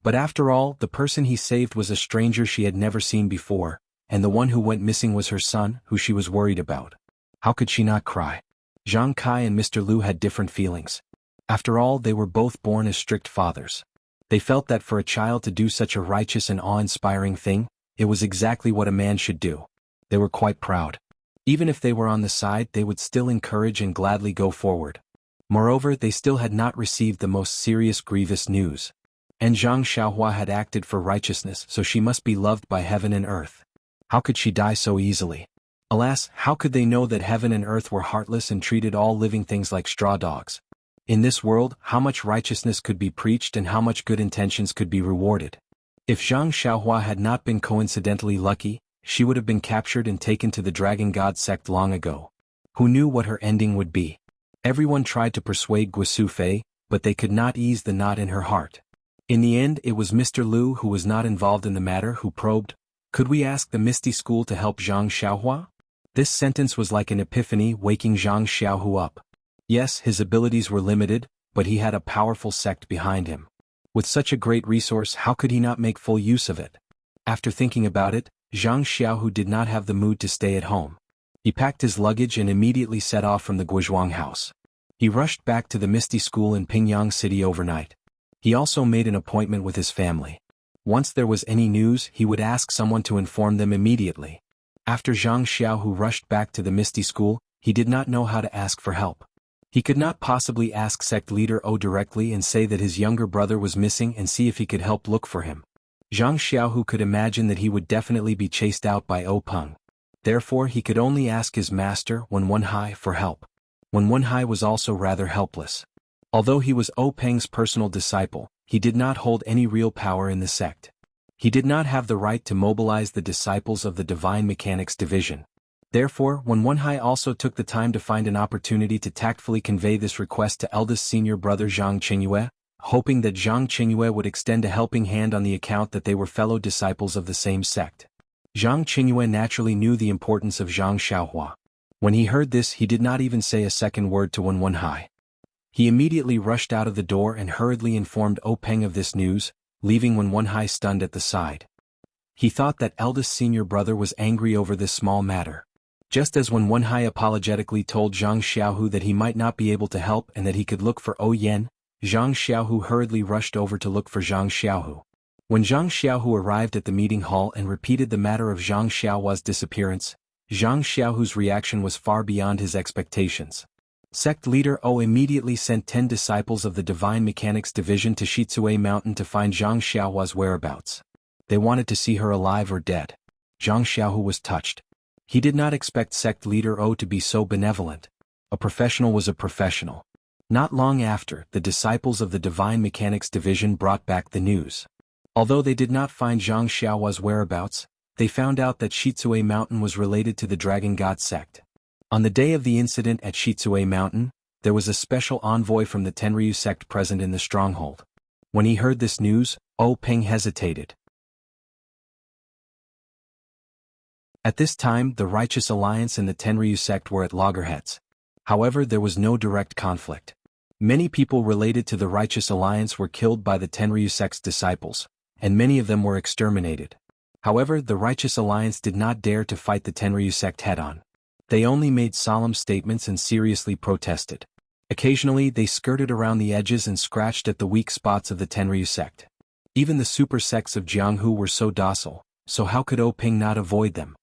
But after all, the person he saved was a stranger she had never seen before, and the one who went missing was her son, who she was worried about. How could she not cry? Zhang Kai and Mr. Liu had different feelings. After all, they were both born as strict fathers. They felt that for a child to do such a righteous and awe-inspiring thing, it was exactly what a man should do. They were quite proud. Even if they were on the side, they would still encourage and gladly go forward. Moreover, they still had not received the most serious grievous news. And Zhang Xiaohua had acted for righteousness, so she must be loved by heaven and earth. How could she die so easily? Alas, how could they know that heaven and earth were heartless and treated all living things like straw dogs? In this world, how much righteousness could be preached and how much good intentions could be rewarded? If Zhang Xiaohua had not been coincidentally lucky, she would have been captured and taken to the Dragon God sect long ago. Who knew what her ending would be? Everyone tried to persuade Guisufei, but they could not ease the knot in her heart. In the end, it was Mr. Liu, who was not involved in the matter, who probed, "Could we ask the Misty School to help Zhang Xiaohua?" This sentence was like an epiphany, waking Zhang Xiaohu up. Yes, his abilities were limited, but he had a powerful sect behind him. With such a great resource, how could he not make full use of it? After thinking about it, Zhang Xiaohu did not have the mood to stay at home. He packed his luggage and immediately set off from the Guizhuang house. He rushed back to the Misty School in Pingyang City overnight. He also made an appointment with his family. Once there was any news, he would ask someone to inform them immediately. After Zhang Xiaohu rushed back to the Misty School, he did not know how to ask for help. He could not possibly ask sect leader O directly and say that his younger brother was missing and see if he could help look for him. Zhang Xiaohu could imagine that he would definitely be chased out by O Peng. Therefore he could only ask his master, Wen Wenhai, for help. Wen Wenhai was also rather helpless. Although he was O Peng's personal disciple, he did not hold any real power in the sect. He did not have the right to mobilize the disciples of the Divine Mechanics Division. Therefore, Wen Wenhai also took the time to find an opportunity to tactfully convey this request to eldest senior brother Zhang Qingyue, hoping that Zhang Qingyue would extend a helping hand on the account that they were fellow disciples of the same sect. Zhang Qingyue naturally knew the importance of Zhang Xiaohua. When he heard this, he did not even say a second word to Wen Wenhai. He immediately rushed out of the door and hurriedly informed O Peng of this news, leaving Wen Wenhai stunned at the side. He thought that eldest senior brother was angry over this small matter. Just as Wen Wenhai apologetically told Zhang Xiaohu that he might not be able to help and that he could look for O Yen, Zhang Xiaohu hurriedly rushed over to look for Zhang Xiaohu. When Zhang Xiaohu arrived at the meeting hall and repeated the matter of Zhang Xiaohua's disappearance, Zhang Xiaohu's reaction was far beyond his expectations. Sect leader O immediately sent 10 disciples of the Divine Mechanics Division to Shizue Mountain to find Zhang Xiaohua's whereabouts. They wanted to see her alive or dead. Zhang Xiaohu was touched. He did not expect sect leader O to be so benevolent. A professional was a professional. Not long after, the disciples of the Divine Mechanics Division brought back the news. Although they did not find Zhang Xiaohua's whereabouts, they found out that Shizue Mountain was related to the Dragon God sect. On the day of the incident at Shizue Mountain, there was a special envoy from the Tenryu sect present in the stronghold. When he heard this news, O Peng hesitated. At this time, the Righteous Alliance and the Tenryu sect were at loggerheads. However, there was no direct conflict. Many people related to the Righteous Alliance were killed by the Tenryu sect's disciples, and many of them were exterminated. However, the Righteous Alliance did not dare to fight the Tenryu sect head-on. They only made solemn statements and seriously protested. Occasionally, they skirted around the edges and scratched at the weak spots of the Tenryu sect. Even the super sects of Jianghu were so docile, so how could Ping not avoid them?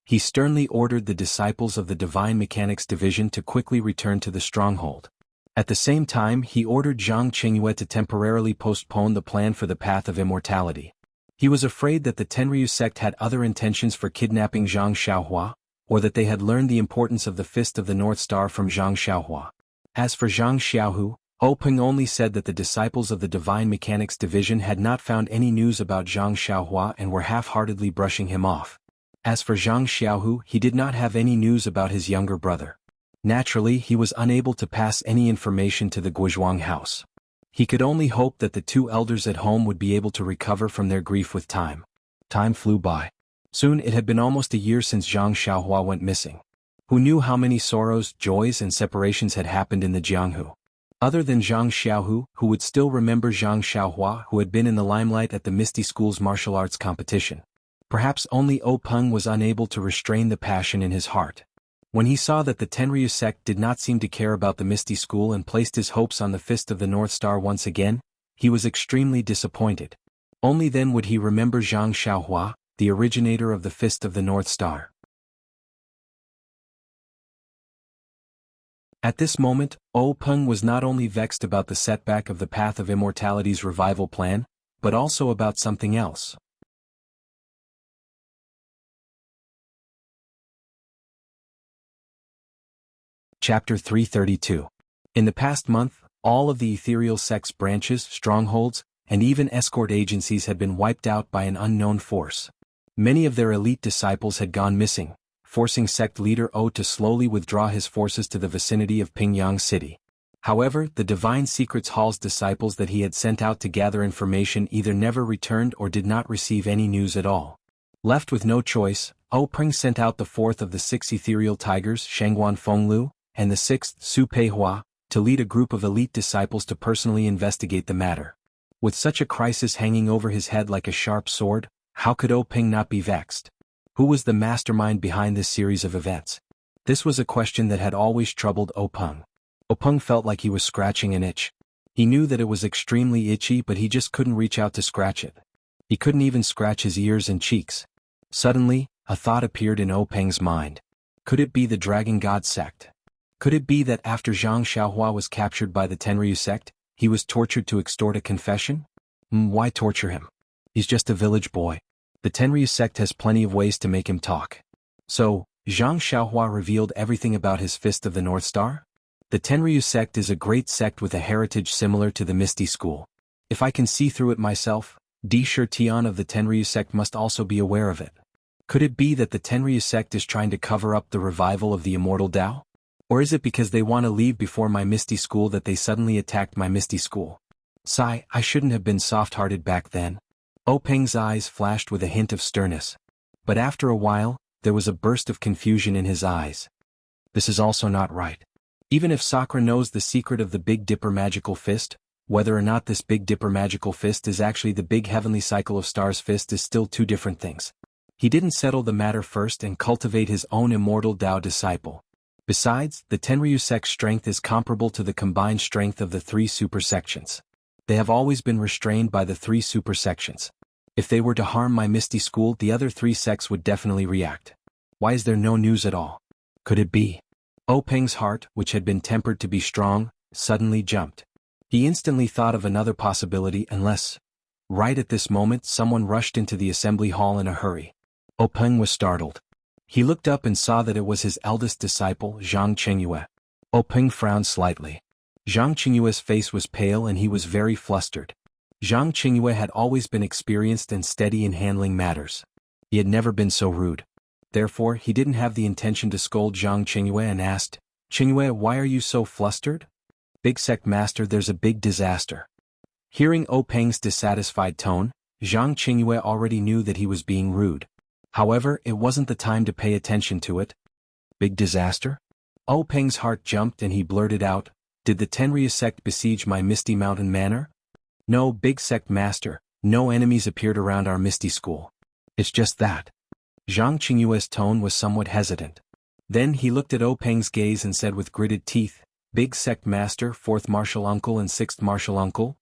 He sternly ordered the disciples of the Divine Mechanics Division to quickly return to the stronghold. At the same time, he ordered Zhang Qingyue to temporarily postpone the plan for the path of immortality. He was afraid that the Tenryu sect had other intentions for kidnapping Zhang Xiaohua, or that they had learned the importance of the Fist of the North Star from Zhang Xiaohua. As for Zhang Xiaohu, Ping only said that the disciples of the Divine Mechanics Division had not found any news about Zhang Xiaohua and were half-heartedly brushing him off. As for Zhang Xiaohu, he did not have any news about his younger brother. Naturally, he was unable to pass any information to the Guizhuang house. He could only hope that the two elders at home would be able to recover from their grief with time. Time flew by. Soon it had been almost a year since Zhang Xiaohua went missing. Who knew how many sorrows, joys and separations had happened in the Jianghu? Other than Zhang Xiaohu, who would still remember Zhang Xiaohua, who had been in the limelight at the Misty School's martial arts competition. Perhaps only Peng was unable to restrain the passion in his heart. When he saw that the Tenryu sect did not seem to care about the Misty School and placed his hopes on the Fist of the North Star once again, he was extremely disappointed. Only then would he remember Zhang Xiaohua, the originator of the Fist of the North Star. At this moment, Peng was not only vexed about the setback of the Path of Immortality's revival plan, but also about something else. Chapter 332. In the past month, all of the ethereal sect's branches, strongholds, and even escort agencies had been wiped out by an unknown force. Many of their elite disciples had gone missing, forcing sect leader to slowly withdraw his forces to the vicinity of Pingyang City. However, the Divine Secrets Hall's disciples that he had sent out to gather information either never returned or did not receive any news at all. Left with no choice, Peng sent out the fourth of the 6 ethereal tigers, Shangguan Fenglu, and the 6th, Su Peihua, to lead a group of elite disciples to personally investigate the matter. With such a crisis hanging over his head like a sharp sword, how could Peng not be vexed? Who was the mastermind behind this series of events? This was a question that had always troubled Peng. Peng felt like he was scratching an itch. He knew that it was extremely itchy, but he just couldn't reach out to scratch it. He couldn't even scratch his ears and cheeks. Suddenly, a thought appeared in Peng's mind. Could it be the Dragon God sect? Could it be that after Zhang Xiaohua was captured by the Tenryu sect, he was tortured to extort a confession? Why torture him? He's just a village boy. The Tenryu sect has plenty of ways to make him talk. So, Zhang Xiaohua revealed everything about his Fist of the North Star? The Tenryu sect is a great sect with a heritage similar to the Misty School. If I can see through it myself, Shi Tian of the Tenryu sect must also be aware of it. Could it be that the Tenryu sect is trying to cover up the revival of the immortal Tao? Or is it because they want to leave before my Misty School that they suddenly attacked my Misty School? Sigh, I shouldn't have been soft-hearted back then. Peng's eyes flashed with a hint of sternness. But after a while, there was a burst of confusion in his eyes. This is also not right. Even if Sakura knows the secret of the Big Dipper magical fist, whether or not this Big Dipper magical fist is actually the Big Heavenly Cycle of Stars fist is still two different things. He didn't settle the matter first and cultivate his own immortal Tao disciple. Besides, the Tenryu sect's strength is comparable to the combined strength of the 3 super sections. They have always been restrained by the 3 super sections. If they were to harm my Misty School, the other 3 sects would definitely react. Why is there no news at all? Could it be? Peng's heart, which had been tempered to be strong, suddenly jumped. He instantly thought of another possibility unless... Right at this moment someone rushed into the assembly hall in a hurry. Peng was startled. He looked up and saw that it was his eldest disciple, Zhang Qingyue. Peng frowned slightly. Zhang Qingyue's face was pale and he was very flustered. Zhang Qingyue had always been experienced and steady in handling matters. He had never been so rude. Therefore, he didn't have the intention to scold Zhang Qingyue and asked, "Qingyue, why are you so flustered?" "Big sect master, there's a big disaster." Hearing Peng's dissatisfied tone, Zhang Qingyue already knew that he was being rude. However, it wasn't the time to pay attention to it. Big disaster? Peng's heart jumped and he blurted out, "Did the Tenrya sect besiege my Misty Mountain Manor?" "No, big sect master, no enemies appeared around our Misty School. It's just that." Zhang Qingyue's tone was somewhat hesitant. Then he looked at Peng's gaze and said with gritted teeth, "Big sect master, fourth martial uncle and sixth martial uncle?"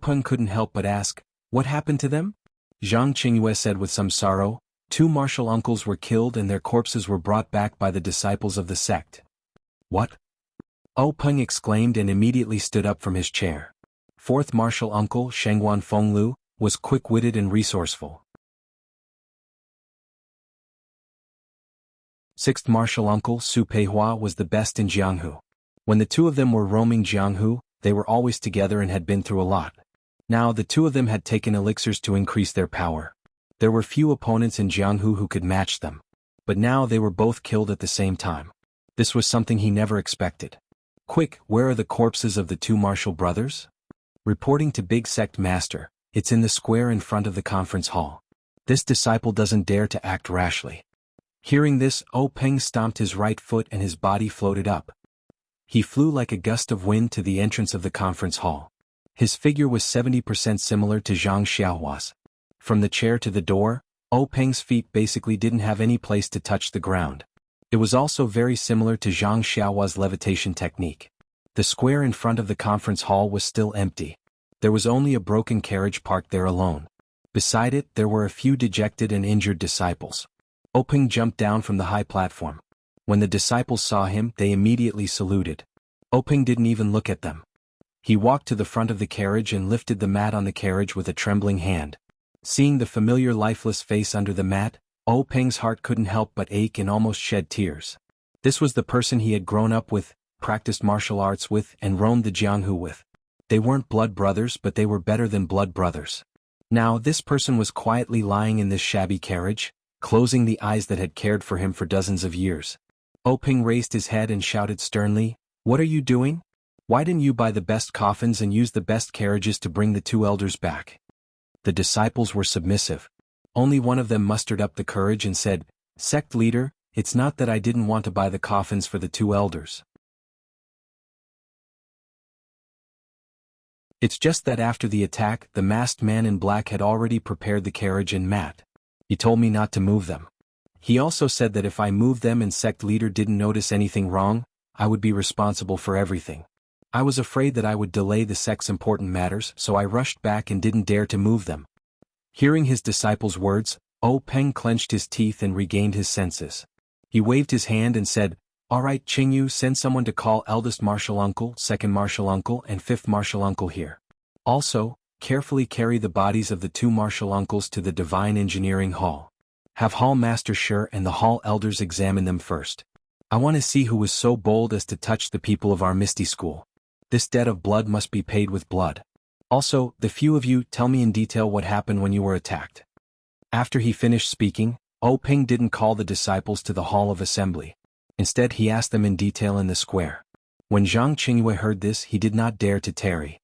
Peng couldn't help but ask, "What happened to them?" Zhang Qingyue said with some sorrow, "Two martial uncles were killed and their corpses were brought back by the disciples of the sect." "What?" Peng exclaimed and immediately stood up from his chair. Fourth martial uncle, Shengguan Fenglu, was quick-witted and resourceful. Sixth martial uncle, Su Peihua, was the best in Jianghu. When the two of them were roaming Jianghu, they were always together and had been through a lot. Now the two of them had taken elixirs to increase their power. There were few opponents in Jianghu who could match them. But now they were both killed at the same time. This was something he never expected. "Quick, where are the corpses of the two martial brothers?" Reporting to Big Sect Master, "It's in the square in front of the conference hall." This disciple doesn't dare to act rashly. Hearing this, Peng stomped his right foot and his body floated up. He flew like a gust of wind to the entrance of the conference hall. His figure was 70% similar to Zhang Xiaohua's. From the chair to the door, Peng's feet basically didn't have any place to touch the ground. It was also very similar to Zhang Xiaohua's levitation technique. The square in front of the conference hall was still empty. There was only a broken carriage parked there alone. Beside it, there were a few dejected and injured disciples. Peng jumped down from the high platform. When the disciples saw him, they immediately saluted. Peng didn't even look at them. He walked to the front of the carriage and lifted the mat on the carriage with a trembling hand. Seeing the familiar lifeless face under the mat, Peng's heart couldn't help but ache and almost shed tears. This was the person he had grown up with, practiced martial arts with, and roamed the Jianghu with. They weren't blood brothers, but they were better than blood brothers. Now this person was quietly lying in this shabby carriage, closing the eyes that had cared for him for dozens of years. Peng raised his head and shouted sternly, "What are you doing? Why didn't you buy the best coffins and use the best carriages to bring the two elders back?" The disciples were submissive. Only one of them mustered up the courage and said, "Sect leader, it's not that I didn't want to buy the coffins for the two elders. It's just that after the attack, the masked man in black had already prepared the carriage and mat. He told me not to move them. He also said that if I moved them and sect leader didn't notice anything wrong, I would be responsible for everything. I was afraid that I would delay the sect's important matters, so I rushed back and didn't dare to move them." Hearing his disciples' words, Peng clenched his teeth and regained his senses. He waved his hand and said, "All right, Qingyu, send someone to call eldest martial uncle, second martial uncle and fifth martial uncle here. Also, carefully carry the bodies of the two martial uncles to the Divine Engineering Hall. Have Hall Master Shi and the Hall Elders examine them first. I want to see who was so bold as to touch the people of our Misty School. This debt of blood must be paid with blood. Also, the few of you, tell me in detail what happened when you were attacked." After he finished speaking, Peng didn't call the disciples to the Hall of Assembly. Instead he asked them in detail in the square. When Zhang Qingyue heard this, he did not dare to tarry.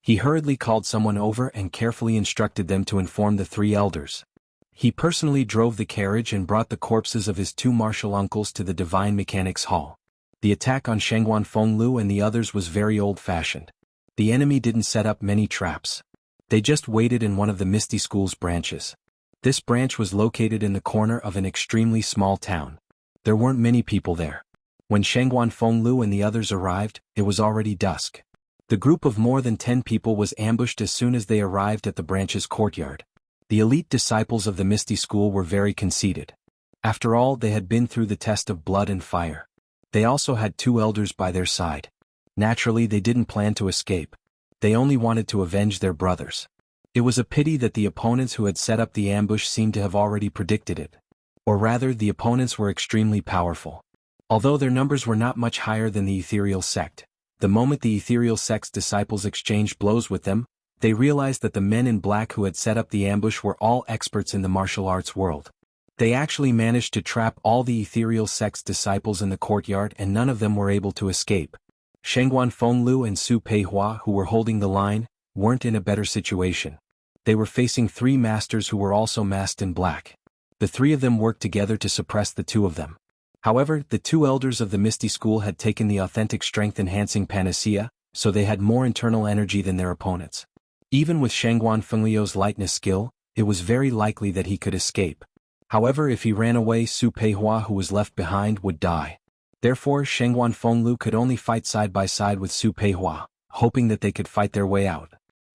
He hurriedly called someone over and carefully instructed them to inform the three elders. He personally drove the carriage and brought the corpses of his two martial uncles to the Divine Mechanics Hall. The attack on Shengguan Fenglu and the others was very old-fashioned. The enemy didn't set up many traps. They just waited in one of the Misty School's branches. This branch was located in the corner of an extremely small town. There weren't many people there. When Shengguan Fenglu and the others arrived, it was already dusk. The group of more than 10 people was ambushed as soon as they arrived at the branch's courtyard. The elite disciples of the Misty School were very conceited. After all, they had been through the test of blood and fire. They also had two elders by their side. Naturally, they didn't plan to escape. They only wanted to avenge their brothers. It was a pity that the opponents who had set up the ambush seemed to have already predicted it. Or rather, the opponents were extremely powerful. Although their numbers were not much higher than the ethereal sect, the moment the ethereal sect's disciples exchanged blows with them, they realized that the men in black who had set up the ambush were all experts in the martial arts world. They actually managed to trap all the ethereal sect's disciples in the courtyard and none of them were able to escape. Shengguan Fenglu and Su Peihua, who were holding the line, weren't in a better situation. They were facing three masters who were also masked in black. The three of them worked together to suppress the two of them. However, the two elders of the Misty School had taken the authentic strength-enhancing panacea, so they had more internal energy than their opponents. Even with Shangguan Fengliu's lightness skill, it was very likely that he could escape. However, if he ran away, Su Peihua, who was left behind, would die. Therefore, Shangguan Fenglu could only fight side by side with Su Peihua, hoping that they could fight their way out.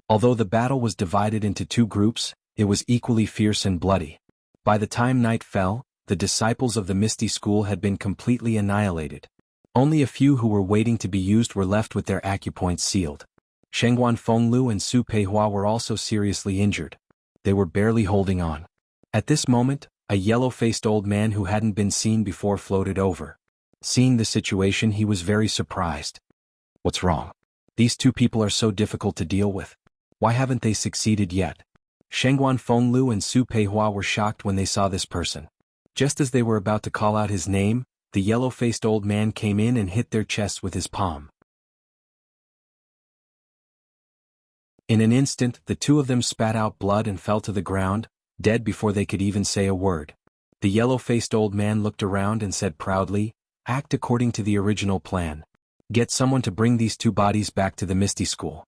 Although the battle was divided into two groups, it was equally fierce and bloody. By the time night fell, the disciples of the Misty School had been completely annihilated. Only a few who were waiting to be used were left with their acupoints sealed. Shangguan Fenglu and Su Peihua were also seriously injured. They were barely holding on. At this moment, a yellow-faced old man who hadn't been seen before floated over. Seeing the situation, he was very surprised. What's wrong? These two people are so difficult to deal with. Why haven't they succeeded yet? Shangguan Fenglu and Su Peihua were shocked when they saw this person. Just as they were about to call out his name, the yellow-faced old man came in and hit their chests with his palm. In an instant, the two of them spat out blood and fell to the ground, dead before they could even say a word. The yellow-faced old man looked around and said proudly, "Act according to the original plan. Get someone to bring these two bodies back to the Misty School."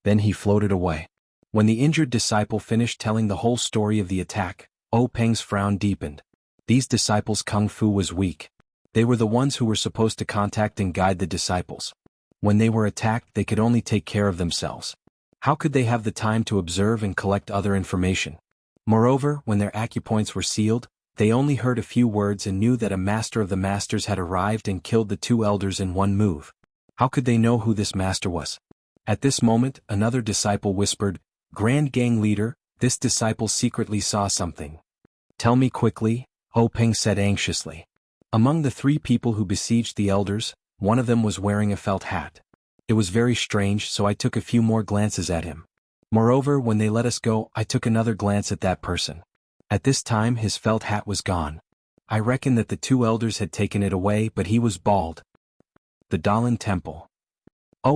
Then he floated away. When the injured disciple finished telling the whole story of the attack, Peng's frown deepened. These disciples' kung fu was weak. They were the ones who were supposed to contact and guide the disciples. When they were attacked, they could only take care of themselves. How could they have the time to observe and collect other information? Moreover, when their acupoints were sealed, they only heard a few words and knew that a master of the masters had arrived and killed the two elders in one move. How could they know who this master was? At this moment, another disciple whispered, "Grand Gang Leader, this disciple secretly saw something." "Tell me quickly," Peng said anxiously. Among the three people who besieged the elders, one of them was wearing a felt hat. It was very strange, so I took a few more glances at him. Moreover, when they let us go, I took another glance at that person. At this time his felt hat was gone. I reckon that the two elders had taken it away, but he was bald. The Dalan Temple.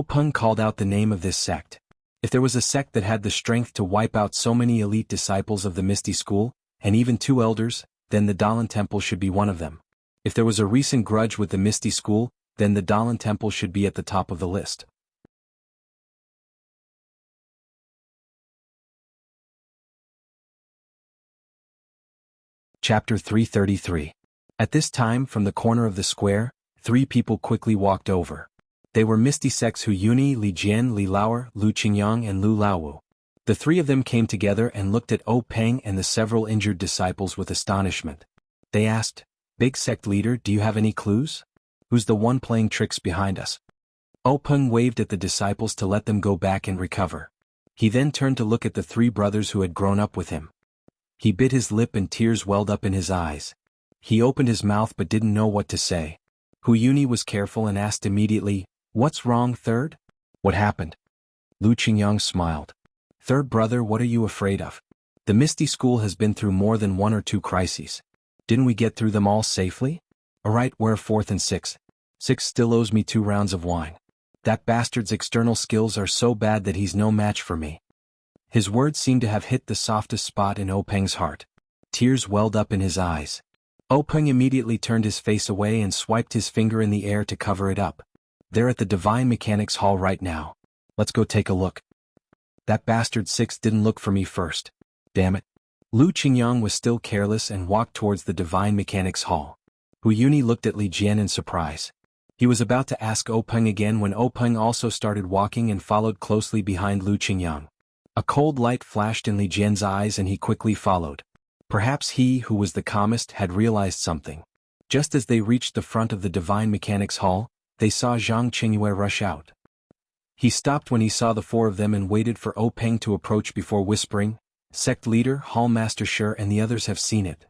Peng called out the name of this sect. If there was a sect that had the strength to wipe out so many elite disciples of the Misty School, and even two elders, then the Dalan Temple should be one of them. If there was a recent grudge with the Misty School, then the Dalan Temple should be at the top of the list. Chapter 333. At this time, from the corner of the square, three people quickly walked over. They were Misty Sects Hu Yuni, Li Jian, Li Lauer, Lu Qingyang and Lu Laowu. The three of them came together and looked at Peng and the several injured disciples with astonishment. They asked, "Big sect leader, do you have any clues? Who's the one playing tricks behind us?" Peng waved at the disciples to let them go back and recover. He then turned to look at the three brothers who had grown up with him. He bit his lip and tears welled up in his eyes. He opened his mouth but didn't know what to say. Hu Yuni was careful and asked immediately, "What's wrong, third?" "What happened?" Lu Qingyang smiled. "Third brother, what are you afraid of? The Misty School has been through more than one or two crises. Didn't we get through them all safely? Alright, where fourth and sixth? Six still owes me 2 rounds of wine. That bastard's external skills are so bad that he's no match for me." His words seemed to have hit the softest spot in Peng's heart. Tears welled up in his eyes. Peng immediately turned his face away and swiped his finger in the air to cover it up. "They're at the Divine Mechanics Hall right now. Let's go take a look." "That bastard Six didn't look for me first. Damn it." Lu Qingyang was still careless and walked towards the Divine Mechanics Hall. Hu Yuni looked at Li Jian in surprise. He was about to ask Peng again when Peng also started walking and followed closely behind Lu Qingyang. A cold light flashed in Li Jian's eyes and he quickly followed. Perhaps he, who was the calmest, had realized something. Just as they reached the front of the Divine Mechanics Hall, they saw Zhang Qingyue rush out. He stopped when he saw the four of them and waited for Peng to approach before whispering, "Sect leader, Hall Master Sure and the others have seen it.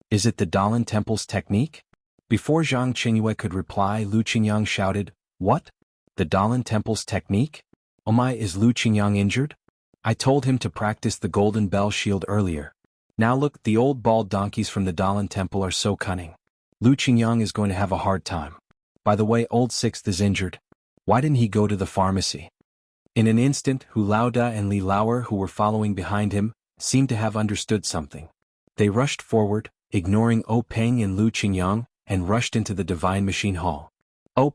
Is it the Dalan Temple's technique?" Before Zhang Qingyue could reply, Lu Qingyang shouted, "What? The Dalan Temple's technique? Oh my, is Lu Qingyang injured? I told him to practice the Golden Bell Shield earlier. Now look, the old bald donkeys from the Dalan Temple are so cunning. Lu Qingyang is going to have a hard time. By the way, old Sixth is injured. Why didn't he go to the pharmacy?" In an instant, Hu Laoda and Li Lauer, who were following behind him, seemed to have understood something. They rushed forward, ignoring Peng and Lu Qingyang, and rushed into the divine machine hall.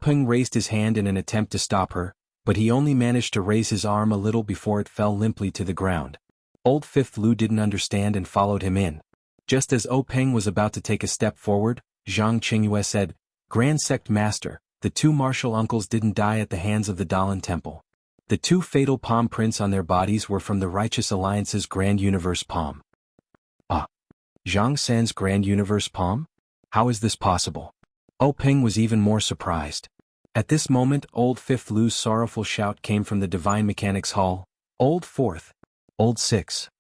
Peng raised his hand in an attempt to stop her, but he only managed to raise his arm a little before it fell limply to the ground. Old Fifth Lu didn't understand and followed him in. Just as Peng was about to take a step forward, Zhang Qingyue said, "Grand Sect Master, the two martial uncles didn't die at the hands of the Dalan Temple. The two fatal palm prints on their bodies were from the Righteous Alliance's Grand Universe Palm." Ah! Zhang San's Grand Universe Palm? How is this possible? Peng was even more surprised. At this moment Old Fifth Lu's sorrowful shout came from the Divine Mechanics Hall, "Old Fourth! Old Six!"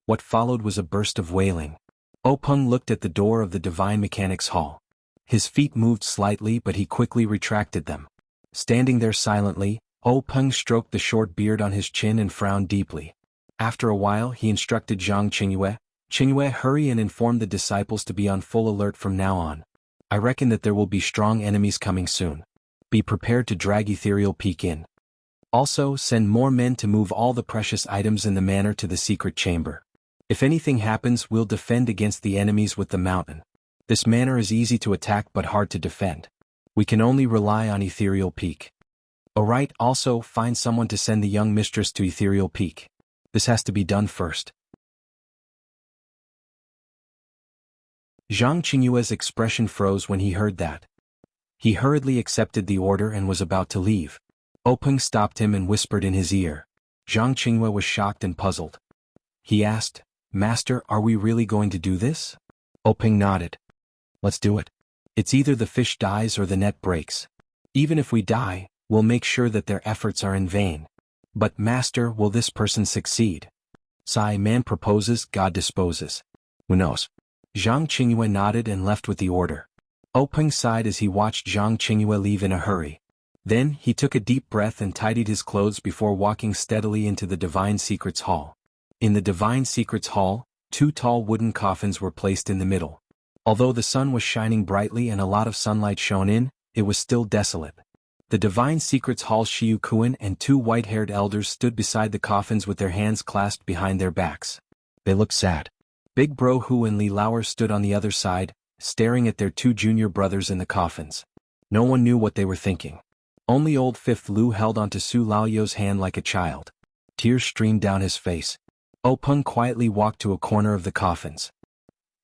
What followed was a burst of wailing. Peng looked at the door of the Divine Mechanics Hall. His feet moved slightly but he quickly retracted them. Standing there silently, Peng stroked the short beard on his chin and frowned deeply. After a while he instructed Zhang Qingyue, "Qingyue, hurry and inform the disciples to be on full alert from now on. I reckon that there will be strong enemies coming soon. Be prepared to drag Ethereal Peak in. Also, send more men to move all the precious items in the manor to the secret chamber. If anything happens, we'll defend against the enemies with the mountain. This manor is easy to attack but hard to defend. We can only rely on Ethereal Peak. Alright, also, find someone to send the young mistress to Ethereal Peak. This has to be done first." Zhang Qingyue's expression froze when he heard that. He hurriedly accepted the order and was about to leave. Peng stopped him and whispered in his ear. Zhang Qingyue was shocked and puzzled. He asked, "Master, are we really going to do this?" Peng nodded. "Let's do it. It's either the fish dies or the net breaks. Even if we die, we'll make sure that their efforts are in vain. But Master, will this person succeed? Sai, man proposes, God disposes. Who knows?" Zhang Qingyue nodded and left with the order. Peng sighed as he watched Zhang Qingyue leave in a hurry. Then, he took a deep breath and tidied his clothes before walking steadily into the Divine Secrets Hall. In the Divine Secrets Hall, two tall wooden coffins were placed in the middle. Although the sun was shining brightly and a lot of sunlight shone in, it was still desolate. The Divine Secrets Hall Shiyu Kuan and two white-haired elders stood beside the coffins with their hands clasped behind their backs. They looked sad. Big Bro Hu and Li Lauer stood on the other side, staring at their two junior brothers in the coffins. No one knew what they were thinking. Only Old Fifth Lu held onto Su Laoyo's hand like a child. Tears streamed down his face. Peng quietly walked to a corner of the coffins.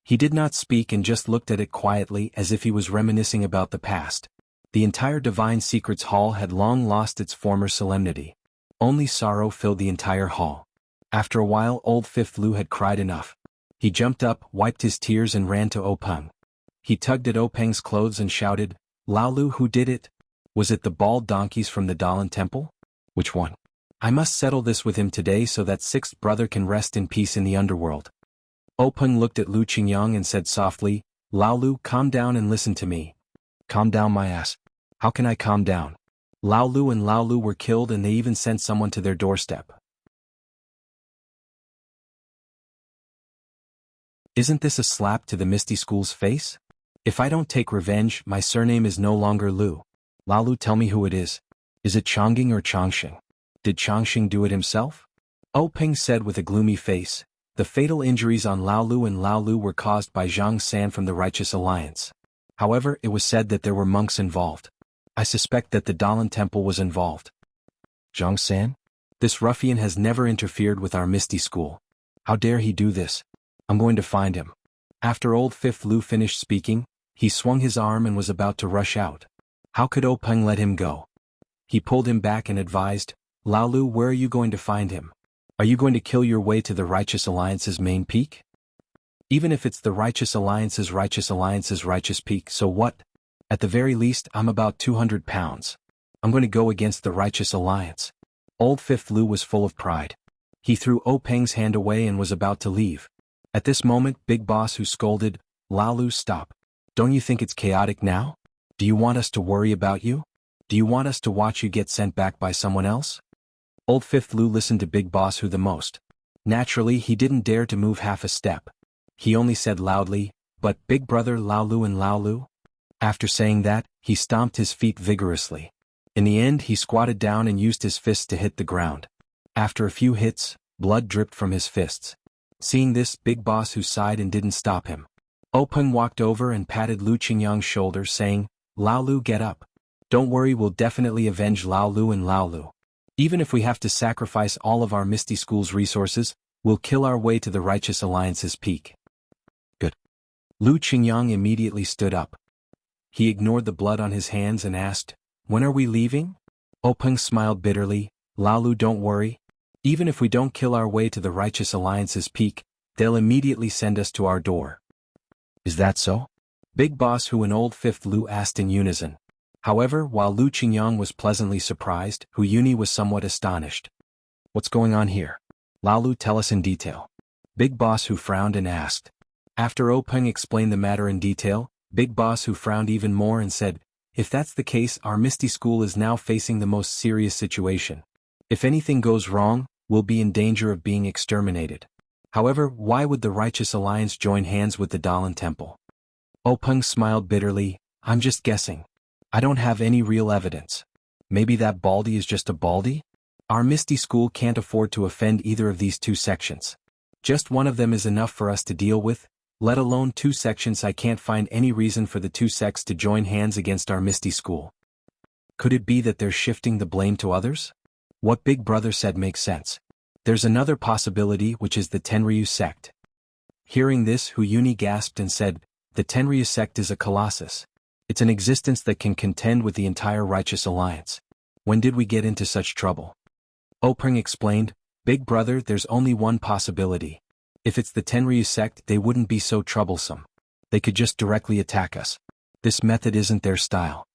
He did not speak and just looked at it quietly as if he was reminiscing about the past. The entire Divine Secrets Hall had long lost its former solemnity. Only sorrow filled the entire hall. After a while Old Fifth Lu had cried enough. He jumped up, wiped his tears and ran to Peng. He tugged at Peng's clothes and shouted, "Lao Lu, who did it? Was it the bald donkeys from the Dalan Temple? Which one? I must settle this with him today so that sixth brother can rest in peace in the underworld." Peng looked at Lu Qingyang and said softly, "Lao Lu, calm down and listen to me." "Calm down my ass. How can I calm down? Lao Lu and Lao Lu were killed and they even sent someone to their doorstep. Isn't this a slap to the Misty School's face? If I don't take revenge, my surname is no longer Lu. Lao Lu, tell me who it is. Is it Chongqing or Chongqing? Did Chongqing do it himself?" Peng said with a gloomy face, "The fatal injuries on Lao Lu and Lao Lu were caused by Zhang San from the Righteous Alliance. However, it was said that there were monks involved. I suspect that the Dalan Temple was involved." "Zhang San? This ruffian has never interfered with our Misty School. How dare he do this? I'm going to find him." After Old Fifth Lu finished speaking, he swung his arm and was about to rush out. How could Peng let him go? He pulled him back and advised, "Lao Lu, where are you going to find him? Are you going to kill your way to the Righteous Alliance's main peak? Even if it's the Righteous Alliance's righteous peak, so what? At the very least, I'm about 200 pounds. I'm going to go against the Righteous Alliance." Old Fifth Lu was full of pride. He threw Peng's hand away and was about to leave. At this moment, Big Boss Hu scolded, "Lao Lu, stop. Don't you think it's chaotic now? Do you want us to worry about you? Do you want us to watch you get sent back by someone else?" Old Fifth Lu listened to Big Boss Hu the most. Naturally, he didn't dare to move half a step. He only said loudly, "But Big Brother Lao Lu and Lao Lu?" After saying that, he stomped his feet vigorously. In the end, he squatted down and used his fists to hit the ground. After a few hits, blood dripped from his fists. Seeing this, Big Boss Hu sighed and didn't stop him. Openg walked over and patted Lu Qingyang's shoulder, saying, "Lao Lu, get up. Don't worry, we'll definitely avenge Lao Lu and Lao Lu. Even if we have to sacrifice all of our Misty School's resources, we'll kill our way to the Righteous Alliance's peak." Good. Lu Qingyang immediately stood up. He ignored the blood on his hands and asked, "When are we leaving?" Openg smiled bitterly, "Lao Lu, don't worry. Even if we don't kill our way to the Righteous Alliance's peak, they'll immediately send us to our door." "Is that so?" Big Boss Hu and Old Fifth Lu asked in unison. However, while Lu Qingyang was pleasantly surprised, Hu Yuni was somewhat astonished. "What's going on here? Lao Lu, tell us in detail." Big Boss Hu frowned and asked. After Openg explained the matter in detail, Big Boss Hu frowned even more and said, "If that's the case, our Misty School is now facing the most serious situation. If anything goes wrong, we'll be in danger of being exterminated. However, why would the Righteous Alliance join hands with the Dalan Temple?" Openg smiled bitterly, "I'm just guessing. I don't have any real evidence. Maybe that Baldy is just a Baldy? Our Misty School can't afford to offend either of these two sections. Just one of them is enough for us to deal with, let alone two sections. I can't find any reason for the two sects to join hands against our Misty School. Could it be that they're shifting the blame to others? What Big Brother said makes sense. There's another possibility, which is the Tenryu sect." Hearing this, Hu Yuni gasped and said, "The Tenryu sect is a colossus. It's an existence that can contend with the entire Righteous Alliance. When did we get into such trouble?" Openg explained, "Big Brother, there's only one possibility. If it's the Tenryu sect, they wouldn't be so troublesome. They could just directly attack us. This method isn't their style.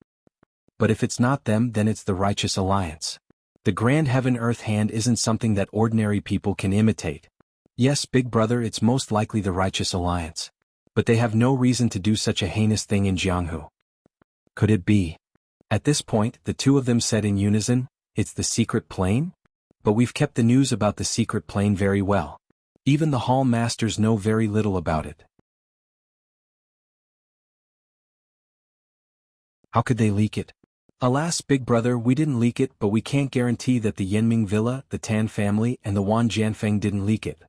But if it's not them, then it's the Righteous Alliance. The Grand Heaven-Earth hand isn't something that ordinary people can imitate. Yes, Big Brother, it's most likely the Righteous Alliance. But they have no reason to do such a heinous thing in Jianghu. Could it be?" At this point, the two of them said in unison, "It's the secret plane? But we've kept the news about the secret plane very well. Even the Hall Masters know very little about it. How could they leak it?" "Alas, Big Brother, we didn't leak it, but we can't guarantee that the Yanming Villa, the Tan family, and the Wan Jianfeng didn't leak it.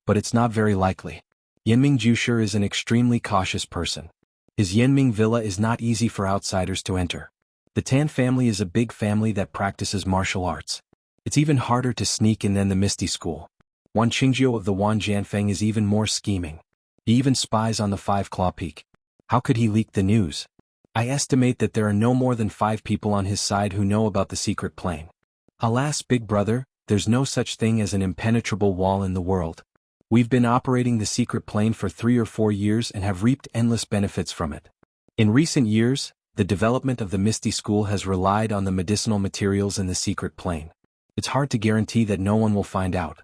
But it's not very likely. Yanming Jushur is an extremely cautious person. His Yanming Villa is not easy for outsiders to enter. The Tan family is a big family that practices martial arts. It's even harder to sneak in than the Misty School. Wan Qingjiu of the Wan Jianfeng is even more scheming. He even spies on the Five Claw Peak. How could he leak the news? I estimate that there are no more than 5 people on his side who know about the secret plane. Alas, Big Brother, there's no such thing as an impenetrable wall in the world. We've been operating the secret plane for 3 or 4 years and have reaped endless benefits from it. In recent years, the development of the Misty School has relied on the medicinal materials in the secret plane. It's hard to guarantee that no one will find out.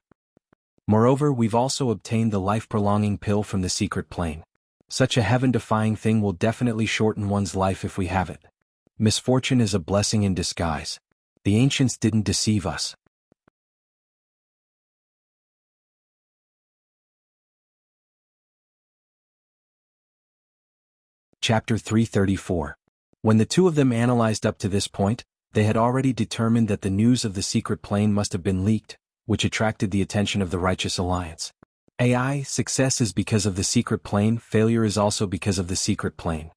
Moreover, we've also obtained the life-prolonging pill from the secret plane. Such a heaven-defying thing will definitely shorten one's life if we have it. Misfortune is a blessing in disguise. The ancients didn't deceive us." Chapter 334. When the two of them analyzed up to this point, they had already determined that the news of the secret plane must have been leaked, which attracted the attention of the Righteous Alliance. AI, success is because of the secret plane, failure is also because of the secret plane.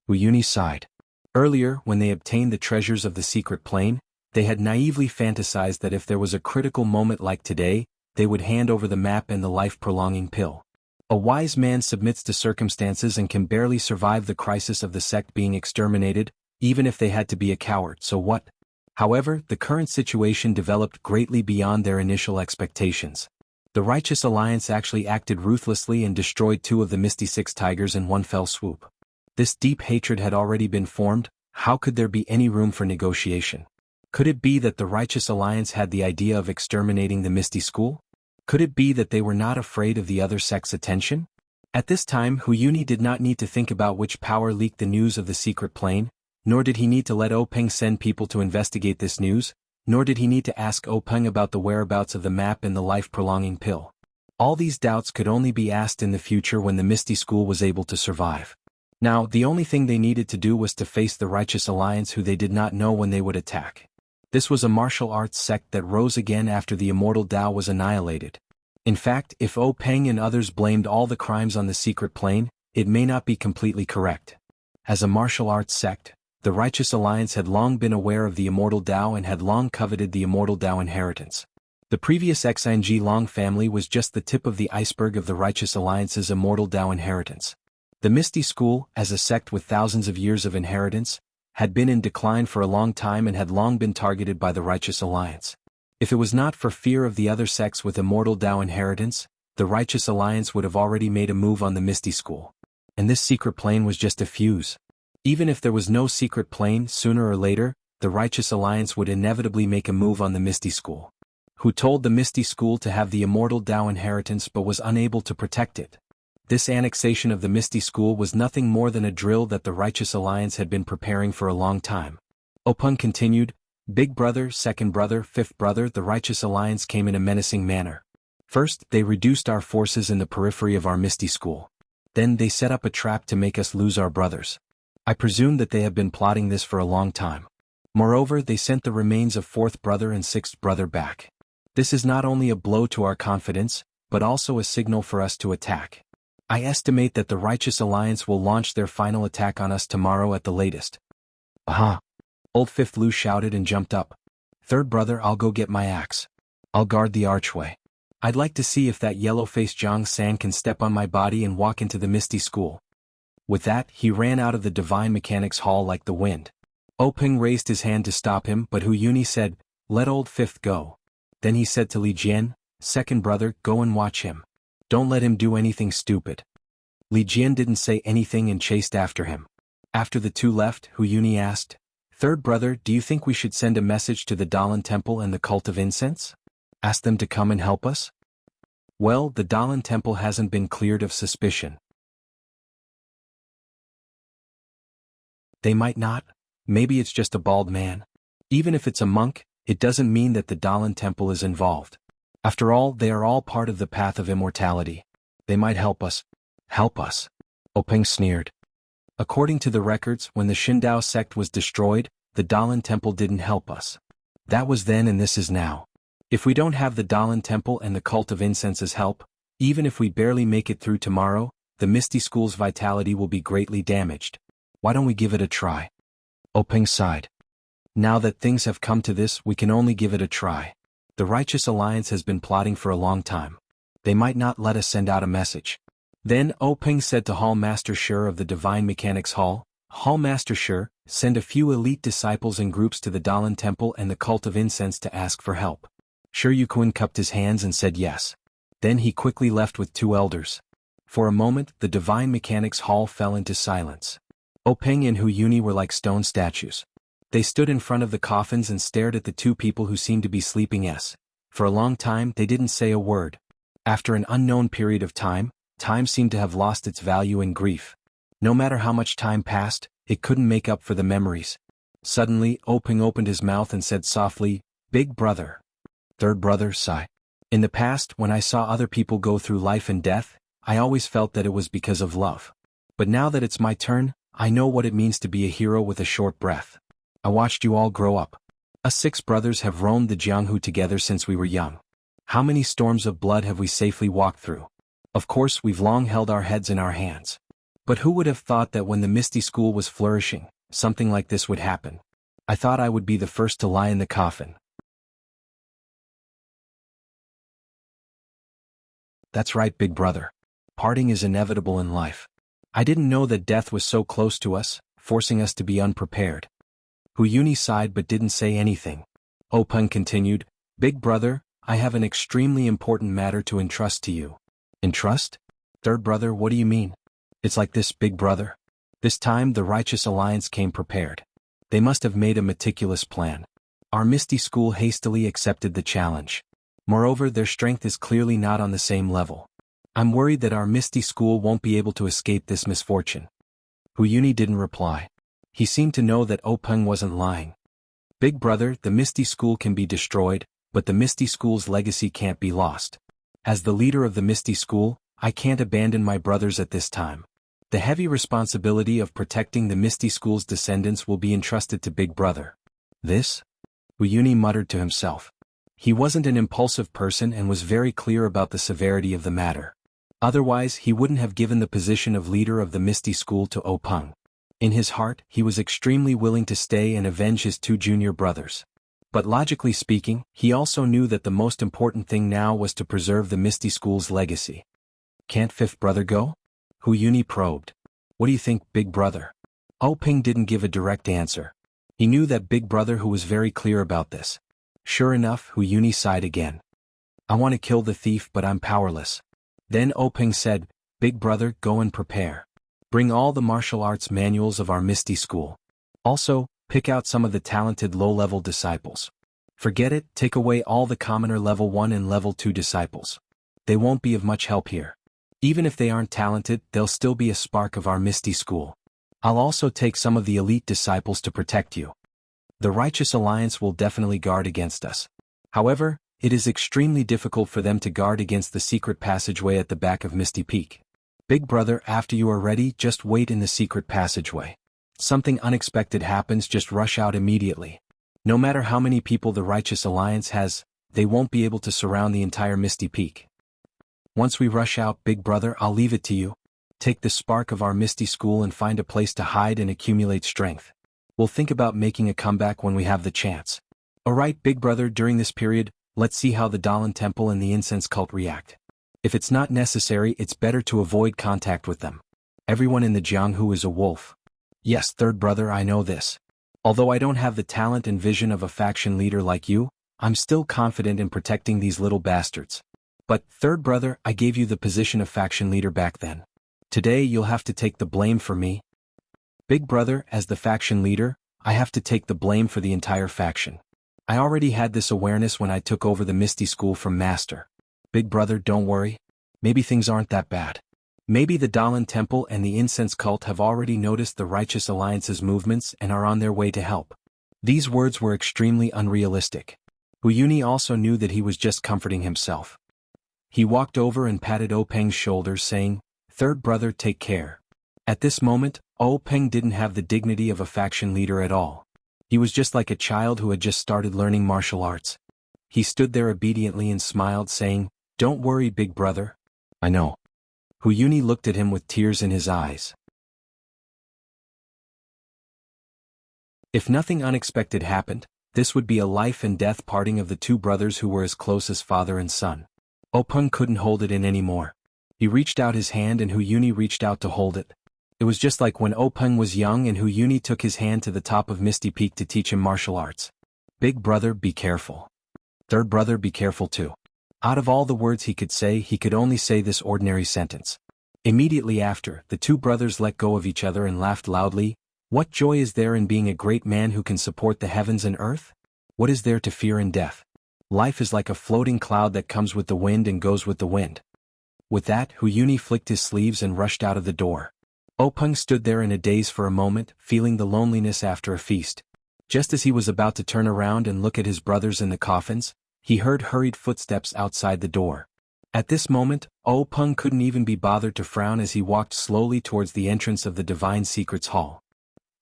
Uyuni sighed. Earlier, when they obtained the treasures of the secret plane, they had naively fantasized that if there was a critical moment like today, they would hand over the map and the life-prolonging pill. A wise man submits to circumstances and can barely survive the crisis of the sect being exterminated, even if they had to be a coward, so what? However, the current situation developed greatly beyond their initial expectations. The Righteous Alliance actually acted ruthlessly and destroyed 2 of the Misty Six Tigers in one fell swoop. This deep hatred had already been formed. How could there be any room for negotiation? Could it be that the Righteous Alliance had the idea of exterminating the Misty School? Could it be that they were not afraid of the other sect's attention? At this time, Huyuni did not need to think about which power leaked the news of the secret plane, nor did he need to let Openg send people to investigate this news, nor did he need to ask Openg about the whereabouts of the map and the life-prolonging pill. All these doubts could only be asked in the future when the Misty School was able to survive. Now, the only thing they needed to do was to face the Righteous Alliance, who they did not know when they would attack. This was a martial arts sect that rose again after the immortal Tao was annihilated. In fact, if Openg and others blamed all the crimes on the secret plane, it may not be completely correct. As a martial arts sect, the Righteous Alliance had long been aware of the Immortal Dao and had long coveted the Immortal Dao inheritance. The previous Xing Long family was just the tip of the iceberg of the Righteous Alliance's Immortal Dao inheritance. The Misty School, as a sect with thousands of years of inheritance, had been in decline for a long time and had long been targeted by the Righteous Alliance. If it was not for fear of the other sects with Immortal Dao inheritance, the Righteous Alliance would have already made a move on the Misty School. And this secret plane was just a fuse. Even if there was no secret plane, sooner or later, the Righteous Alliance would inevitably make a move on the Misty School. Who told the Misty School to have the Immortal Dao inheritance but was unable to protect it? This annexation of the Misty School was nothing more than a drill that the Righteous Alliance had been preparing for a long time. Openg continued, Big brother, second brother, fifth brother, the Righteous Alliance came in a menacing manner. First, they reduced our forces in the periphery of our Misty School. Then they set up a trap to make us lose our brothers. I presume that they have been plotting this for a long time. Moreover, they sent the remains of fourth brother and sixth brother back. This is not only a blow to our confidence, but also a signal for us to attack. I estimate that the Righteous Alliance will launch their final attack on us tomorrow at the latest. Aha! Old Fifth Lu shouted and jumped up. Third brother, I'll go get my axe. I'll guard the archway. I'd like to see if that yellow-faced Jiang San can step on my body and walk into the Misty School. With that, he ran out of the Divine Mechanics Hall like the wind. Openg raised his hand to stop him, but Hu Yuni said, Let old Fifth go. Then he said to Li Jian, Second brother, go and watch him. Don't let him do anything stupid. Li Jian didn't say anything and chased after him. After the two left, Hu Yuni asked, Third brother, do you think we should send a message to the Dalan Temple and the Cult of Incense? Ask them to come and help us? Well, the Dalan Temple hasn't been cleared of suspicion. They might not. Maybe it's just a bald man. Even if it's a monk, it doesn't mean that the Dalan Temple is involved. After all, they are all part of the path of immortality. They might help us. Help us. Openg sneered. According to the records, when the Shindao sect was destroyed, the Dalan Temple didn't help us. That was then and this is now. If we don't have the Dalan Temple and the Cult of Incense's help, even if we barely make it through tomorrow, the Misty School's vitality will be greatly damaged. Why don't we give it a try? Openg sighed. Now that things have come to this, we can only give it a try. The Righteous Alliance has been plotting for a long time. They might not let us send out a message. Then Openg said to Hall Master Shi of the Divine Mechanics Hall, Hall Master Shi, send a few elite disciples in groups to the Dalan Temple and the Cult of Incense to ask for help. Shi Yuquan cupped his hands and said yes. Then he quickly left with two elders. For a moment, the Divine Mechanics Hall fell into silence. Openg and Hu Yuni were like stone statues. They stood in front of the coffins and stared at the two people who seemed to be sleeping. For a long time, they didn't say a word. After an unknown period of time, time seemed to have lost its value in grief. No matter how much time passed, it couldn't make up for the memories. Suddenly, Openg opened his mouth and said softly, Big brother. Third brother, sigh. In the past, when I saw other people go through life and death, I always felt that it was because of love. But now that it's my turn, I know what it means to be a hero with a short breath. I watched you all grow up. Us 6 brothers have roamed the Jianghu together since we were young. How many storms of blood have we safely walked through? Of course, we've long held our heads in our hands. But who would have thought that when the Misty School was flourishing, something like this would happen? I thought I would be the first to lie in the coffin. That's right, big brother. Parting is inevitable in life. I didn't know that death was so close to us, forcing us to be unprepared. Hu Yuni sighed but didn't say anything. Openg continued, Big brother, I have an extremely important matter to entrust to you. Entrust? Third brother, what do you mean? It's like this, big brother. This time the Righteous Alliance came prepared. They must have made a meticulous plan. Our Misty School hastily accepted the challenge. Moreover, their strength is clearly not on the same level. I'm worried that our Misty School won't be able to escape this misfortune. Hu Yuni didn't reply. He seemed to know that Openg wasn't lying. Big brother, the Misty School can be destroyed, but the Misty School's legacy can't be lost. As the leader of the Misty School, I can't abandon my brothers at this time. The heavy responsibility of protecting the Misty School's descendants will be entrusted to big brother. This? Hu Yuni muttered to himself. He wasn't an impulsive person and was very clear about the severity of the matter. Otherwise, he wouldn't have given the position of leader of the Misty School to Peng. In his heart, he was extremely willing to stay and avenge his two junior brothers. But logically speaking, he also knew that the most important thing now was to preserve the Misty School's legacy. Can't fifth brother go? Hu Yuni probed. What do you think, big brother? Peng didn't give a direct answer. He knew that big brother who was very clear about this. Sure enough, Hu Yuni sighed again. I want to kill the thief but I'm powerless. Then Peng said, Big brother, go and prepare. Bring all the martial arts manuals of our Misty School. Also, pick out some of the talented low-level disciples. Forget it, take away all the commoner level 1 and level 2 disciples. They won't be of much help here. Even if they aren't talented, they'll still be a spark of our Misty School. I'll also take some of the elite disciples to protect you. The Righteous Alliance will definitely guard against us. However, it is extremely difficult for them to guard against the secret passageway at the back of Misty Peak. Big brother, after you are ready, just wait in the secret passageway. Something unexpected happens, just rush out immediately. No matter how many people the Righteous Alliance has, they won't be able to surround the entire Misty Peak. Once we rush out, big brother, I'll leave it to you. Take the spark of our Misty School and find a place to hide and accumulate strength. We'll think about making a comeback when we have the chance. Alright, big brother, during this period, let's see how the Dalan Temple and the incense cult react. If it's not necessary, it's better to avoid contact with them. Everyone in the Jianghu is a wolf. Yes, third brother, I know this. Although I don't have the talent and vision of a faction leader like you, I'm still confident in protecting these little bastards. But, third brother, I gave you the position of faction leader back then. Today you'll have to take the blame for me. Big brother, as the faction leader, I have to take the blame for the entire faction. I already had this awareness when I took over the Misty School from Master. Big brother, don't worry. Maybe things aren't that bad. Maybe the Dalan Temple and the incense cult have already noticed the Righteous Alliance's movements and are on their way to help. These words were extremely unrealistic. Hu Yuni also knew that he was just comforting himself. He walked over and patted Peng's shoulders, saying, Third brother, take care. At this moment, Peng didn't have the dignity of a faction leader at all. He was just like a child who had just started learning martial arts. He stood there obediently and smiled, saying, Don't worry, big brother. I know. Hu Yuni looked at him with tears in his eyes. If nothing unexpected happened, this would be a life and death parting of the two brothers who were as close as father and son. Peng couldn't hold it in anymore. He reached out his hand and Hu Yuni reached out to hold it. It was just like when Peng was young and Hu Yuni took his hand to the top of Misty Peak to teach him martial arts. Big brother, be careful. Third brother, be careful too. Out of all the words he could say, he could only say this ordinary sentence. Immediately after, the two brothers let go of each other and laughed loudly. What joy is there in being a great man who can support the heavens and earth? What is there to fear in death? Life is like a floating cloud that comes with the wind and goes with the wind. With that, Hu Yuni flicked his sleeves and rushed out of the door. Peng stood there in a daze for a moment, feeling the loneliness after a feast. Just as he was about to turn around and look at his brothers in the coffins, he heard hurried footsteps outside the door. At this moment, Peng couldn't even be bothered to frown as he walked slowly towards the entrance of the Divine Secrets Hall.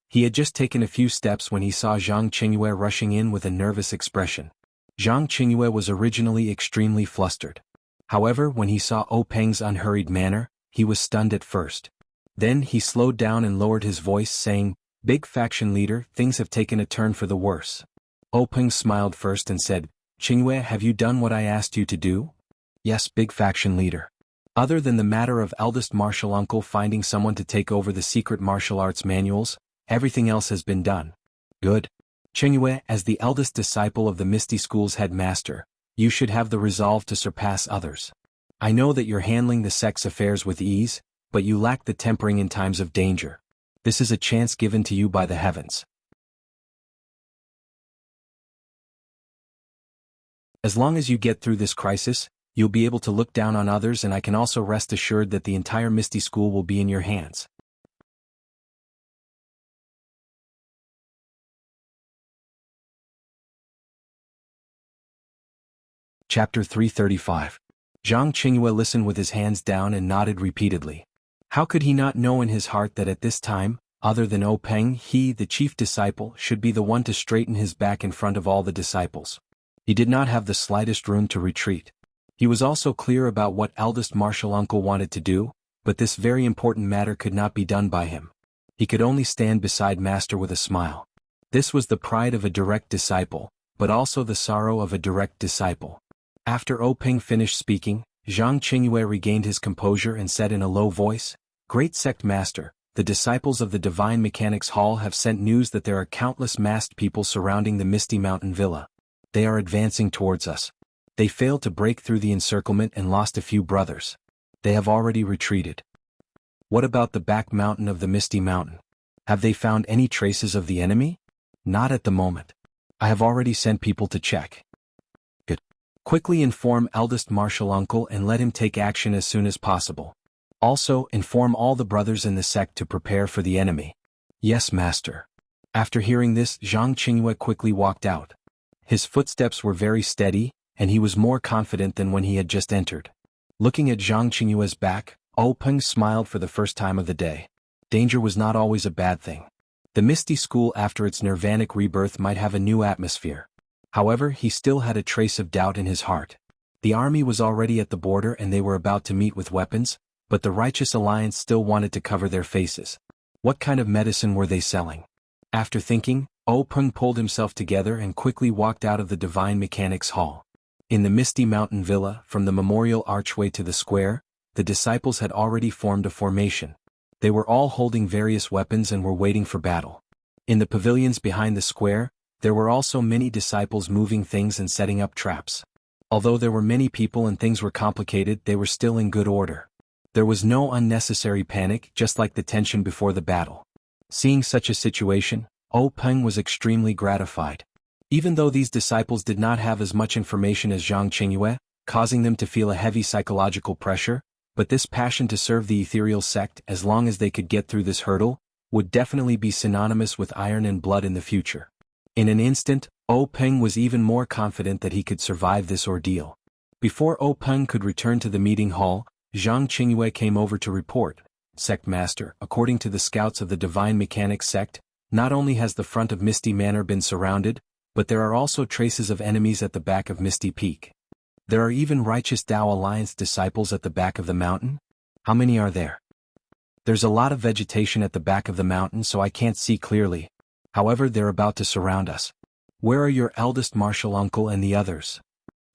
He had just taken a few steps when he saw Zhang Qingyue rushing in with a nervous expression. Zhang Qingyue was originally extremely flustered. However, when he saw Peng's unhurried manner, he was stunned at first. Then he slowed down and lowered his voice, saying, Big faction leader, things have taken a turn for the worse. Peng smiled first and said, Qingyue, have you done what I asked you to do? Yes, big faction leader. Other than the matter of eldest martial uncle finding someone to take over the secret martial arts manuals, everything else has been done. Good. Qingyue, as the eldest disciple of the Misty School's headmaster, you should have the resolve to surpass others. I know that you're handling the sex affairs with ease, but you lack the tempering in times of danger. This is a chance given to you by the heavens. As long as you get through this crisis, you'll be able to look down on others, and I can also rest assured that the entire Misty School will be in your hands. Chapter 335. Zhang Qingyue listened with his hands down and nodded repeatedly. How could he not know in his heart that at this time, other than Peng, he, the chief disciple, should be the one to straighten his back in front of all the disciples? He did not have the slightest room to retreat. He was also clear about what eldest martial uncle wanted to do, but this very important matter could not be done by him. He could only stand beside master with a smile. This was the pride of a direct disciple, but also the sorrow of a direct disciple. After Peng finished speaking, Zhang Qingyue regained his composure and said in a low voice, "Great sect master, the disciples of the Divine Mechanics Hall have sent news that there are countless masked people surrounding the Misty Mountain Villa. They are advancing towards us. They failed to break through the encirclement and lost a few brothers. They have already retreated." "What about the back mountain of the Misty Mountain? Have they found any traces of the enemy?" "Not at the moment. I have already sent people to check." "Good. Quickly inform eldest martial uncle and let him take action as soon as possible. Also, inform all the brothers in the sect to prepare for the enemy." "Yes, master." After hearing this, Zhang Qingyue quickly walked out. His footsteps were very steady, and he was more confident than when he had just entered. Looking at Zhang Qingyue's back, Peng smiled for the first time of the day. Danger was not always a bad thing. The Misty School after its nirvanic rebirth might have a new atmosphere. However, he still had a trace of doubt in his heart. The army was already at the border and they were about to meet with weapons, but the Righteous Alliance still wanted to cover their faces. What kind of medicine were they selling? After thinking, Peng pulled himself together and quickly walked out of the Divine Mechanics Hall. In the Misty Mountain Villa, from the memorial archway to the square, the disciples had already formed a formation. They were all holding various weapons and were waiting for battle. In the pavilions behind the square, there were also many disciples moving things and setting up traps. Although there were many people and things were complicated, they were still in good order. There was no unnecessary panic, just like the tension before the battle. Seeing such a situation, Peng was extremely gratified. Even though these disciples did not have as much information as Zhang Qingyue, causing them to feel a heavy psychological pressure, but this passion to serve the ethereal sect as long as they could get through this hurdle, would definitely be synonymous with iron and blood in the future. In an instant, Peng was even more confident that he could survive this ordeal. Before Peng could return to the meeting hall, Zhang Qingyue came over to report, "Sect Master, according to the scouts of the Divine Mechanics sect, not only has the front of Misty Manor been surrounded, but there are also traces of enemies at the back of Misty Peak. There are even Righteous Tao Alliance disciples at the back of the mountain." "How many are there?" "There's a lot of vegetation at the back of the mountain so I can't see clearly. However, they're about to surround us." "Where are your eldest martial uncle and the others?"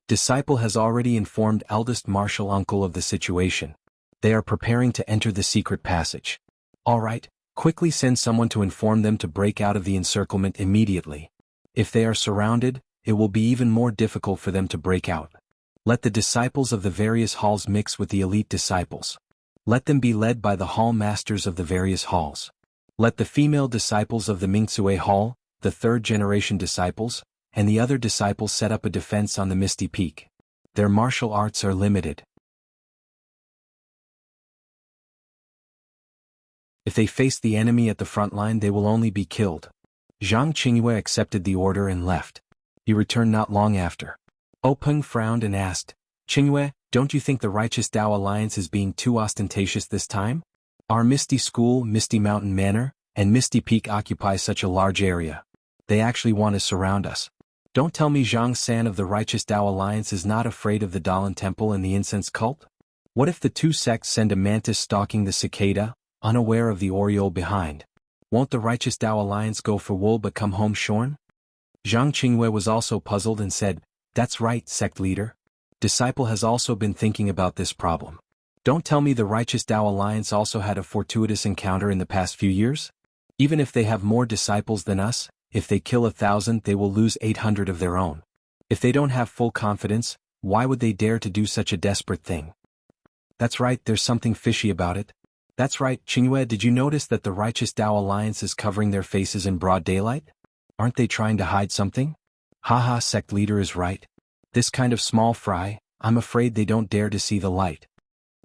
Disciple has already informed eldest martial uncle of the situation. They are preparing to enter the secret passage. "All right, quickly send someone to inform them to break out of the encirclement immediately. If they are surrounded, it will be even more difficult for them to break out. Let the disciples of the various halls mix with the elite disciples. Let them be led by the hall masters of the various halls. Let the female disciples of the Mingzue Hall, the third-generation disciples, and the other disciples set up a defense on the Misty Peak. Their martial arts are limited. If they face the enemy at the front line, they will only be killed." Zhang Qingyue accepted the order and left. He returned not long after. Peng frowned and asked, "Qingyue, don't you think the Righteous Tao Alliance is being too ostentatious this time? Our Misty School, Misty Mountain Manor, and Misty Peak occupy such a large area. They actually want to surround us. Don't tell me Zhang San of the Righteous Tao Alliance is not afraid of the Dalan Temple and the incense cult? What if the two sects send a mantis stalking the cicada, unaware of the oriole behind? Won't the Righteous Tao Alliance go for wool but come home shorn?" Zhang Qingyue was also puzzled and said, "That's right, sect leader. Disciple has also been thinking about this problem. Don't tell me the Righteous Tao Alliance also had a fortuitous encounter in the past few years? Even if they have more disciples than us, if they kill 1,000 they will lose 800 of their own. If they don't have full confidence, why would they dare to do such a desperate thing?" "That's right, there's something fishy about it. That's right, Qingyue, did you notice that the Righteous Tao Alliance is covering their faces in broad daylight? Aren't they trying to hide something?" "Haha, sect leader is right. This kind of small fry, I'm afraid they don't dare to see the light."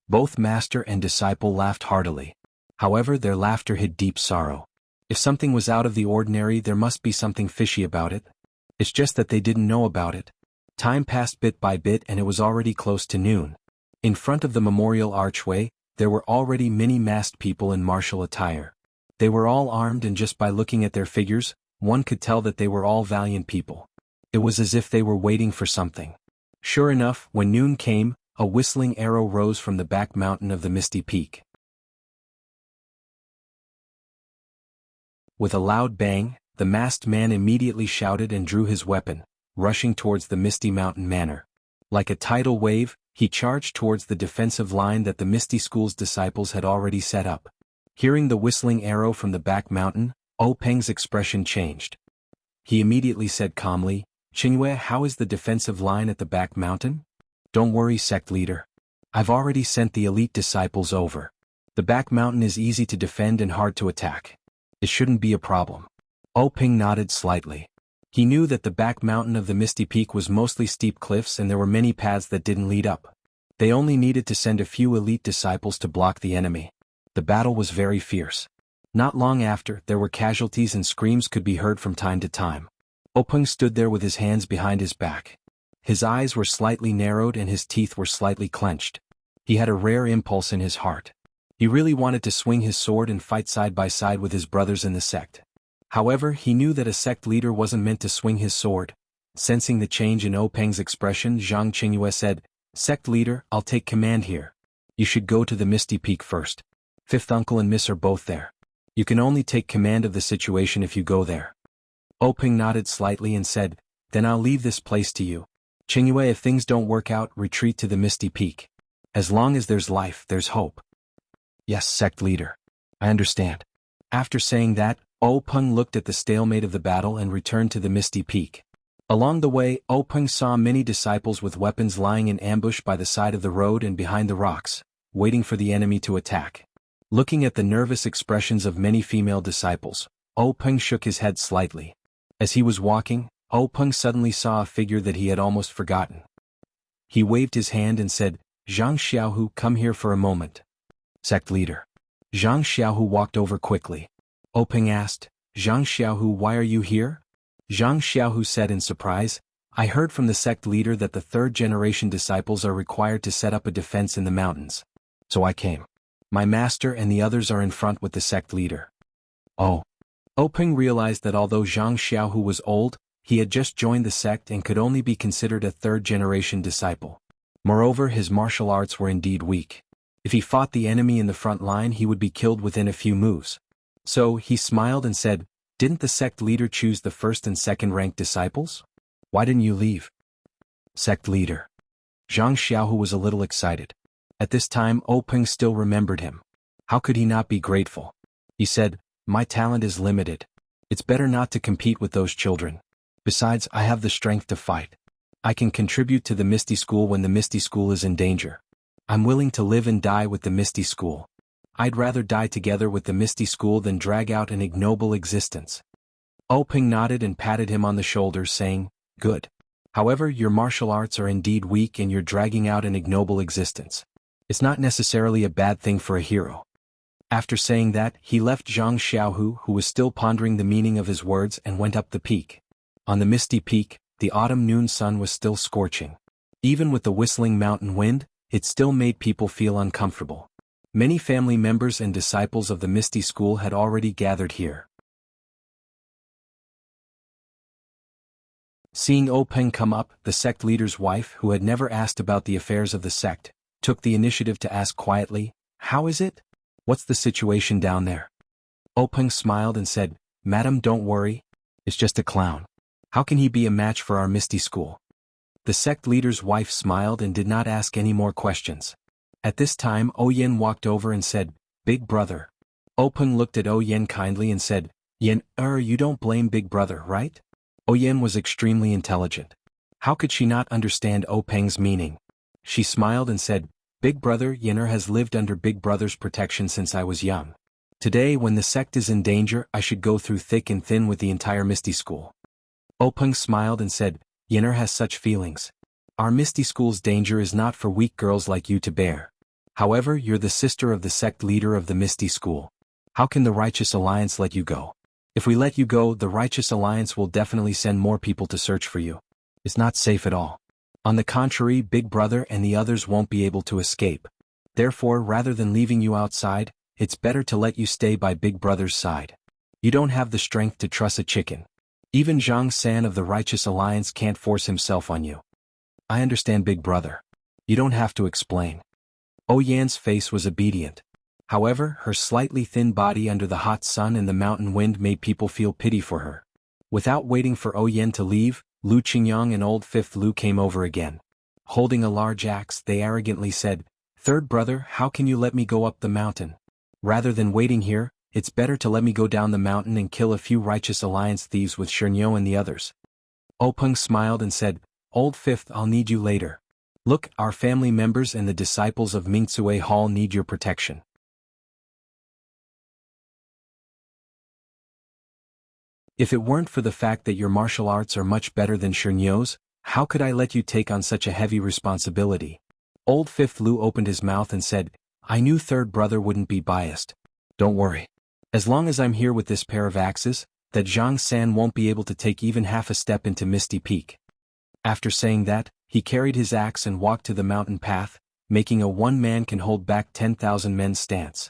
Both master and disciple laughed heartily. However, their laughter hid deep sorrow. If something was out of the ordinary, there must be something fishy about it. It's just that they didn't know about it. Time passed bit by bit and it was already close to noon. In front of the memorial archway, there were already many masked people in martial attire. They were all armed and just by looking at their figures, one could tell that they were all valiant people. It was as if they were waiting for something. Sure enough, when noon came, a whistling arrow rose from the back mountain of the misty peak. With a loud bang, the masked man immediately shouted and drew his weapon, rushing towards the misty mountain manor. Like a tidal wave, he charged towards the defensive line that the Misty School's disciples had already set up. Hearing the whistling arrow from the back mountain, Peng's expression changed. He immediately said calmly, "Qingyue, how is the defensive line at the back mountain?" "Don't worry, sect leader. I've already sent the elite disciples over. The back mountain is easy to defend and hard to attack. It shouldn't be a problem." Peng nodded slightly. He knew that the back mountain of the Misty Peak was mostly steep cliffs and there were many paths that didn't lead up. They only needed to send a few elite disciples to block the enemy. The battle was very fierce. Not long after, there were casualties and screams could be heard from time to time. Peng stood there with his hands behind his back. His eyes were slightly narrowed and his teeth were slightly clenched. He had a rare impulse in his heart. He really wanted to swing his sword and fight side by side with his brothers in the sect. However, he knew that a sect leader wasn't meant to swing his sword. Sensing the change in Peng's expression, Zhang Qingyue said, "Sect leader, I'll take command here. You should go to the Misty Peak first. Fifth uncle and miss are both there. You can only take command of the situation if you go there." Peng nodded slightly and said, "Then I'll leave this place to you. Qingyue, if things don't work out, retreat to the Misty Peak. As long as there's life, there's hope." "Yes, sect leader. I understand." After saying that, Peng looked at the stalemate of the battle and returned to the Misty Peak. Along the way, Peng saw many disciples with weapons lying in ambush by the side of the road and behind the rocks, waiting for the enemy to attack. Looking at the nervous expressions of many female disciples, Peng shook his head slightly. As he was walking, Peng suddenly saw a figure that he had almost forgotten. He waved his hand and said, "Zhang Xiaohu, come here for a moment." "Sect leader." Zhang Xiaohu walked over quickly. Peng asked, "Zhang Xiaohu, why are you here?" Zhang Xiaohu said in surprise, "I heard from the sect leader that the third-generation disciples are required to set up a defense in the mountains. So I came. My master and the others are in front with the sect leader." Oh. Peng realized that although Zhang Xiaohu was old, he had just joined the sect and could only be considered a third-generation disciple. Moreover, his martial arts were indeed weak. If he fought the enemy in the front line, he would be killed within a few moves. So, he smiled and said, "Didn't the sect leader choose the first and second-ranked disciples? Why didn't you leave?" "Sect leader." Zhang Xiaohu was a little excited. At this time, Peng still remembered him. How could he not be grateful? He said, "My talent is limited. It's better not to compete with those children. Besides, I have the strength to fight. I can contribute to the Misty School when the Misty School is in danger. I'm willing to live and die with the Misty School. I'd rather die together with the Misty School than drag out an ignoble existence." Peng nodded and patted him on the shoulder, saying, "Good. However, your martial arts are indeed weak and you're dragging out an ignoble existence. It's not necessarily a bad thing for a hero." After saying that, he left Zhang Xiaohu, who was still pondering the meaning of his words, and went up the peak. On the Misty Peak, the autumn noon sun was still scorching. Even with the whistling mountain wind, it still made people feel uncomfortable. Many family members and disciples of the Misty School had already gathered here. Seeing Peng come up, the sect leader's wife, who had never asked about the affairs of the sect, took the initiative to ask quietly, "How is it? What's the situation down there?" Peng smiled and said, "Madam, don't worry. It's just a clown. How can he be a match for our Misty School?" The sect leader's wife smiled and did not ask any more questions. At this time, Yen walked over and said, "Big brother." Peng looked at Yen kindly and said, "Yen, you don't blame Big brother, right?" Yen was extremely intelligent. How could she not understand Peng's meaning? She smiled and said, "Big brother Yen'er has lived under Big brother's protection since I was young. Today, when the sect is in danger, I should go through thick and thin with the entire Misty School." Peng smiled and said, "Yen'er has such feelings. Our Misty School's danger is not for weak girls like you to bear. However, you're the sister of the sect leader of the Misty School. How can the Righteous Alliance let you go? If we let you go, the Righteous Alliance will definitely send more people to search for you. It's not safe at all. On the contrary, Big brother and the others won't be able to escape. Therefore, rather than leaving you outside, it's better to let you stay by Big brother's side. You don't have the strength to truss a chicken. Even Zhang San of the Righteous Alliance can't force himself on you." I understand, big brother. You don't have to explain. Oyan's face was obedient. However, her slightly thin body under the hot sun and the mountain wind made people feel pity for her. Without waiting for Oyan to leave, Lu Qingyang and old Fifth Lu came over again. Holding a large axe, they arrogantly said, "Third brother, how can you let me go up the mountain? Rather than waiting here, it's better to let me go down the mountain and kill a few righteous alliance thieves with Shernyo and the others." Openg smiled and said, "Old Fifth, I'll need you later. Look, our family members and the disciples of Mingzue Hall need your protection. If it weren't for the fact that your martial arts are much better than Shernyo's, how could I let you take on such a heavy responsibility?" Old Fifth Lu opened his mouth and said, "I knew third brother wouldn't be biased. Don't worry. As long as I'm here with this pair of axes, that Zhang San won't be able to take even half a step into Misty Peak." After saying that, he carried his axe and walked to the mountain path, making a one man can hold back 10,000 men stance.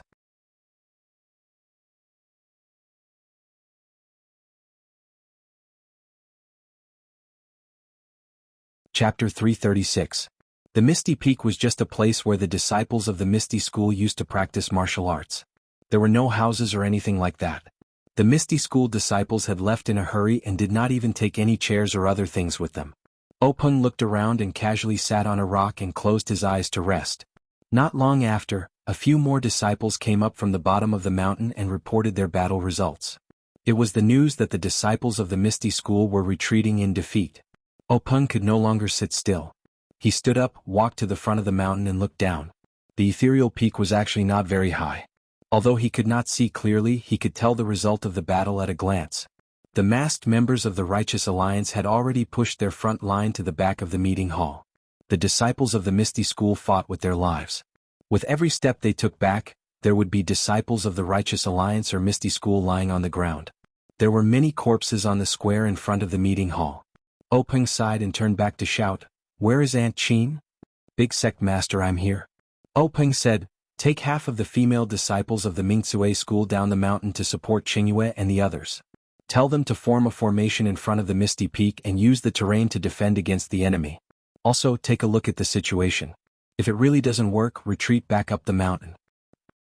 Chapter 336. The Misty Peak was just a place where the disciples of the Misty School used to practice martial arts. There were no houses or anything like that. The Misty School disciples had left in a hurry and did not even take any chairs or other things with them. Openg looked around and casually sat on a rock and closed his eyes to rest. Not long after, a few more disciples came up from the bottom of the mountain and reported their battle results. It was the news that the disciples of the Misty School were retreating in defeat. Openg could no longer sit still. He stood up, walked to the front of the mountain and looked down. The ethereal peak was actually not very high. Although he could not see clearly, he could tell the result of the battle at a glance. The masked members of the Righteous Alliance had already pushed their front line to the back of the meeting hall. The disciples of the Misty School fought with their lives. With every step they took back, there would be disciples of the Righteous Alliance or Misty School lying on the ground. There were many corpses on the square in front of the meeting hall. Openg sighed and turned back to shout, "Where is Aunt Qin?" "Big Sect Master, I'm here." Openg said, "Take half of the female disciples of the Mingzue School down the mountain to support Qingyue and the others. Tell them to form a formation in front of the Misty Peak and use the terrain to defend against the enemy. Also, take a look at the situation. If it really doesn't work, retreat back up the mountain."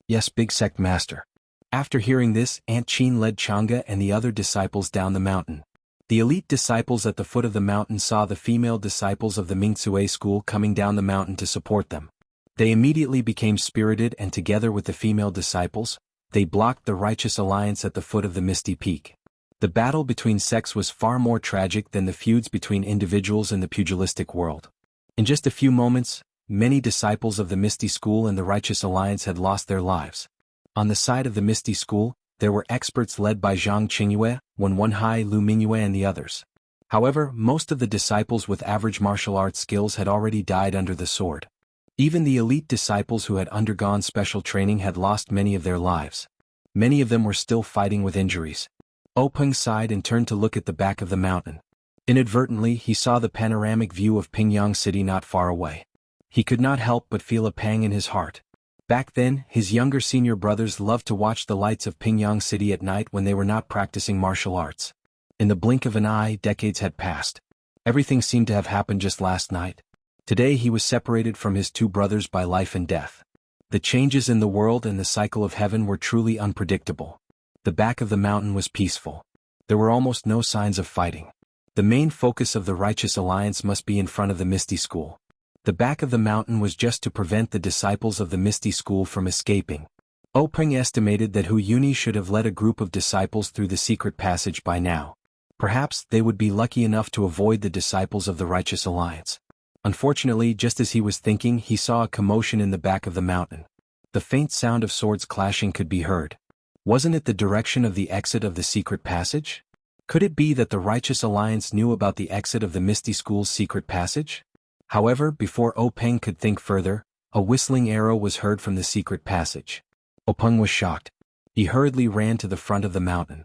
"Yes, Big Sect Master." After hearing this, Aunt Qin led Chang'e and the other disciples down the mountain. The elite disciples at the foot of the mountain saw the female disciples of the Mingzue School coming down the mountain to support them. They immediately became spirited and together with the female disciples, they blocked the Righteous Alliance at the foot of the Misty Peak. The battle between sects was far more tragic than the feuds between individuals in the pugilistic world. In just a few moments, many disciples of the Misty School and the Righteous Alliance had lost their lives. On the side of the Misty School, there were experts led by Zhang Qingyue, Wen Wenhai, Lu Mingyue and the others. However, most of the disciples with average martial arts skills had already died under the sword. Even the elite disciples who had undergone special training had lost many of their lives. Many of them were still fighting with injuries. Openg sighed and turned to look at the back of the mountain. Inadvertently, he saw the panoramic view of Pingyang City not far away. He could not help but feel a pang in his heart. Back then, his younger senior brothers loved to watch the lights of Pingyang City at night when they were not practicing martial arts. In the blink of an eye, decades had passed. Everything seemed to have happened just last night. Today he was separated from his two brothers by life and death. The changes in the world and the cycle of heaven were truly unpredictable. The back of the mountain was peaceful. There were almost no signs of fighting. The main focus of the Righteous Alliance must be in front of the Misty School. The back of the mountain was just to prevent the disciples of the Misty School from escaping. Openg estimated that Hu Yuni should have led a group of disciples through the secret passage by now. Perhaps they would be lucky enough to avoid the disciples of the Righteous Alliance. Unfortunately, just as he was thinking, he saw a commotion in the back of the mountain. The faint sound of swords clashing could be heard. Wasn't it the direction of the exit of the secret passage? Could it be that the Righteous Alliance knew about the exit of the Misty School's secret passage? However, before Openg could think further, a whistling arrow was heard from the secret passage. Openg was shocked. He hurriedly ran to the front of the mountain.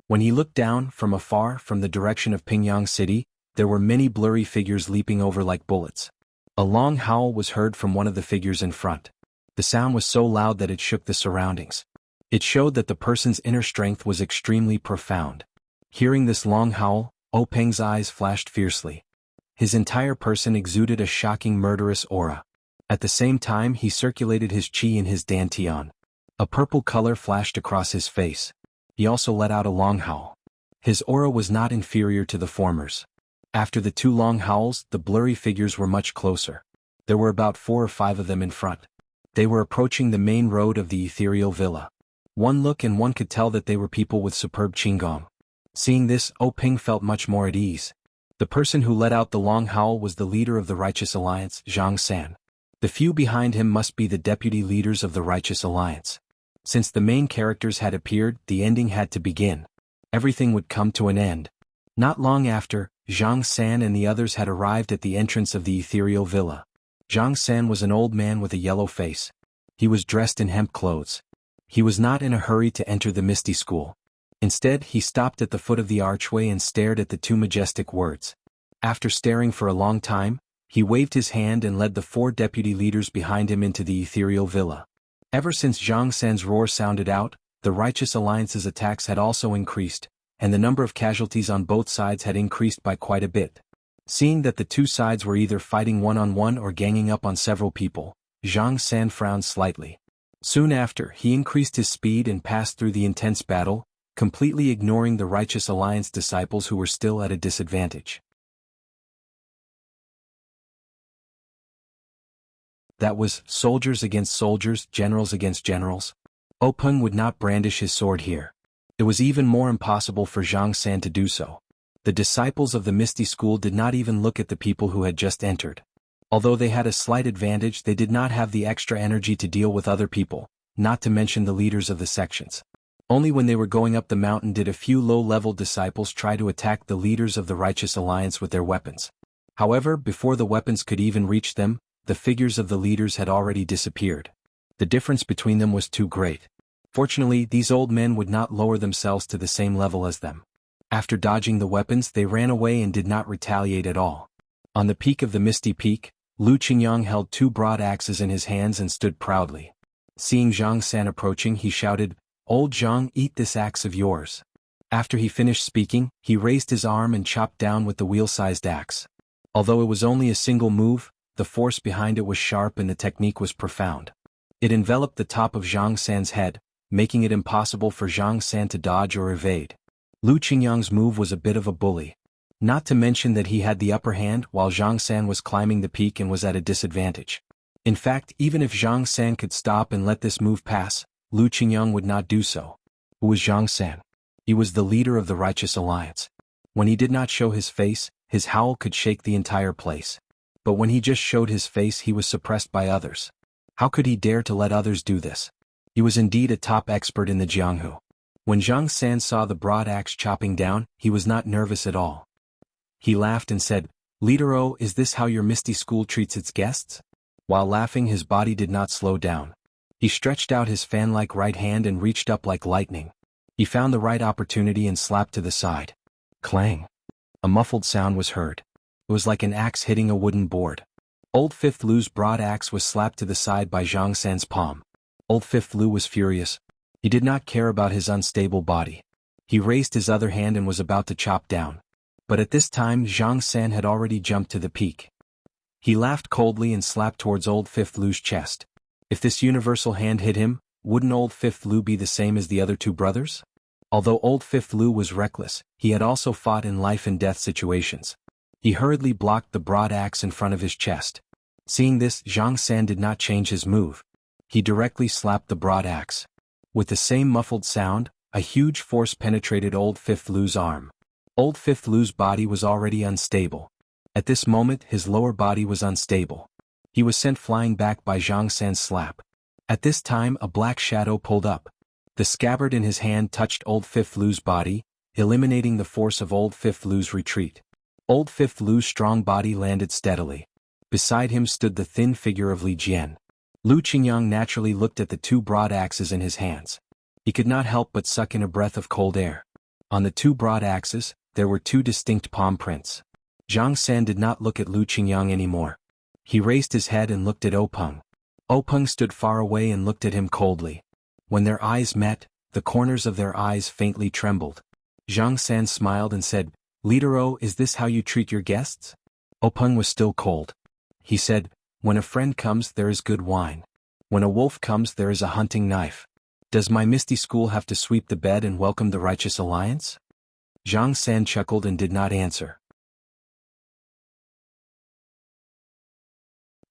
When he looked down, from afar, from the direction of Pingyang City, there were many blurry figures leaping over like bullets. A long howl was heard from one of the figures in front. The sound was so loud that it shook the surroundings. It showed that the person's inner strength was extremely profound. Hearing this long howl, Peng's eyes flashed fiercely. His entire person exuded a shocking murderous aura. At the same time he circulated his qi in his dantian. A purple color flashed across his face. He also let out a long howl. His aura was not inferior to the former's. After the two long howls, the blurry figures were much closer. There were about 4 or 5 of them in front. They were approaching the main road of the ethereal villa. One look and one could tell that they were people with superb qigong. Seeing this, Peng felt much more at ease. The person who let out the long howl was the leader of the Righteous Alliance, Zhang San. The few behind him must be the deputy leaders of the Righteous Alliance. Since the main characters had appeared, the ending had to begin. Everything would come to an end. Not long after, Zhang San and the others had arrived at the entrance of the ethereal villa. Zhang San was an old man with a yellow face. He was dressed in hemp clothes. He was not in a hurry to enter the Misty School. Instead, he stopped at the foot of the archway and stared at the two majestic words. After staring for a long time, he waved his hand and led the 4 deputy leaders behind him into the ethereal villa. Ever since Zhang San's roar sounded out, the Righteous Alliance's attacks had also increased, and the number of casualties on both sides had increased by quite a bit. Seeing that the two sides were either fighting one-on-one or ganging up on several people, Zhang San frowned slightly. Soon after, he increased his speed and passed through the intense battle, completely ignoring the Righteous Alliance disciples who were still at a disadvantage. That was soldiers against soldiers, generals against generals. Peng would not brandish his sword here. It was even more impossible for Zhang San to do so. The disciples of the Misty School did not even look at the people who had just entered. Although they had a slight advantage, they did not have the extra energy to deal with other people, not to mention the leaders of the sections. Only when they were going up the mountain did a few low-level disciples try to attack the leaders of the Righteous Alliance with their weapons. However, before the weapons could even reach them, the figures of the leaders had already disappeared. The difference between them was too great. Fortunately, these old men would not lower themselves to the same level as them. After dodging the weapons, they ran away and did not retaliate at all. On the peak of the Misty Peak, Lu Qingyang held 2 broad axes in his hands and stood proudly. Seeing Zhang San approaching, he shouted, "Old Zhang, eat this axe of yours." After he finished speaking, he raised his arm and chopped down with the wheel-sized axe. Although it was only a single move, the force behind it was sharp and the technique was profound. It enveloped the top of Zhang San's head, making it impossible for Zhang San to dodge or evade. Lu Qingyang's move was a bit of a bully. Not to mention that he had the upper hand while Zhang San was climbing the peak and was at a disadvantage. In fact, even if Zhang San could stop and let this move pass, Lu Qingyang would not do so. Who was Zhang San? He was the leader of the Righteous Alliance. When he did not show his face, his howl could shake the entire place. But when he just showed his face, he was suppressed by others. How could he dare to let others do this? He was indeed a top expert in the Jianghu. When Zhang San saw the broad axe chopping down, he was not nervous at all. He laughed and said, "Leader O, is this how your Misty School treats its guests?" While laughing, his body did not slow down. He stretched out his fan-like right hand and reached up like lightning. He found the right opportunity and slapped to the side. Clang! A muffled sound was heard. It was like an axe hitting a wooden board. Old Fifth Lu's broad axe was slapped to the side by Zhang San's palm. Old Fifth Lu was furious. He did not care about his unstable body. He raised his other hand and was about to chop down. But at this time Zhang San had already jumped to the peak. He laughed coldly and slapped towards Old Fifth Lu's chest. If this universal hand hit him, wouldn't Old Fifth Lu be the same as the other 2 brothers? Although Old Fifth Lu was reckless, he had also fought in life-and-death situations. He hurriedly blocked the broad axe in front of his chest. Seeing this, Zhang San did not change his move. He directly slapped the broad axe. With the same muffled sound, a huge force penetrated Old Fifth Lu's arm. Old Fifth Lu's body was already unstable. At this moment, his lower body was unstable. He was sent flying back by Zhang San's slap. At this time, a black shadow pulled up. The scabbard in his hand touched Old Fifth Lu's body, eliminating the force of Old Fifth Lu's retreat. Old Fifth Lu's strong body landed steadily. Beside him stood the thin figure of Li Jian. Lu Qingyang naturally looked at the 2 broad axes in his hands. He could not help but suck in a breath of cold air. On the 2 broad axes, there were 2 distinct palm prints. Zhang San did not look at Lu Qingyang anymore. He raised his head and looked at Peng. Peng stood far away and looked at him coldly. When their eyes met, the corners of their eyes faintly trembled. Zhang San smiled and said, Leader O, is this how you treat your guests? Openg was still cold. He said, when a friend comes there is good wine. When a wolf comes there is a hunting knife. Does my misty school have to sweep the bed and welcome the righteous alliance? Zhang San chuckled and did not answer.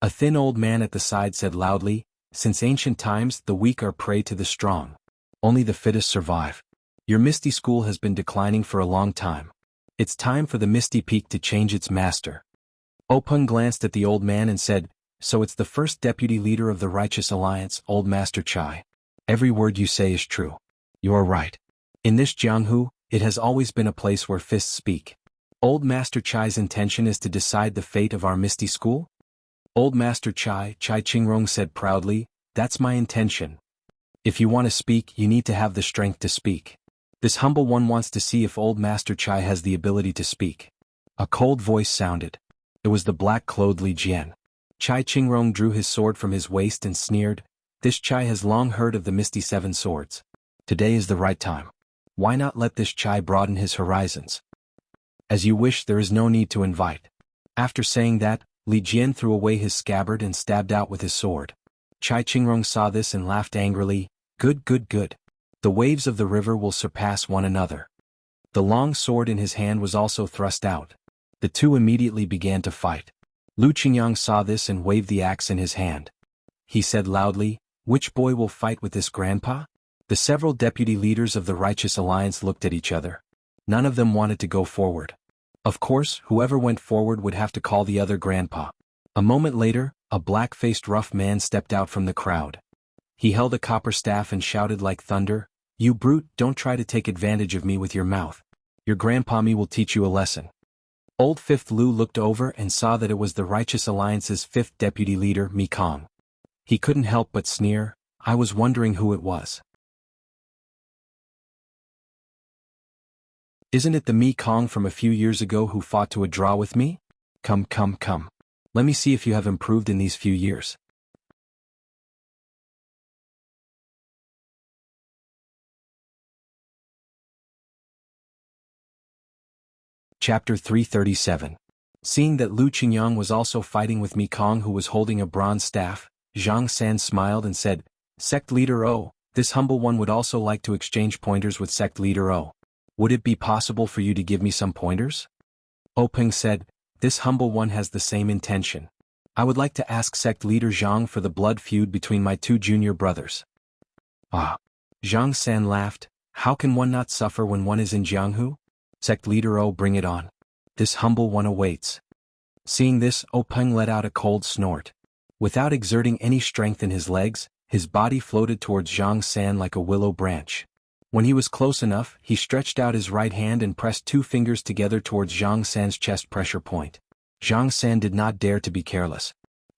A thin old man at the side said loudly, since ancient times the weak are prey to the strong. Only the fittest survive. Your misty school has been declining for a long time. It's time for the Misty Peak to change its master. Openg glanced at the old man and said, so it's the first deputy leader of the Righteous Alliance, Old Master Chai. Every word you say is true. You are right. In this Jianghu, it has always been a place where fists speak. Old Master Chai's intention is to decide the fate of our Misty School? Old Master Chai, Chai Qingrong said proudly, that's my intention. If you want to speak, you need to have the strength to speak. This humble one wants to see if Old Master Chai has the ability to speak. A cold voice sounded. It was the black-clothed Li Jian. Chai Qingrong drew his sword from his waist and sneered, this Chai has long heard of the Misty Seven Swords. Today is the right time. Why not let this Chai broaden his horizons? As you wish, there is no need to invite. After saying that, Li Jian threw away his scabbard and stabbed out with his sword. Chai Qingrong saw this and laughed angrily, good. The waves of the river will surpass one another. The long sword in his hand was also thrust out. The two immediately began to fight. Lu Qingyang saw this and waved the axe in his hand. He said loudly, which boy will fight with this grandpa? The several deputy leaders of the Righteous Alliance looked at each other. None of them wanted to go forward. Of course, whoever went forward would have to call the other grandpa. A moment later, a black-faced rough man stepped out from the crowd. He held a copper staff and shouted like thunder, you brute, don't try to take advantage of me with your mouth. Your grandpa me will teach you a lesson. Old Fifth Lu looked over and saw that it was the Righteous Alliance's fifth deputy leader, Mi Kong. He couldn't help but sneer, I was wondering who it was. Isn't it the Mi Kong from a few years ago who fought to a draw with me? Come. Let me see if you have improved in these few years. Chapter 337. Seeing that Lu Qingyang was also fighting with Mi Kong who was holding a bronze staff, Zhang San smiled and said, Sect Leader O, this humble one would also like to exchange pointers with Sect Leader O. Would it be possible for you to give me some pointers? Openg said, this humble one has the same intention. I would like to ask Sect Leader Zhang for the blood feud between my two junior brothers. Ah. Zhang San laughed, how can one not suffer when one is in Jianghu? Sect Leader O, bring it on. This humble one awaits. Seeing this, Openg let out a cold snort. Without exerting any strength in his legs, his body floated towards Zhang San like a willow branch. When he was close enough, he stretched out his right hand and pressed two fingers together towards Zhang San's chest pressure point. Zhang San did not dare to be careless.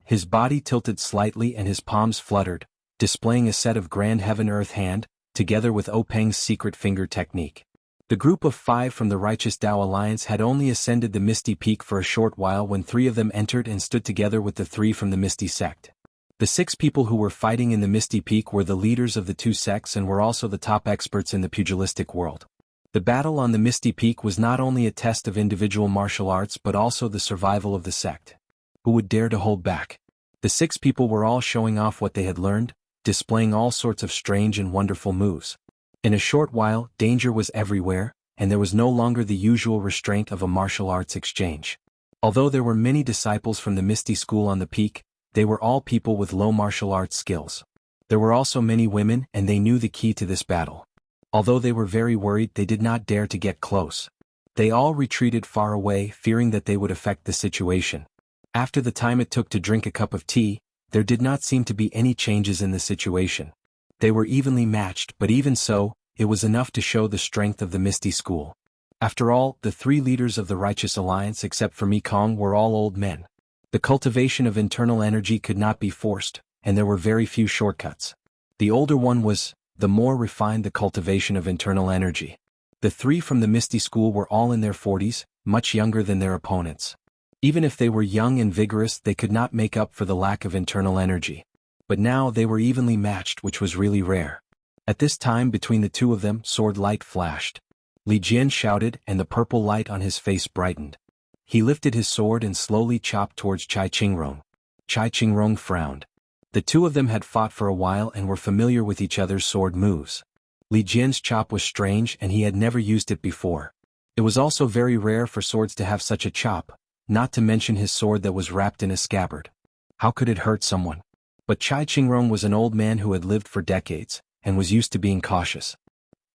His body tilted slightly and his palms fluttered, displaying a set of grand heaven-earth hand, together with Openg's secret finger technique. The group of 5 from the Righteous Tao Alliance had only ascended the Misty Peak for a short while when 3 of them entered and stood together with the 3 from the Misty Sect. The 6 people who were fighting in the Misty Peak were the leaders of the 2 sects and were also the top experts in the pugilistic world. The battle on the Misty Peak was not only a test of individual martial arts but also the survival of the sect. Who would dare to hold back? The 6 people were all showing off what they had learned, displaying all sorts of strange and wonderful moves. In a short while, danger was everywhere, and there was no longer the usual restraint of a martial arts exchange. Although there were many disciples from the Misty School on the peak, they were all people with low martial arts skills. There were also many women, and they knew the key to this battle. Although they were very worried, they did not dare to get close. They all retreated far away, fearing that they would affect the situation. After the time it took to drink a cup of tea, there did not seem to be any changes in the situation. They were evenly matched, but even so, it was enough to show the strength of the Misty School. After all, the 3 leaders of the Righteous Alliance except for Mi Kong were all old men. The cultivation of internal energy could not be forced, and there were very few shortcuts. The older one was, the more refined the cultivation of internal energy. The 3 from the Misty School were all in their 40s, much younger than their opponents. Even if they were young and vigorous, they could not make up for the lack of internal energy. But now they were evenly matched, which was really rare. At this time between the 2 of them, sword light flashed. Li Jian shouted, and the purple light on his face brightened. He lifted his sword and slowly chopped towards Chai Qingrong. Chai Qingrong frowned. The two of them had fought for a while and were familiar with each other's sword moves. Li Jian's chop was strange and he had never used it before. It was also very rare for swords to have such a chop, not to mention his sword that was wrapped in a scabbard. How could it hurt someone? But Chai Qingrong was an old man who had lived for decades, and was used to being cautious.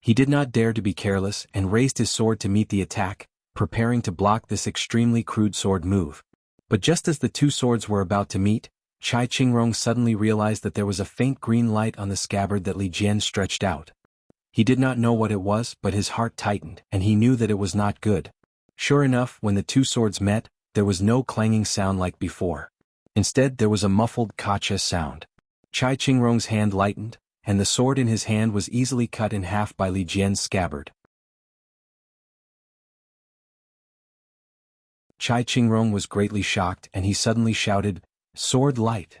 He did not dare to be careless and raised his sword to meet the attack, preparing to block this extremely crude sword move. But just as the two swords were about to meet, Chai Qingrong suddenly realized that there was a faint green light on the scabbard that Li Jian stretched out. He did not know what it was, but his heart tightened, and he knew that it was not good. Sure enough, when the two swords met, there was no clanging sound like before. Instead, there was a muffled kacha sound. Chai Qingrong's hand lightened, and the sword in his hand was easily cut in half by Li Jian's scabbard. Chai Qingrong was greatly shocked and he suddenly shouted, "Sword light!"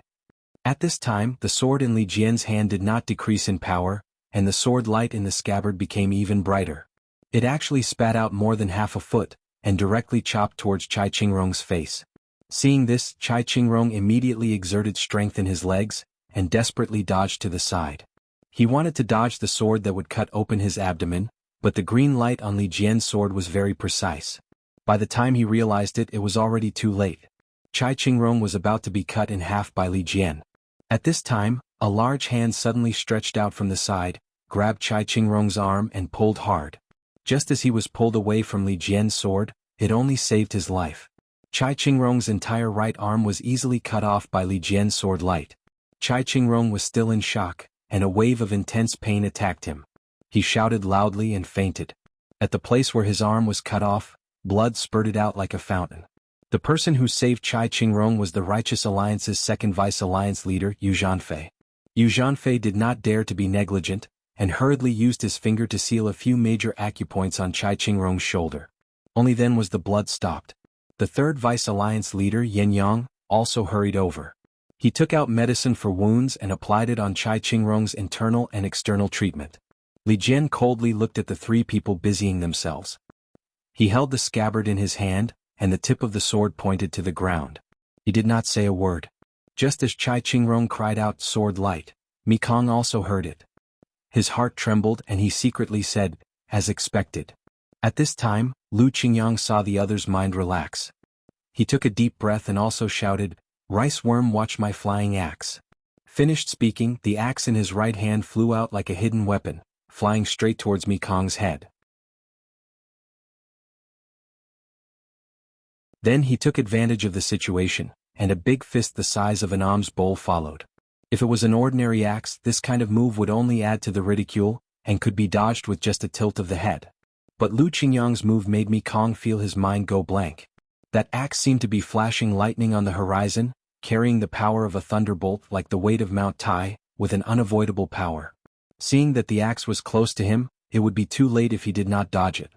At this time, the sword in Li Jian's hand did not decrease in power, and the sword light in the scabbard became even brighter. It actually spat out more than half a foot, and directly chopped towards Chai Qingrong's face. Seeing this, Chai Qingrong immediately exerted strength in his legs, and desperately dodged to the side. He wanted to dodge the sword that would cut open his abdomen, but the green light on Li Jian's sword was very precise. By the time he realized it, it was already too late. Chai Qingrong was about to be cut in half by Li Jian. At this time, a large hand suddenly stretched out from the side, grabbed Chai Qingrong's arm and pulled hard. Just as he was pulled away from Li Jian's sword, it only saved his life. Chai Qingrong's entire right arm was easily cut off by Li Jian's sword light. Chai Qingrong was still in shock, and a wave of intense pain attacked him. He shouted loudly and fainted. At the place where his arm was cut off, blood spurted out like a fountain. The person who saved Chai Qingrong was the Righteous Alliance's second vice-alliance leader, Yu Zhanfei. Yu Zhanfei did not dare to be negligent, and hurriedly used his finger to seal a few major acupoints on Chai Qingrong's shoulder. Only then was the blood stopped. The third vice-alliance leader, Yen Yang, also hurried over. He took out medicine for wounds and applied it on Chai Qingrong's internal and external treatment. Li Jian coldly looked at the three people busying themselves. He held the scabbard in his hand, and the tip of the sword pointed to the ground. He did not say a word. Just as Chai Qingrong cried out, "Sword light," Mi Kong also heard it. His heart trembled and he secretly said, "As expected." At this time, Lu Qingyang saw the other's mind relax. He took a deep breath and also shouted, "Rice worm, watch my flying axe." Finished speaking, the axe in his right hand flew out like a hidden weapon, flying straight towards Mi Kong's head. Then he took advantage of the situation, and a big fist the size of an alms bowl followed. If it was an ordinary axe, this kind of move would only add to the ridicule, and could be dodged with just a tilt of the head. But Lu Qingyang's move made Mi Kong feel his mind go blank. That axe seemed to be flashing lightning on the horizon, carrying the power of a thunderbolt like the weight of Mount Tai, with an unavoidable power. Seeing that the axe was close to him, it would be too late if he did not dodge it.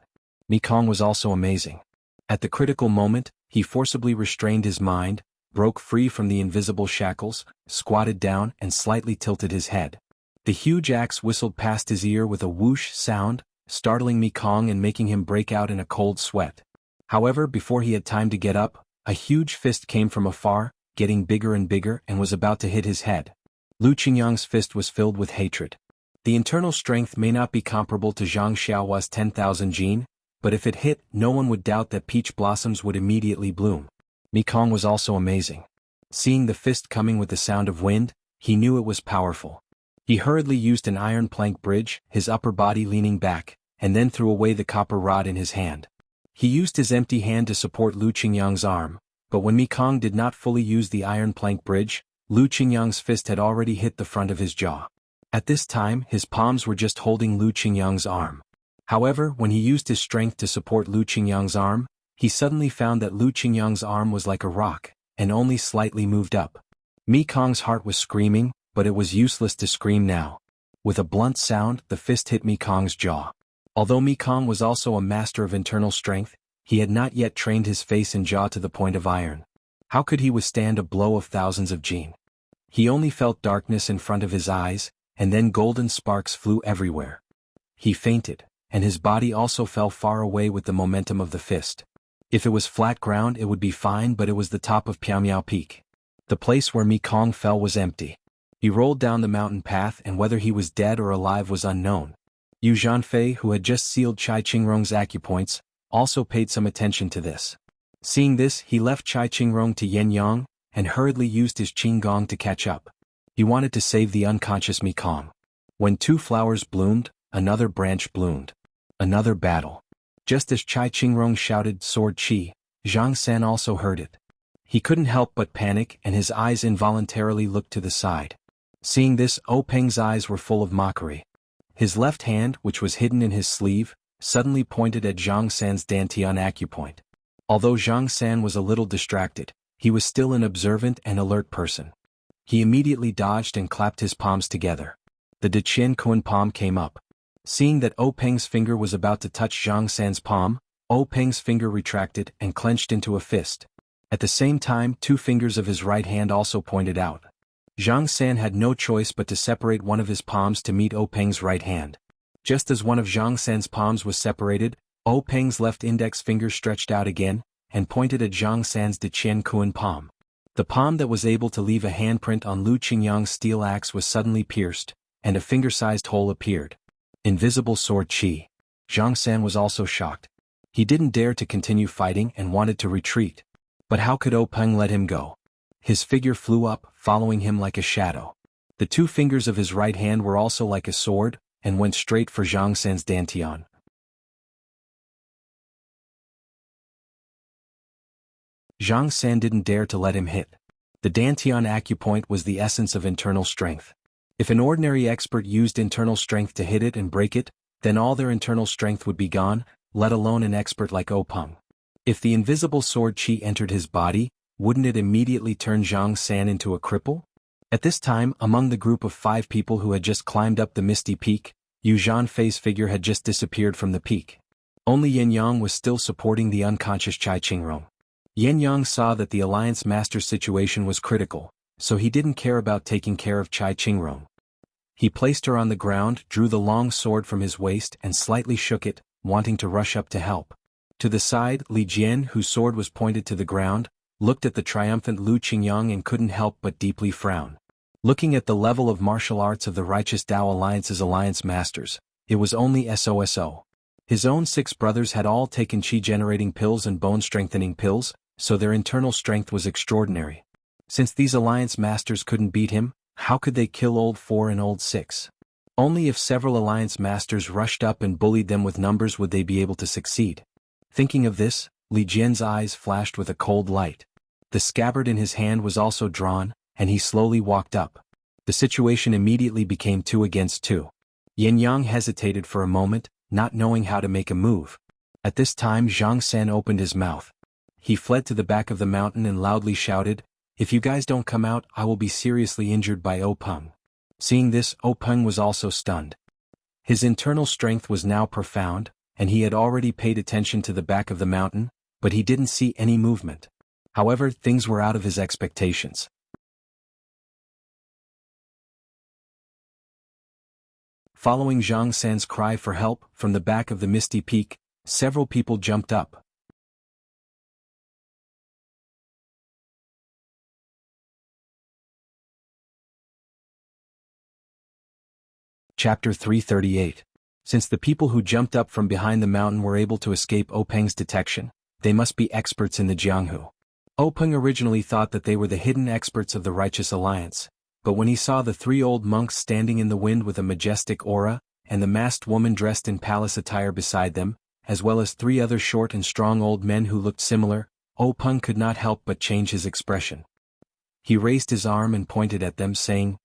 Mi Kong was also amazing. At the critical moment, he forcibly restrained his mind, broke free from the invisible shackles, squatted down and slightly tilted his head. The huge axe whistled past his ear with a whoosh sound, startling Mi Kong and making him break out in a cold sweat. However, before he had time to get up, a huge fist came from afar, getting bigger and bigger, and was about to hit his head. Lu Qingyang's fist was filled with hatred. The internal strength may not be comparable to Zhang Xiaohua's 10,000 jin, but if it hit, no one would doubt that peach blossoms would immediately bloom. Mi Kong was also amazing. Seeing the fist coming with the sound of wind, he knew it was powerful. He hurriedly used an iron plank bridge, his upper body leaning back, and then threw away the copper rod in his hand. He used his empty hand to support Lu Qingyang's arm, but when Mi Kong did not fully use the iron plank bridge, Lu Qingyang's fist had already hit the front of his jaw. At this time, his palms were just holding Lu Qingyang's arm. However, when he used his strength to support Lu Qingyang's arm, he suddenly found that Lu Qingyang's arm was like a rock, and only slightly moved up. Mi Kong's heart was screaming, but it was useless to scream now. With a blunt sound, the fist hit Mi Kong's jaw. Although Mi Kong was also a master of internal strength, he had not yet trained his face and jaw to the point of iron. How could he withstand a blow of thousands of jin? He only felt darkness in front of his eyes, and then golden sparks flew everywhere. He fainted. and his body also fell far away with the momentum of the fist. If it was flat ground it would be fine, but it was the top of Piaomiao Peak. The place where Mekong fell was empty. He rolled down the mountain path, and whether he was dead or alive was unknown. Yu Zhanfei, who had just sealed Chai Qingrong's acupoints, also paid some attention to this. Seeing this, he left Chai Qingrong to Yen Yang, and hurriedly used his Qinggong to catch up. He wanted to save the unconscious Mekong. When two flowers bloomed, another branch bloomed. Another battle. Just as Chai Qingrong shouted sword chi, Zhang San also heard it. He couldn't help but panic, and his eyes involuntarily looked to the side. Seeing this, Peng's eyes were full of mockery. His left hand, which was hidden in his sleeve, suddenly pointed at Zhang San's dantian acupoint. Although Zhang San was a little distracted, he was still an observant and alert person. He immediately dodged and clapped his palms together. The Deqian Kuan palm came up. Seeing that Peng's finger was about to touch Zhang San's palm, Peng's finger retracted and clenched into a fist. At the same time, two fingers of his right hand also pointed out. Zhang San had no choice but to separate one of his palms to meet Peng's right hand. Just as one of Zhang San's palms was separated, Peng's left index finger stretched out again, and pointed at Zhang San's Deqian Kuan palm. The palm that was able to leave a handprint on Lu Qingyang's steel axe was suddenly pierced, and a finger-sized hole appeared. Invisible sword chi. Zhang San was also shocked. He didn't dare to continue fighting and wanted to retreat. But how could Peng let him go? His figure flew up, following him like a shadow. The two fingers of his right hand were also like a sword, and went straight for Zhang San's dantian. Zhang San didn't dare to let him hit. The dantian acupoint was the essence of internal strength. If an ordinary expert used internal strength to hit it and break it, then all their internal strength would be gone, let alone an expert like Peng. If the invisible sword chi entered his body, wouldn't it immediately turn Zhang San into a cripple? At this time, among the group of 5 people who had just climbed up the misty peak, Yu Zhanfei's figure had just disappeared from the peak. Only Yen Yang was still supporting the unconscious Chai Qingrong. Yen Yang saw that the Alliance Master's situation was critical, so he didn't care about taking care of Chai Qingrong. He placed her on the ground, drew the long sword from his waist and slightly shook it, wanting to rush up to help. To the side, Li Jian, whose sword was pointed to the ground, looked at the triumphant Lu Qingyang and couldn't help but deeply frown. Looking at the level of martial arts of the Righteous Tao Alliance's Alliance Masters, it was only SOSO. His own 6 brothers had all taken chi-generating pills and bone-strengthening pills, so their internal strength was extraordinary. Since these Alliance Masters couldn't beat him, how could they kill Old 4 and Old 6? Only if several Alliance Masters rushed up and bullied them with numbers would they be able to succeed. Thinking of this, Li Jian's eyes flashed with a cold light. The scabbard in his hand was also drawn, and he slowly walked up. The situation immediately became 2 against 2. Yen Yang hesitated for a moment, not knowing how to make a move. At this time Zhang San opened his mouth. He fled to the back of the mountain and loudly shouted, "If you guys don't come out, I will be seriously injured by Peng." Seeing this, Peng was also stunned. His internal strength was now profound, and he had already paid attention to the back of the mountain, but he didn't see any movement. However, things were out of his expectations. Following Zhang San's cry for help from the back of the misty peak, several people jumped up. Chapter 338. Since the people who jumped up from behind the mountain were able to escape Peng's detection, they must be experts in the Jianghu. Peng originally thought that they were the hidden experts of the Righteous Alliance, but when he saw the 3 old monks standing in the wind with a majestic aura, and the masked woman dressed in palace attire beside them, as well as 3 other short and strong old men who looked similar, Peng could not help but change his expression. He raised his arm and pointed at them saying,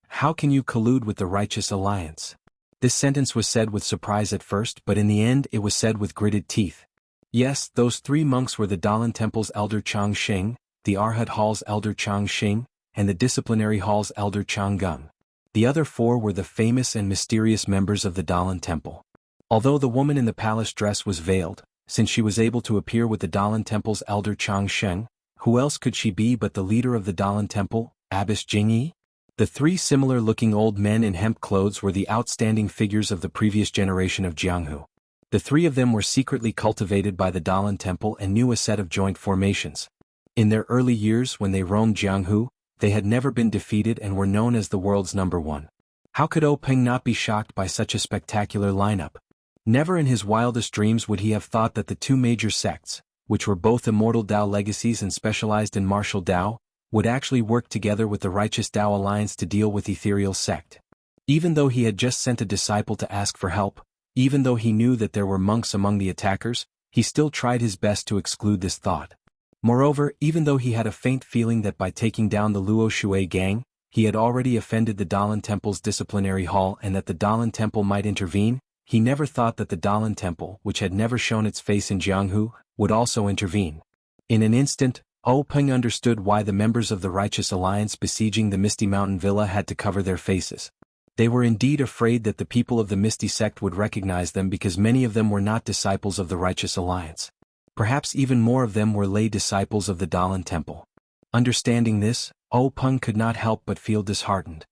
How can you collude with the Righteous Alliance?" This sentence was said with surprise at first, but in the end it was said with gritted teeth. Yes, those 3 monks were the Dalan Temple's elder Chang Xing, the Arhat Hall's elder Chang Xing, and the Disciplinary Hall's elder Chang Gung. The other 4 were the famous and mysterious members of the Dalan Temple. Although the woman in the palace dress was veiled, since she was able to appear with the Dalan Temple's elder Chang Sheng, who else could she be but the leader of the Dalan Temple, Abbess Jingyi? The three similar-looking old men in hemp clothes were the outstanding figures of the previous generation of Jianghu. The three of them were secretly cultivated by the Dalan Temple and knew a set of joint formations. In their early years when they roamed Jianghu, they had never been defeated and were known as the world's #1. How could Peng not be shocked by such a spectacular lineup? Never in his wildest dreams would he have thought that the two major sects, which were both immortal Dao legacies and specialized in martial Dao, would actually work together with the righteous Dao alliance to deal with ethereal sect. Even though he had just sent a disciple to ask for help, even though he knew that there were monks among the attackers, he still tried his best to exclude this thought. Moreover, even though he had a faint feeling that by taking down the Luo Shui gang, he had already offended the Dalan Temple's disciplinary hall and that the Dalan Temple might intervene, he never thought that the Dalan Temple, which had never shown its face in Jianghu, would also intervene. In an instant, Peng understood why the members of the Righteous Alliance besieging the Misty Mountain Villa had to cover their faces. They were indeed afraid that the people of the Misty sect would recognize them because many of them were not disciples of the Righteous Alliance. Perhaps even more of them were lay disciples of the Dalan Temple. Understanding this, Peng could not help but feel disheartened.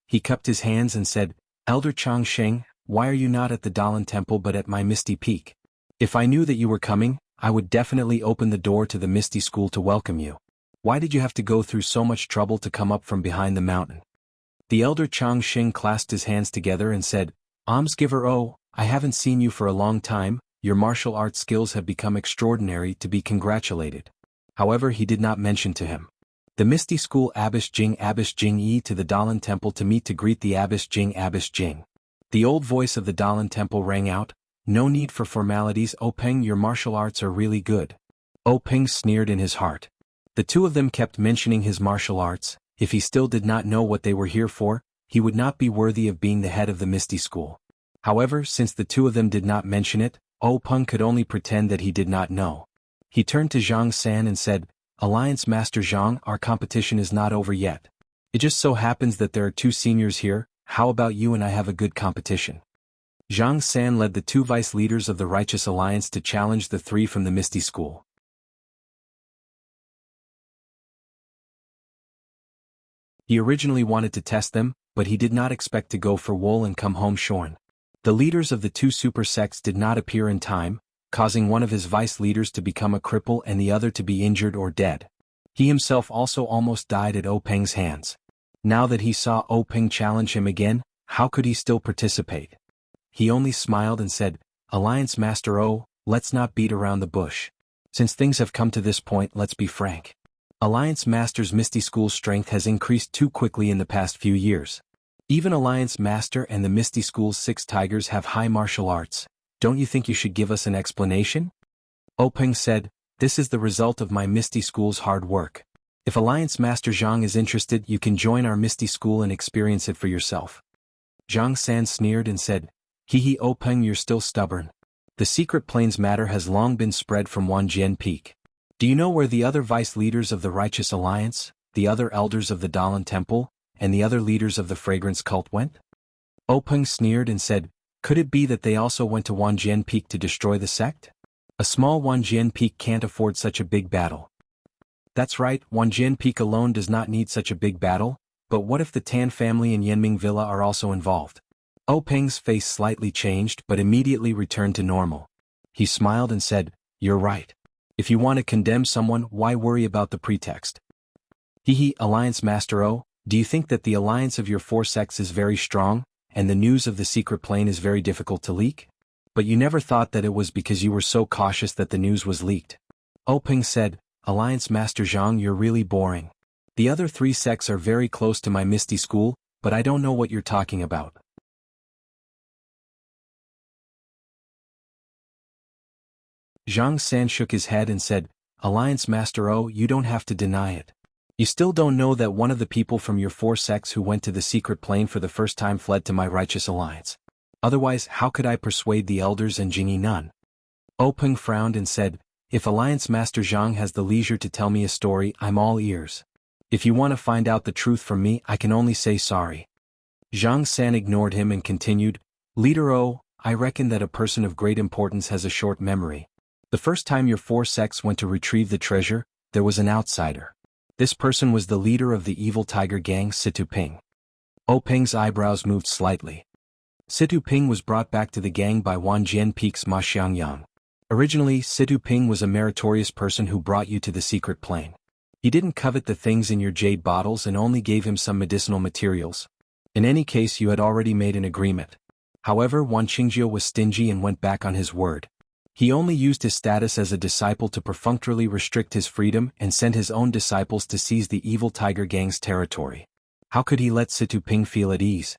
He cupped his hands and said, "Elder Chang Sheng, why are you not at the Dalan Temple but at my Misty Peak? If I knew that you were coming, I would definitely open the door to the Misty School to welcome you. Why did you have to go through so much trouble to come up from behind the mountain?" The elder Chang Sheng clasped his hands together and said, "Almsgiver, I haven't seen you for a long time, your martial arts skills have become extraordinary to be congratulated." However, he did not mention to him. The Misty School Abbess Jing Yi to the Dalan Temple to meet to greet the Abbess Jing. The old voice of the Dalan Temple rang out, "No need for formalities, Peng, your martial arts are really good." Peng sneered in his heart. The two of them kept mentioning his martial arts. If he still did not know what they were here for, he would not be worthy of being the head of the Misty School. However, since the two of them did not mention it, Peng could only pretend that he did not know. He turned to Zhang San and said, "Alliance Master Zhang, our competition is not over yet. It just so happens that there are two seniors here, how about you and I have a good competition?" Zhang San led the two vice leaders of the Righteous Alliance to challenge the three from the Misty School. He originally wanted to test them, but he did not expect to go for wool and come home shorn. The leaders of the two super sects did not appear in time, causing one of his vice leaders to become a cripple and the other to be injured or dead. He himself also almost died at Peng's hands. Now that he saw Peng challenge him again, how could he still participate? He only smiled and said, "Alliance Master let's not beat around the bush. Since things have come to this point, let's be frank. Alliance Master's Misty School's strength has increased too quickly in the past few years. Even Alliance Master and the Misty School's 6 tigers have high martial arts. Don't you think you should give us an explanation?" Peng said, "This is the result of my Misty School's hard work. If Alliance Master Zhang is interested, you can join our Misty School and experience it for yourself." Zhang San sneered and said, "Hee Peng, you're still stubborn. The secret plains matter has long been spread from Wanjian Peak. Do you know where the other vice leaders of the Righteous Alliance, the other elders of the Dalan Temple, and the other leaders of the Fragrance Cult went?" Peng sneered and said, "Could it be that they also went to Wanjian Peak to destroy the sect? A small Wanjian Peak can't afford such a big battle." "That's right, Wanjian Peak alone does not need such a big battle, but what if the Tan family and Yanming Villa are also involved?" Peng's face slightly changed but immediately returned to normal. He smiled and said, "You're right. If you want to condemn someone, why worry about the pretext? Alliance Master do you think that the alliance of your 4 sects is very strong, and the news of the secret plane is very difficult to leak? But you never thought that it was because you were so cautious that the news was leaked." Peng said, "Alliance Master Zhang, you're really boring. The other 3 sects are very close to my Misty School, but I don't know what you're talking about." Zhang San shook his head and said, "Alliance Master you don't have to deny it. You still don't know that one of the people from your 4 sects who went to the secret plane for the first time fled to my Righteous Alliance. Otherwise, how could I persuade the elders and Jingyi Nun?" Peng frowned and said, "If Alliance Master Zhang has the leisure to tell me a story, I'm all ears. If you want to find out the truth from me, I can only say sorry." Zhang San ignored him and continued, "Leader I reckon that a person of great importance has a short memory. The first time your 4 sects went to retrieve the treasure, there was an outsider. This person was the leader of the evil tiger gang, Situ Ping. Ping's eyebrows moved slightly. Situ Ping was brought back to the gang by Wan Jian Peak's Ma Xiangyang. Originally, Situ Ping was a meritorious person who brought you to the secret plane. He didn't covet the things in your jade bottles and only gave him some medicinal materials. In any case, you had already made an agreement. However, Wan Qingjiu was stingy and went back on his word. He only used his status as a disciple to perfunctorily restrict his freedom and send his own disciples to seize the evil tiger gang's territory. How could he let Situ Ping feel at ease?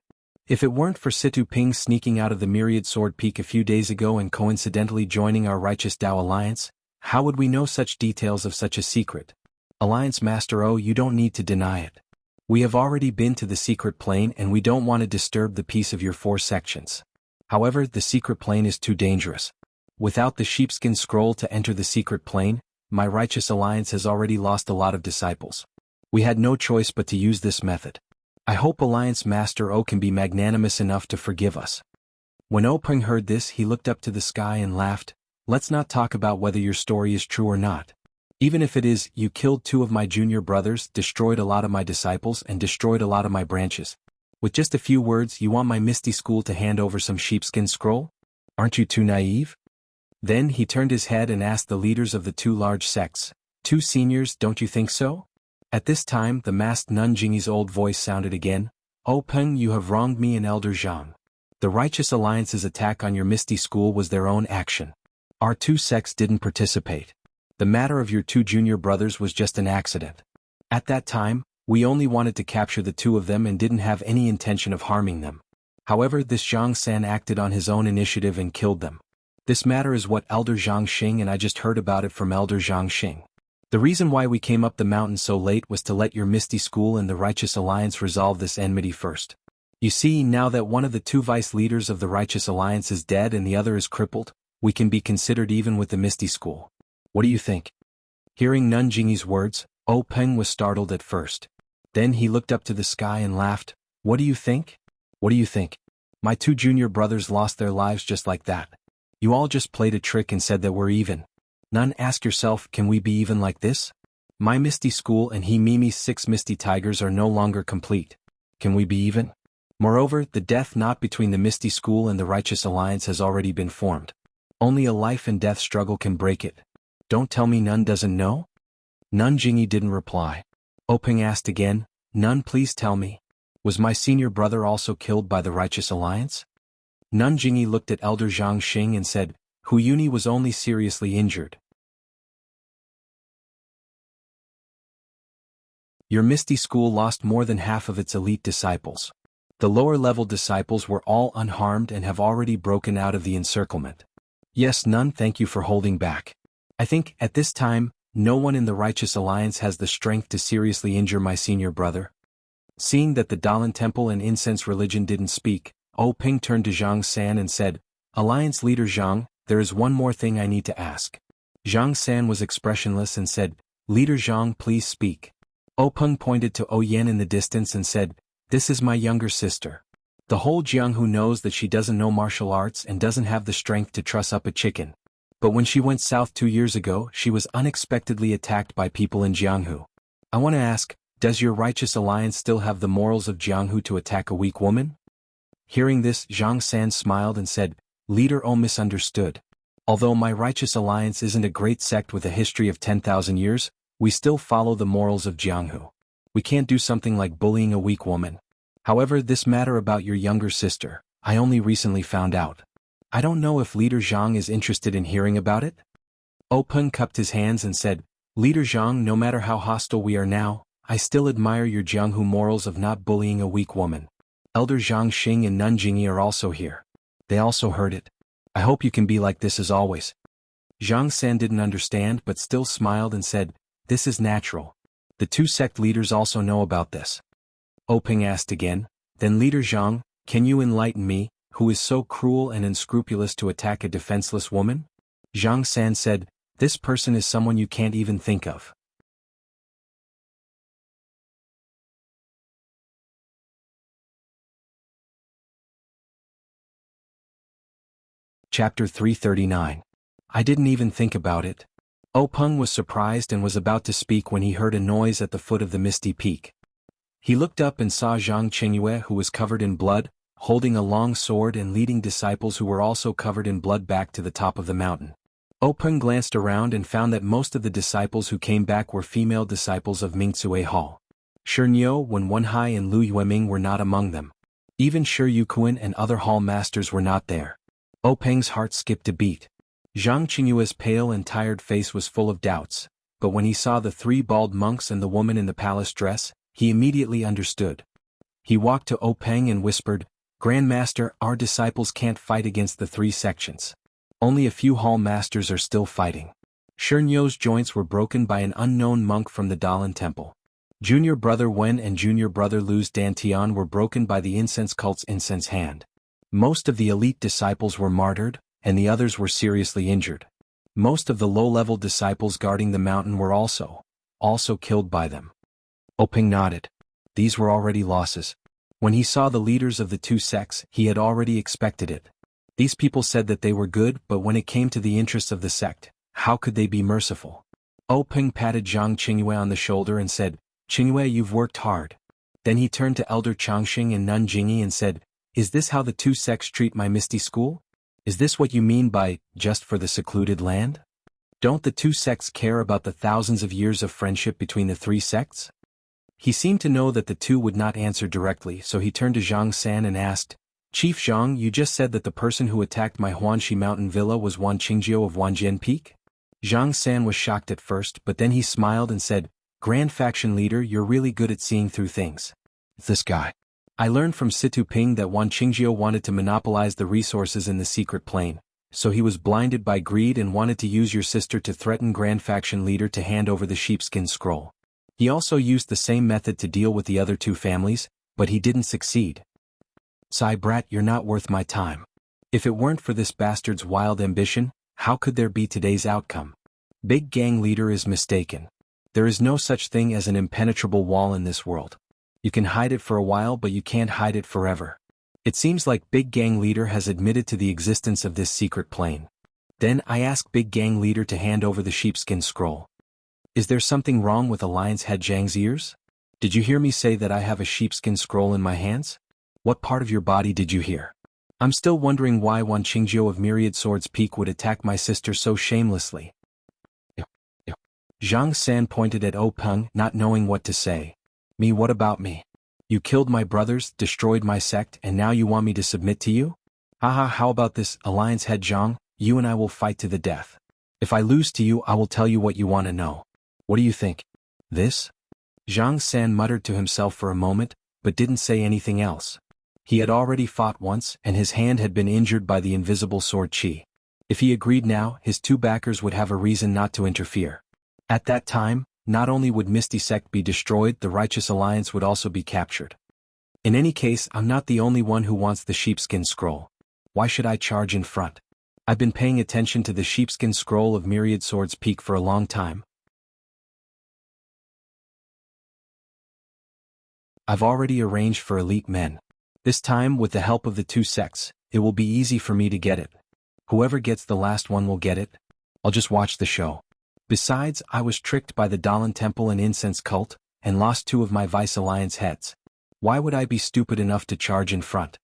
If it weren't for Situ Ping sneaking out of the Myriad Sword Peak a few days ago and coincidentally joining our Righteous Tao Alliance, how would we know such details of such a secret? Alliance Master O, you don't need to deny it. We have already been to the secret plane and we don't want to disturb the peace of your 4 sections. However, the secret plane is too dangerous. Without the sheepskin scroll to enter the secret plane, my Righteous Alliance has already lost a lot of disciples. We had no choice but to use this method. I hope Alliance Master O can be magnanimous enough to forgive us. When Peng heard this, he looked up to the sky and laughed. Let's not talk about whether your story is true or not. Even if it is, you killed 2 of my junior brothers, destroyed a lot of my disciples, and destroyed a lot of my branches. With just a few words, you want my Misty School to hand over some sheepskin scroll? Aren't you too naive? Then he turned his head and asked the leaders of the 2 large sects. 2 seniors, don't you think so? At this time, the masked nun Jingyi's old voice sounded again. Peng, you have wronged me and Elder Zhang. The Righteous Alliance's attack on your Misty School was their own action. Our 2 sects didn't participate. The matter of your 2 junior brothers was just an accident. At that time, we only wanted to capture the 2 of them and didn't have any intention of harming them. However, this Zhang San acted on his own initiative and killed them. This matter is what Elder Zhang Xing and I just heard about it from Elder Zhang Xing. The reason why we came up the mountain so late was to let your Misty School and the Righteous Alliance resolve this enmity first. You see, now that one of the 2 vice leaders of the Righteous Alliance is dead and the other is crippled, we can be considered even with the Misty School. What do you think? Hearing Nun Jingyi's words, Peng was startled at first. Then he looked up to the sky and laughed. What do you think? What do you think? My 2 junior brothers lost their lives just like that. You all just played a trick and said that we're even. Nun, ask yourself, can we be even like this? My Misty School and Mimi's 6 Misty Tigers are no longer complete. Can we be even? Moreover, the death knot between the Misty School and the Righteous Alliance has already been formed. Only a life and death struggle can break it. Don't tell me Nun doesn't know? Nun Jingyi didn't reply. Peng asked again, Nun, please tell me. Was my senior brother also killed by the Righteous Alliance? Nun Jingyi looked at Elder Zhang Xing and said, Hu Yuni was only seriously injured. Your Misty School lost more than half of its elite disciples. The lower-level disciples were all unharmed and have already broken out of the encirclement. Yes, Nun, thank you for holding back. I think, at this time, no one in the Righteous Alliance has the strength to seriously injure my senior brother. Seeing that the Dalan Temple and Incense Religion didn't speak, Peng turned to Zhang San and said, Alliance leader Zhang, there is one more thing I need to ask. Zhang San was expressionless and said, Leader Zhang, please speak. Peng pointed to Yen in the distance and said, This is my younger sister. The whole Jianghu knows that she doesn't know martial arts and doesn't have the strength to truss up a chicken. But when she went south 2 years ago, she was unexpectedly attacked by people in Jianghu. I want to ask, does your Righteous Alliance still have the morals of Jianghu to attack a weak woman? Hearing this, Zhang San smiled and said, Leader misunderstood. Although my Righteous Alliance isn't a great sect with a history of 10,000 years, we still follow the morals of Jianghu. We can't do something like bullying a weak woman. However, this matter about your younger sister, I only recently found out. I don't know if Leader Zhang is interested in hearing about it? Peng cupped his hands and said, Leader Zhang, no matter how hostile we are now, I still admire your Jianghu morals of not bullying a weak woman. Elder Zhang Xing and Nun Jingyi are also here. They also heard it. I hope you can be like this as always. Zhang San didn't understand but still smiled and said, This is natural. The 2 sect leaders also know about this. Peng asked again, Then Leader Zhang, can you enlighten me, who is so cruel and unscrupulous to attack a defenseless woman? Zhang San said, This person is someone you can't even think of. Chapter 339. I didn't even think about it. Peng was surprised and was about to speak when he heard a noise at the foot of the misty peak. He looked up and saw Zhang Qingyue, who was covered in blood, holding a long sword and leading disciples who were also covered in blood back to the top of the mountain. Peng glanced around and found that most of the disciples who came back were female disciples of Mingcue Hall. Shi Niu, Wen Wenhai and Lu Yueming were not among them. Even Shi Yuquan and other hall masters were not there. Peng's heart skipped a beat. Zhang Qingyue's pale and tired face was full of doubts, but when he saw the 3 bald monks and the woman in the palace dress, he immediately understood. He walked to Peng and whispered, "Grand Master, our disciples can't fight against the 3 sections. Only a few hall masters are still fighting." Shi Niu's joints were broken by an unknown monk from the Dalan temple. Junior brother Wen and junior brother Lu's dantian were broken by the incense cult's incense hand. Most of the elite disciples were martyred, and the others were seriously injured. Most of the low-level disciples guarding the mountain were also killed by them. Peng nodded. These were already losses. When he saw the leaders of the 2 sects, he had already expected it. These people said that they were good, but when it came to the interests of the sect, how could they be merciful? Peng patted Zhang Qingyue on the shoulder and said, "Qingyue, you've worked hard." Then he turned to Elder Changxing and Nun Jingyi and said, "Is this how the 2 sects treat my misty school? Is this what you mean by, just for the secluded land? Don't the 2 sects care about the thousands of years of friendship between the 3 sects?" He seemed to know that the 2 would not answer directly, so he turned to Zhang San and asked, "Chief Zhang, you just said that the person who attacked my Huanxi mountain villa was Wan Qingjiu of Wanjian Peak?" Zhang San was shocked at first, but then he smiled and said, "Grand faction leader, you're really good at seeing through things. This guy. I learned from Situ Ping that Wan Qingjiu wanted to monopolize the resources in the secret plane, so he was blinded by greed and wanted to use your sister to threaten Grand faction leader to hand over the sheepskin scroll. He also used the same method to deal with the other 2 families, but he didn't succeed. Sai brat, you're not worth my time. If it weren't for this bastard's wild ambition, how could there be today's outcome? Big gang leader is mistaken. There is no such thing as an impenetrable wall in this world. You can hide it for a while, but you can't hide it forever. It seems like Big Gang Leader has admitted to the existence of this secret plane. Then I ask Big Gang Leader to hand over the sheepskin scroll. Is there something wrong with Alliance Head Zhang's ears? Did you hear me say that I have a sheepskin scroll in my hands? What part of your body did you hear? I'm still wondering why Wan Qingjiu of Myriad Swords Peak would attack my sister so shamelessly." Zhang San pointed at Peng, not knowing what to say. "Me, what about me? You killed my brothers, destroyed my sect, and now you want me to submit to you? Haha, how about this, Alliance Head Zhang? You and I will fight to the death. If I lose to you, I will tell you what you want to know. What do you think? This?" Zhang San muttered to himself for a moment, but didn't say anything else. He had already fought once, and his hand had been injured by the invisible sword qi. If he agreed now, his 2 backers would have a reason not to interfere. At that time, not only would Misty Sect be destroyed, the Righteous Alliance would also be captured. In any case, I'm not the only one who wants the sheepskin scroll. Why should I charge in front? I've been paying attention to the sheepskin scroll of Myriad Swords Peak for a long time. I've already arranged for elite men. This time, with the help of the 2 sects, it will be easy for me to get it. Whoever gets the last one will get it. I'll just watch the show. Besides, I was tricked by the Dalan Temple and Incense Cult, and lost 2 of my Vice Alliance heads. Why would I be stupid enough to charge in front?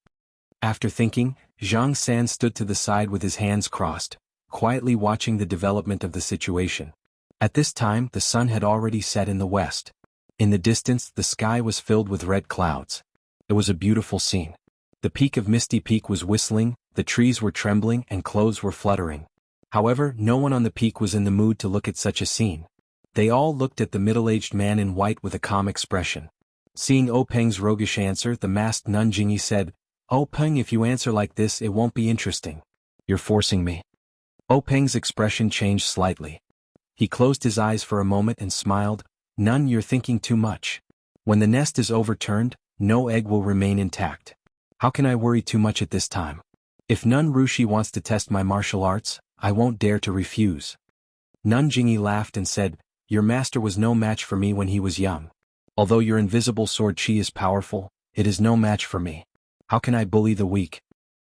After thinking, Zhang San stood to the side with his hands crossed, quietly watching the development of the situation. At this time, the sun had already set in the west. In the distance, the sky was filled with red clouds. It was a beautiful scene. The peak of Misty Peak was whistling, the trees were trembling, and clothes were fluttering. However, no one on the peak was in the mood to look at such a scene. They all looked at the middle-aged man in white with a calm expression. Seeing Peng's roguish answer, the masked Nun Jingyi said, Peng, if you answer like this, it won't be interesting. You're forcing me. Peng's expression changed slightly. He closed his eyes for a moment and smiled. Nun, you're thinking too much. When the nest is overturned, no egg will remain intact. How can I worry too much at this time? If Nun Rushi wants to test my martial arts, I won't dare to refuse. Nun Jingyi laughed and said, Your master was no match for me when he was young. Although your invisible sword qi is powerful, it is no match for me. How can I bully the weak?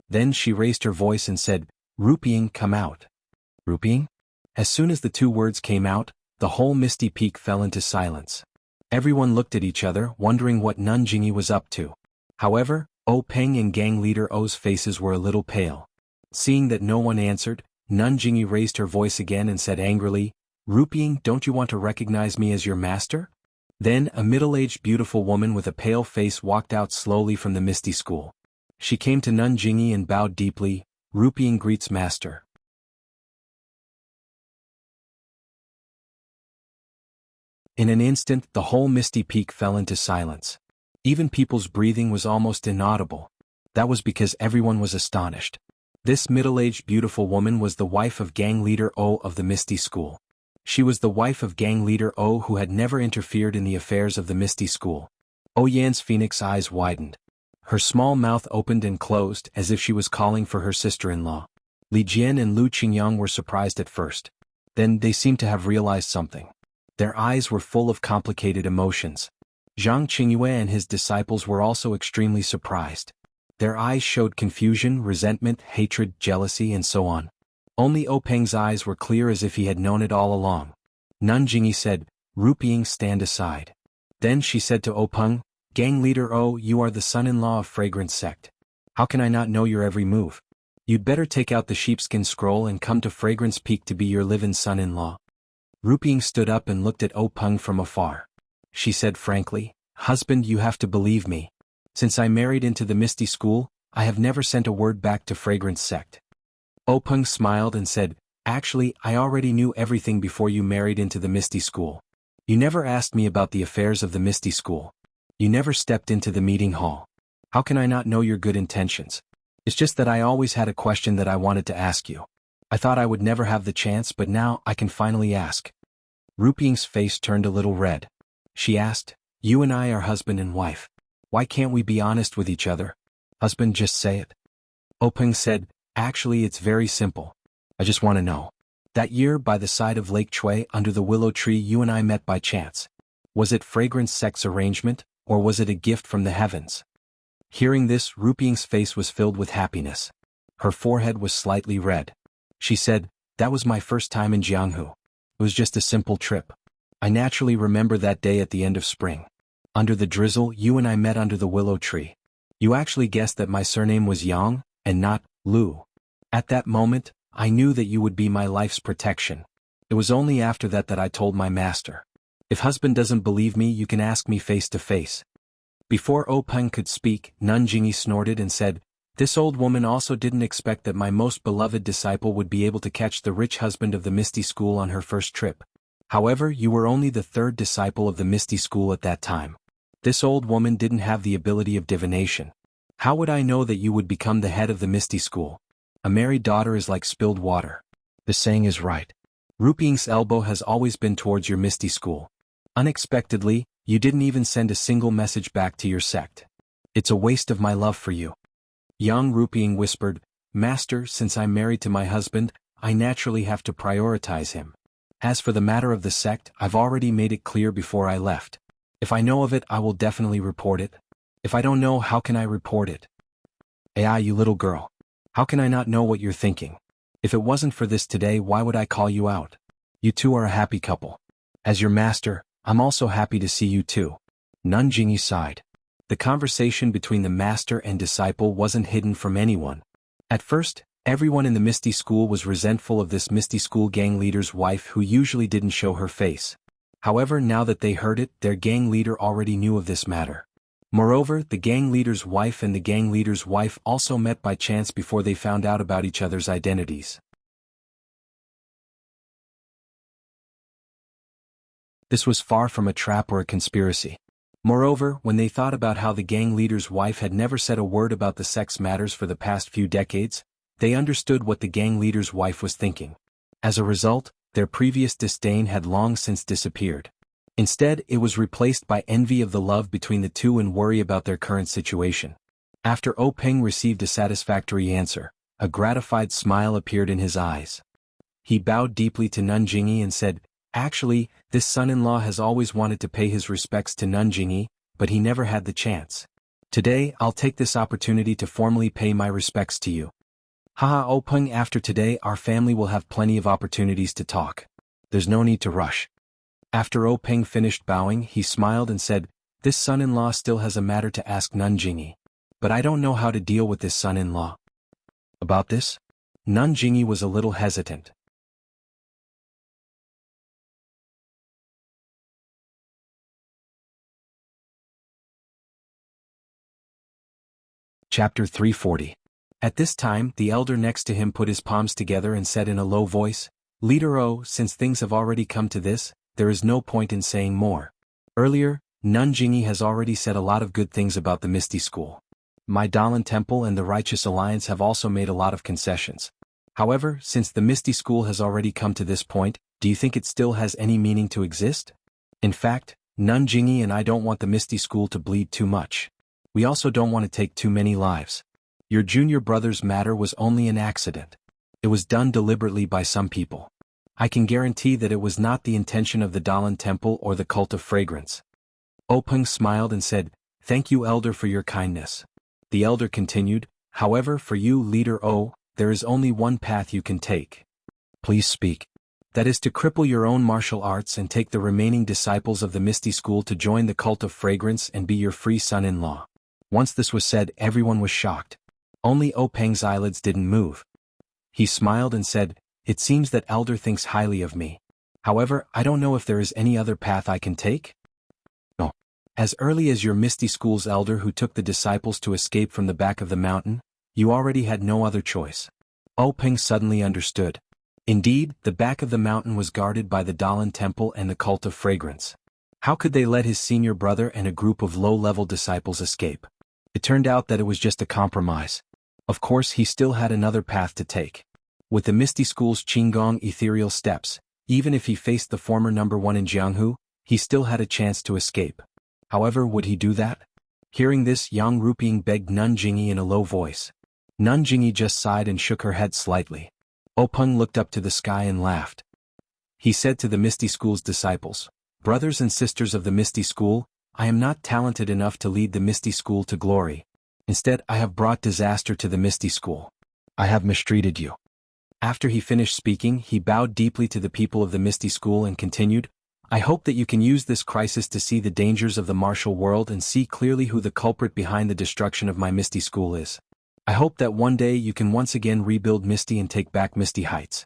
Then she raised her voice and said, Ruping, come out. Ruping? As soon as the two words came out, the whole misty peak fell into silence. Everyone looked at each other, wondering what Nanjingyi was up to. However, Peng and gang leader O's faces were a little pale. Seeing that no one answered, Nanjingyi raised her voice again and said angrily, "Ruping, don't you want to recognize me as your master?" Then a middle-aged beautiful woman with a pale face walked out slowly from the misty school. She came to Nanjingyi and bowed deeply. "Ruping greets master." In an instant, the whole misty peak fell into silence. Even people's breathing was almost inaudible. That was because everyone was astonished. This middle-aged beautiful woman was the wife of gang leader O of the Misty School. She was the wife of gang leader O who had never interfered in the affairs of the Misty School. O Yan's phoenix eyes widened. Her small mouth opened and closed as if she was calling for her sister-in-law. Li Jian and Lu Qingyang were surprised at first. Then they seemed to have realized something. Their eyes were full of complicated emotions. Zhang Qingyue and his disciples were also extremely surprised. Their eyes showed confusion, resentment, hatred, jealousy, and so on. Only Peng's eyes were clear as if he had known it all along. Nanjingyi said, "Ruping, stand aside." Then she said to Peng, "Gang leader O, you are the son-in-law of Fragrance Sect. How can I not know your every move? You'd better take out the sheepskin scroll and come to Fragrance Peak to be your live-in son-in-law." Ruping stood up and looked at Peng from afar. She said frankly, "Husband, you have to believe me. Since I married into the Misty School, I have never sent a word back to Fragrance Sect." Peng smiled and said, "Actually, I already knew everything before you married into the Misty School. You never asked me about the affairs of the Misty School. You never stepped into the meeting hall. How can I not know your good intentions? It's just that I always had a question that I wanted to ask you. I thought I would never have the chance, but now I can finally ask." Ruping's face turned a little red. She asked, "You and I are husband and wife. Why can't we be honest with each other? Husband, just say it." Peng said, "Actually, it's very simple. I just want to know. That year by the side of Lake Chui under the willow tree you and I met by chance. Was it Fragrance Sect's arrangement, or was it a gift from the heavens?" Hearing this, Ruping's face was filled with happiness. Her forehead was slightly red. She said, "That was my first time in Jianghu. It was just a simple trip. I naturally remember that day at the end of spring. Under the drizzle, you and I met under the willow tree. You actually guessed that my surname was Yang, and not Lu. At that moment, I knew that you would be my life's protection. It was only after that that I told my master. If husband doesn't believe me, you can ask me face to face." Before Peng could speak, Nanjingyi snorted and said, "This old woman also didn't expect that my most beloved disciple would be able to catch the rich husband of the Misty School on her first trip. However, you were only the third disciple of the Misty School at that time. This old woman didn't have the ability of divination. How would I know that you would become the head of the Misty School? A married daughter is like spilled water. The saying is right. Ruping's elbow has always been towards your Misty School. Unexpectedly, you didn't even send a single message back to your sect. It's a waste of my love for you." Young Ruping whispered, "Master, since I'm married to my husband, I naturally have to prioritize him. As for the matter of the sect, I've already made it clear before I left. If I know of it, I will definitely report it. If I don't know, how can I report it? AI, you little girl. How can I not know what you're thinking? If it wasn't for this today, why would I call you out? You two are a happy couple. As your master, I'm also happy to see you too." Nanjingyi sighed. The conversation between the master and disciple wasn't hidden from anyone. At first, everyone in the Misty School was resentful of this Misty School gang leader's wife who usually didn't show her face. However, now that they heard it, their gang leader already knew of this matter. Moreover, the gang leader's wife and the gang leader's wife also met by chance before they found out about each other's identities. This was far from a trap or a conspiracy. Moreover, when they thought about how the gang leader's wife had never said a word about the sex matters for the past few decades, they understood what the gang leader's wife was thinking. As a result, their previous disdain had long since disappeared. Instead, it was replaced by envy of the love between the two and worry about their current situation. After Peng received a satisfactory answer, a gratified smile appeared in his eyes. He bowed deeply to Nanjingyi and said, "Actually, this son-in-law has always wanted to pay his respects to Nanjingyi, but he never had the chance. Today, I'll take this opportunity to formally pay my respects to you." Haha, O Peng, after today our family will have plenty of opportunities to talk. There's no need to rush. After O Peng finished bowing, he smiled and said, this son-in-law still has a matter to ask Nanjingyi. But I don't know how to deal with this son-in-law. About this? Nanjingyi was a little hesitant. Chapter 340. At this time, the elder next to him put his palms together and said in a low voice, Leader O, since things have already come to this, there is no point in saying more. Earlier, Nanjingyi has already said a lot of good things about the Misty School. My Dalan Temple and the Righteous Alliance have also made a lot of concessions. However, since the Misty School has already come to this point, do you think it still has any meaning to exist? In fact, Nanjingyi and I don't want the Misty School to bleed too much. We also don't want to take too many lives. Your junior brother's matter was only an accident. It was done deliberately by some people. I can guarantee that it was not the intention of the Dalan Temple or the Cult of Fragrance. O Peng smiled and said, Thank you, Elder, for your kindness. The elder continued, However, for you, Leader O, there is only one path you can take. Please speak. That is to cripple your own martial arts and take the remaining disciples of the Misty School to join the Cult of Fragrance and be your free son-in-law. Once this was said, everyone was shocked. Only O Peng's eyelids didn't move. He smiled and said, It seems that Elder thinks highly of me. However, I don't know if there is any other path I can take. No. As early as your Misty School's elder who took the disciples to escape from the back of the mountain, you already had no other choice. O Peng suddenly understood. Indeed, the back of the mountain was guarded by the Dalan Temple and the Cult of Fragrance. How could they let his senior brother and a group of low-level disciples escape? It turned out that it was just a compromise. Of course, he still had another path to take. With the Misty School's Qinggong ethereal steps, even if he faced the former number 1 in Jianghu, he still had a chance to escape. However, would he do that? Hearing this, Yang Ruping begged Nanjingyi in a low voice. Nanjingyi just sighed and shook her head slightly. O Peng looked up to the sky and laughed. He said to the Misty School's disciples, Brothers and sisters of the Misty School, I am not talented enough to lead the Misty School to glory. Instead, I have brought disaster to the Misty School. I have mistreated you. After he finished speaking, he bowed deeply to the people of the Misty School and continued, I hope that you can use this crisis to see the dangers of the martial world and see clearly who the culprit behind the destruction of my Misty School is. I hope that one day you can once again rebuild Misty and take back Misty Heights.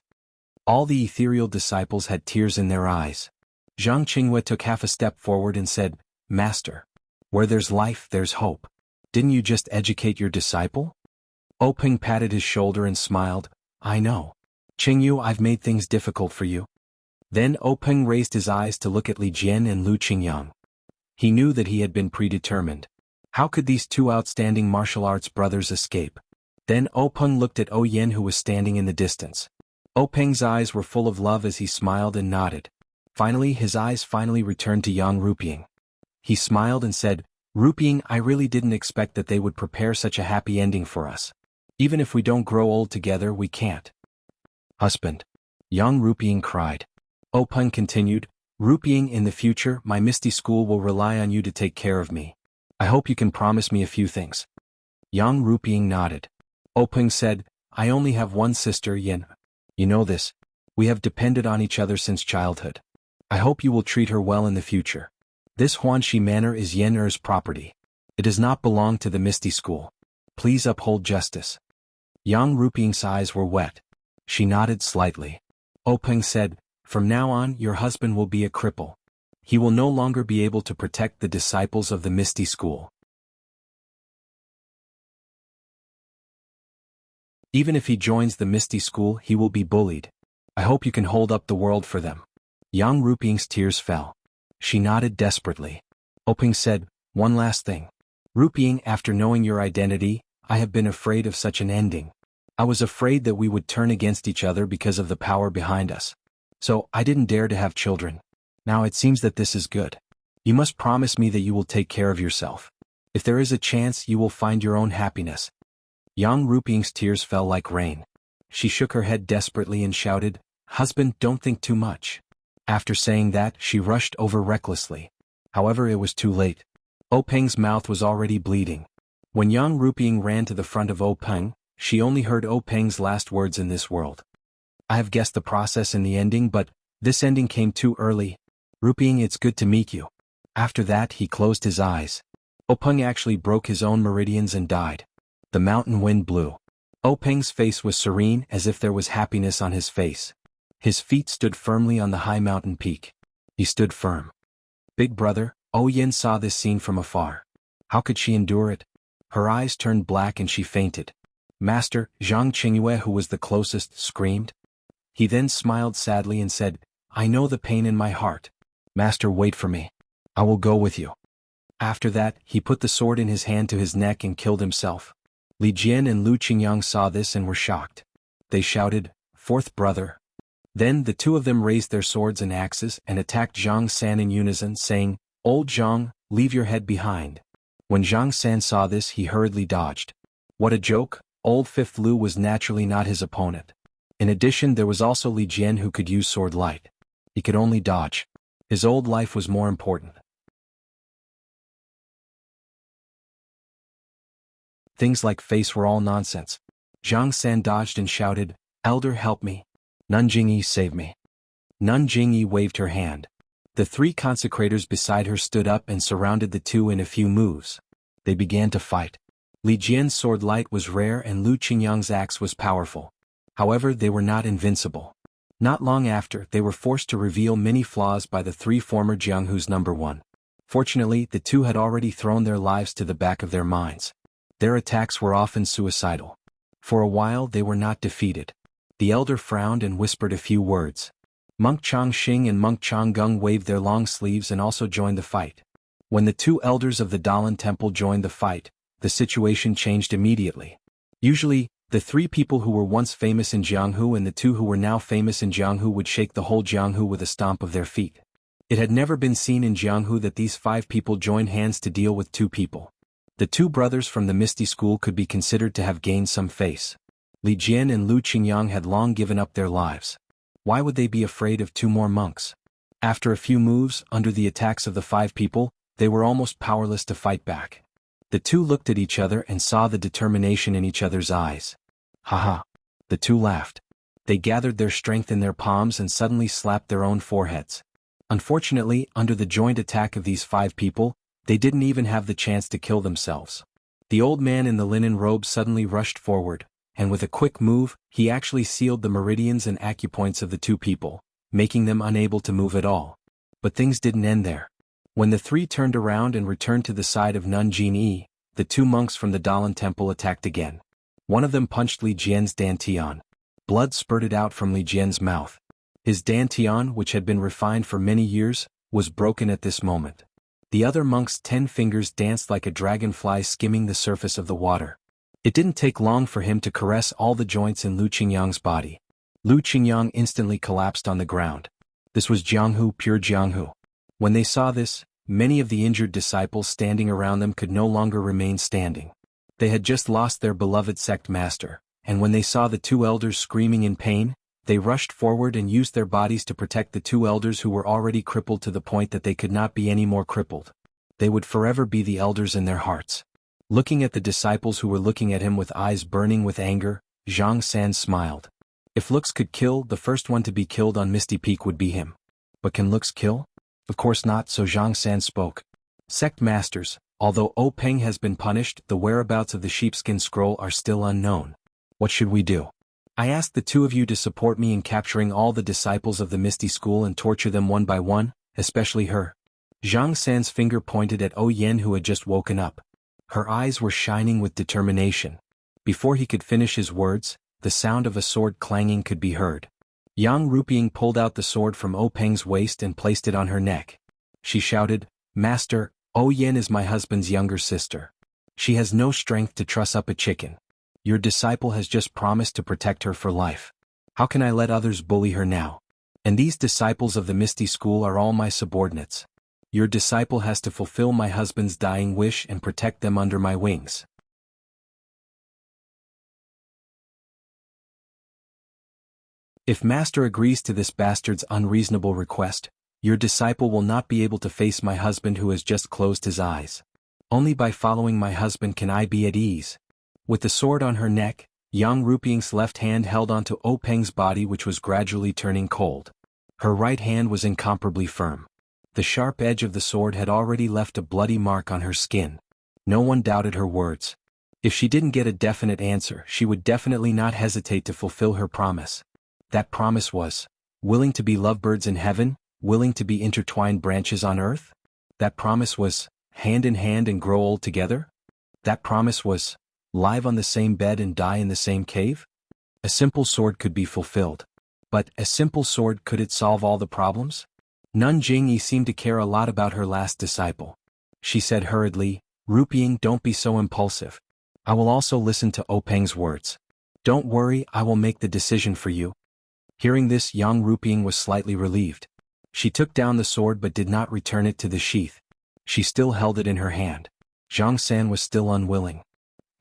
All the ethereal disciples had tears in their eyes. Zhang Qinghua took half a step forward and said, Master, where there's life, there's hope. Didn't you just educate your disciple? O Peng patted his shoulder and smiled, I know. Qingyu, I've made things difficult for you. Then O Peng raised his eyes to look at Li Jian and Lu Qingyang. He knew that he had been predetermined. How could these two outstanding martial arts brothers escape? Then O Peng looked at O Yen who was standing in the distance. O Peng's eyes were full of love as he smiled and nodded. Finally, his eyes finally returned to Yang Ruping. He smiled and said, Ruping, I really didn't expect that they would prepare such a happy ending for us. Even if we don't grow old together, we can't. Husband. Yang Ruping cried. O Peng continued, Ruping, in the future, my Misty School will rely on you to take care of me. I hope you can promise me a few things. Yang Ruping nodded. O Peng said, I only have one sister, Yen. You know this. We have depended on each other since childhood. I hope you will treat her well in the future. This Huanxi Manor is Yen Er's property. It does not belong to the Misty School. Please uphold justice. Yang Ruping's eyes were wet. She nodded slightly. O Peng said, From now on, your husband will be a cripple. He will no longer be able to protect the disciples of the Misty School. Even if he joins the Misty School, he will be bullied. I hope you can hold up the world for them. Yang Ruping's tears fell. She nodded desperately. O Peng said, One last thing. Ruping, after knowing your identity, I have been afraid of such an ending. I was afraid that we would turn against each other because of the power behind us. So, I didn't dare to have children. Now it seems that this is good. You must promise me that you will take care of yourself. If there is a chance, you will find your own happiness. Yang Ruping's tears fell like rain. She shook her head desperately and shouted, Husband, don't think too much. After saying that, she rushed over recklessly. However, it was too late. O Peng's mouth was already bleeding. When Yang Ruping ran to the front of O Peng, She only heard Peng's last words in this world. I have guessed the process and the ending, but this ending came too early. Ruping, it's good to meet you. After that, he closed his eyes. Peng actually broke his own meridians and died. The mountain wind blew. Peng's face was serene, as if there was happiness on his face. His feet stood firmly on the high mountain peak. He stood firm. Big brother, Yin saw this scene from afar. How could she endure it? Her eyes turned black and she fainted. Master, Zhang Qingyue, who was the closest, screamed. He then smiled sadly and said, I know the pain in my heart. Master, wait for me. I will go with you. After that, he put the sword in his hand to his neck and killed himself. Li Jian and Lu Qingyang saw this and were shocked. They shouted, Fourth brother. Then the two of them raised their swords and axes and attacked Zhang San in unison, saying, Old Zhang, leave your head behind. When Zhang San saw this, he hurriedly dodged. What a joke! Old Fifth Lu was naturally not his opponent. In addition, there was also Li Jian, who could use sword light. He could only dodge. His old life was more important. Things like face were all nonsense. Zhang San dodged and shouted, Elder, help me. Nun Jingyi, save me. Nun Jingyi waved her hand. The three consecrators beside her stood up and surrounded the two in a few moves. They began to fight. Li Jian's sword light was rare and Lu Qingyang's axe was powerful. However, they were not invincible. Not long after, they were forced to reveal many flaws by the three former Jianghu's number one. Fortunately, the two had already thrown their lives to the back of their minds. Their attacks were often suicidal. For a while they were not defeated. The elder frowned and whispered a few words. Monk Changxing and Monk Changgung waved their long sleeves and also joined the fight. When the two elders of the Dalan Temple joined the fight, the situation changed immediately. Usually, the three people who were once famous in Jianghu and the two who were now famous in Jianghu would shake the whole Jianghu with a stomp of their feet. It had never been seen in Jianghu that these five people joined hands to deal with two people. The two brothers from the Misty School could be considered to have gained some face. Li Jian and Lu Qingyang had long given up their lives. Why would they be afraid of two more monks? After a few moves, under the attacks of the five people, they were almost powerless to fight back. The two looked at each other and saw the determination in each other's eyes. Haha. The two laughed. They gathered their strength in their palms and suddenly slapped their own foreheads. Unfortunately, under the joint attack of these five people, they didn't even have the chance to kill themselves. The old man in the linen robe suddenly rushed forward, and with a quick move, he actually sealed the meridians and acupoints of the two people, making them unable to move at all. But things didn't end there. When the three turned around and returned to the side of Nun Jingyi, the two monks from the Dalan Temple attacked again. One of them punched Li Jian's dantian. Blood spurted out from Li Jian's mouth. His dantian, which had been refined for many years, was broken at this moment. The other monk's 10 fingers danced like a dragonfly skimming the surface of the water. It didn't take long for him to caress all the joints in Lu Qingyang's body. Lu Qingyang instantly collapsed on the ground. This was Jianghu, pure Jianghu. When they saw this, many of the injured disciples standing around them could no longer remain standing. They had just lost their beloved sect master, and when they saw the two elders screaming in pain, they rushed forward and used their bodies to protect the two elders who were already crippled to the point that they could not be any more crippled. They would forever be the elders in their hearts. Looking at the disciples who were looking at him with eyes burning with anger, Zhang San smiled. If looks could kill, the first one to be killed on Misty Peak would be him. But can looks kill? Of course not, so Zhang San spoke. Sect masters, although Peng has been punished, the whereabouts of the sheepskin scroll are still unknown. What should we do? I ask the two of you to support me in capturing all the disciples of the Misty School and torture them one by one, especially her. Zhang San's finger pointed at Yen, who had just woken up. Her eyes were shining with determination. Before he could finish his words, the sound of a sword clanging could be heard. Yang Ruping pulled out the sword from Peng's waist and placed it on her neck. She shouted, Master, Yen is my husband's younger sister. She has no strength to truss up a chicken. Your disciple has just promised to protect her for life. How can I let others bully her now? And these disciples of the Misty School are all my subordinates. Your disciple has to fulfill my husband's dying wish and protect them under my wings. If Master agrees to this bastard's unreasonable request, your disciple will not be able to face my husband who has just closed his eyes. Only by following my husband can I be at ease. With the sword on her neck, Yang Ruping's left hand held onto O Peng's body, which was gradually turning cold. Her right hand was incomparably firm. The sharp edge of the sword had already left a bloody mark on her skin. No one doubted her words. If she didn't get a definite answer, she would definitely not hesitate to fulfill her promise. That promise was, willing to be lovebirds in heaven, willing to be intertwined branches on earth? That promise was, hand in hand and grow old together? That promise was, live on the same bed and die in the same cave? A simple sword could be fulfilled. But a simple sword, could it solve all the problems? Nun Jingyi seemed to care a lot about her last disciple. She said hurriedly, Ruping, don't be so impulsive. I will also listen to O Peng's words. Don't worry, I will make the decision for you. Hearing this, Yang Ruping was slightly relieved. She took down the sword but did not return it to the sheath. She still held it in her hand. Zhang San was still unwilling.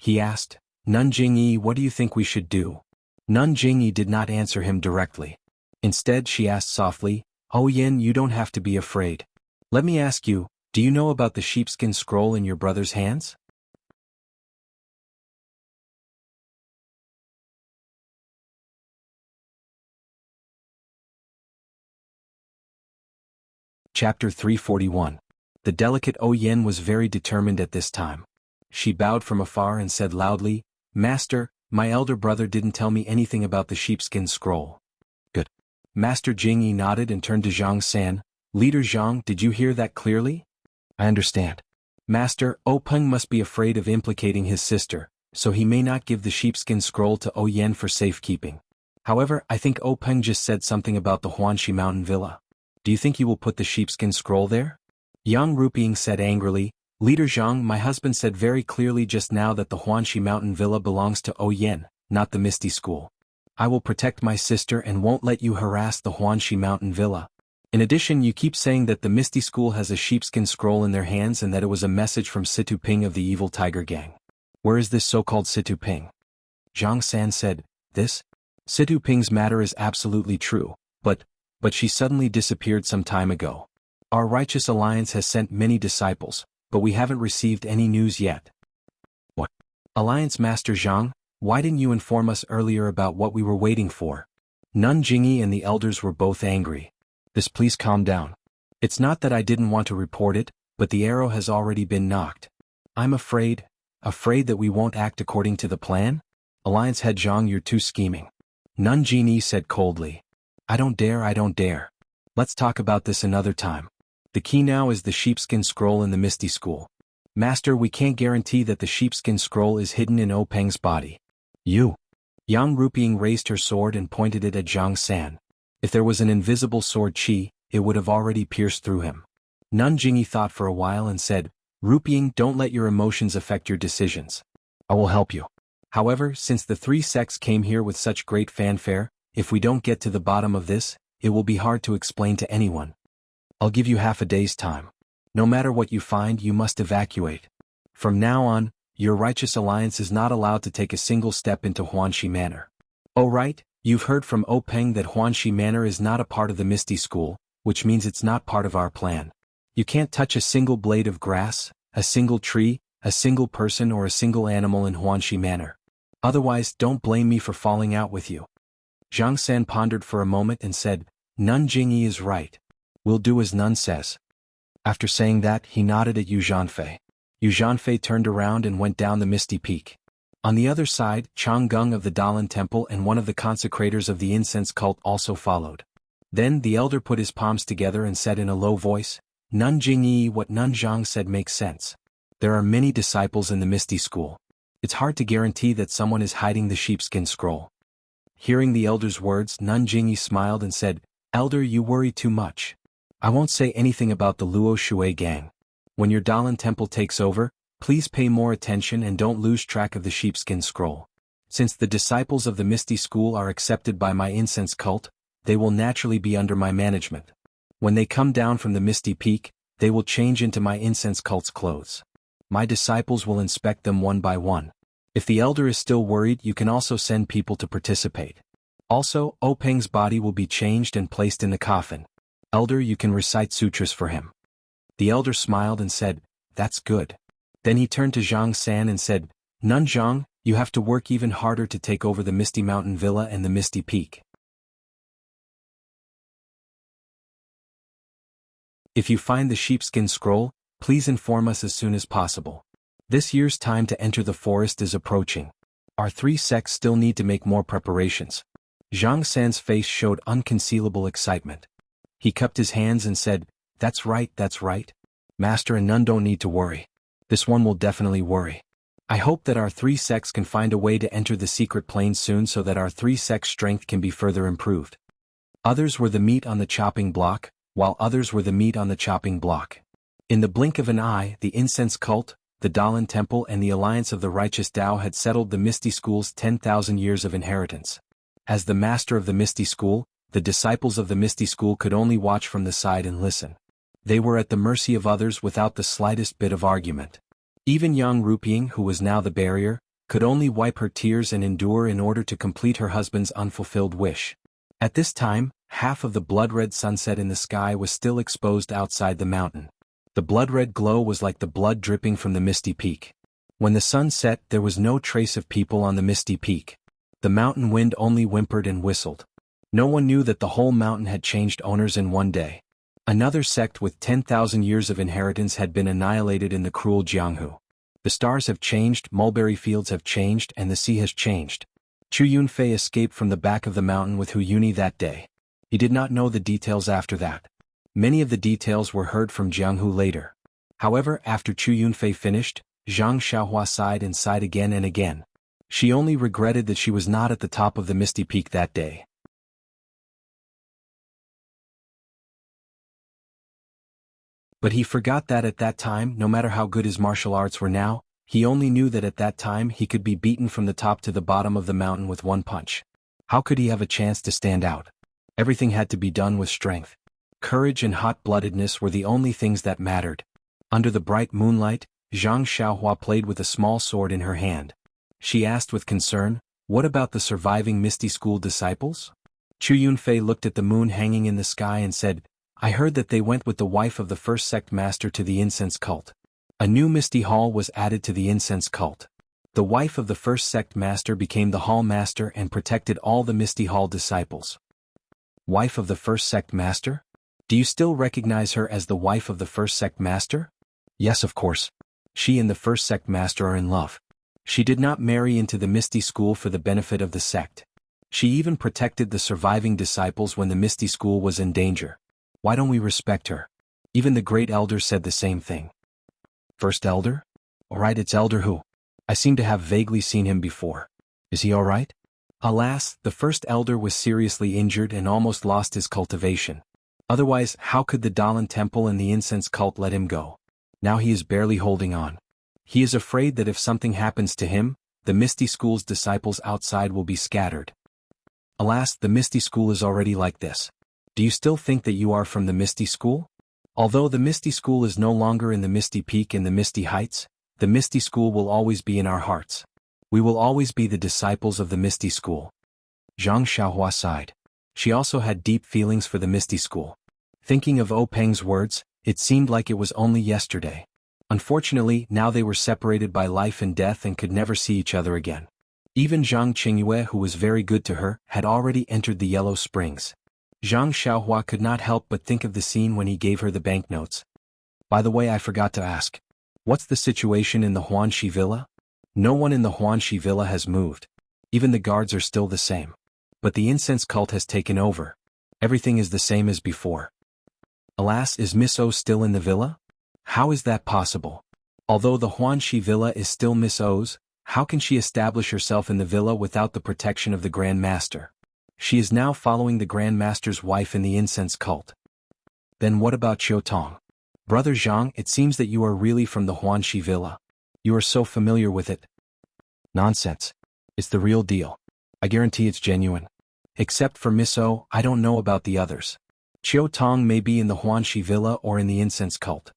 He asked, Nun Jingyi, what do you think we should do? Nun Jingyi did not answer him directly. Instead, she asked softly, Oh Yin, you don't have to be afraid. Let me ask you, do you know about the sheepskin scroll in your brother's hands? Chapter 341. The delicate O Yin was very determined at this time. She bowed from afar and said loudly, Master, my elder brother didn't tell me anything about the sheepskin scroll. Good. Master Jingyi nodded and turned to Zhang San. Leader Zhang, did you hear that clearly? I understand. Master, O Peng must be afraid of implicating his sister, so he may not give the sheepskin scroll to O Yen for safekeeping. However, I think O Peng just said something about the Huanxi Mountain Villa. Do you think you will put the sheepskin scroll there? Yang Ruping said angrily, Leader Zhang, my husband said very clearly just now that the Huanxi Mountain Villa belongs to O Yen, not the Misty School. I will protect my sister and won't let you harass the Huanxi Mountain Villa. In addition, you keep saying that the Misty School has a sheepskin scroll in their hands and that it was a message from Situ Ping of the evil tiger gang. Where is this so-called Situ Ping? Zhang San said, This? Situ Ping's matter is absolutely true, but she suddenly disappeared some time ago. Our righteous alliance has sent many disciples, but we haven't received any news yet. What? Alliance Master Zhang, why didn't you inform us earlier about what we were waiting for? Nun Jingyi and the elders were both angry. Please calm down. It's not that I didn't want to report it, but the arrow has already been knocked. I'm afraid that we won't act according to the plan? Alliance head Zhang, you're too scheming. Nun Jingyi said coldly. I don't dare. Let's talk about this another time. The key now is the sheepskin scroll in the Misty School. Master, we can't guarantee that the sheepskin scroll is hidden in O Peng's body. You. Yang Ruping raised her sword and pointed it at Zhang San. If there was an invisible sword chi, it would have already pierced through him. Nun Jingyi thought for a while and said, Ruping, don't let your emotions affect your decisions. I will help you. However, since the three sects came here with such great fanfare, if we don't get to the bottom of this, it will be hard to explain to anyone. I'll give you half a day's time. No matter what you find, you must evacuate. From now on, your righteous alliance is not allowed to take a single step into Huanxi Manor. Oh right, you've heard from O Peng that Huanxi Manor is not a part of the Misty School, which means it's not part of our plan. You can't touch a single blade of grass, a single tree, a single person or a single animal in Huanxi Manor. Otherwise, don't blame me for falling out with you. Zhang San pondered for a moment and said, Nun Jingyi is right. We'll do as Nun says. After saying that, he nodded at Yu Zhanfei. Yu Zhanfei turned around and went down the misty peak. On the other side, Chang Gung of the Dalan Temple and one of the consecrators of the incense cult also followed. Then the elder put his palms together and said in a low voice, Nun Jingyi, what Nun Zhang said makes sense. There are many disciples in the Misty School. It's hard to guarantee that someone is hiding the sheepskin scroll. Hearing the elder's words, Nun Jingyi smiled and said, Elder, you worry too much. I won't say anything about the Luo Shui gang. When your Dalan Temple takes over, please pay more attention and don't lose track of the sheepskin scroll. Since the disciples of the Misty School are accepted by my incense cult, they will naturally be under my management. When they come down from the Misty Peak, they will change into my incense cult's clothes. My disciples will inspect them one by one. If the elder is still worried, you can also send people to participate. Also, O Peng's body will be changed and placed in the coffin. Elder, you can recite sutras for him. The elder smiled and said, That's good. Then he turned to Zhang San and said, Nun Zhang, You have to work even harder to take over the Misty Mountain Villa and the Misty Peak. If you find the sheepskin scroll, please inform us as soon as possible. This year's time to enter the forest is approaching. Our 3 sects still need to make more preparations. Zhang San's face showed unconcealable excitement. He cupped his hands and said, that's right. Master and none don't need to worry. This one will definitely worry. I hope that our 3 sects can find a way to enter the secret plains soon so that our 3 sects' strength can be further improved. Others were the meat on the chopping block, while others were the meat on the chopping block. In the blink of an eye, the incense cult, the Dalan Temple and the Alliance of the Righteous Tao had settled the Misty School's 10,000 years of inheritance. As the master of the Misty School, the disciples of the Misty School could only watch from the side and listen. They were at the mercy of others without the slightest bit of argument. Even young Ruping, who was now the barrier, could only wipe her tears and endure in order to complete her husband's unfulfilled wish. At this time, half of the blood-red sunset in the sky was still exposed outside the mountain. The blood-red glow was like the blood dripping from the Misty Peak. When the sun set, there was no trace of people on the Misty Peak. The mountain wind only whimpered and whistled. No one knew that the whole mountain had changed owners in one day. Another sect with 10,000 years of inheritance had been annihilated in the cruel Jianghu. The stars have changed, mulberry fields have changed, and the sea has changed. Chu Yunfei escaped from the back of the mountain with Hu Yuni that day. He did not know the details after that. Many of the details were heard from Jianghu later. However, after Chu Yunfei finished, Zhang Xiaohua sighed and sighed again and again. She only regretted that she was not at the top of the Misty Peak that day. But he forgot that at that time, no matter how good his martial arts were now, he only knew that at that time he could be beaten from the top to the bottom of the mountain with one punch. How could he have a chance to stand out? Everything had to be done with strength. Courage and hot-bloodedness were the only things that mattered. Under the bright moonlight, Zhang Xiaohua played with a small sword in her hand. She asked with concern, what about the surviving Misty School disciples? Chu Yunfei looked at the moon hanging in the sky and said, I heard that they went with the wife of the first sect master to the incense cult. A new Misty Hall was added to the incense cult. The wife of the first sect master became the hall master and protected all the Misty Hall disciples. Wife of the first sect master? Do you still recognize her as the wife of the first sect master? Yes, of course. She and the first sect master are in love. She did not marry into the Misty School for the benefit of the sect. She even protected the surviving disciples when the Misty School was in danger. Why don't we respect her? Even the great elder said the same thing. First elder? Alright, it's Elder Hu. I seem to have vaguely seen him before. Is he alright? Alas, the first elder was seriously injured and almost lost his cultivation. Otherwise, how could the Dalan Temple and the incense cult let him go? Now he is barely holding on. He is afraid that if something happens to him, the Misty School's disciples outside will be scattered. Alas, the Misty School is already like this. Do you still think that you are from the Misty School? Although the Misty School is no longer in the Misty Peak and the Misty Heights, the Misty School will always be in our hearts. We will always be the disciples of the Misty School. Zhang Xiaohua sighed. She also had deep feelings for the Misty School. Thinking of Peng's words, it seemed like it was only yesterday. Unfortunately, now they were separated by life and death and could never see each other again. Even Zhang Qingyue, who was very good to her, had already entered the Yellow Springs. Zhang Xiaohua could not help but think of the scene when he gave her the banknotes. By the way, I forgot to ask. What's the situation in the Huanxi Villa? No one in the Huanxi Villa has moved. Even the guards are still the same. But the incense cult has taken over. Everything is the same as before. Alas, is Miss O still in the villa? How is that possible? Although the Huanxi Villa is still Miss O's, how can she establish herself in the villa without the protection of the Grand Master? She is now following the Grand Master's wife in the incense cult. Then what about Qiu Tong? Brother Zhang, it seems that you are really from the Huanxi Villa. You are so familiar with it. Nonsense. It's the real deal. I guarantee it's genuine. Except for Miss O, I don't know about the others. Qiu Tong may be in the Huanxi Villa or in the incense cult.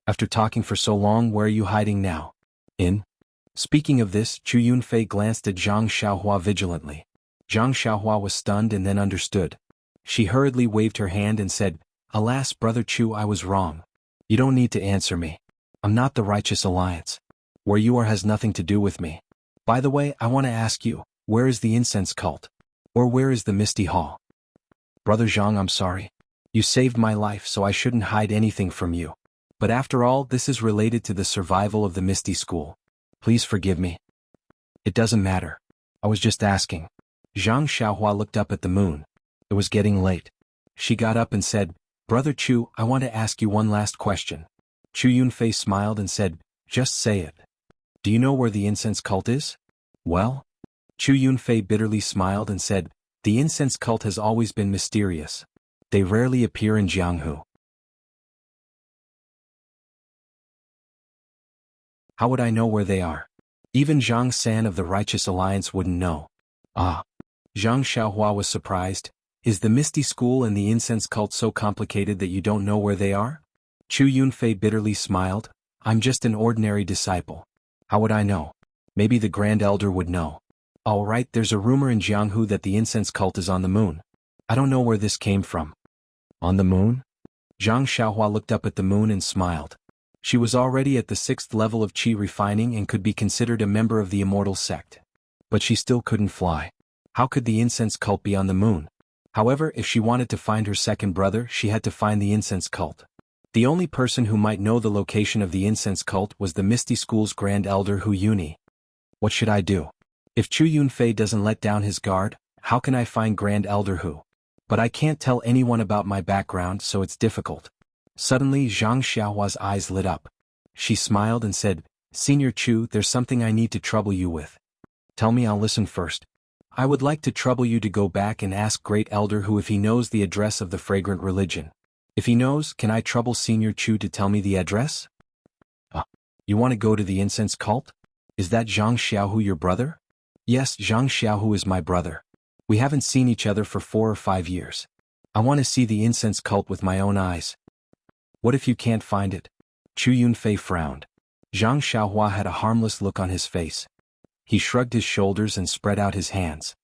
After talking for so long, where are you hiding now? In? Speaking of this, Chu Yunfei glanced at Zhang Xiaohua vigilantly. Zhang Xiaohua was stunned and then understood. She hurriedly waved her hand and said, Alas, Brother Chu, I was wrong. You don't need to answer me. I'm not the Righteous Alliance. Where you are has nothing to do with me. By the way, I want to ask you, where is the incense cult? Or where is the Misty Hall? Brother Zhang, I'm sorry. You saved my life, so I shouldn't hide anything from you. But after all, this is related to the survival of the Misty School. Please forgive me. It doesn't matter. I was just asking. Zhang Xiaohua looked up at the moon. It was getting late. She got up and said, Brother Chu, I want to ask you one last question. Chu Yunfei smiled and said, just say it. Do you know where the incense cult is? Well? Chu Yunfei bitterly smiled and said, the incense cult has always been mysterious. They rarely appear in Jianghu. How would I know where they are? Even Zhang San of the Righteous Alliance wouldn't know. Ah. Zhang Xiaohua was surprised. Is the Misty School and the incense cult so complicated that you don't know where they are? Chu Yunfei bitterly smiled. I'm just an ordinary disciple. How would I know? Maybe the Grand Elder would know. All right, there's a rumor in Jianghu that the incense cult is on the moon. I don't know where this came from. On the moon? Zhang Xiaohua looked up at the moon and smiled. She was already at the 6th level of qi refining and could be considered a member of the immortal sect. But she still couldn't fly. How could the incense cult be on the moon? However, if she wanted to find her second brother, she had to find the incense cult. The only person who might know the location of the incense cult was the Misty School's Grand Elder Hu Yuni. What should I do? If Chu Yunfei doesn't let down his guard, how can I find Grand Elder Hu? But I can't tell anyone about my background, so it's difficult. Suddenly Zhang Xiaohua's eyes lit up. She smiled and said, Senior Chu, there's something I need to trouble you with. Tell me, I'll listen first. I would like to trouble you to go back and ask Great Elder Hu if he knows the address of the fragrant religion. If he knows, can I trouble Senior Chu to tell me the address? You want to go to the incense cult? Is that Zhang Xiaohu your brother? Yes, Zhang Xiaohu is my brother. We haven't seen each other for 4 or 5 years. I want to see the incense cult with my own eyes. What if you can't find it? Chu Yunfei frowned. Zhang Xiaohua had a harmless look on his face. He shrugged his shoulders and spread out his hands.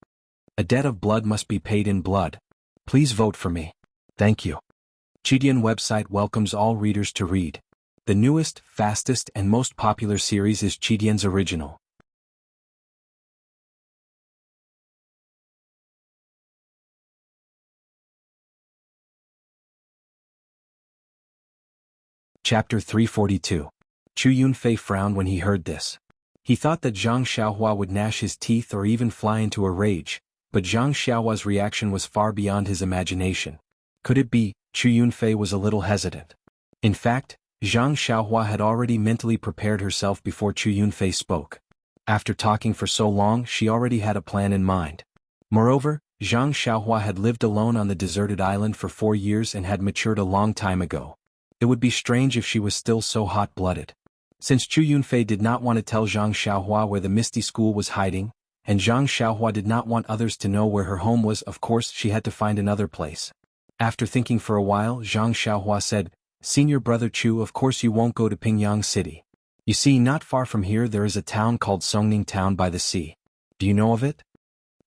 A debt of blood must be paid in blood. Please vote for me. Thank you. Qidian website welcomes all readers to read. The newest, fastest, and most popular series is Qidian's original. Chapter 342. Chu Yunfei frowned when he heard this. He thought that Zhang Xiaohua would gnash his teeth or even fly into a rage, but Zhang Xiaohua's reaction was far beyond his imagination. Could it be? Chu Yunfei was a little hesitant. In fact, Zhang Xiaohua had already mentally prepared herself before Chu Yunfei spoke. After talking for so long, she already had a plan in mind. Moreover, Zhang Xiaohua had lived alone on the deserted island for 4 years and had matured a long time ago. It would be strange if she was still so hot-blooded. Since Chu Yunfei did not want to tell Zhang Xiaohua where the Misty School was hiding, and Zhang Xiaohua did not want others to know where her home was, of course she had to find another place. After thinking for a while, Zhang Xiaohua said, Senior Brother Chu, of course you won't go to Pingyang City. You see, not far from here there is a town called Songning Town by the sea. Do you know of it?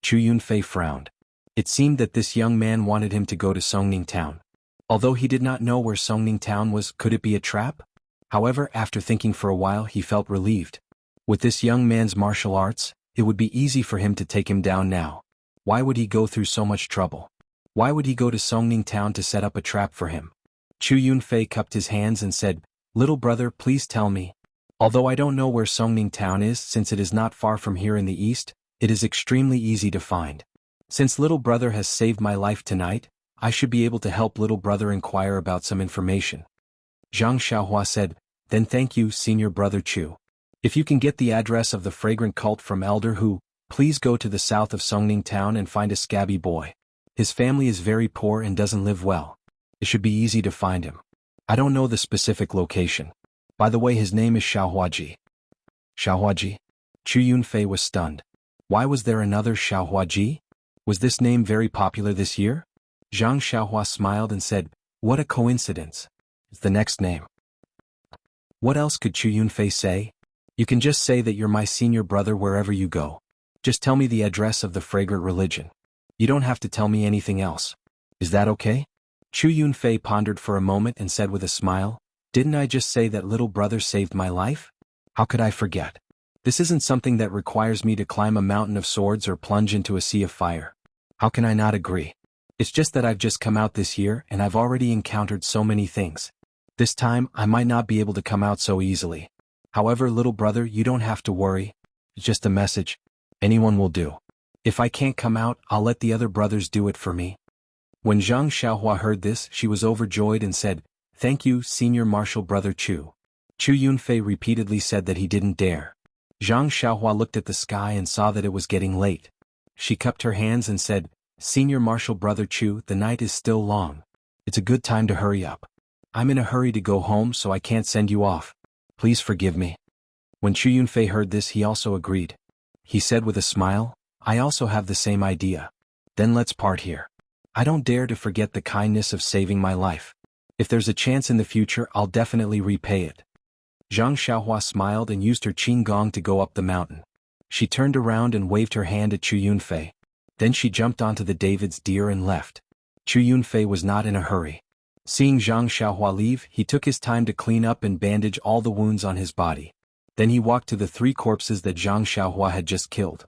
Chu Yunfei frowned. It seemed that this young man wanted him to go to Songning Town. Although he did not know where Songning Town was, could it be a trap? However, after thinking for a while, he felt relieved. With this young man's martial arts, it would be easy for him to take him down now. Why would he go through so much trouble? Why would he go to Songning Town to set up a trap for him? Chu Yunfei cupped his hands and said, Little brother, please tell me. Although I don't know where Songning Town is, since it is not far from here in the east, it is extremely easy to find. Since little brother has saved my life tonight, I should be able to help little brother inquire about some information. Zhang Xiaohua said, Then thank you, Senior Brother Chu. If you can get the address of the fragrant cult from Elder Hu, please go to the south of Songning Town and find a scabby boy. His family is very poor and doesn't live well. It should be easy to find him. I don't know the specific location. By the way, his name is Xiaohuaji. Xiaohuaji? Chu Yunfei was stunned. Why was there another Xiaohuaji? Was this name very popular this year? Zhang Xiaohua smiled and said, What a coincidence. It's the next name. What else could Chu Yunfei say? You can just say that you're my senior brother wherever you go. Just tell me the address of the fragrant religion. You don't have to tell me anything else. Is that okay? Chu Yunfei pondered for a moment and said with a smile, Didn't I just say that little brother saved my life? How could I forget? This isn't something that requires me to climb a mountain of swords or plunge into a sea of fire. How can I not agree? It's just that I've just come out this year and I've already encountered so many things. This time, I might not be able to come out so easily. However, little brother, you don't have to worry. It's just a message. Anyone will do. If I can't come out, I'll let the other brothers do it for me. When Zhang Xiaohua heard this, she was overjoyed and said, "Thank you, Senior Marshal Brother Chu." Chu Yunfei repeatedly said that he didn't dare. Zhang Xiaohua looked at the sky and saw that it was getting late. She cupped her hands and said, "Senior Marshal Brother Chu, the night is still long. It's a good time to hurry up. I'm in a hurry to go home so I can't send you off. Please forgive me." When Chu Yunfei heard this, he also agreed. He said with a smile, "I also have the same idea. Then let's part here. I don't dare to forget the kindness of saving my life. If there's a chance in the future, I'll definitely repay it." Zhang Xiaohua smiled and used her qinggong to go up the mountain. She turned around and waved her hand at Chu Yunfei. Then she jumped onto the David's deer and left. Chu Yunfei was not in a hurry. Seeing Zhang Xiaohua leave, he took his time to clean up and bandage all the wounds on his body. Then he walked to the 3 corpses that Zhang Xiaohua had just killed.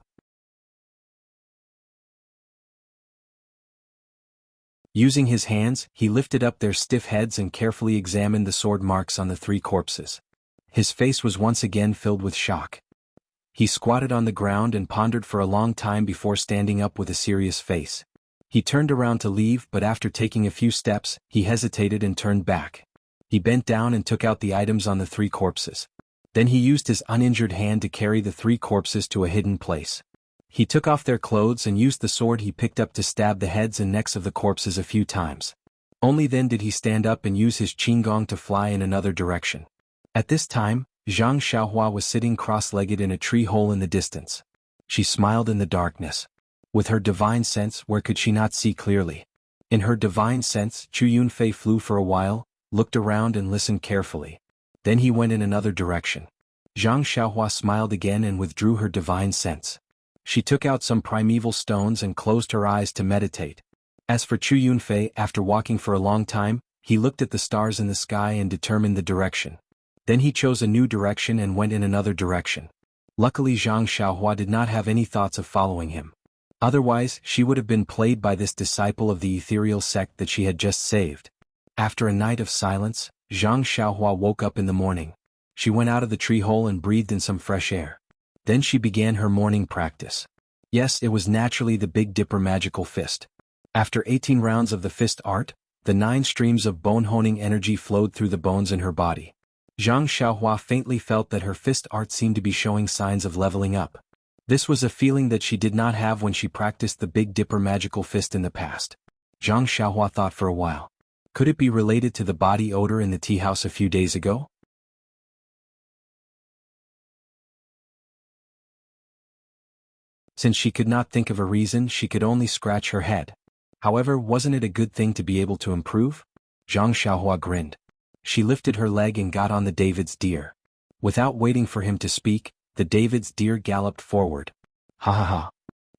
Using his hands, he lifted up their stiff heads and carefully examined the sword marks on the 3 corpses. His face was once again filled with shock. He squatted on the ground and pondered for a long time before standing up with a serious face. He turned around to leave, but after taking a few steps, he hesitated and turned back. He bent down and took out the items on the 3 corpses. Then he used his uninjured hand to carry the 3 corpses to a hidden place. He took off their clothes and used the sword he picked up to stab the heads and necks of the corpses a few times. Only then did he stand up and use his qinggong to fly in another direction. At this time, Zhang Xiaohua was sitting cross-legged in a tree hole in the distance. She smiled in the darkness. With her divine sense, where could she not see clearly? In her divine sense, Chu Yunfei flew for a while, looked around and listened carefully. Then he went in another direction. Zhang Xiaohua smiled again and withdrew her divine sense. She took out some primeval stones and closed her eyes to meditate. As for Chu Yunfei, after walking for a long time, he looked at the stars in the sky and determined the direction. Then he chose a new direction and went in another direction. Luckily Zhang Xiaohua did not have any thoughts of following him. Otherwise, she would have been played by this disciple of the ethereal sect that she had just saved. After a night of silence, Zhang Xiaohua woke up in the morning. She went out of the tree hole and breathed in some fresh air. Then she began her morning practice. Yes, it was naturally the Big Dipper magical fist. After 18 rounds of the fist art, the 9 streams of bone-honing energy flowed through the bones in her body. Zhang Xiaohua faintly felt that her fist art seemed to be showing signs of leveling up. This was a feeling that she did not have when she practiced the Big Dipper magical fist in the past. Zhang Xiaohua thought for a while. Could it be related to the body odor in the tea house a few days ago? Since she could not think of a reason, she could only scratch her head. However, wasn't it a good thing to be able to improve? Zhang Xiaohua grinned. She lifted her leg and got on the David's deer. Without waiting for him to speak, the David's deer galloped forward. Ha ha ha.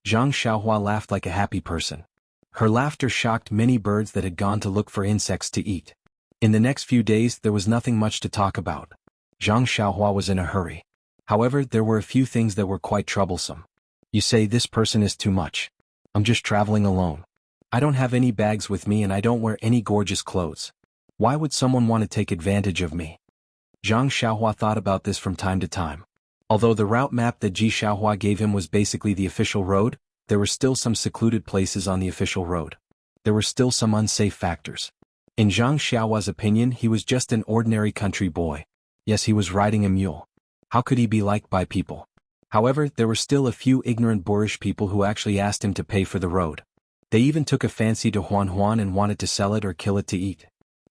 Zhang Xiaohua laughed like a happy person. Her laughter shocked many birds that had gone to look for insects to eat. In the next few days there was nothing much to talk about. Zhang Xiaohua was in a hurry. However, there were a few things that were quite troublesome. You say this person is too much. I'm just traveling alone. I don't have any bags with me and I don't wear any gorgeous clothes. Why would someone want to take advantage of me? Zhang Xiaohua thought about this from time to time. Although the route map that Ji Xiaohua gave him was basically the official road, there were still some secluded places on the official road. There were still some unsafe factors. In Zhang Xiaohua's opinion, he was just an ordinary country boy. Yes, he was riding a mule. How could he be liked by people? However, there were still a few ignorant boorish people who actually asked him to pay for the road. They even took a fancy to Huan Huan and wanted to sell it or kill it to eat.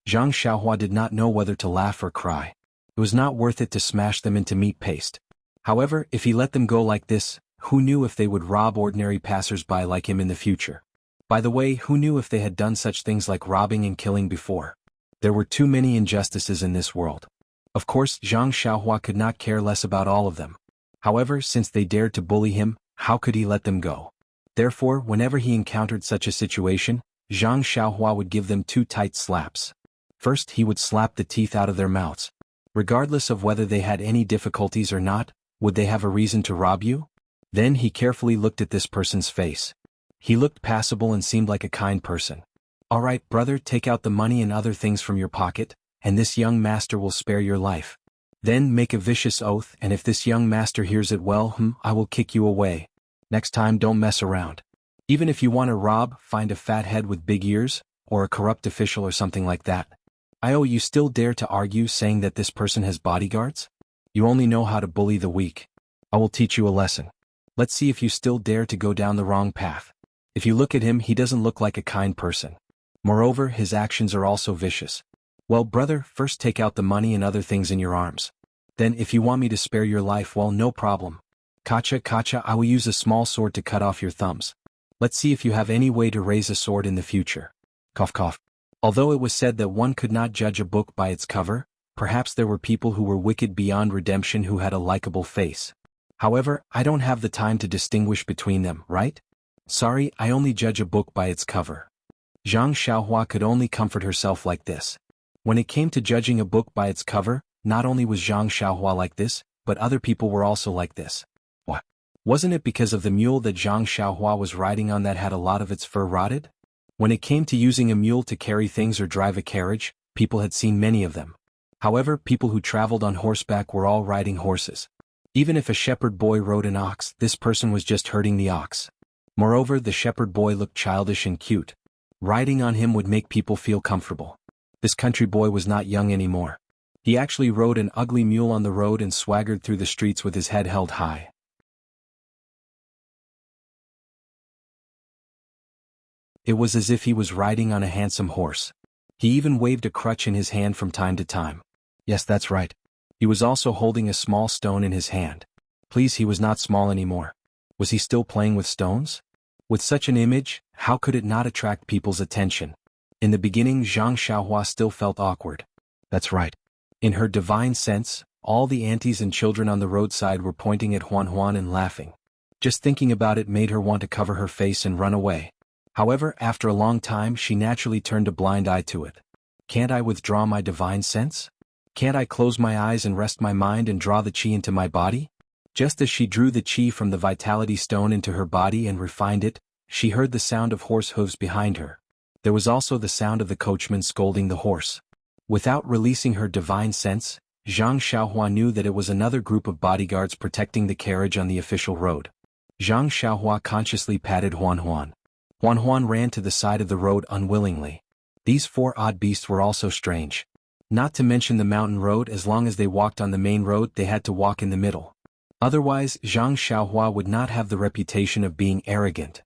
Zhang Xiaohua did not know whether to laugh or cry. It was not worth it to smash them into meat paste. However, if he let them go like this, who knew if they would rob ordinary passers-by like him in the future? By the way, who knew if they had done such things like robbing and killing before? There were too many injustices in this world. Of course, Zhang Xiaohua could not care less about all of them. However, since they dared to bully him, how could he let them go? Therefore, whenever he encountered such a situation, Zhang Xiaohua would give them 2 tight slaps. First, he would slap the teeth out of their mouths. Regardless of whether they had any difficulties or not, Would they have a reason to rob you? Then he carefully looked at this person's face. He looked passable and seemed like a kind person. All right, brother, take out the money and other things from your pocket, and this young master will spare your life. Then make a vicious oath, and if this young master hears it, well, I will kick you away. Next time don't mess around. Even if you want to rob, find a fat head with big ears, or a corrupt official or something like that. You still dare to argue saying that this person has bodyguards? You only know how to bully the weak. I will teach you a lesson. Let's see if you still dare to go down the wrong path. If you look at him, he doesn't look like a kind person. Moreover, his actions are also vicious. Well, brother, first take out the money and other things in your arms. Then if you want me to spare your life, well, no problem. Kacha, I will use a small sword to cut off your thumbs. Let's see if you have any way to raise a sword in the future. Cough cough. Although it was said that one could not judge a book by its cover, perhaps there were people who were wicked beyond redemption who had a likable face. However, I don't have the time to distinguish between them, right? Sorry, I only judge a book by its cover. Zhang Xiaohua could only comfort herself like this. When it came to judging a book by its cover, not only was Zhang Xiaohua like this, but other people were also like this. What? Wasn't it because of the mule that Zhang Xiaohua was riding on that had a lot of its fur rotted? When it came to using a mule to carry things or drive a carriage, people had seen many of them. However, people who traveled on horseback were all riding horses. Even if a shepherd boy rode an ox, this person was just herding the ox. Moreover, the shepherd boy looked childish and cute. Riding on him would make people feel comfortable. This country boy was not young anymore. He actually rode an ugly mule on the road and swaggered through the streets with his head held high. It was as if he was riding on a handsome horse. He even waved a crutch in his hand from time to time. Yes, that's right. He was also holding a small stone in his hand. Please, he was not small anymore. Was he still playing with stones? With such an image, how could it not attract people's attention? In the beginning, Zhang Xiaohua still felt awkward. That's right. In her divine sense, all the aunties and children on the roadside were pointing at Huan and laughing. Just thinking about it made her want to cover her face and run away. However, after a long time, she naturally turned a blind eye to it. Can't I withdraw my divine sense? Can't I close my eyes and rest my mind and draw the qi into my body? Just as she drew the qi from the vitality stone into her body and refined it, she heard the sound of horse hooves behind her. There was also the sound of the coachman scolding the horse. Without releasing her divine sense, Zhang Xiaohua knew that it was another group of bodyguards protecting the carriage on the official road. Zhang Xiaohua consciously patted Huan. Huan ran to the side of the road unwillingly. These four odd beasts were also strange. Not to mention the mountain road, as long as they walked on the main road they had to walk in the middle. Otherwise, Zhang Xiaohua would not have the reputation of being arrogant.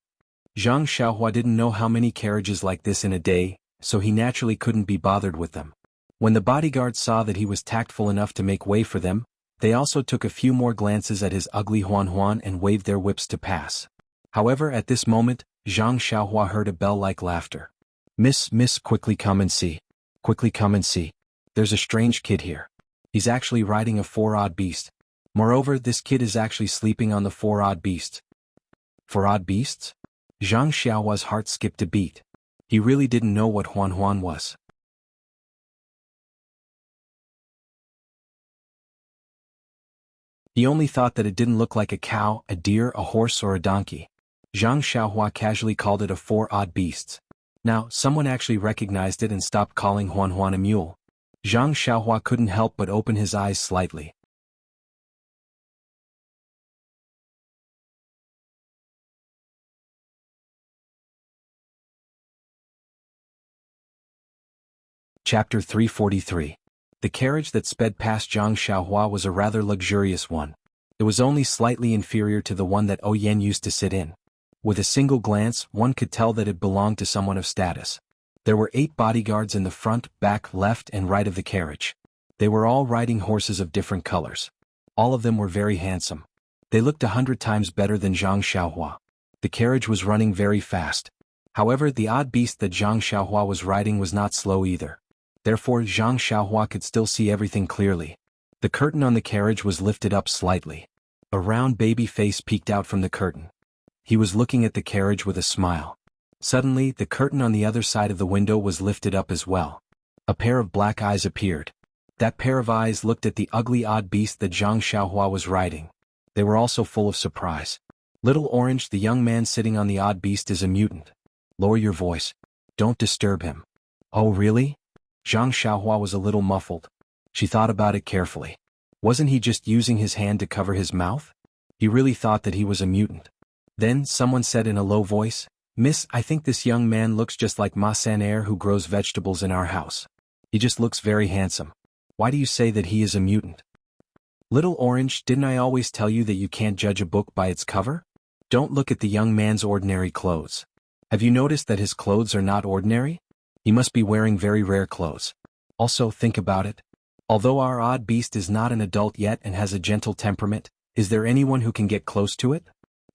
Zhang Xiaohua didn't know how many carriages like this in a day, so he naturally couldn't be bothered with them. When the bodyguards saw that he was tactful enough to make way for them, they also took a few more glances at his ugly Huan and waved their whips to pass. However, at this moment, Zhang Xiaohua heard a bell-like laughter. Miss, quickly come and see. Quickly come and see. There's a strange kid here. He's actually riding a four-odd beast. Moreover, this kid is actually sleeping on the four-odd beasts. Four odd beasts? Zhang Xiaohua's heart skipped a beat. He really didn't know what Huan was. He only thought that it didn't look like a cow, a deer, a horse, or a donkey. Zhang Xiaohua casually called it a four odd beasts. Now, someone actually recognized it and stopped calling Huan a mule. Zhang Xiaohua couldn't help but open his eyes slightly. Chapter 343. The carriage that sped past Zhang Xiaohua was a rather luxurious one. It was only slightly inferior to the one that Yan used to sit in. With a single glance, one could tell that it belonged to someone of status. There were 8 bodyguards in the front, back, left, and right of the carriage. They were all riding horses of different colors. All of them were very handsome. They looked 100 times better than Zhang Xiaohua. The carriage was running very fast. However, the odd beast that Zhang Xiaohua was riding was not slow either. Therefore, Zhang Xiaohua could still see everything clearly. The curtain on the carriage was lifted up slightly. A round baby face peeked out from the curtain. He was looking at the carriage with a smile. Suddenly, the curtain on the other side of the window was lifted up as well. A pair of black eyes appeared. That pair of eyes looked at the ugly odd beast that Zhang Xiaohua was riding. They were also full of surprise. Little Orange, the young man sitting on the odd beast, is a mutant. Lower your voice. Don't disturb him. Oh really? Zhang Xiaohua was a little muffled. She thought about it carefully. Wasn't he just using his hand to cover his mouth? He really thought that he was a mutant. Then someone said in a low voice, Miss, I think this young man looks just like Ma San-er who grows vegetables in our house. He just looks very handsome. Why do you say that he is a mutant? Little Orange, didn't I always tell you that you can't judge a book by its cover? Don't look at the young man's ordinary clothes. Have you noticed that his clothes are not ordinary? He must be wearing very rare clothes. Also, think about it. Although our odd beast is not an adult yet and has a gentle temperament, is there anyone who can get close to it?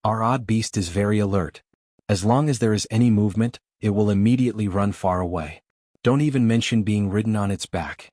Our odd beast is very alert. As long as there is any movement, it will immediately run far away. Don't even mention being ridden on its back.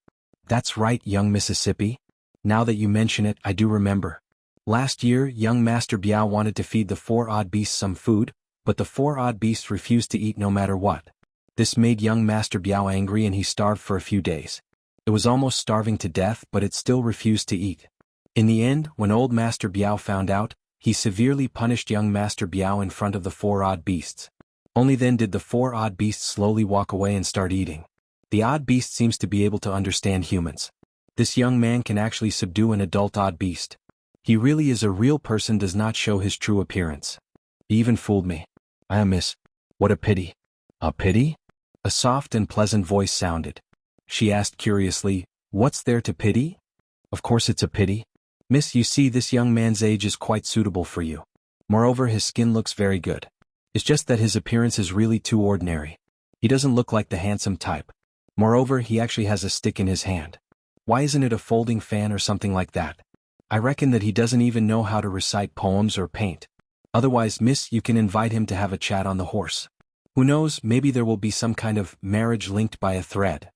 That's right, young Mississippi. Now that you mention it, I do remember. Last year, young Master Biao wanted to feed the 4 odd beasts some food, but the 4 odd beasts refused to eat no matter what. This made young Master Biao angry and he starved for a few days. It was almost starving to death, but it still refused to eat. In the end, when old Master Biao found out, he severely punished young Master Biao in front of the 4 odd beasts. Only then did the 4 odd beasts slowly walk away and start eating. The odd beast seems to be able to understand humans. This young man can actually subdue an adult odd beast. He really is a real person, does not show his true appearance. He even fooled me. I miss. What a pity. A pity? A soft and pleasant voice sounded. She asked curiously, what's there to pity? Of course it's a pity. Miss, you see, this young man's age is quite suitable for you. Moreover, his skin looks very good. It's just that his appearance is really too ordinary. He doesn't look like the handsome type. Moreover, he actually has a stick in his hand. Why isn't it a folding fan or something like that? I reckon that he doesn't even know how to recite poems or paint. Otherwise, miss, you can invite him to have a chat on the horse. Who knows, maybe there will be some kind of marriage linked by a thread.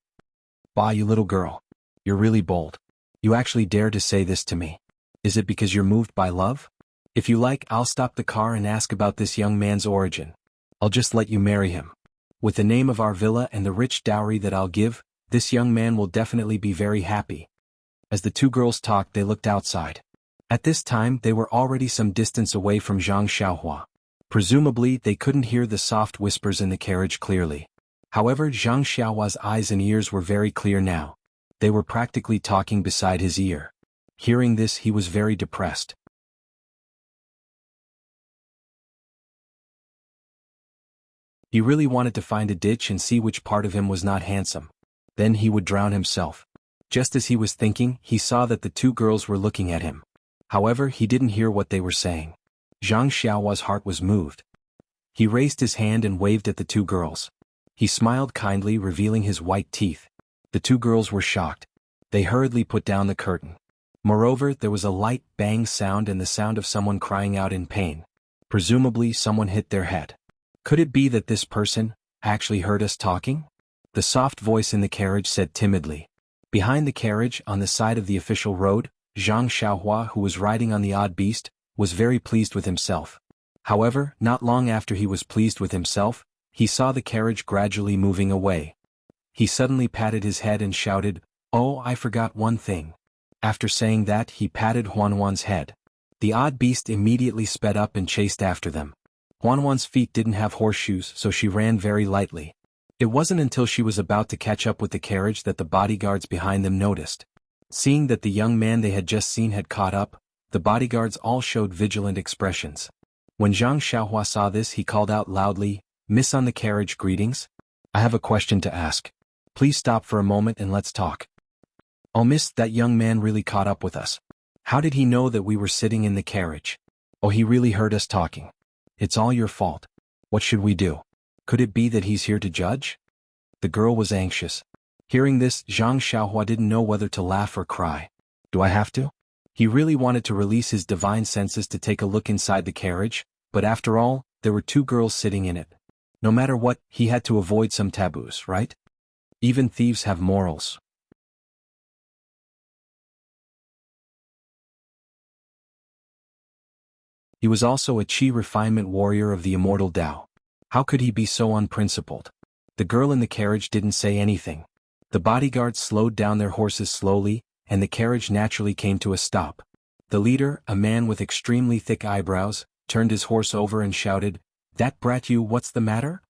Bah, you little girl. You're really bold. You actually dare to say this to me. Is it because you're moved by love? If you like, I'll stop the car and ask about this young man's origin. I'll just let you marry him. With the name of our villa and the rich dowry that I'll give, this young man will definitely be very happy. As the 2 girls talked, they looked outside. At this time, they were already some distance away from Zhang Xiaohua. Presumably, they couldn't hear the soft whispers in the carriage clearly. However, Zhang Xiaohua's eyes and ears were very clear now. They were practically talking beside his ear. Hearing this, he was very depressed. He really wanted to find a ditch and see which part of him was not handsome. Then he would drown himself. Just as he was thinking, he saw that the 2 girls were looking at him. However, he didn't hear what they were saying. Zhang Xiaohua's heart was moved. He raised his hand and waved at the 2 girls. He smiled kindly, revealing his white teeth. The 2 girls were shocked. They hurriedly put down the curtain. Moreover, there was a light bang sound and the sound of someone crying out in pain. Presumably, someone hit their head. Could it be that this person actually heard us talking? The soft voice in the carriage said timidly. Behind the carriage, on the side of the official road, Zhang Xiaohua, who was riding on the odd beast, was very pleased with himself. However, not long after he was pleased with himself, he saw the carriage gradually moving away. He suddenly patted his head and shouted, "Oh, I forgot one thing." After saying that, he patted Huanhuan's head. The odd beast immediately sped up and chased after them. Huanhuan's feet didn't have horseshoes, so she ran very lightly. It wasn't until she was about to catch up with the carriage that the bodyguards behind them noticed. Seeing that the young man they had just seen had caught up, the bodyguards all showed vigilant expressions. When Zhang Xiaohua saw this, he called out loudly, "Miss on the carriage, greetings. I have a question to ask. Please stop for a moment and let's talk." "Oh miss, that young man really caught up with us. How did he know that we were sitting in the carriage? Oh, he really heard us talking. It's all your fault. What should we do? Could it be that he's here to judge?" The girl was anxious. Hearing this, Zhang Xiaohua didn't know whether to laugh or cry. Do I have to? He really wanted to release his divine senses to take a look inside the carriage, but after all, there were 2 girls sitting in it. No matter what, he had to avoid some taboos, right? Even thieves have morals. He was also a Qi refinement warrior of the immortal Tao. How could he be so unprincipled? The girl in the carriage didn't say anything. The bodyguards slowed down their horses slowly, and the carriage naturally came to a stop. The leader, a man with extremely thick eyebrows, turned his horse over and shouted, "That brat you, what's the matter?"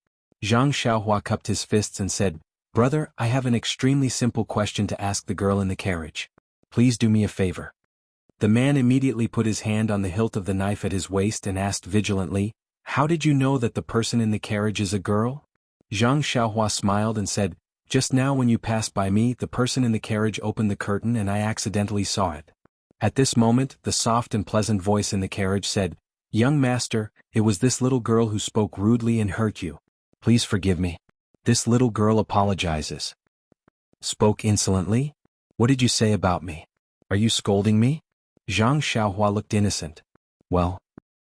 Zhang Xiaohua cupped his fists and said, "Brother, I have an extremely simple question to ask the girl in the carriage. Please do me a favor." The man immediately put his hand on the hilt of the knife at his waist and asked vigilantly, "How did you know that the person in the carriage is a girl?" Zhang Xiaohua smiled and said, "Just now when you passed by me, the person in the carriage opened the curtain and I accidentally saw it." At this moment, the soft and pleasant voice in the carriage said, "Young master, it was this little girl who spoke rudely and hurt you. Please forgive me." This little girl apologizes. Spoke insolently? What did you say about me? Are you scolding me? Zhang Xiaohua looked innocent. Well,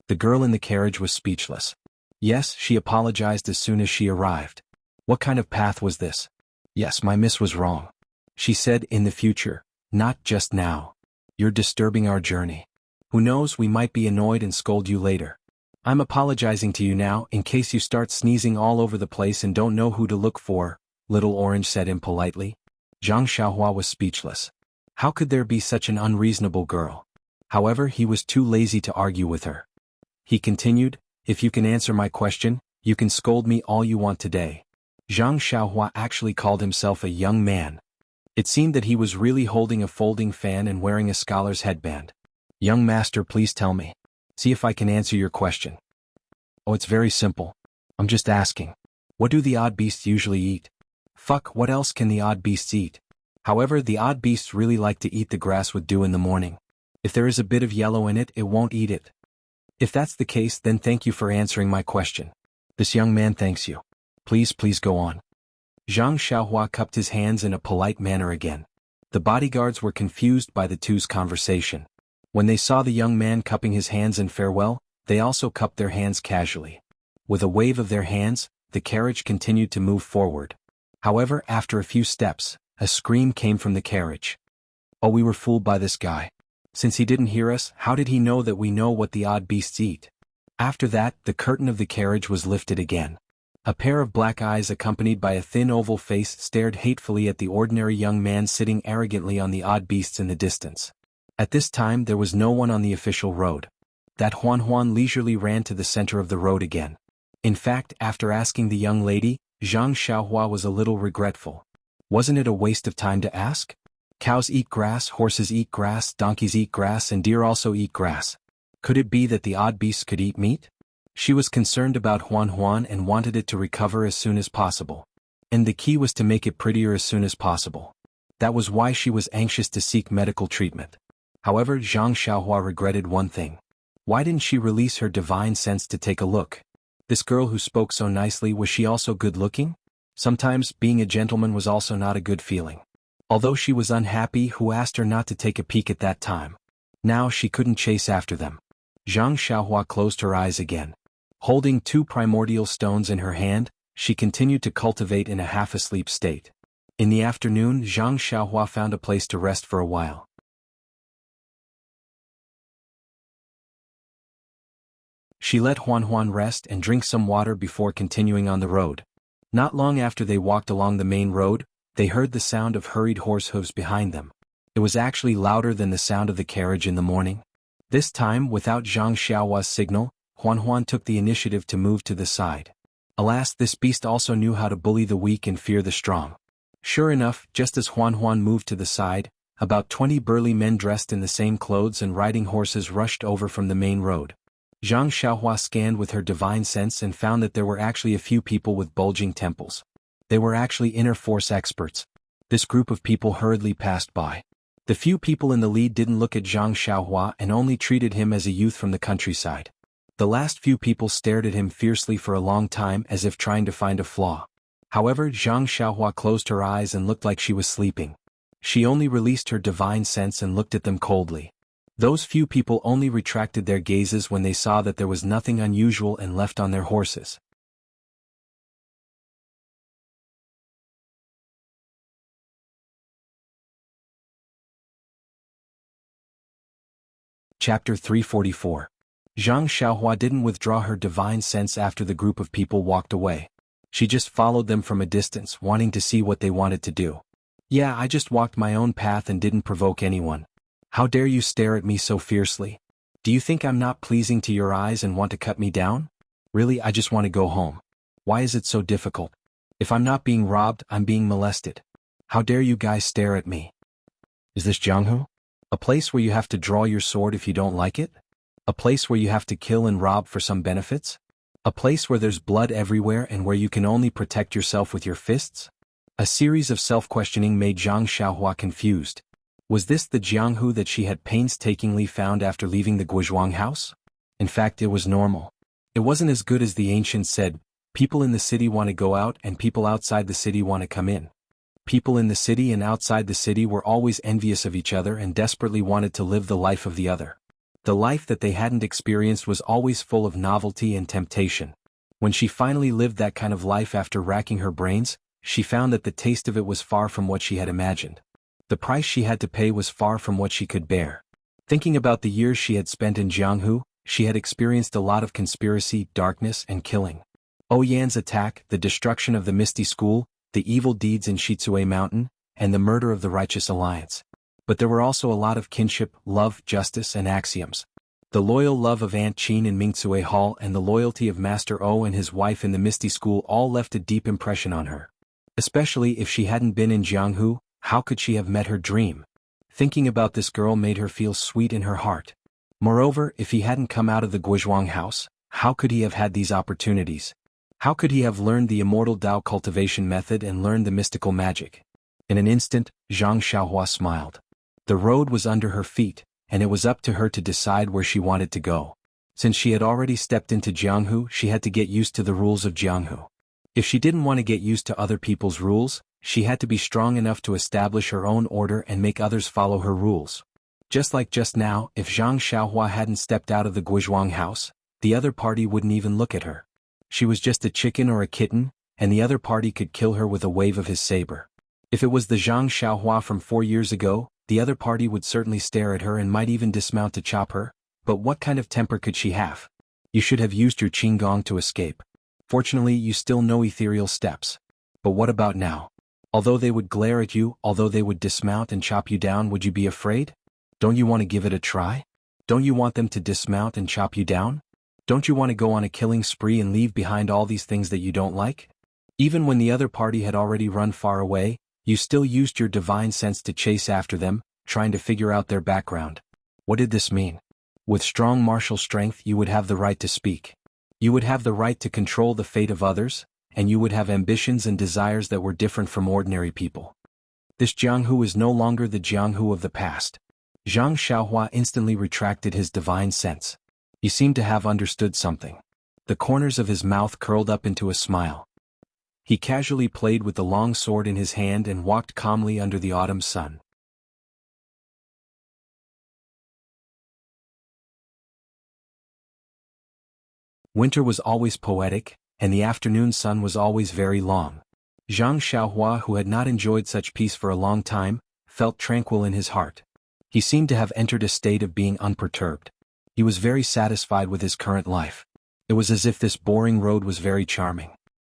the girl in the carriage was speechless. Yes, she apologized as soon as she arrived. What kind of path was this? Yes, my miss was wrong. She said, in the future, not just now. You're disturbing our journey. Who knows, we might be annoyed and scold you later. I'm apologizing to you now in case you start sneezing all over the place and don't know who to look for, Little Orange said impolitely. Zhang Xiaohua was speechless. How could there be such an unreasonable girl? However, he was too lazy to argue with her. He continued, "If you can answer my question, you can scold me all you want today." Zhang Xiaohua actually called himself a young man. It seemed that he was really holding a folding fan and wearing a scholar's headband. "Young master, please tell me. See if I can answer your question." "Oh, it's very simple. I'm just asking. What do the odd beasts usually eat?" "Fuck, what else can the odd beasts eat?" "However, the odd beasts really like to eat the grass with dew in the morning. If there is a bit of yellow in it, it won't eat it." "If that's the case, then thank you for answering my question." "This young man thanks you. Please go on." Zhang Xiaohua cupped his hands in a polite manner again. The bodyguards were confused by the two's conversation. When they saw the young man cupping his hands in farewell, they also cupped their hands casually. With a wave of their hands, the carriage continued to move forward. However, after a few steps, a scream came from the carriage. "Oh, we were fooled by this guy. Since he didn't hear us, how did he know that we know what the odd beasts eat?" After that, the curtain of the carriage was lifted again. A pair of black eyes accompanied by a thin oval face stared hatefully at the ordinary young man sitting arrogantly on the odd beasts in the distance. At this time there was no one on the official road. That Huan leisurely ran to the center of the road again. In fact, after asking the young lady, Zhang Xiaohua was a little regretful. Wasn't it a waste of time to ask? Cows eat grass, horses eat grass, donkeys eat grass, and deer also eat grass. Could it be that the odd beasts could eat meat? She was concerned about Huan and wanted it to recover as soon as possible. And the key was to make it prettier as soon as possible. That was why she was anxious to seek medical treatment. However, Zhang Xiaohua regretted one thing. Why didn't she release her divine sense to take a look? This girl who spoke so nicely, was she also good-looking? Sometimes, being a gentleman was also not a good feeling. Although she was unhappy, who asked her not to take a peek at that time? Now she couldn't chase after them. Zhang Xiaohua closed her eyes again. Holding 2 primordial stones in her hand, she continued to cultivate in a half-asleep state. In the afternoon, Zhang Xiaohua found a place to rest for a while. She let Huan rest and drink some water before continuing on the road. Not long after they walked along the main road, they heard the sound of hurried horse hooves behind them. It was actually louder than the sound of the carriage in the morning. This time, without Zhang Xiaohua's signal, Huan took the initiative to move to the side. Alas, this beast also knew how to bully the weak and fear the strong. Sure enough, just as Huan moved to the side, about 20 burly men dressed in the same clothes and riding horses rushed over from the main road. Zhang Xiaohua scanned with her divine sense and found that there were actually a few people with bulging temples. They were actually inner force experts. This group of people hurriedly passed by. The few people in the lead didn't look at Zhang Xiaohua and only treated him as a youth from the countryside. The last few people stared at him fiercely for a long time as if trying to find a flaw. However, Zhang Xiaohua closed her eyes and looked like she was sleeping. She only released her divine sense and looked at them coldly. Those few people only retracted their gazes when they saw that there was nothing unusual and left on their horses. Chapter 344. Zhang Xiaohua didn't withdraw her divine sense after the group of people walked away. She just followed them from a distance, wanting to see what they wanted to do. "Yeah, I just walked my own path and didn't provoke anyone. How dare you stare at me so fiercely? Do you think I'm not pleasing to your eyes and want to cut me down? Really, I just want to go home. Why is it so difficult? If I'm not being robbed, I'm being molested. How dare you guys stare at me? Is this Jianghu? A place where you have to draw your sword if you don't like it? A place where you have to kill and rob for some benefits? A place where there's blood everywhere and where you can only protect yourself with your fists? A series of self-questioning made Zhang Xiaohua confused. Was this the Jianghu that she had painstakingly found after leaving the Guizhuang house? In fact, it was normal. It wasn't as good as the ancients said, people in the city want to go out and people outside the city want to come in. People in the city and outside the city were always envious of each other and desperately wanted to live the life of the other. The life that they hadn't experienced was always full of novelty and temptation. When she finally lived that kind of life after racking her brains, she found that the taste of it was far from what she had imagined. The price she had to pay was far from what she could bear. Thinking about the years she had spent in Jianghu, she had experienced a lot of conspiracy, darkness, and killing. Oyan's attack, the destruction of the Misty School, the evil deeds in Shizue Mountain, and the murder of the Righteous Alliance. But there were also a lot of kinship, love, justice, and axioms. The loyal love of Aunt Qin in Mingcue Hall and the loyalty of Master O and his wife in the Misty School all left a deep impression on her. Especially if she hadn't been in Jianghu, how could she have met her dream? Thinking about this girl made her feel sweet in her heart. Moreover, if he hadn't come out of the Guizhuang house, how could he have had these opportunities? How could he have learned the immortal Dao cultivation method and learned the mystical magic? In an instant, Zhang Xiaohua smiled. The road was under her feet, and it was up to her to decide where she wanted to go. Since she had already stepped into Jianghu, she had to get used to the rules of Jianghu. If she didn't want to get used to other people's rules, she had to be strong enough to establish her own order and make others follow her rules. Just like just now, if Zhang Xiaohua hadn't stepped out of the Guizhuang house, the other party wouldn't even look at her. She was just a chicken or a kitten, and the other party could kill her with a wave of his saber. If it was the Zhang Xiaohua from 4 years ago, the other party would certainly stare at her and might even dismount to chop her, but what kind of temper could she have? You should have used your Qinggong to escape. Fortunately, you still know ethereal steps. But what about now? Although they would glare at you, although they would dismount and chop you down, would you be afraid? Don't you want to give it a try? Don't you want them to dismount and chop you down? Don't you want to go on a killing spree and leave behind all these things that you don't like? Even when the other party had already run far away, you still used your divine sense to chase after them, trying to figure out their background. What did this mean? With strong martial strength you would have the right to speak. You would have the right to control the fate of others, and you would have ambitions and desires that were different from ordinary people. This Jianghu is no longer the Jianghu of the past. Zhang Xiaohua instantly retracted his divine sense. He seemed to have understood something. The corners of his mouth curled up into a smile. He casually played with the long sword in his hand and walked calmly under the autumn sun. Winter was always poetic, and the afternoon sun was always very long. Zhang Xiaohua, who had not enjoyed such peace for a long time, felt tranquil in his heart. He seemed to have entered a state of being unperturbed. He was very satisfied with his current life. It was as if this boring road was very charming.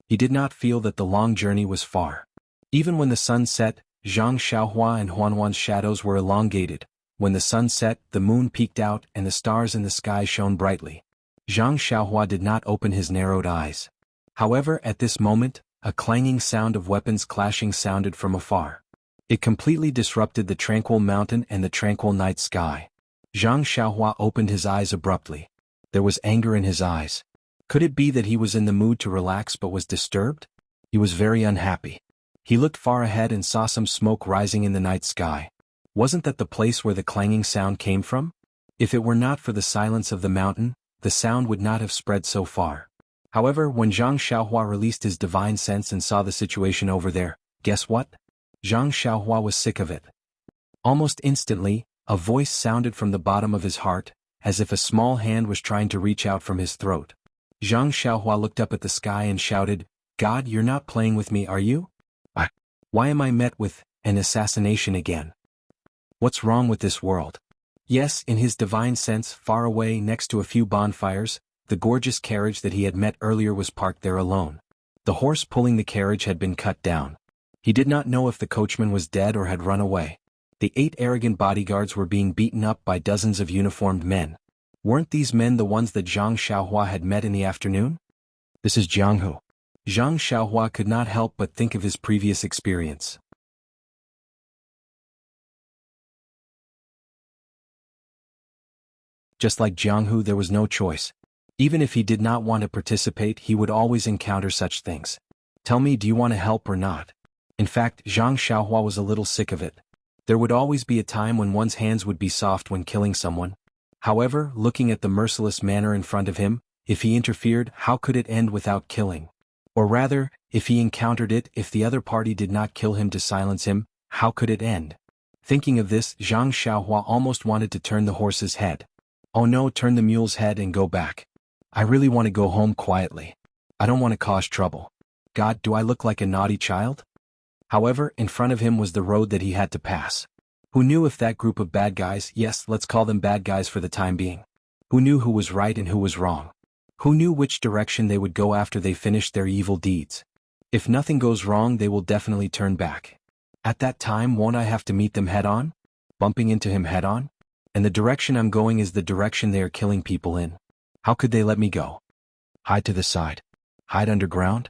He did not feel that the long journey was far. Even when the sun set, Zhang Xiaohua and Huanhuan's shadows were elongated. When the sun set, the moon peeked out and the stars in the sky shone brightly. Zhang Xiaohua did not open his narrowed eyes. However, at this moment, a clanging sound of weapons clashing sounded from afar. It completely disrupted the tranquil mountain and the tranquil night sky. Zhang Xiaohua opened his eyes abruptly. There was anger in his eyes. Could it be that he was in the mood to relax but was disturbed? He was very unhappy. He looked far ahead and saw some smoke rising in the night sky. Wasn't that the place where the clanging sound came from? If it were not for the silence of the mountain, the sound would not have spread so far. However, when Zhang Xiaohua released his divine sense and saw the situation over there, guess what? Zhang Xiaohua was sick of it. Almost instantly, a voice sounded from the bottom of his heart, as if a small hand was trying to reach out from his throat. Zhang Xiaohua looked up at the sky and shouted, "God, you're not playing with me, are you? Why am I met with an assassination again? What's wrong with this world?" Yes, in his divine sense, far away next to a few bonfires, the gorgeous carriage that he had met earlier was parked there alone. The horse pulling the carriage had been cut down. He did not know if the coachman was dead or had run away. The 8 arrogant bodyguards were being beaten up by dozens of uniformed men. Weren't these men the ones that Zhang Xiaohua had met in the afternoon? This is Jianghu. Zhang Xiaohua could not help but think of his previous experience. Just like Jianghu, there was no choice. Even if he did not want to participate, he would always encounter such things. Tell me, do you want to help or not? In fact, Zhang Xiaohua was a little sick of it. There would always be a time when one's hands would be soft when killing someone. However, looking at the merciless manner in front of him, if he interfered, how could it end without killing? Or rather, if he encountered it, if the other party did not kill him to silence him, how could it end? Thinking of this, Zhang Xiaohua almost wanted to turn the horse's head. Oh no, turn the mule's head and go back. I really want to go home quietly. I don't want to cause trouble. God, do I look like a naughty child? However, in front of him was the road that he had to pass. Who knew if that group of bad guys, yes, let's call them bad guys for the time being. Who knew who was right and who was wrong? Who knew which direction they would go after they finished their evil deeds? If nothing goes wrong, they will definitely turn back. At that time, won't I have to meet them head-on? Bumping into him head-on? And the direction I'm going is the direction they are killing people in. How could they let me go? Hide to the side. Hide underground?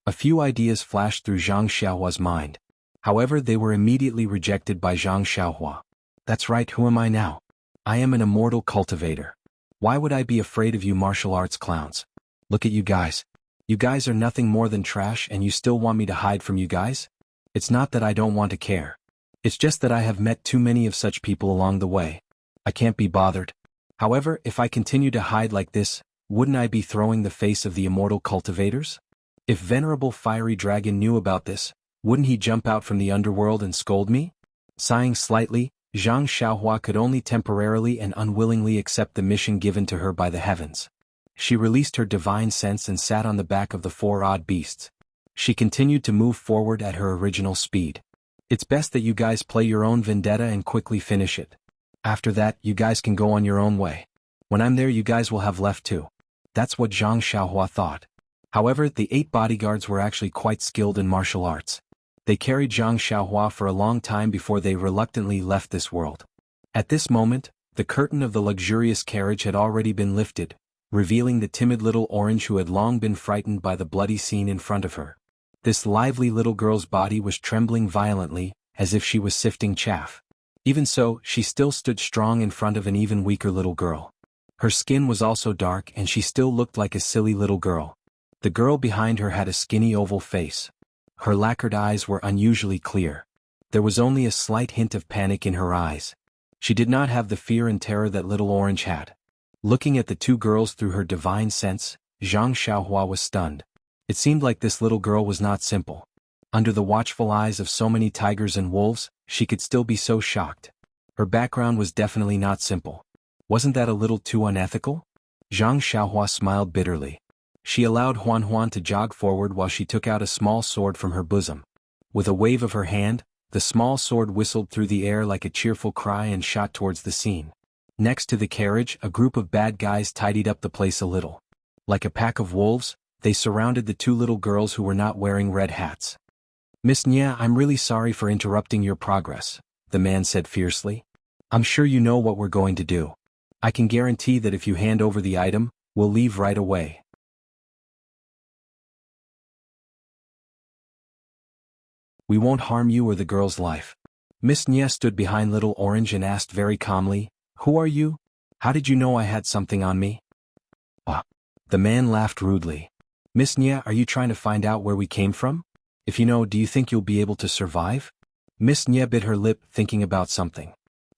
A few ideas flashed through Zhang Xiaohua's mind. However, they were immediately rejected by Zhang Xiaohua. That's right, who am I now? I am an immortal cultivator. Why would I be afraid of you martial arts clowns? Look at you guys. You guys are nothing more than trash and you still want me to hide from you guys? It's not that I don't want to care. It's just that I have met too many of such people along the way. I can't be bothered. However, if I continue to hide like this, wouldn't I be throwing the face of the immortal cultivators? If Venerable Fiery Dragon knew about this, wouldn't he jump out from the underworld and scold me? Sighing slightly, Zhang Xiaohua could only temporarily and unwillingly accept the mission given to her by the heavens. She released her divine sense and sat on the back of the 4 odd beasts. She continued to move forward at her original speed. It's best that you guys play your own vendetta and quickly finish it. After that, you guys can go on your own way. When I'm there, you guys will have left too. That's what Zhang Xiaohua thought. However, the 8 bodyguards were actually quite skilled in martial arts. They carried Zhang Xiaohua for a long time before they reluctantly left this world. At this moment, the curtain of the luxurious carriage had already been lifted, revealing the timid little orange who had long been frightened by the bloody scene in front of her. This lively little girl's body was trembling violently, as if she was sifting chaff. Even so, she still stood strong in front of an even weaker little girl. Her skin was also dark and she still looked like a silly little girl. The girl behind her had a skinny oval face. Her lacquered eyes were unusually clear. There was only a slight hint of panic in her eyes. She did not have the fear and terror that little orange had. Looking at the 2 girls through her divine sense, Zhang Xiaohua was stunned. It seemed like this little girl was not simple. Under the watchful eyes of so many tigers and wolves, she could still be so shocked. Her background was definitely not simple. Wasn't that a little too unethical? Zhang Xiaohua smiled bitterly. She allowed Huan Huan to jog forward while she took out a small sword from her bosom. With a wave of her hand, the small sword whistled through the air like a cheerful cry and shot towards the scene. Next to the carriage, a group of bad guys tidied up the place a little. Like a pack of wolves, they surrounded the 2 little girls who were not wearing red hats. Miss Nya, I'm really sorry for interrupting your progress, the man said fiercely. I'm sure you know what we're going to do. I can guarantee that if you hand over the item, we'll leave right away. We won't harm you or the girl's life. Miss Nya stood behind Little Orange and asked very calmly, Who are you? How did you know I had something on me? Ah. The man laughed rudely. Miss Nya, are you trying to find out where we came from? If you know, do you think you'll be able to survive? Miss Nya bit her lip, thinking about something.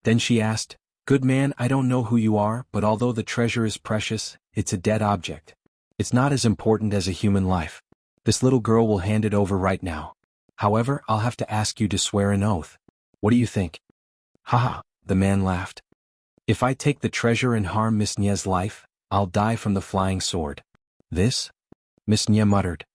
Then she asked, Good man, I don't know who you are, but although the treasure is precious, it's a dead object. It's not as important as a human life. This little girl will hand it over right now. However, I'll have to ask you to swear an oath. What do you think? Haha, the man laughed. If I take the treasure and harm Miss Nya's life, I'll die from the flying sword. This? Miss Nya muttered.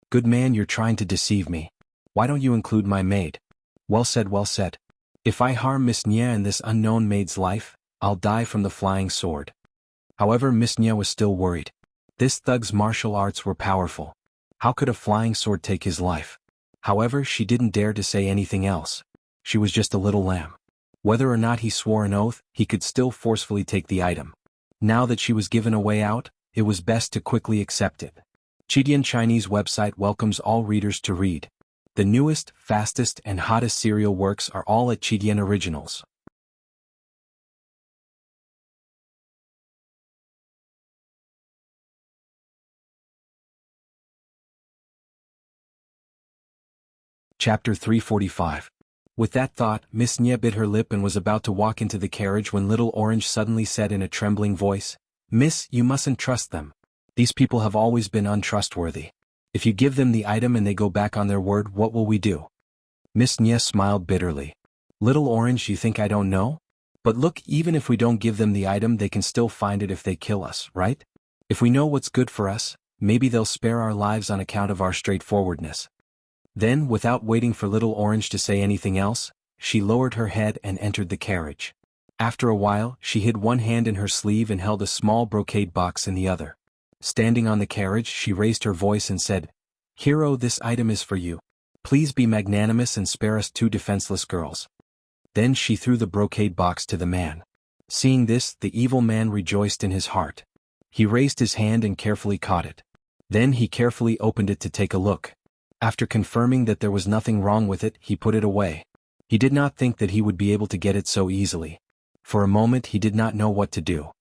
Good man, you're trying to deceive me. Why don't you include my maid? Well said, well said. If I harm Miss Nya and this unknown maid's life, I'll die from the flying sword. However, Miss Nya was still worried. This thug's martial arts were powerful. How could a flying sword take his life? However, she didn't dare to say anything else. She was just a little lamb. Whether or not he swore an oath, he could still forcefully take the item. Now that she was given a way out, it was best to quickly accept it. Chidian Chinese website welcomes all readers to read. The newest, fastest, and hottest serial works are all at Chidian Originals. Chapter 345. With that thought, Miss Nye bit her lip and was about to walk into the carriage when Little Orange suddenly said in a trembling voice, "Miss, you mustn't trust them. These people have always been untrustworthy. If you give them the item and they go back on their word, what will we do?" Miss Nye smiled bitterly. "Little Orange, you think I don't know? But look, even if we don't give them the item, they can still find it if they kill us, right? If we know what's good for us, maybe they'll spare our lives on account of our straightforwardness." Then, without waiting for Little Orange to say anything else, she lowered her head and entered the carriage. After a while, she hid one hand in her sleeve and held a small brocade box in the other. Standing on the carriage, she raised her voice and said, "Hero, this item is for you. Please be magnanimous and spare us two defenseless girls." Then she threw the brocade box to the man. Seeing this, the evil man rejoiced in his heart. He raised his hand and carefully caught it. Then he carefully opened it to take a look. After confirming that there was nothing wrong with it, he put it away. He did not think that he would be able to get it so easily. For a moment he did not know what to do.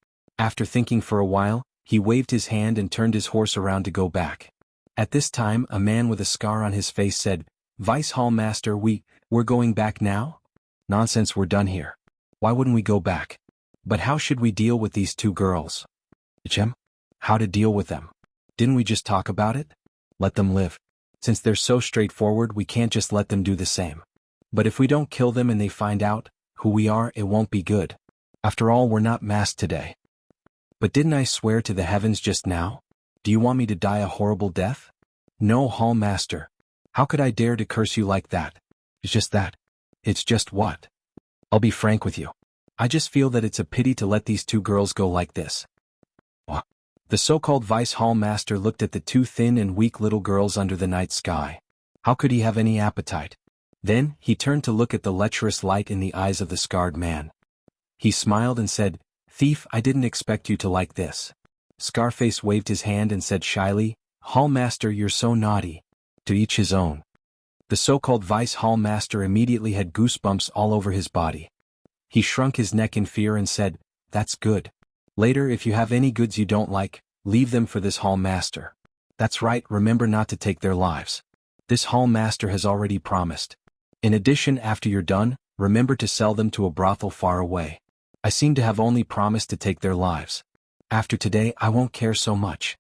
After thinking for a while, he waved his hand and turned his horse around to go back. At this time a man with a scar on his face said, "Vice Hall Master, we're going back now?" "Nonsense, we're done here. Why wouldn't we go back? But how should we deal with these two girls?" "Chem? How to deal with them? Didn't we just talk about it? Let them live. Since they're so straightforward, we can't just let them do the same. But if we don't kill them and they find out who we are, it won't be good. After all, we're not masked today." "But didn't I swear to the heavens just now? Do you want me to die a horrible death?" "No, Hall Master. How could I dare to curse you like that?" "It's just that." "It's just what?" "I'll be frank with you. I just feel that it's a pity to let these two girls go like this." What? The so-called Vice Hall Master looked at the two thin and weak little girls under the night sky. How could he have any appetite? Then, he turned to look at the lecherous light in the eyes of the scarred man. He smiled and said, "Thief, I didn't expect you to like this." Scarface waved his hand and said shyly, "Hall Master, you're so naughty." To each his own. The so-called Vice Hall Master immediately had goosebumps all over his body. He shrunk his neck in fear and said, "That's good. Later, if you have any goods you don't like, leave them for this Hall Master. That's right, remember not to take their lives. This Hall Master has already promised. In addition, after you're done, remember to sell them to a brothel far away. I seem to have only promised to take their lives. After today, I won't care so much."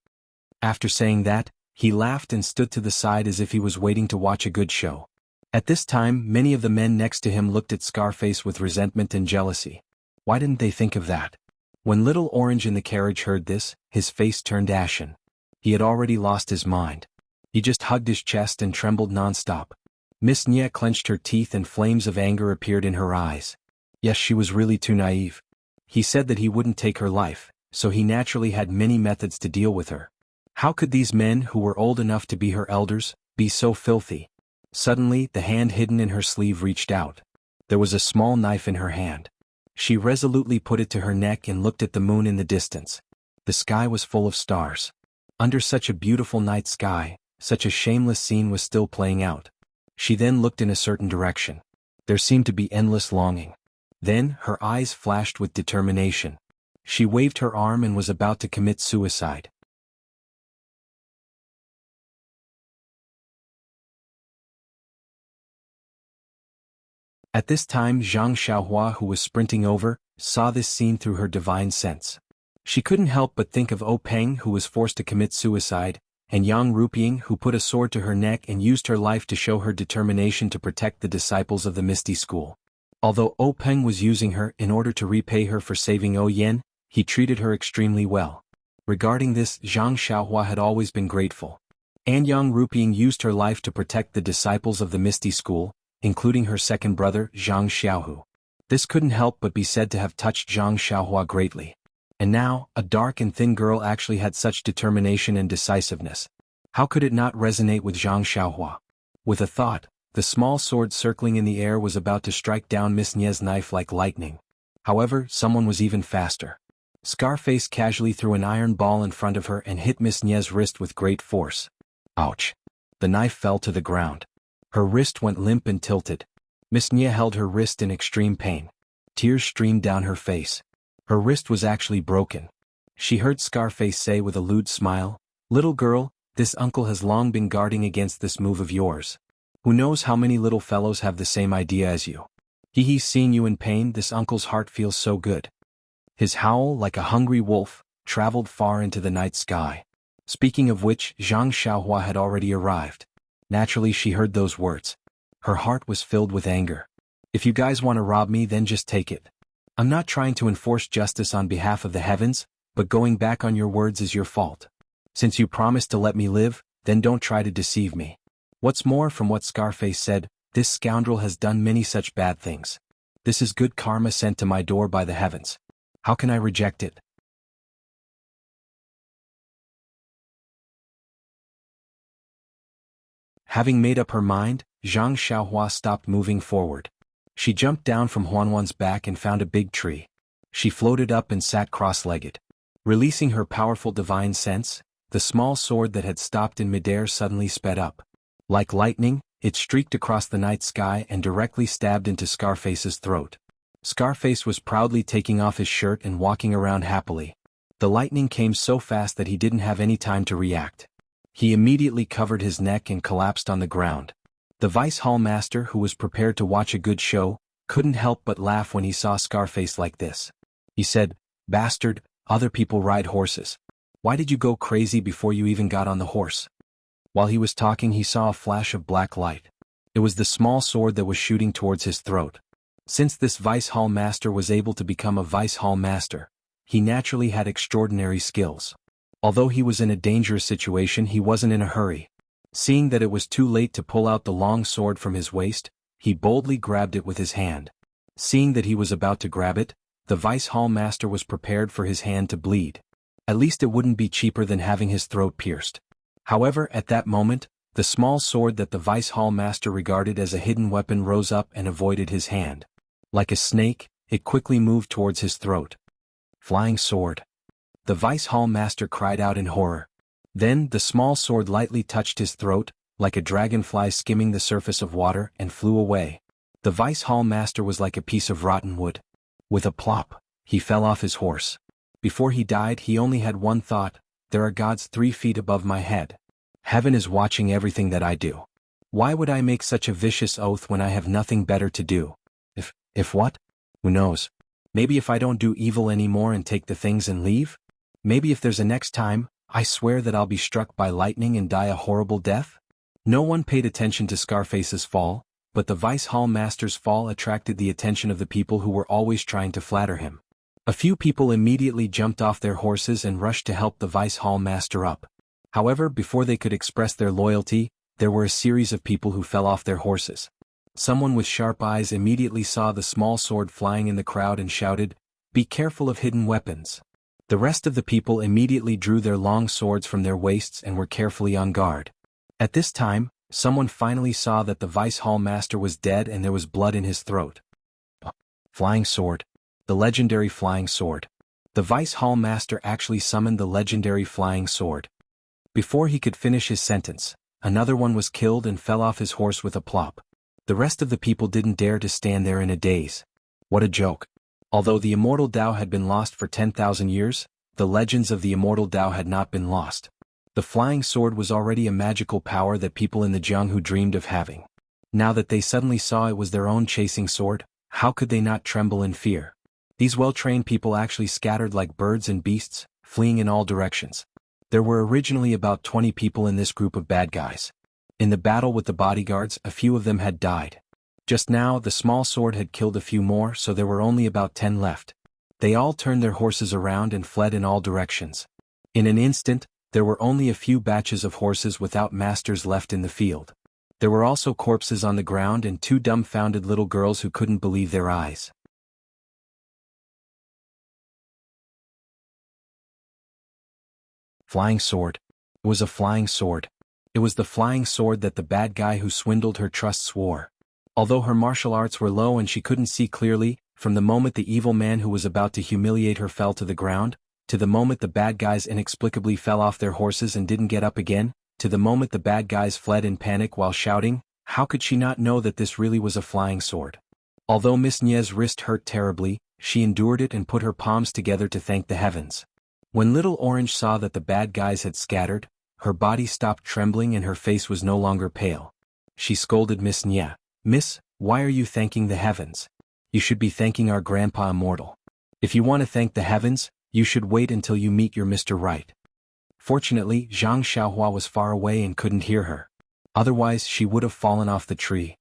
After saying that, he laughed and stood to the side as if he was waiting to watch a good show. At this time, many of the men next to him looked at Scarface with resentment and jealousy. Why didn't they think of that? When Little Orange in the carriage heard this, his face turned ashen. He had already lost his mind. He just hugged his chest and trembled non-stop. Miss Nye clenched her teeth and flames of anger appeared in her eyes. Yes, she was really too naive. He said that he wouldn't take her life, so he naturally had many methods to deal with her. How could these men who were old enough to be her elders, be so filthy? Suddenly, the hand hidden in her sleeve reached out. There was a small knife in her hand. She resolutely put it to her neck and looked at the moon in the distance. The sky was full of stars. Under such a beautiful night sky, such a shameless scene was still playing out. She then looked in a certain direction. There seemed to be endless longing. Then, her eyes flashed with determination. She waved her arm and was about to commit suicide. At this time, Zhang Xiaohua, who was sprinting over, saw this scene through her divine sense. She couldn't help but think of O Peng, who was forced to commit suicide, and Yang Ruping, who put a sword to her neck and used her life to show her determination to protect the disciples of the Misty School. Although O Peng was using her in order to repay her for saving O Yen, he treated her extremely well. Regarding this, Zhang Xiaohua had always been grateful. And Yang Ruping used her life to protect the disciples of the Misty School, including her second brother, Zhang Xiaohu. This couldn't help but be said to have touched Zhang Xiaohua greatly. And now, a dark and thin girl actually had such determination and decisiveness. How could it not resonate with Zhang Xiaohua? With a thought, The small sword circling in the air was about to strike down Miss Nie's knife like lightning. However, someone was even faster. Scarface casually threw an iron ball in front of her and hit Miss Nie's wrist with great force. Ouch! The knife fell to the ground. Her wrist went limp and tilted. Miss Nie held her wrist in extreme pain. Tears streamed down her face. Her wrist was actually broken. She heard Scarface say with a lewd smile, "Little girl, this uncle has long been guarding against this move of yours. Who knows how many little fellows have the same idea as you. Seeing you in pain, this uncle's heart feels so good." His howl, like a hungry wolf, traveled far into the night sky. Speaking of which, Zhang Xiaohua had already arrived. Naturally, she heard those words. Her heart was filled with anger. "If you guys want to rob me, then just take it. I'm not trying to enforce justice on behalf of the heavens, but going back on your words is your fault. Since you promised to let me live, then don't try to deceive me." What's more, from what Scarface said, this scoundrel has done many such bad things. This is good karma sent to my door by the heavens. How can I reject it? Having made up her mind, Zhang Xiaohua stopped moving forward. She jumped down from Huanhuan's back and found a big tree. She floated up and sat cross-legged. Releasing her powerful divine sense, the small sword that had stopped in midair suddenly sped up. Like lightning, it streaked across the night sky and directly stabbed into Scarface's throat. Scarface was proudly taking off his shirt and walking around happily. The lightning came so fast that he didn't have any time to react. He immediately covered his neck and collapsed on the ground. The Vice Hall Master, who was prepared to watch a good show, couldn't help but laugh when he saw Scarface like this. He said, "Bastard, other people ride horses. Why did you go crazy before you even got on the horse?" While he was talking, he saw a flash of black light. It was the small sword that was shooting towards his throat. Since this Vice Hall Master was able to become a Vice Hall Master, he naturally had extraordinary skills. Although he was in a dangerous situation, he wasn't in a hurry. Seeing that it was too late to pull out the long sword from his waist, he boldly grabbed it with his hand. Seeing that he was about to grab it, the Vice Hall Master was prepared for his hand to bleed. At least it wouldn't be cheaper than having his throat pierced. However, at that moment, the small sword that the Vice Hall Master regarded as a hidden weapon rose up and avoided his hand. Like a snake, it quickly moved towards his throat. Flying sword. The Vice Hall Master cried out in horror. Then, the small sword lightly touched his throat, like a dragonfly skimming the surface of water, and flew away. The Vice Hall Master was like a piece of rotten wood. With a plop, he fell off his horse. Before he died, he only had one thought: there are gods 3 feet above my head. Heaven is watching everything that I do. Why would I make such a vicious oath when I have nothing better to do? If what? Who knows? Maybe if I don't do evil anymore and take the things and leave? Maybe if there's a next time, I swear that I'll be struck by lightning and die a horrible death? No one paid attention to Scarface's fall, but the Vice Hall Master's fall attracted the attention of the people who were always trying to flatter him. A few people immediately jumped off their horses and rushed to help the Vice Hall Master up. However, before they could express their loyalty, there were a series of people who fell off their horses. Someone with sharp eyes immediately saw the small sword flying in the crowd and shouted, "Be careful of hidden weapons." The rest of the people immediately drew their long swords from their waists and were carefully on guard. At this time, someone finally saw that the Vice Hall Master was dead and there was blood in his throat. Flying sword. The legendary flying sword. The Vice Hall Master actually summoned the legendary flying sword. Before he could finish his sentence, another one was killed and fell off his horse with a plop. The rest of the people didn't dare to stand there in a daze. What a joke. Although the immortal Tao had been lost for 10,000 years, the legends of the immortal Tao had not been lost. The flying sword was already a magical power that people in the Jianghu dreamed of having. Now that they suddenly saw it was their own chasing sword, how could they not tremble in fear? These well-trained people actually scattered like birds and beasts, fleeing in all directions. There were originally about 20 people in this group of bad guys. In the battle with the bodyguards, a few of them had died. Just now, the small sword had killed a few more, so there were only about 10 left. They all turned their horses around and fled in all directions. In an instant, there were only a few batches of horses without masters left in the field. There were also corpses on the ground and 2 dumbfounded little girls who couldn't believe their eyes. Flying sword. It was a flying sword. It was the flying sword that the bad guy who swindled her trust swore. Although her martial arts were low and she couldn't see clearly, from the moment the evil man who was about to humiliate her fell to the ground, to the moment the bad guys inexplicably fell off their horses and didn't get up again, to the moment the bad guys fled in panic while shouting, how could she not know that this really was a flying sword? Although Miss Nie's wrist hurt terribly, she endured it and put her palms together to thank the heavens. When Little Orange saw that the bad guys had scattered, her body stopped trembling and her face was no longer pale. She scolded Miss Nie. Miss, why are you thanking the heavens? You should be thanking our Grandpa Immortal. If you want to thank the heavens, you should wait until you meet your Mr. Right. Fortunately, Zhang Xiaohua was far away and couldn't hear her. Otherwise she would have fallen off the tree.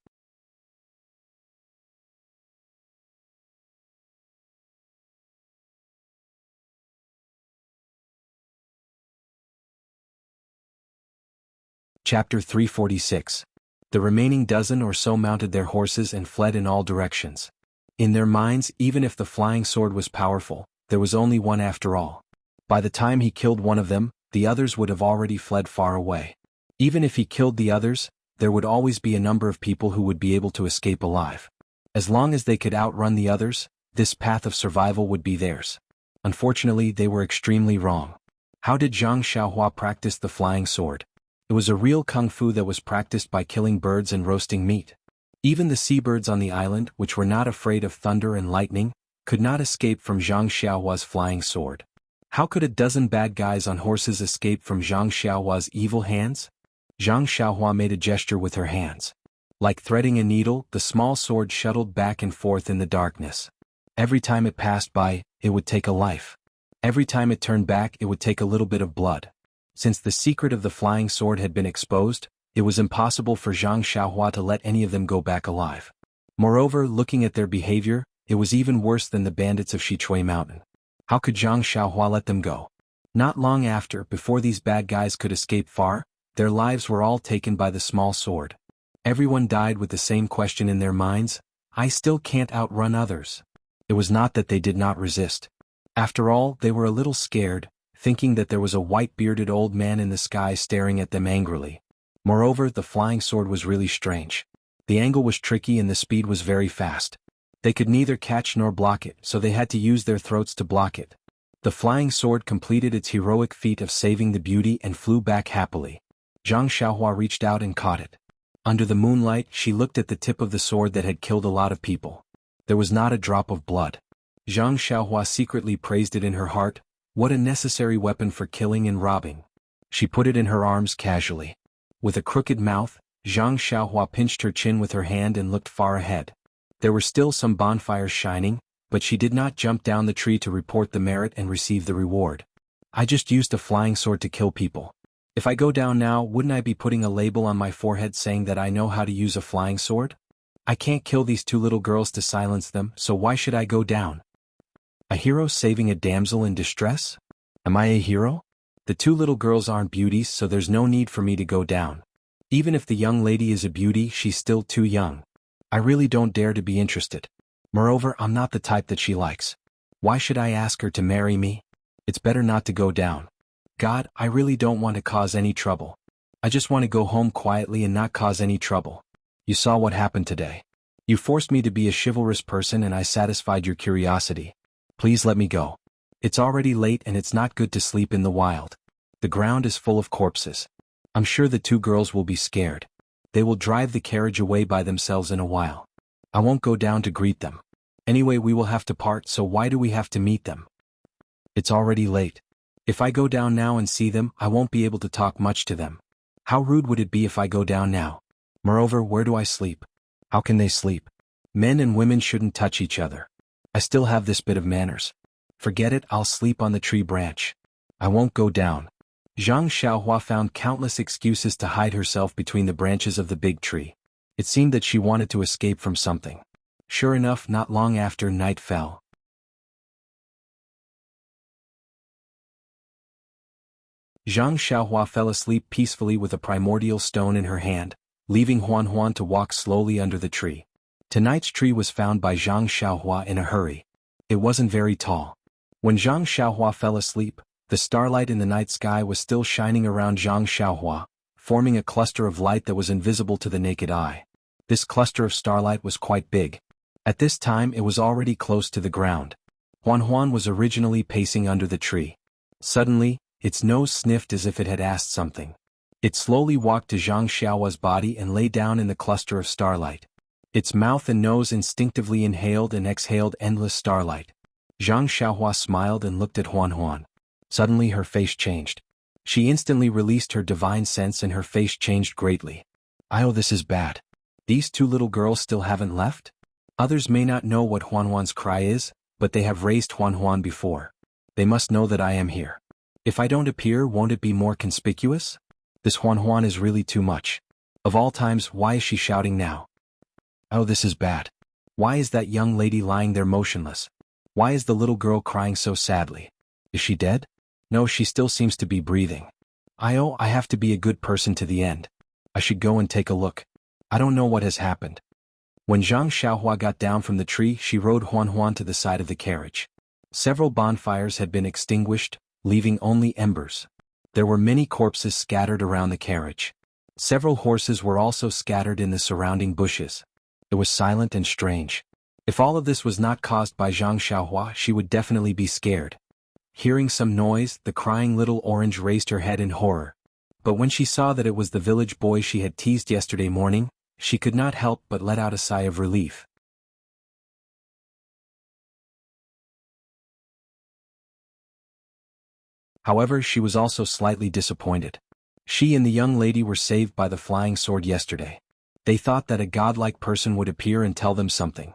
Chapter 346. The remaining dozen or so mounted their horses and fled in all directions. In their minds, even if the flying sword was powerful, there was only one after all. By the time he killed one of them, the others would have already fled far away. Even if he killed the others, there would always be a number of people who would be able to escape alive. As long as they could outrun the others, this path of survival would be theirs. Unfortunately, they were extremely wrong. How did Zhang Xiaohua practice the flying sword? It was a real kung fu that was practiced by killing birds and roasting meat. Even the seabirds on the island, which were not afraid of thunder and lightning, could not escape from Zhang Xiaohua's flying sword. How could a dozen bad guys on horses escape from Zhang Xiaohua's evil hands? Zhang Xiaohua made a gesture with her hands. Like threading a needle, the small sword shuttled back and forth in the darkness. Every time it passed by, it would take a life. Every time it turned back, it would take a little bit of blood. Since the secret of the flying sword had been exposed, it was impossible for Zhang Xiaohua to let any of them go back alive. Moreover, looking at their behavior, it was even worse than the bandits of Shichui Mountain. How could Zhang Xiaohua let them go? Not long after, before these bad guys could escape far, their lives were all taken by the small sword. Everyone died with the same question in their minds, I still can't outrun others. It was not that they did not resist. After all, they were a little scared, thinking that there was a white-bearded old man in the sky staring at them angrily. Moreover, the flying sword was really strange. The angle was tricky and the speed was very fast. They could neither catch nor block it, so they had to use their throats to block it. The flying sword completed its heroic feat of saving the beauty and flew back happily. Zhang Xiaohua reached out and caught it. Under the moonlight, she looked at the tip of the sword that had killed a lot of people. There was not a drop of blood. Zhang Xiaohua secretly praised it in her heart. What a necessary weapon for killing and robbing. She put it in her arms casually. With a crooked mouth, Zhang Xiaohua pinched her chin with her hand and looked far ahead. There were still some bonfires shining, but she did not jump down the tree to report the merit and receive the reward. I just used a flying sword to kill people. If I go down now, wouldn't I be putting a label on my forehead saying that I know how to use a flying sword? I can't kill these two little girls to silence them, so why should I go down? A hero saving a damsel in distress? Am I a hero? The two little girls aren't beauties, so there's no need for me to go down. Even if the young lady is a beauty, she's still too young. I really don't dare to be interested. Moreover, I'm not the type that she likes. Why should I ask her to marry me? It's better not to go down. God, I really don't want to cause any trouble. I just want to go home quietly and not cause any trouble. You saw what happened today. You forced me to be a chivalrous person and I satisfied your curiosity. Please let me go. It's already late and it's not good to sleep in the wild. The ground is full of corpses. I'm sure the two girls will be scared. They will drive the carriage away by themselves in a while. I won't go down to greet them. Anyway, we will have to part, so why do we have to meet them? It's already late. If I go down now and see them, I won't be able to talk much to them. How rude would it be if I go down now? Moreover, where do I sleep? How can they sleep? Men and women shouldn't touch each other. I still have this bit of manners. Forget it, I'll sleep on the tree branch. I won't go down. Zhang Xiaohua found countless excuses to hide herself between the branches of the big tree. It seemed that she wanted to escape from something. Sure enough, not long after, night fell. Zhang Xiaohua fell asleep peacefully with a primordial stone in her hand, leaving Huan Huan to walk slowly under the tree. Tonight's tree was found by Zhang Xiaohua in a hurry. It wasn't very tall. When Zhang Xiaohua fell asleep, the starlight in the night sky was still shining around Zhang Xiaohua, forming a cluster of light that was invisible to the naked eye. This cluster of starlight was quite big. At this time it was already close to the ground. Huan was originally pacing under the tree. Suddenly, its nose sniffed as if it had asked something. It slowly walked to Zhang Xiaohua's body and lay down in the cluster of starlight. Its mouth and nose instinctively inhaled and exhaled endless starlight. Zhang Xiaohua smiled and looked at Huan. Suddenly her face changed. She instantly released her divine sense and her face changed greatly. Oh, this is bad. These two little girls still haven't left? Others may not know what Huan's cry is, but they have raised Huan before. They must know that I am here. If I don't appear, won't it be more conspicuous? This Huan is really too much. Of all times, why is she shouting now? Oh, this is bad. Why is that young lady lying there motionless? Why is the little girl crying so sadly? Is she dead? No, she still seems to be breathing. I have to be a good person to the end. I should go and take a look. I don't know what has happened. When Zhang Xiaohua got down from the tree, she rode Huan to the side of the carriage. Several bonfires had been extinguished, leaving only embers. There were many corpses scattered around the carriage. Several horses were also scattered in the surrounding bushes. It was silent and strange. If all of this was not caused by Zhang Xiaohua, she would definitely be scared. Hearing some noise, the crying little orange raised her head in horror. But when she saw that it was the village boy she had teased yesterday morning, she could not help but let out a sigh of relief. However, she was also slightly disappointed. She and the young lady were saved by the flying sword yesterday. They thought that a godlike person would appear and tell them something.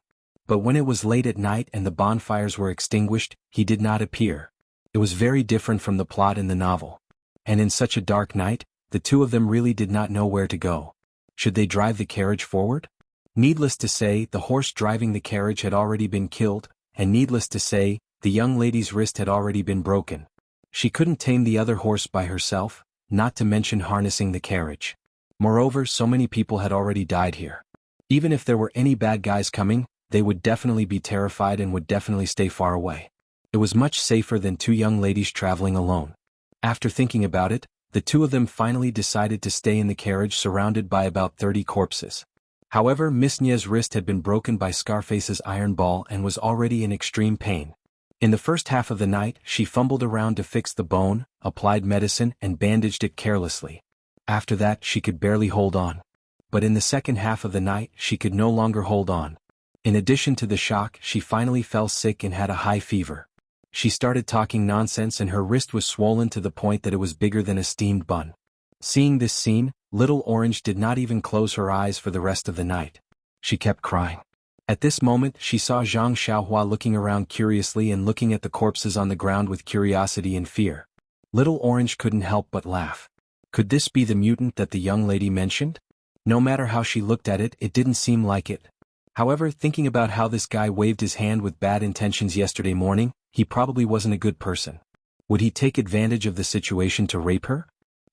But when it was late at night and the bonfires were extinguished, he did not appear. It was very different from the plot in the novel. And in such a dark night, the two of them really did not know where to go. Should they drive the carriage forward? Needless to say, the horse driving the carriage had already been killed, and needless to say, the young lady's wrist had already been broken. She couldn't tame the other horse by herself, not to mention harnessing the carriage. Moreover, so many people had already died here. Even if there were any bad guys coming, they would definitely be terrified and would definitely stay far away. It was much safer than two young ladies traveling alone. After thinking about it, the two of them finally decided to stay in the carriage surrounded by about 30 corpses. However, Miss Nia's wrist had been broken by Scarface's iron ball and was already in extreme pain. In the first half of the night, she fumbled around to fix the bone, applied medicine, and bandaged it carelessly. After that, she could barely hold on. But in the second half of the night, she could no longer hold on. In addition to the shock, she finally fell sick and had a high fever. She started talking nonsense and her wrist was swollen to the point that it was bigger than a steamed bun. Seeing this scene, Little Orange did not even close her eyes for the rest of the night. She kept crying. At this moment, she saw Zhang Xiaohua looking around curiously and looking at the corpses on the ground with curiosity and fear. Little Orange couldn't help but laugh. Could this be the mutant that the young lady mentioned? No matter how she looked at it, it didn't seem like it. However, thinking about how this guy waved his hand with bad intentions yesterday morning, he probably wasn't a good person. Would he take advantage of the situation to rape her?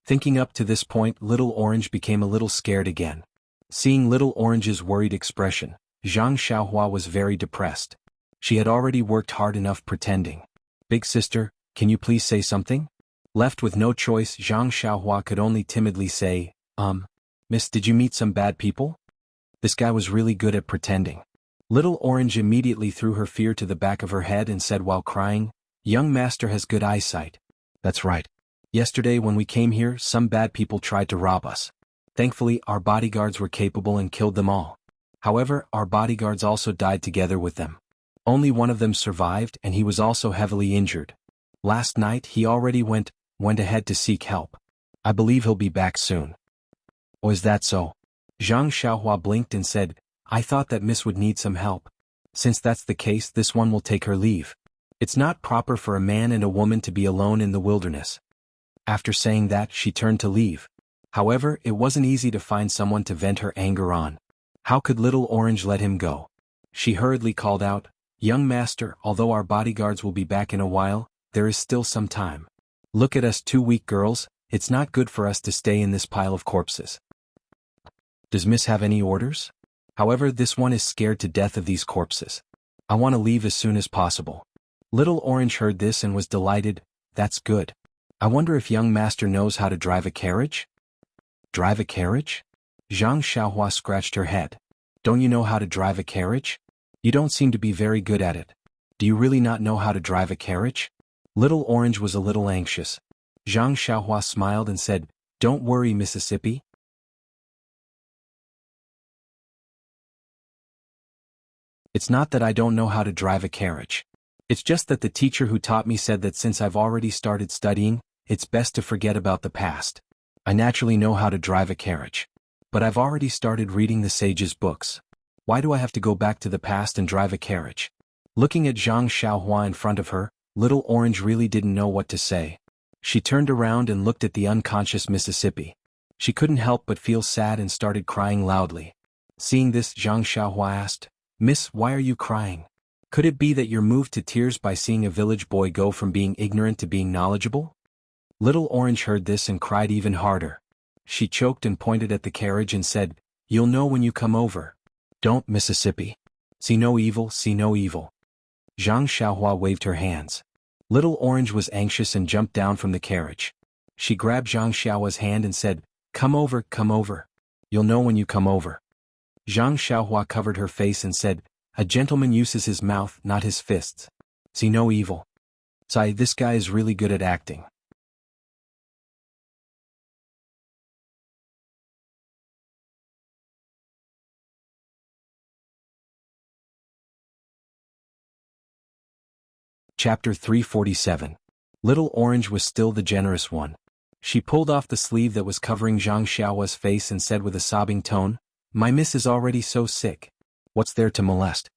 Thinking up to this point, Little Orange became a little scared again. Seeing Little Orange's worried expression, Zhang Xiaohua was very depressed. She had already worked hard enough pretending. Big sister, can you please say something? Left with no choice, Zhang Xiaohua could only timidly say, Miss, did you meet some bad people? This guy was really good at pretending. Little Orange immediately threw her fear to the back of her head and said while crying, Young master has good eyesight. That's right. Yesterday when we came here, some bad people tried to rob us. Thankfully, our bodyguards were capable and killed them all. However, our bodyguards also died together with them. Only one of them survived and he was also heavily injured. Last night he already went ahead to seek help. I believe he'll be back soon. Oh, is that so? Zhang Xiaohua blinked and said, I thought that Miss would need some help. Since that's the case, this one will take her leave. It's not proper for a man and a woman to be alone in the wilderness. After saying that, she turned to leave. However, it wasn't easy to find someone to vent her anger on. How could Little Orange let him go? She hurriedly called out, Young master, although our bodyguards will be back in a while, there is still some time. Look at us two weak girls, it's not good for us to stay in this pile of corpses. Does Miss have any orders? However, this one is scared to death of these corpses. I want to leave as soon as possible. Little Orange heard this and was delighted. That's good. I wonder if young master knows how to drive a carriage? Drive a carriage? Zhang Xiaohua scratched her head. Don't you know how to drive a carriage? You don't seem to be very good at it. Do you really not know how to drive a carriage? Little Orange was a little anxious. Zhang Xiaohua smiled and said, Don't worry, Mississippi. It's not that I don't know how to drive a carriage. It's just that the teacher who taught me said that since I've already started studying, it's best to forget about the past. I naturally know how to drive a carriage. But I've already started reading the sage's books. Why do I have to go back to the past and drive a carriage? Looking at Zhang Xiaohua in front of her, Little Orange really didn't know what to say. She turned around and looked at the unconscious Mississippi. She couldn't help but feel sad and started crying loudly. Seeing this, Zhang Xiaohua asked, Miss, why are you crying? Could it be that you're moved to tears by seeing a village boy go from being ignorant to being knowledgeable? Little Orange heard this and cried even harder. She choked and pointed at the carriage and said, You'll know when you come over. Don't, Mississippi. See no evil, see no evil. Zhang Xiaohua waved her hands. Little Orange was anxious and jumped down from the carriage. She grabbed Zhang Xiaohua's hand and said, Come over, come over. You'll know when you come over. Zhang Xiaohua covered her face and said, A gentleman uses his mouth, not his fists. See no evil. Sigh, this guy is really good at acting. Chapter 347. Little Orange was still the generous one. She pulled off the sleeve that was covering Zhang Xiaohua's face and said with a sobbing tone, My miss is already so sick. What's there to molest?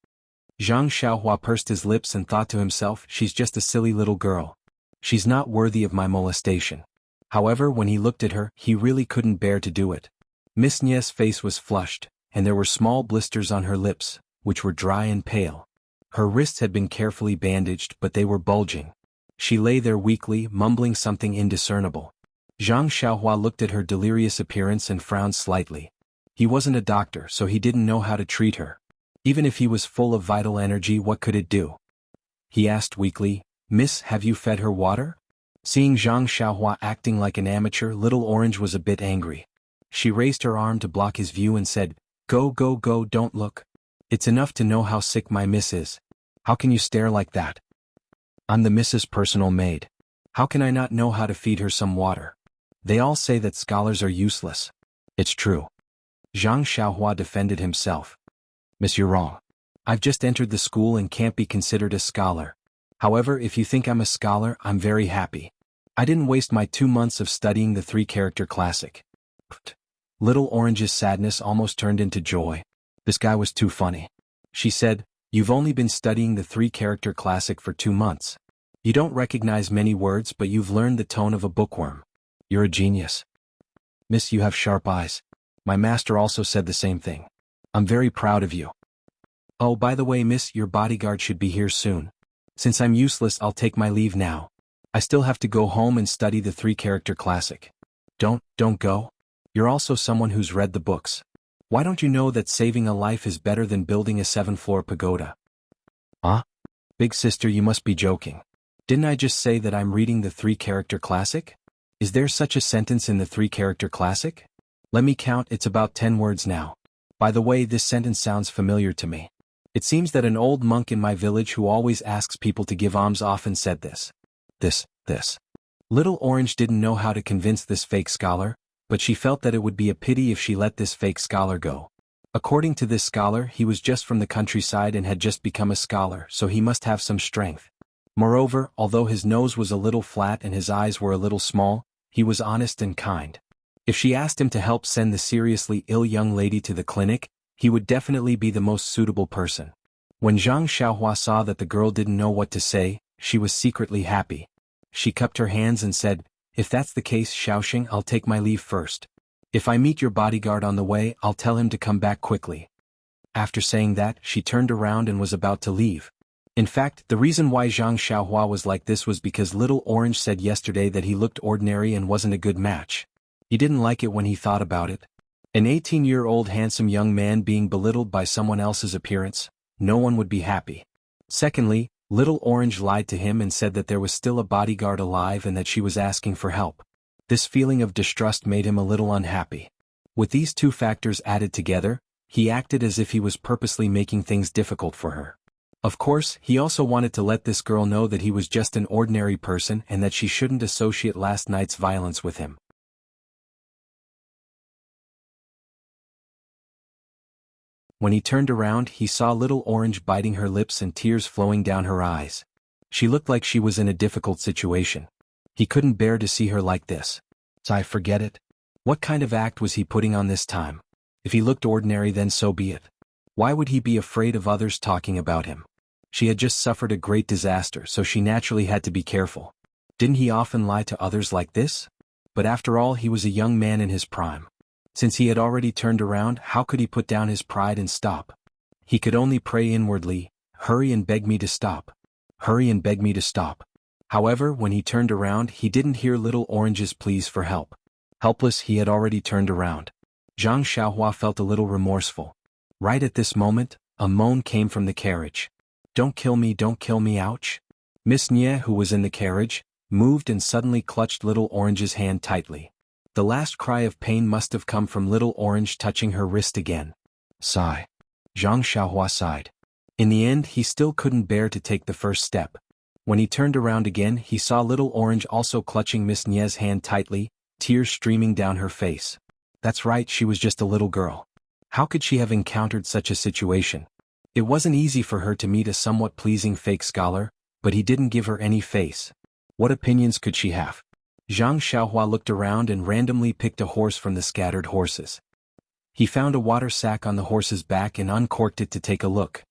Zhang Xiaohua pursed his lips and thought to himself, She's just a silly little girl. She's not worthy of my molestation. However, when he looked at her, he really couldn't bear to do it. Miss Nie's face was flushed, and there were small blisters on her lips, which were dry and pale. Her wrists had been carefully bandaged, but they were bulging. She lay there weakly, mumbling something indiscernible. Zhang Xiaohua looked at her delirious appearance and frowned slightly. He wasn't a doctor, so he didn't know how to treat her. Even if he was full of vital energy, what could it do? He asked weakly, Miss, have you fed her water? Seeing Zhang Xiaohua acting like an amateur, Little Orange was a bit angry. She raised her arm to block his view and said, Go, go, go, don't look. It's enough to know how sick my miss is. How can you stare like that? I'm the miss's personal maid. How can I not know how to feed her some water? They all say that scholars are useless. It's true. Zhang Xiaohua defended himself. Miss, you're wrong. I've just entered the school and can't be considered a scholar. However, if you think I'm a scholar, I'm very happy. I didn't waste my 2 months of studying the 3-character classic. Little Orange's sadness almost turned into joy. This guy was too funny. She said, You've only been studying the 3-character classic for 2 months. You don't recognize many words, but you've learned the tone of a bookworm. You're a genius. Miss, you have sharp eyes. My master also said the same thing. I'm very proud of you. Oh, by the way, miss, your bodyguard should be here soon. Since I'm useless, I'll take my leave now. I still have to go home and study the 3-character classic. Don't go. You're also someone who's read the books. Why don't you know that saving a life is better than building a 7-floor pagoda? Huh? Big sister, you must be joking. Didn't I just say that I'm reading the 3-character classic? Is there such a sentence in the 3-character classic? Let me count, it's about 10 words now. By the way, this sentence sounds familiar to me. It seems that an old monk in my village who always asks people to give alms often said this. This. Little Orange didn't know how to convince this fake scholar, but she felt that it would be a pity if she let this fake scholar go. According to this scholar, he was just from the countryside and had just become a scholar, so he must have some strength. Moreover, although his nose was a little flat and his eyes were a little small, he was honest and kind. If she asked him to help send the seriously ill young lady to the clinic, he would definitely be the most suitable person. When Zhang Xiaohua saw that the girl didn't know what to say, she was secretly happy. She cupped her hands and said, If that's the case, Xiaoxing, I'll take my leave first. If I meet your bodyguard on the way, I'll tell him to come back quickly. After saying that, she turned around and was about to leave. In fact, the reason why Zhang Xiaohua was like this was because Little Orange said yesterday that he looked ordinary and wasn't a good match. He didn't like it when he thought about it. An 18-year-old handsome young man being belittled by someone else's appearance, no one would be happy. Secondly, Little Orange lied to him and said that there was still a bodyguard alive and that she was asking for help. This feeling of distrust made him a little unhappy. With these two factors added together, he acted as if he was purposely making things difficult for her. Of course, he also wanted to let this girl know that he was just an ordinary person and that she shouldn't associate last night's violence with him. When he turned around, he saw Little Orange biting her lips and tears flowing down her eyes. She looked like she was in a difficult situation. He couldn't bear to see her like this. I forget it. What kind of act was he putting on this time? If he looked ordinary, then so be it. Why would he be afraid of others talking about him? She had just suffered a great disaster, so she naturally had to be careful. Didn't he often lie to others like this? But after all, he was a young man in his prime. Since he had already turned around, how could he put down his pride and stop? He could only pray inwardly, "Hurry and beg me to stop. Hurry and beg me to stop." However, when he turned around, he didn't hear Little Orange's pleas for help. Helpless, he had already turned around. Zhang Xiaohua felt a little remorseful. Right at this moment, a moan came from the carriage. Don't kill me, ouch." Miss Nye, who was in the carriage, moved and suddenly clutched Little Orange's hand tightly. The last cry of pain must have come from Little Orange touching her wrist again. Sigh. Zhang Xiaohua sighed. In the end, he still couldn't bear to take the first step. When he turned around again, he saw Little Orange also clutching Miss Nye's hand tightly, tears streaming down her face. That's right, she was just a little girl. How could she have encountered such a situation? It wasn't easy for her to meet a somewhat pleasing fake scholar, but he didn't give her any face. What opinions could she have? Zhang Xiaohua looked around and randomly picked a horse from the scattered horses. He found a water sack on the horse's back and uncorked it to take a look.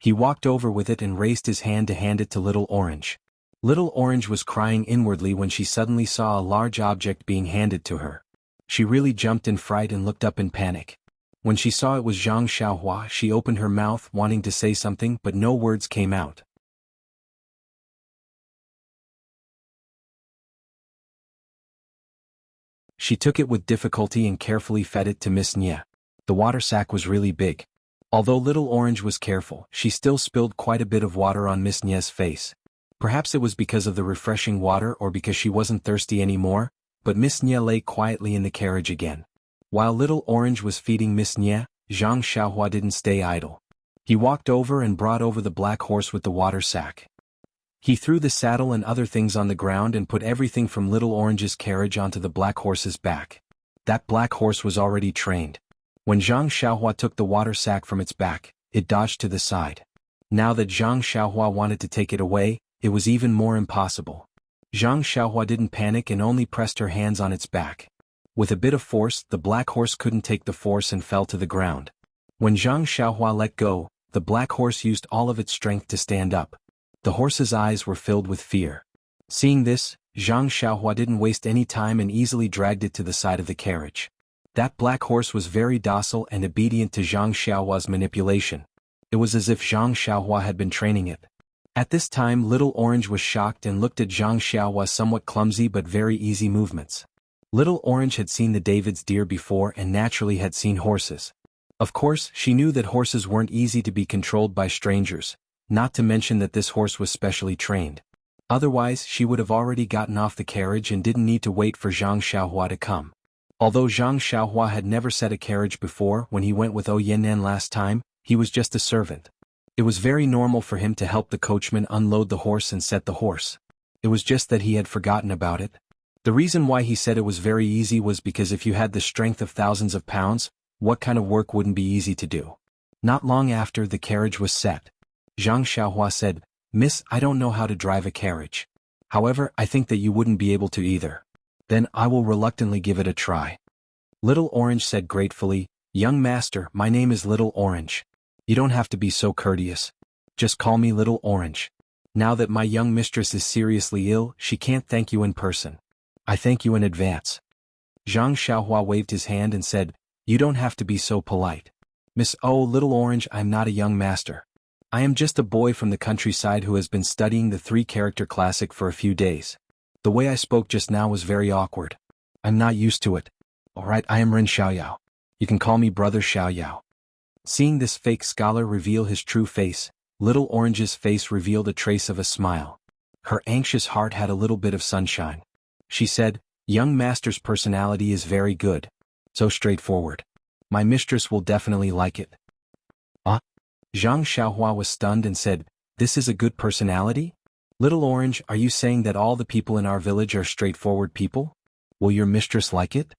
He walked over with it and raised his hand to hand it to Little Orange. Little Orange was crying inwardly when she suddenly saw a large object being handed to her. She really jumped in fright and looked up in panic. When she saw it was Zhang Xiaohua, she opened her mouth wanting to say something, but no words came out. She took it with difficulty and carefully fed it to Miss Nye. The water sack was really big. Although Little Orange was careful, she still spilled quite a bit of water on Miss Nye's face. Perhaps it was because of the refreshing water or because she wasn't thirsty anymore, but Miss Nye lay quietly in the carriage again. While Little Orange was feeding Miss Nye, Zhang Xiaohua didn't stay idle. He walked over and brought over the black horse with the water sack. He threw the saddle and other things on the ground and put everything from Little Orange's carriage onto the black horse's back. That black horse was already trained. When Zhang Xiaohua took the water sack from its back, it dodged to the side. Now that Zhang Xiaohua wanted to take it away, it was even more impossible. Zhang Xiaohua didn't panic and only pressed her hands on its back. With a bit of force, the black horse couldn't take the force and fell to the ground. When Zhang Xiaohua let go, the black horse used all of its strength to stand up. The horse's eyes were filled with fear. Seeing this, Zhang Xiaohua didn't waste any time and easily dragged it to the side of the carriage. That black horse was very docile and obedient to Zhang Xiaohua's manipulation. It was as if Zhang Xiaohua had been training it. At this time, Little Orange was shocked and looked at Zhang Xiaohua's somewhat clumsy but very easy movements. Little Orange had seen the David's deer before and naturally had seen horses. Of course, she knew that horses weren't easy to be controlled by strangers, not to mention that this horse was specially trained. Otherwise, she would have already gotten off the carriage and didn't need to wait for Zhang Xiaohua to come. Although Zhang Xiaohua had never set a carriage before, when he went with Yan'an last time, he was just a servant. It was very normal for him to help the coachman unload the horse and set the horse. It was just that he had forgotten about it. The reason why he said it was very easy was because if you had the strength of thousands of pounds, what kind of work wouldn't be easy to do? Not long after the carriage was set, Zhang Xiaohua said, "Miss, I don't know how to drive a carriage. However, I think that you wouldn't be able to either. Then I will reluctantly give it a try." Little Orange said gratefully, "Young master, my name is Little Orange. You don't have to be so courteous. Just call me Little Orange. Now that my young mistress is seriously ill, she can't thank you in person. I thank you in advance." Zhang Xiaohua waved his hand and said, "You don't have to be so polite. Miss Little Orange, I'm not a young master. I am just a boy from the countryside who has been studying the three-character classic for a few days. The way I spoke just now was very awkward. I'm not used to it. Alright, I am Ren Xiaoyao. You can call me Brother Xiaoyao." Seeing this fake scholar reveal his true face, Little Orange's face revealed a trace of a smile. Her anxious heart had a little bit of sunshine. She said, Young master's personality is very good. So straightforward. My mistress will definitely like it. Ah? Zhang Xiaohua was stunned and said, "This is a good personality? Little Orange, are you saying that all the people in our village are straightforward people? Will your mistress like it?"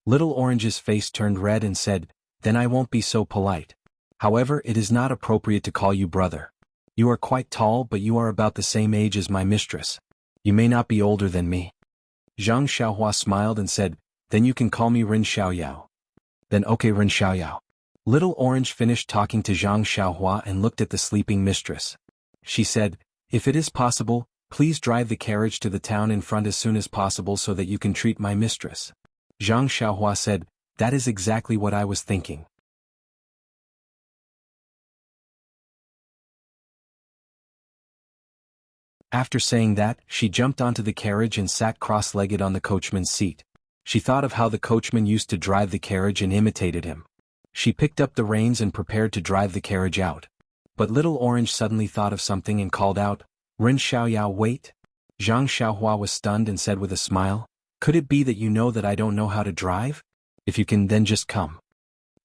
Little Orange's face turned red and said, "Then I won't be so polite. However, it is not appropriate to call you brother. You are quite tall, but you are about the same age as my mistress. You may not be older than me." Zhang Xiaohua smiled and said, "Then you can call me Ren Xiaoyao." "Then okay, Ren Xiaoyao." Little Orange finished talking to Zhang Xiaohua and looked at the sleeping mistress. She said, "If it is possible, please drive the carriage to the town in front as soon as possible so that you can treat my mistress." Zhang Xiaohua said, "That is exactly what I was thinking." After saying that, she jumped onto the carriage and sat cross-legged on the coachman's seat. She thought of how the coachman used to drive the carriage and imitated him. She picked up the reins and prepared to drive the carriage out. But Little Orange suddenly thought of something and called out, "Ren Xiaoyao, wait." Zhang Xiaohua was stunned and said with a smile, "Could it be that you know that I don't know how to drive? If you can, then just come."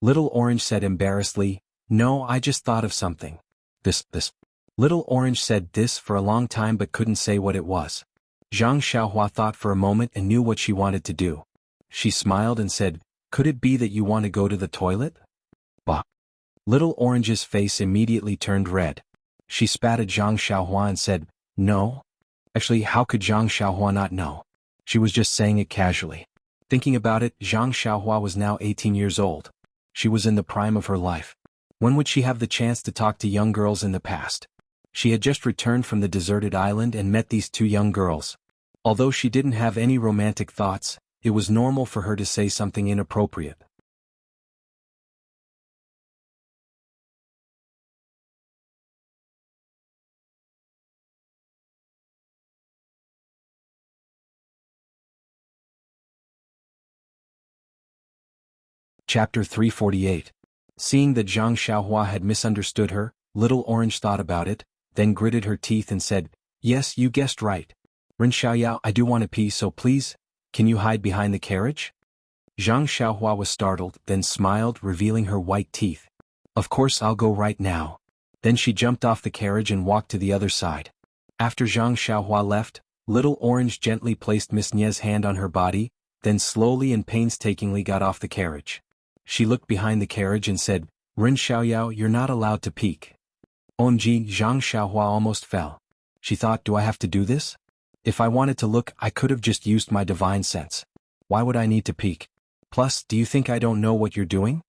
Little Orange said embarrassedly, "No, I just thought of something. This. Little Orange said this for a long time but couldn't say what it was. Zhang Xiaohua thought for a moment and knew what she wanted to do. She smiled and said, "Could it be that you want to go to the toilet?" Bah! Little Orange's face immediately turned red. She spat at Zhang Xiaohua and said, "No." Actually, how could Zhang Xiaohua not know? She was just saying it casually. Thinking about it, Zhang Xiaohua was now 18 years old. She was in the prime of her life. When would she have the chance to talk to young girls in the past? She had just returned from the deserted island and met these two young girls. Although she didn't have any romantic thoughts, it was normal for her to say something inappropriate. Chapter 348. Seeing that Zhang Xiaohua had misunderstood her, Little Orange thought about it, then gritted her teeth and said, "Yes, you guessed right. Ren Xiaoyao, I do want to pee, so please, can you hide behind the carriage?" Zhang Xiaohua was startled, then smiled, revealing her white teeth. "Of course, I'll go right now." Then she jumped off the carriage and walked to the other side. After Zhang Xiaohua left, Little Orange gently placed Miss Nie's hand on her body, then slowly and painstakingly got off the carriage. She looked behind the carriage and said, "Ren Xiaoyao, you're not allowed to peek." OMG, Zhang Xiaohua almost fell. She thought, do I have to do this? If I wanted to look, I could have just used my divine sense. Why would I need to peek? Plus, do you think I don't know what you're doing?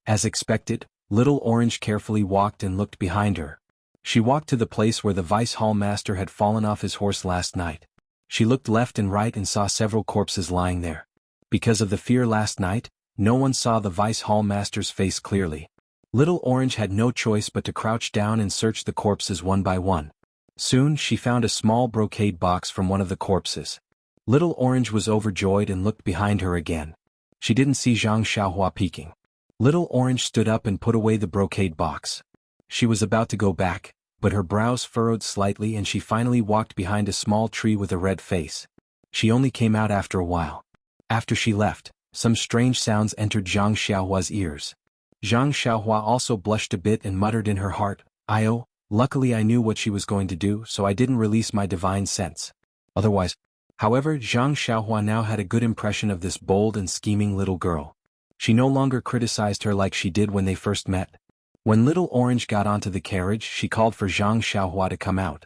As expected, Little Orange carefully walked and looked behind her. She walked to the place where the vice hall master had fallen off his horse last night. She looked left and right and saw several corpses lying there. Because of the fear last night, no one saw the vice hall master's face clearly. Little Orange had no choice but to crouch down and search the corpses one by one. Soon she found a small brocade box from one of the corpses. Little Orange was overjoyed and looked behind her again. She didn't see Zhang Xiaohua peeking. Little Orange stood up and put away the brocade box. She was about to go back, but her brows furrowed slightly and she finally walked behind a small tree with a red face. She only came out after a while. After she left, some strange sounds entered Zhang Xiaohua's ears. Zhang Xiaohua also blushed a bit and muttered in her heart, "Io, luckily I knew what she was going to do, so I didn't release my divine sense. Otherwise." However, Zhang Xiaohua now had a good impression of this bold and scheming little girl. She no longer criticized her like she did when they first met. When Little Orange got onto the carriage, she called for Zhang Xiaohua to come out.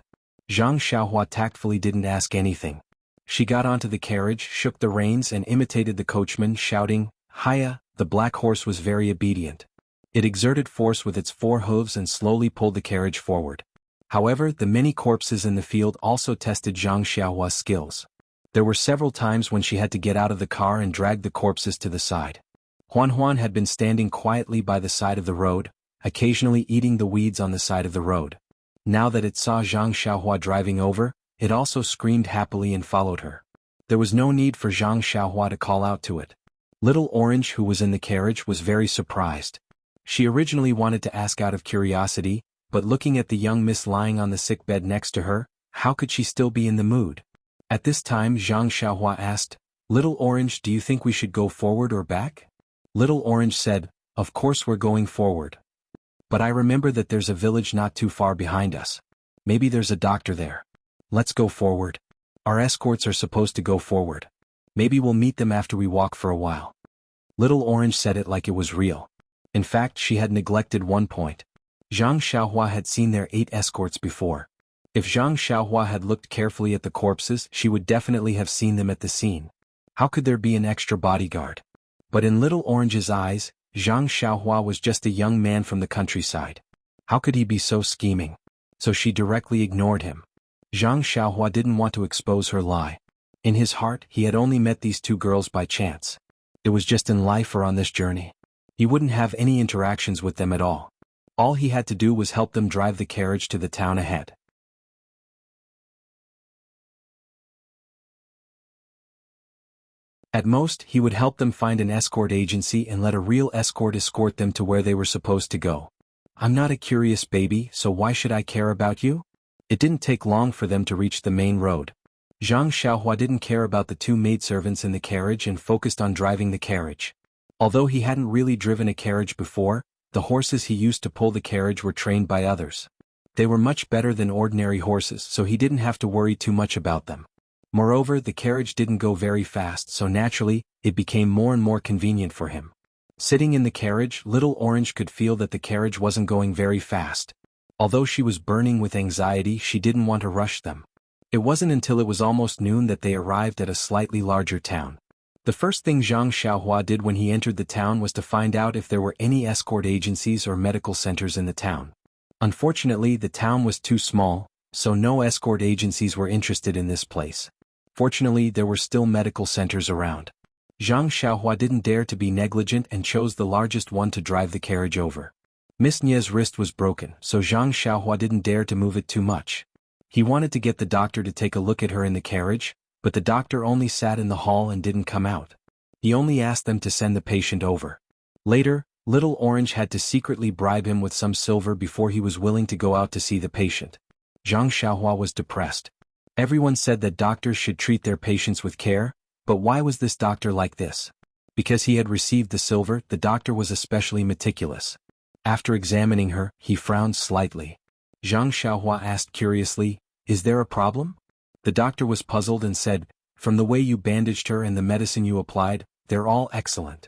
Zhang Xiaohua tactfully didn't ask anything. She got onto the carriage, shook the reins and imitated the coachman, shouting, "Hiya!" The black horse was very obedient. It exerted force with its 4 hooves and slowly pulled the carriage forward. However, the many corpses in the field also tested Zhang Xiaohua's skills. There were several times when she had to get out of the car and drag the corpses to the side. Huan had been standing quietly by the side of the road, occasionally eating the weeds on the side of the road. Now that it saw Zhang Xiaohua driving over, it also screamed happily and followed her. There was no need for Zhang Xiaohua to call out to it. Little Orange, who was in the carriage, was very surprised. She originally wanted to ask out of curiosity, but looking at the young miss lying on the sickbed next to her, how could she still be in the mood? At this time Zhang Xiaohua asked, Little Orange, do you think we should go forward or back? Little Orange said, of course we're going forward. But I remember that there's a village not too far behind us. Maybe there's a doctor there. Let's go forward. Our escorts are supposed to go forward. Maybe we'll meet them after we walk for a while. Little Orange said it like it was real. In fact, she had neglected one point. Zhang Xiaohua had seen their 8 escorts before. If Zhang Xiaohua had looked carefully at the corpses, she would definitely have seen them at the scene. How could there be an extra bodyguard? But in Little Orange's eyes, Zhang Xiaohua was just a young man from the countryside. How could he be so scheming? So she directly ignored him. Zhang Xiaohua didn't want to expose her lie. In his heart, he had only met these 2 girls by chance. It was just in life or on this journey. He wouldn't have any interactions with them at all. All he had to do was help them drive the carriage to the town ahead. At most, he would help them find an escort agency and let a real escort escort them to where they were supposed to go. I'm not a curious baby, so why should I care about you? It didn't take long for them to reach the main road. Zhang Xiaohua didn't care about the 2 maidservants in the carriage and focused on driving the carriage. Although he hadn't really driven a carriage before, the horses he used to pull the carriage were trained by others. They were much better than ordinary horses, so he didn't have to worry too much about them. Moreover, the carriage didn't go very fast, so naturally, it became more and more convenient for him. Sitting in the carriage, Little Orange could feel that the carriage wasn't going very fast. Although she was burning with anxiety, she didn't want to rush them. It wasn't until it was almost noon that they arrived at a slightly larger town. The first thing Zhang Xiaohua did when he entered the town was to find out if there were any escort agencies or medical centers in the town. Unfortunately, the town was too small, so no escort agencies were interested in this place. Fortunately, there were still medical centers around. Zhang Xiaohua didn't dare to be negligent and chose the largest one to drive the carriage over. Miss Nie's wrist was broken, so Zhang Xiaohua didn't dare to move it too much. He wanted to get the doctor to take a look at her in the carriage, but the doctor only sat in the hall and didn't come out. He only asked them to send the patient over. Later, Little Orange had to secretly bribe him with some silver before he was willing to go out to see the patient. Zhang Xiaohua was depressed. Everyone said that doctors should treat their patients with care, but why was this doctor like this? Because he had received the silver, the doctor was especially meticulous. After examining her, he frowned slightly. Zhang Xiaohua asked curiously, "Is there a problem?" The doctor was puzzled and said, "From the way you bandaged her and the medicine you applied, they're all excellent.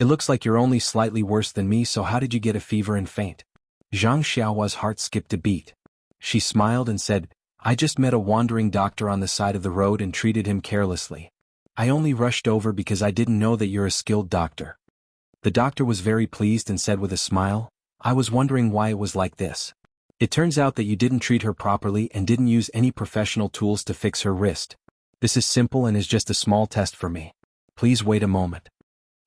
It looks like you're only slightly worse than me, so how did you get a fever and faint?" Zhang Xiaohua's heart skipped a beat. She smiled and said, "I just met a wandering doctor on the side of the road and treated him carelessly. I only rushed over because I didn't know that you're a skilled doctor." The doctor was very pleased and said with a smile, "I was wondering why it was like this. It turns out that you didn't treat her properly and didn't use any professional tools to fix her wrist. This is simple and is just a small test for me. Please wait a moment."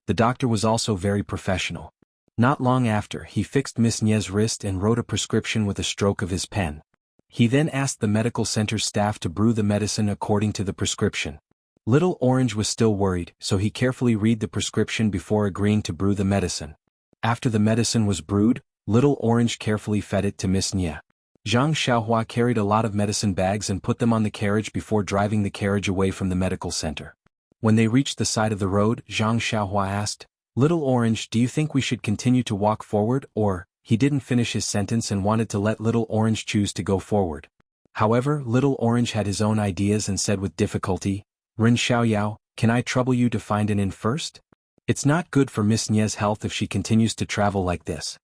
The doctor was also very professional. Not long after, he fixed Miss Nie's wrist and wrote a prescription with a stroke of his pen. He then asked the medical center's staff to brew the medicine according to the prescription. Little Orange was still worried, so he carefully read the prescription before agreeing to brew the medicine. After the medicine was brewed, Little Orange carefully fed it to Miss Nie. Zhang Xiaohua carried a lot of medicine bags and put them on the carriage before driving the carriage away from the medical center. When they reached the side of the road, Zhang Xiaohua asked, "Little Orange, do you think we should continue to walk forward or?" He didn't finish his sentence and wanted to let Little Orange choose to go forward. However, Little Orange had his own ideas and said with difficulty, "Ren Xiaoyao, can I trouble you to find an inn first? It's not good for Miss Nie's health if she continues to travel like this."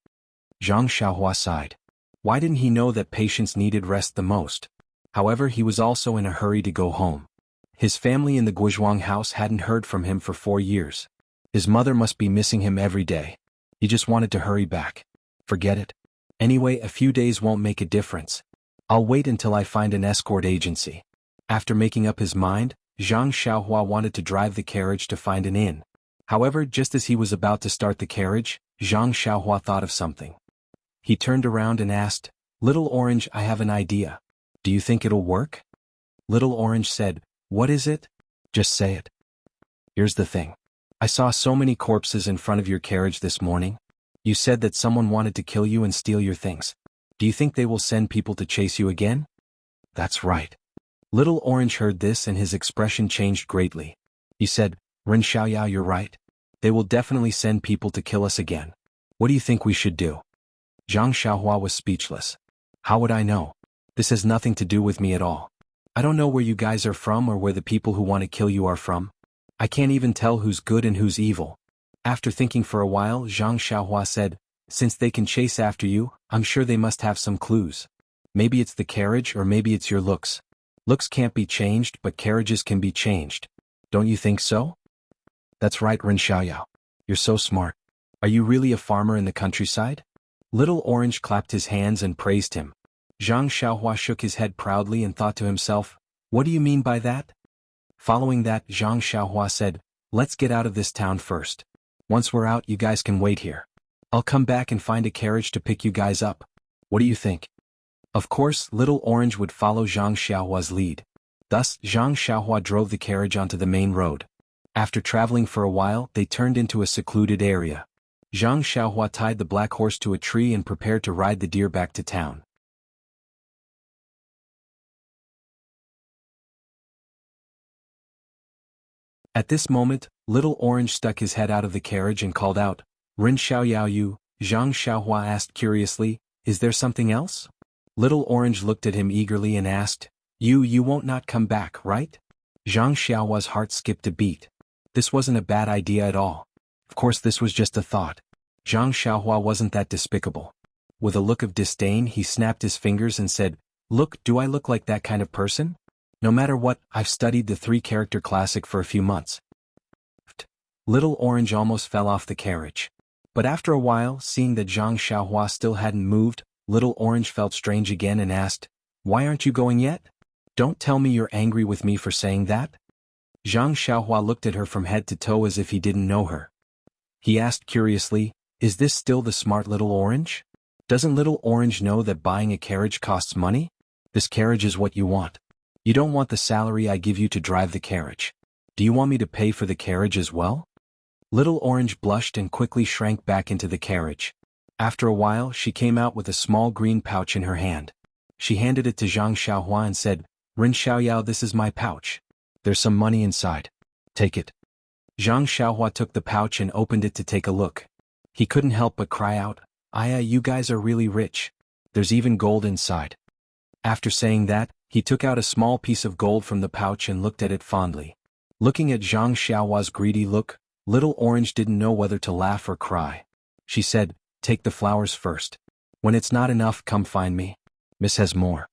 Zhang Xiaohua sighed. Why didn't he know that patients needed rest the most? However, he was also in a hurry to go home. His family in the Guizhuang house hadn't heard from him for 4 years. His mother must be missing him every day. He just wanted to hurry back. Forget it. Anyway, a few days won't make a difference. I'll wait until I find an escort agency. After making up his mind, Zhang Xiaohua wanted to drive the carriage to find an inn. However, just as he was about to start the carriage, Zhang Xiaohua thought of something. He turned around and asked, "Little Orange, I have an idea. Do you think it'll work?" Little Orange said, "What is it?" "Just say it." "Here's the thing. I saw so many corpses in front of your carriage this morning. You said that someone wanted to kill you and steal your things. Do Do you think they will send people to chase you again? That's right. Little Orange heard this and his expression changed greatly. He said, Ren Xiaoyao, you're right. They will definitely send people to kill us again. What do you think we should do? Zhang Xiaohua was speechless. How would I know? This has nothing to do with me at all. I don't know where you guys are from or where the people who want to kill you are from. I can't even tell who's good and who's evil. After thinking for a while, Zhang Xiaohua said, since they can chase after you, I'm sure they must have some clues. Maybe it's the carriage or maybe it's your looks. Looks can't be changed, but carriages can be changed. Don't you think so? That's right, Ren Xiaoyao. You're so smart. Are you really a farmer in the countryside? Little Orange clapped his hands and praised him. Zhang Xiaohua shook his head proudly and thought to himself, what do you mean by that? Following that, Zhang Xiaohua said, let's get out of this town first. Once we're out, you guys can wait here. I'll come back and find a carriage to pick you guys up. What do you think? Of course, Little Orange would follow Zhang Xiaohua's lead. Thus, Zhang Xiaohua drove the carriage onto the main road. After traveling for a while, they turned into a secluded area. Zhang Xiaohua tied the black horse to a tree and prepared to ride the deer back to town. At this moment, Little Orange stuck his head out of the carriage and called out, Ren Xiaoyao you, Zhang Xiaohua asked curiously, is there something else? Little Orange looked at him eagerly and asked, You won't not come back, right? Zhang Xiaohua's heart skipped a beat. This wasn't a bad idea at all. Of course this was just a thought. Zhang Xiaohua wasn't that despicable. With a look of disdain he snapped his fingers and said, Look, do I look like that kind of person? No matter what, I've studied the 3-character classic for a few months. Little Orange almost fell off the carriage. But after a while, seeing that Zhang Xiaohua still hadn't moved, Little Orange felt strange again and asked, Why aren't you going yet? Don't tell me you're angry with me for saying that? Zhang Xiaohua looked at her from head to toe as if he didn't know her. He asked curiously, Is this still the smart Little Orange? Doesn't Little Orange know that buying a carriage costs money? This carriage is what you want. You don't want the salary I give you to drive the carriage. Do you want me to pay for the carriage as well? Little Orange blushed and quickly shrank back into the carriage. After a while, she came out with a small green pouch in her hand. She handed it to Zhang Xiaohua and said, Ren Xiaoyao, this is my pouch. There's some money inside. Take it. Zhang Xiaohua took the pouch and opened it to take a look. He couldn't help but cry out, you guys are really rich. There's even gold inside. After saying that, he took out a small piece of gold from the pouch and looked at it fondly. Looking at Zhang Xiaohua's greedy look, Little Orange didn't know whether to laugh or cry. She said, Take the flowers first. When it's not enough, come find me. Miss has more.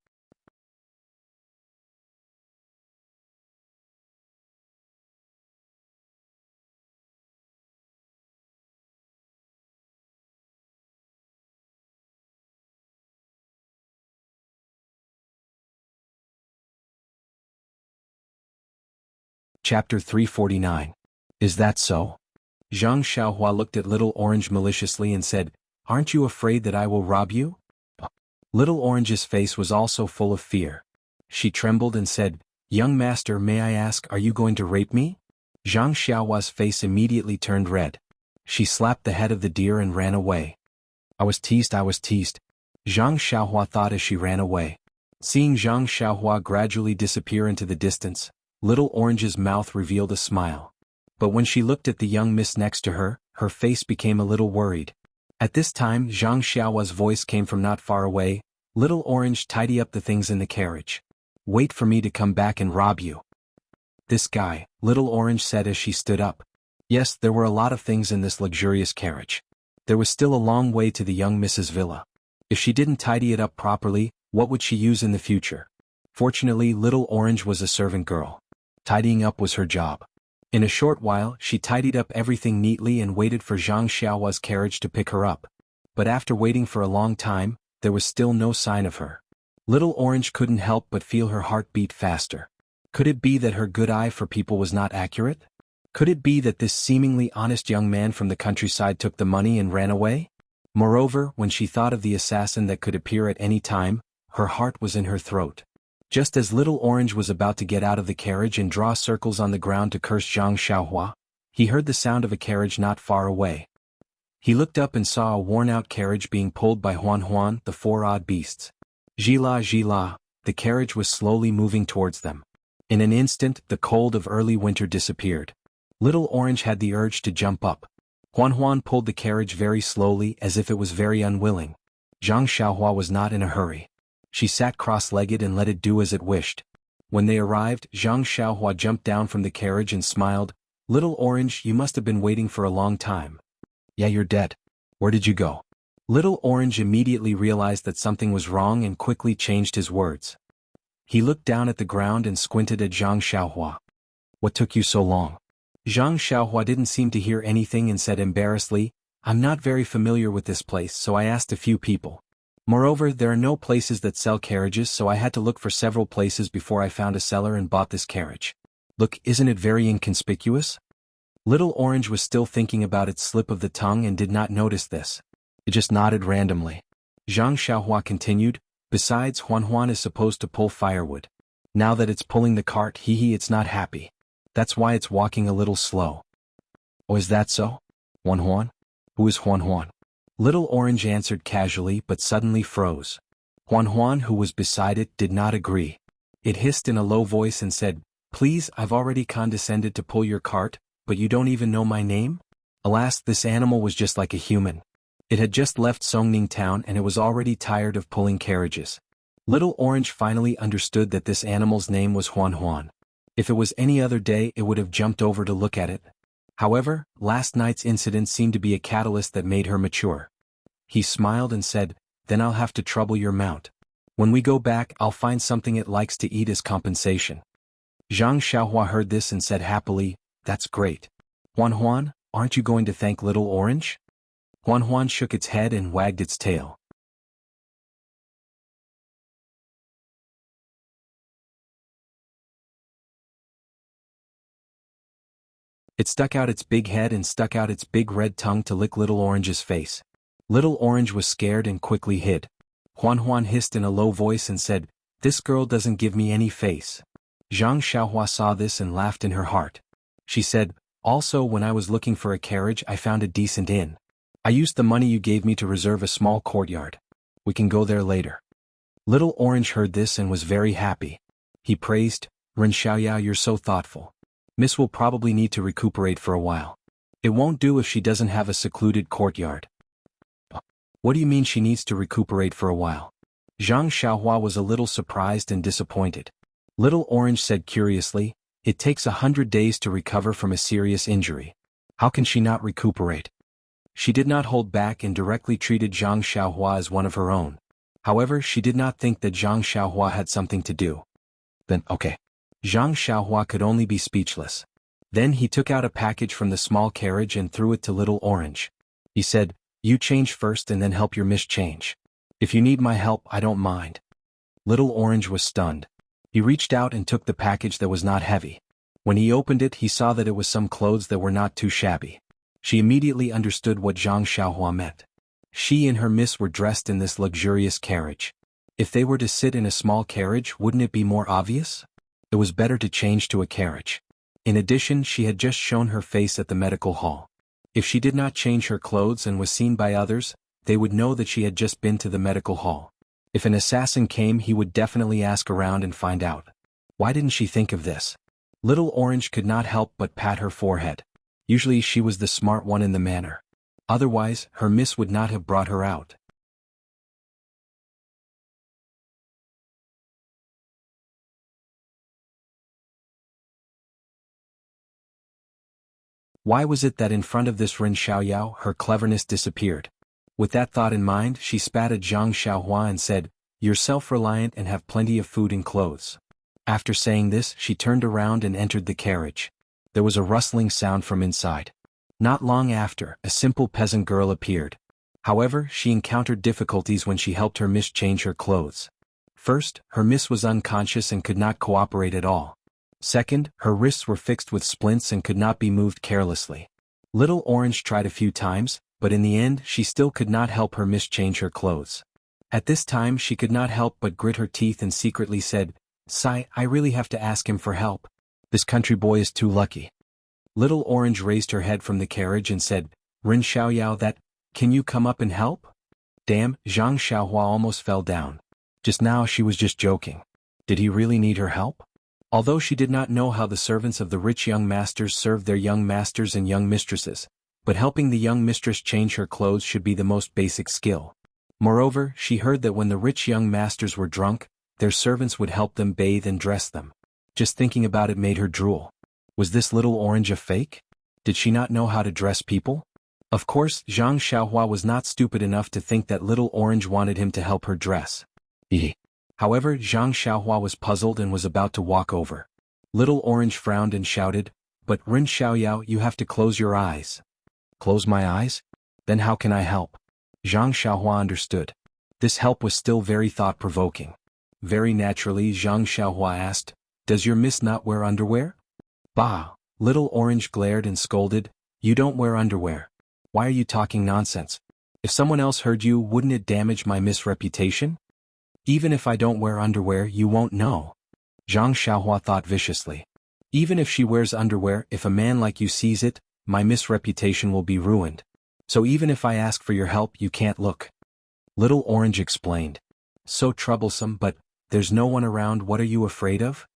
Chapter 349. Is that so? Zhang Xiaohua looked at Little Orange maliciously and said, Aren't you afraid that I will rob you? Little Orange's face was also full of fear. She trembled and said, Young master, may I ask, are you going to rape me? Zhang Xiaohua's face immediately turned red. She slapped the head of the deer and ran away. I was teased. Zhang Xiaohua thought as she ran away. Seeing Zhang Xiaohua gradually disappear into the distance, Little Orange's mouth revealed a smile. But when she looked at the young miss next to her, her face became a little worried. At this time, Zhang Xiaohua's voice came from not far away, Little Orange, tidy up the things in the carriage. Wait for me to come back and rob you. This guy, Little Orange said as she stood up. Yes, there were a lot of things in this luxurious carriage. There was still a long way to the young Mrs. Villa. If she didn't tidy it up properly, what would she use in the future? Fortunately, Little Orange was a servant girl. Tidying up was her job. In a short while, she tidied up everything neatly and waited for Zhang Xiaohua's carriage to pick her up. But after waiting for a long time, there was still no sign of her. Little Orange couldn't help but feel her heart beat faster. Could it be that her good eye for people was not accurate? Could it be that this seemingly honest young man from the countryside took the money and ran away? Moreover, when she thought of the assassin that could appear at any time, her heart was in her throat. Just as Little Orange was about to get out of the carriage and draw circles on the ground to curse Zhang Xiaohua, he heard the sound of a carriage not far away. He looked up and saw a worn-out carriage being pulled by Huan Huan, the four odd beasts. Gila Gila, the carriage was slowly moving towards them. In an instant, the cold of early winter disappeared. Little Orange had the urge to jump up. Huan Huan pulled the carriage very slowly as if it was very unwilling. Zhang Xiaohua was not in a hurry. She sat cross-legged and let it do as it wished. When they arrived, Zhang Xiaohua jumped down from the carriage and smiled. "Little Orange, you must have been waiting for a long time." "Yeah, you're dead. Where did you go?" Little Orange immediately realized that something was wrong and quickly changed his words. He looked down at the ground and squinted at Zhang Xiaohua. "What took you so long?" Zhang Xiaohua didn't seem to hear anything and said embarrassedly, "I'm not very familiar with this place, so I asked a few people. Moreover, there are no places that sell carriages, so I had to look for several places before I found a seller and bought this carriage. Look, isn't it very inconspicuous?" Little Orange was still thinking about its slip of the tongue and did not notice this. It just nodded randomly. Zhang Xiaohua continued, "Besides, Huan Huan is supposed to pull firewood. Now that it's pulling the cart, it's not happy. That's why it's walking a little slow." "Oh, is that so? Huan Huan? Who is Huan Huan?" Little Orange answered casually but suddenly froze. Huan Huan, who was beside it, did not agree. It hissed in a low voice and said, "Please, I've already condescended to pull your cart, but you don't even know my name?" Alas, this animal was just like a human. It had just left Songning town and it was already tired of pulling carriages. Little Orange finally understood that this animal's name was Huan Huan. If it was any other day, it would have jumped over to look at it. However, last night's incident seemed to be a catalyst that made her mature. He smiled and said, "Then I'll have to trouble your mount. When we go back, I'll find something it likes to eat as compensation." Zhang Xiaohua heard this and said happily, "That's great. Huan Huan, aren't you going to thank Little Orange?" Huan Huan shook its head and wagged its tail. It stuck out its big head and stuck out its big red tongue to lick Little Orange's face. Little Orange was scared and quickly hid. Huan Huan hissed in a low voice and said, "This girl doesn't give me any face." Zhang Xiaohua saw this and laughed in her heart. She said, "Also, when I was looking for a carriage, I found a decent inn. I used the money you gave me to reserve a small courtyard. We can go there later." Little Orange heard this and was very happy. He praised, "Ren Xiaoyao, you're so thoughtful. Miss will probably need to recuperate for a while. It won't do if she doesn't have a secluded courtyard." "What do you mean she needs to recuperate for a while?" Zhang Xiaohua was a little surprised and disappointed. Little Orange said curiously, "It takes 100 days to recover from a serious injury. How can she not recuperate?" She did not hold back and directly treated Zhang Xiaohua as one of her own. However, she did not think that Zhang Xiaohua had something to do. "Then, okay." Zhang Xiaohua could only be speechless. Then he took out a package from the small carriage and threw it to Little Orange. He said, "You change first and then help your miss change. If you need my help, I don't mind." Little Orange was stunned. He reached out and took the package that was not heavy. When he opened it, he saw that it was some clothes that were not too shabby. She immediately understood what Zhang Xiaohua meant. She and her miss were dressed in this luxurious carriage. If they were to sit in a small carriage, wouldn't it be more obvious? It was better to change to a carriage. In addition, she had just shown her face at the medical hall. If she did not change her clothes and was seen by others, they would know that she had just been to the medical hall. If an assassin came, he would definitely ask around and find out. Why didn't she think of this? Little Orange could not help but pat her forehead. Usually she was the smart one in the manor. Otherwise, her miss would not have brought her out. Why was it that in front of this Ren Xiaoyao her cleverness disappeared? With that thought in mind, she spat at Zhang Xiaohua and said, "You're self-reliant and have plenty of food and clothes." After saying this, she turned around and entered the carriage. There was a rustling sound from inside. Not long after, a simple peasant girl appeared. However, she encountered difficulties when she helped her miss change her clothes. First, her miss was unconscious and could not cooperate at all. Second, her wrists were fixed with splints and could not be moved carelessly. Little Orange tried a few times, but in the end she still could not help her miss change her clothes. At this time she could not help but grit her teeth and secretly said, "Sigh, I really have to ask him for help. This country boy is too lucky." Little Orange raised her head from the carriage and said, "Ren Xiaoyao, Can you come up and help? Damn, Zhang Xiaohua almost fell down. Just now she was just joking. Did he really need her help? Although she did not know how the servants of the rich young masters served their young masters and young mistresses, but helping the young mistress change her clothes should be the most basic skill. Moreover, she heard that when the rich young masters were drunk, their servants would help them bathe and dress them. Just thinking about it made her drool. Was this little orange a fake? Did she not know how to dress people? Of course, Zhang Xiaohua was not stupid enough to think that little orange wanted him to help her dress. However, Zhang Xiaohua was puzzled and was about to walk over. Little orange frowned and shouted, "But Ren Xiaoyao, you have to close your eyes." Close my eyes? Then how can I help? Zhang Xiaohua understood. This help was still very thought-provoking. Very naturally, Zhang Xiaohua asked, "Does your miss not wear underwear?" Bah! Little orange glared and scolded, "You don't wear underwear. Why are you talking nonsense? If someone else heard you, wouldn't it damage my miss reputation? Even if I don't wear underwear, you won't know." Zhang Xiaohua thought viciously. Even if she wears underwear, if a man like you sees it, my miss reputation will be ruined. So even if I ask for your help, you can't look. Little Orange explained. So troublesome, but there's no one around. What are you afraid of?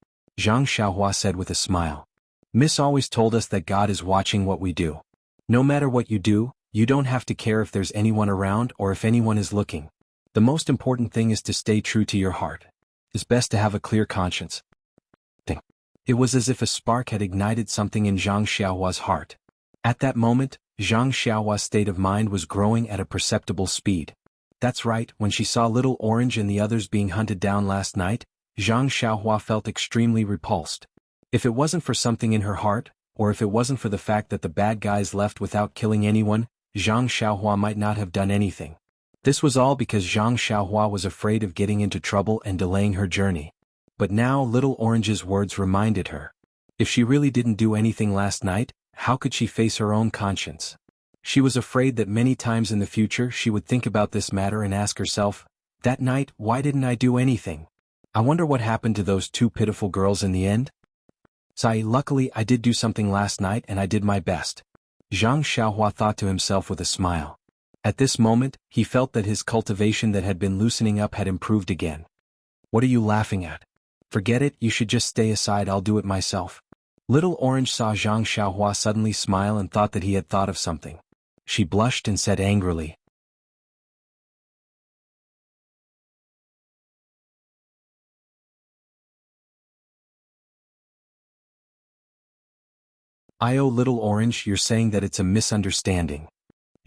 Zhang Xiaohua said with a smile. Miss always told us that God is watching what we do. No matter what you do, you don't have to care if there's anyone around or if anyone is looking. The most important thing is to stay true to your heart. It's best to have a clear conscience. It was as if a spark had ignited something in Zhang Xiaohua's heart. At that moment, Zhang Xiaohua's state of mind was growing at a perceptible speed. That's right, when she saw Little Orange and the others being hunted down last night, Zhang Xiaohua felt extremely repulsed. If it wasn't for something in her heart, or if it wasn't for the fact that the bad guys left without killing anyone, Zhang Xiaohua might not have done anything. This was all because Zhang Xiaohua was afraid of getting into trouble and delaying her journey. But now Little Orange's words reminded her. If she really didn't do anything last night, how could she face her own conscience? She was afraid that many times in the future she would think about this matter and ask herself, that night, why didn't I do anything? I wonder what happened to those two pitiful girls in the end? Luckily I did do something last night and I did my best. Zhang Xiaohua thought to himself with a smile. At this moment, he felt that his cultivation that had been loosening up had improved again. What are you laughing at? Forget it, you should just stay aside, I'll do it myself. Little Orange saw Zhang Xiaohua suddenly smile and thought that he had thought of something. She blushed and said angrily. Little Orange, you're saying that it's a misunderstanding.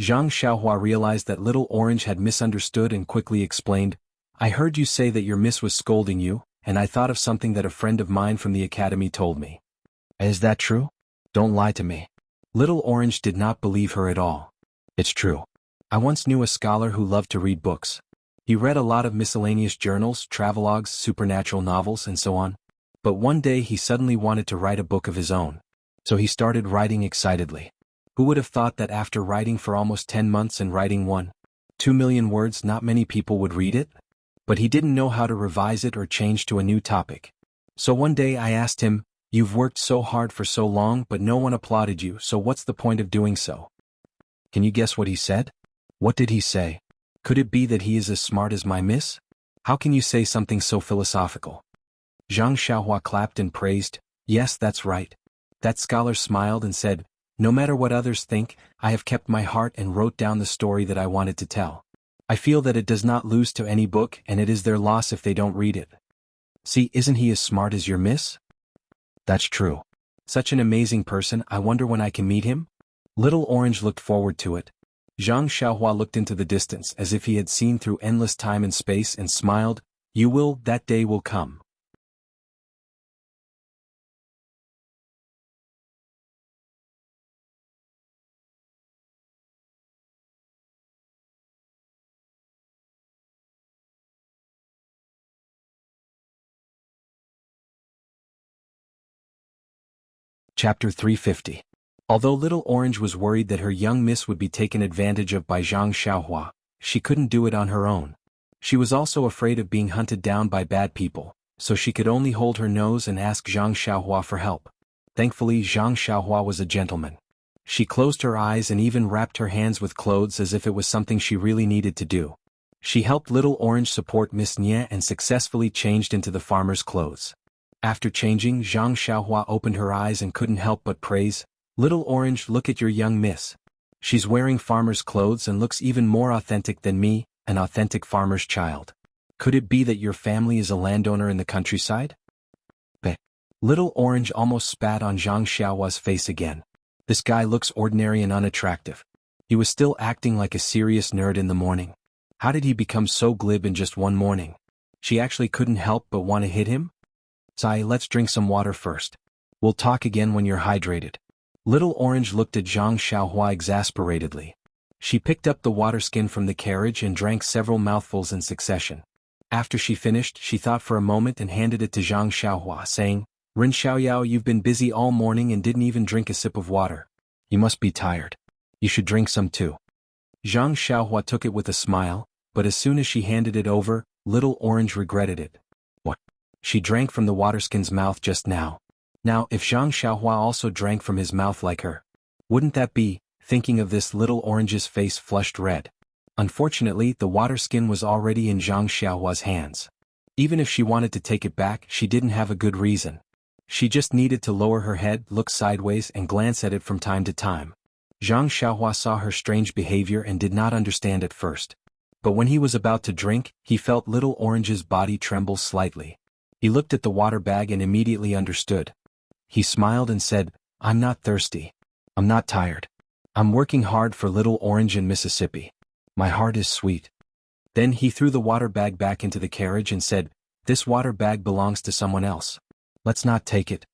Zhang Xiaohua realized that Little Orange had misunderstood and quickly explained, I heard you say that your miss was scolding you, and I thought of something that a friend of mine from the academy told me. Is that true? Don't lie to me. Little Orange did not believe her at all. It's true. I once knew a scholar who loved to read books. He read a lot of miscellaneous journals, travelogues, supernatural novels, and so on. But one day he suddenly wanted to write a book of his own. So he started writing excitedly. Who would have thought that after writing for almost 10 months and writing 1.2 million words, not many people would read it? But he didn't know how to revise it or change to a new topic. So one day I asked him, you've worked so hard for so long but no one applauded you, so what's the point of doing so? Can you guess what he said? What did he say? Could it be that he is as smart as my miss? How can you say something so philosophical? Zhang Xiaohua clapped and praised, yes, that's right. That scholar smiled and said, no matter what others think, I have kept my heart and wrote down the story that I wanted to tell. I feel that it does not lose to any book and it is their loss if they don't read it. See, isn't he as smart as your miss? That's true. Such an amazing person, I wonder when I can meet him? Little Orange looked forward to it. Zhang Xiaohua looked into the distance as if he had seen through endless time and space and smiled, you will, that day will come. Chapter 350. Although Little Orange was worried that her young miss would be taken advantage of by Zhang Xiaohua, she couldn't do it on her own. She was also afraid of being hunted down by bad people, so she could only hold her nose and ask Zhang Xiaohua for help. Thankfully, Zhang Xiaohua was a gentleman. She closed her eyes and even wrapped her hands with clothes as if it was something she really needed to do. She helped Little Orange support Miss Nye and successfully changed into the farmer's clothes. After changing, Zhang Xiaohua opened her eyes and couldn't help but praise, "Little Orange, look at your young miss. She's wearing farmer's clothes and looks even more authentic than me, an authentic farmer's child. Could it be that your family is a landowner in the countryside?" But Little Orange almost spat on Zhang Xiaohua's face again. This guy looks ordinary and unattractive. He was still acting like a serious nerd in the morning. How did he become so glib in just one morning? She actually couldn't help but want to hit him? "Sai, let's drink some water first. We'll talk again when you're hydrated." Little Orange looked at Zhang Xiaohua exasperatedly. She picked up the water skin from the carriage and drank several mouthfuls in succession. After she finished, she thought for a moment and handed it to Zhang Xiaohua, saying, "Ren Xiaoyao, you've been busy all morning and didn't even drink a sip of water. You must be tired. You should drink some too." Zhang Xiaohua took it with a smile, but as soon as she handed it over, Little Orange regretted it. What? She drank from the waterskin's mouth just now. Now, if Zhang Xiaohua also drank from his mouth like her, wouldn't that be? Thinking of this, Little Orange's face flushed red. Unfortunately, the waterskin was already in Zhang Xiaohua's hands. Even if she wanted to take it back, she didn't have a good reason. She just needed to lower her head, look sideways and glance at it from time to time. Zhang Xiaohua saw her strange behavior and did not understand at first. But when he was about to drink, he felt Little Orange's body tremble slightly. He looked at the water bag and immediately understood. He smiled and said, "I'm not thirsty. I'm not tired. I'm working hard for Little Orange in Mississippi. My heart is sweet." Then he threw the water bag back into the carriage and said, "This water bag belongs to someone else. Let's not take it."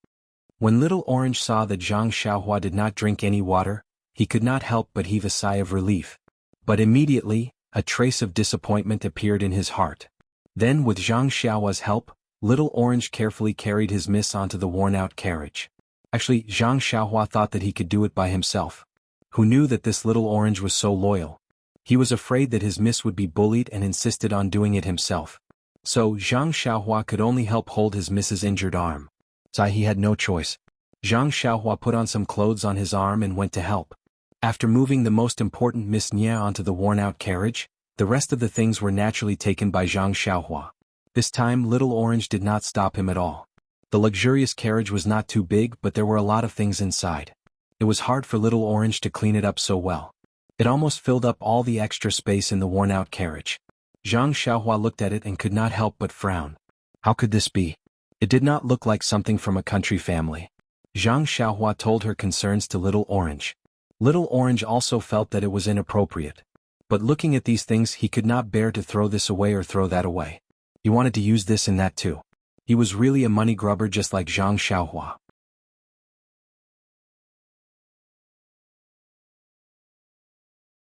When Little Orange saw that Zhang Xiaohua did not drink any water, he could not help but heave a sigh of relief. But immediately, a trace of disappointment appeared in his heart. Then, with Zhang Xiaohua's help, Little Orange carefully carried his miss onto the worn-out carriage. Actually, Zhang Xiaohua thought that he could do it by himself. Who knew that this Little Orange was so loyal? He was afraid that his miss would be bullied and insisted on doing it himself. So Zhang Xiaohua could only help hold his miss's injured arm. So he had no choice. Zhang Xiaohua put on some clothes on his arm and went to help. After moving the most important Miss Nye onto the worn-out carriage, the rest of the things were naturally taken by Zhang Xiaohua. This time Little Orange did not stop him at all. The luxurious carriage was not too big, but there were a lot of things inside. It was hard for Little Orange to clean it up so well. It almost filled up all the extra space in the worn-out carriage. Zhang Xiaohua looked at it and could not help but frown. How could this be? It did not look like something from a country family. Zhang Xiaohua told her concerns to Little Orange. Little Orange also felt that it was inappropriate. But looking at these things, he could not bear to throw this away or throw that away. He wanted to use this and that too. He was really a money grubber just like Zhang Xiaohua.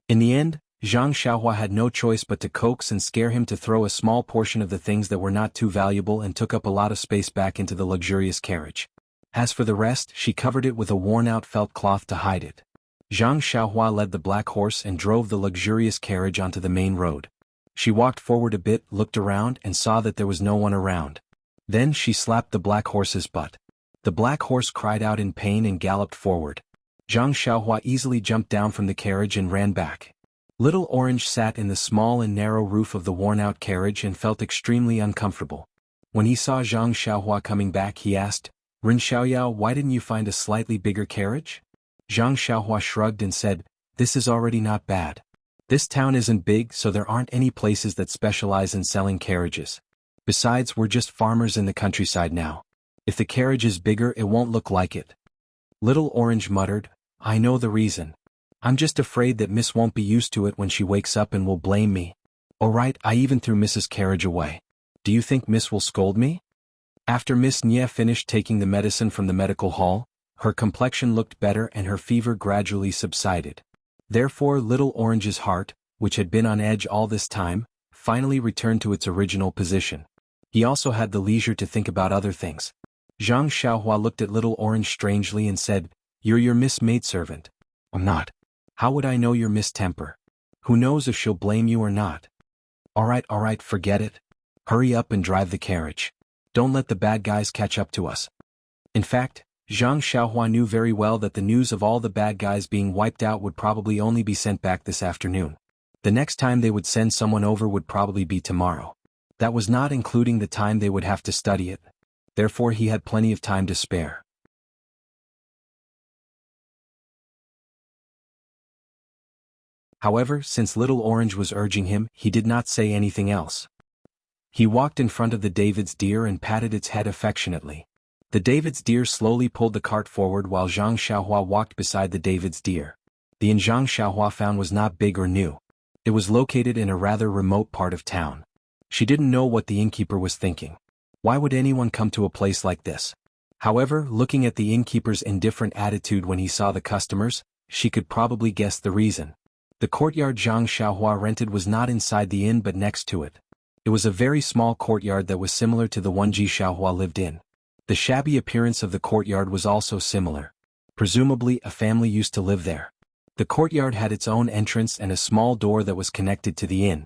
In the end, Zhang Xiaohua had no choice but to coax and scare him to throw a small portion of the things that were not too valuable and took up a lot of space back into the luxurious carriage. As for the rest, she covered it with a worn-out felt cloth to hide it. Zhang Xiaohua led the black horse and drove the luxurious carriage onto the main road. She walked forward a bit, looked around and saw that there was no one around. Then she slapped the black horse's butt. The black horse cried out in pain and galloped forward. Zhang Xiaohua easily jumped down from the carriage and ran back. Little Orange sat in the small and narrow roof of the worn-out carriage and felt extremely uncomfortable. When he saw Zhang Xiaohua coming back, he asked, "Ren Xiaoyao, why didn't you find a slightly bigger carriage?" Zhang Xiaohua shrugged and said, "This is already not bad. This town isn't big, so there aren't any places that specialize in selling carriages. Besides, we're just farmers in the countryside now. If the carriage is bigger, it won't look like it." Little Orange muttered, "I know the reason. I'm just afraid that Miss won't be used to it when she wakes up and will blame me. Alright, I even threw Mrs. Carriage away. Do you think Miss will scold me?" After Miss Nye finished taking the medicine from the medical hall, her complexion looked better and her fever gradually subsided. Therefore Little Orange's heart, which had been on edge all this time, finally returned to its original position. He also had the leisure to think about other things. Zhang Xiaohua looked at Little Orange strangely and said, "You're your Miss maidservant." "I'm not. How would I know your Miss temper? Who knows if she'll blame you or not?" Alright, forget it. Hurry up and drive the carriage. Don't let the bad guys catch up to us." In fact, Zhang Xiaohua knew very well that the news of all the bad guys being wiped out would probably only be sent back this afternoon. The next time they would send someone over would probably be tomorrow. That was not including the time they would have to study it. Therefore he had plenty of time to spare. However, since Little Orange was urging him, he did not say anything else. He walked in front of the David's deer and patted its head affectionately. The David's deer slowly pulled the cart forward while Zhang Xiaohua walked beside the David's deer. The inn Zhang Xiaohua found was not big or new. It was located in a rather remote part of town. She didn't know what the innkeeper was thinking. Why would anyone come to a place like this? However, looking at the innkeeper's indifferent attitude when he saw the customers, she could probably guess the reason. The courtyard Zhang Xiaohua rented was not inside the inn but next to it. It was a very small courtyard that was similar to the one Ji Xiaohua lived in. The shabby appearance of the courtyard was also similar. Presumably, a family used to live there. The courtyard had its own entrance and a small door that was connected to the inn.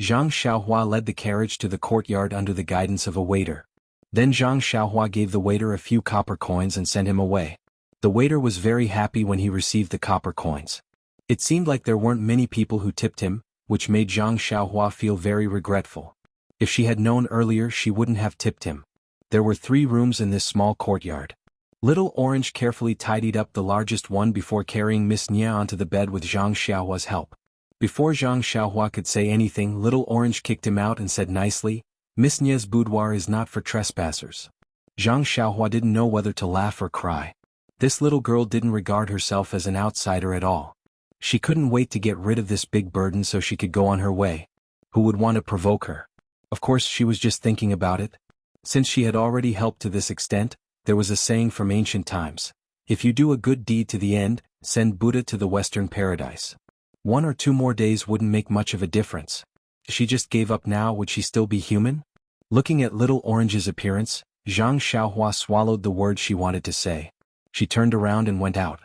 Zhang Xiaohua led the carriage to the courtyard under the guidance of a waiter. Then Zhang Xiaohua gave the waiter a few copper coins and sent him away. The waiter was very happy when he received the copper coins. It seemed like there weren't many people who tipped him, which made Zhang Xiaohua feel very regretful. If she had known earlier, she wouldn't have tipped him. There were 3 rooms in this small courtyard. Little Orange carefully tidied up the largest one before carrying Miss Nia onto the bed with Zhang Xiaohua's help. Before Zhang Xiaohua could say anything, Little Orange kicked him out and said nicely, "Miss Nia's boudoir is not for trespassers." Zhang Xiaohua didn't know whether to laugh or cry. This little girl didn't regard herself as an outsider at all. She couldn't wait to get rid of this big burden so she could go on her way. Who would want to provoke her? Of course she was just thinking about it. Since she had already helped to this extent, there was a saying from ancient times. If you do a good deed to the end, send Buddha to the Western paradise. 1 or 2 more days wouldn't make much of a difference. If she just gave up now, would she still be human? Looking at Little Orange's appearance, Zhang Xiaohua swallowed the words she wanted to say. She turned around and went out.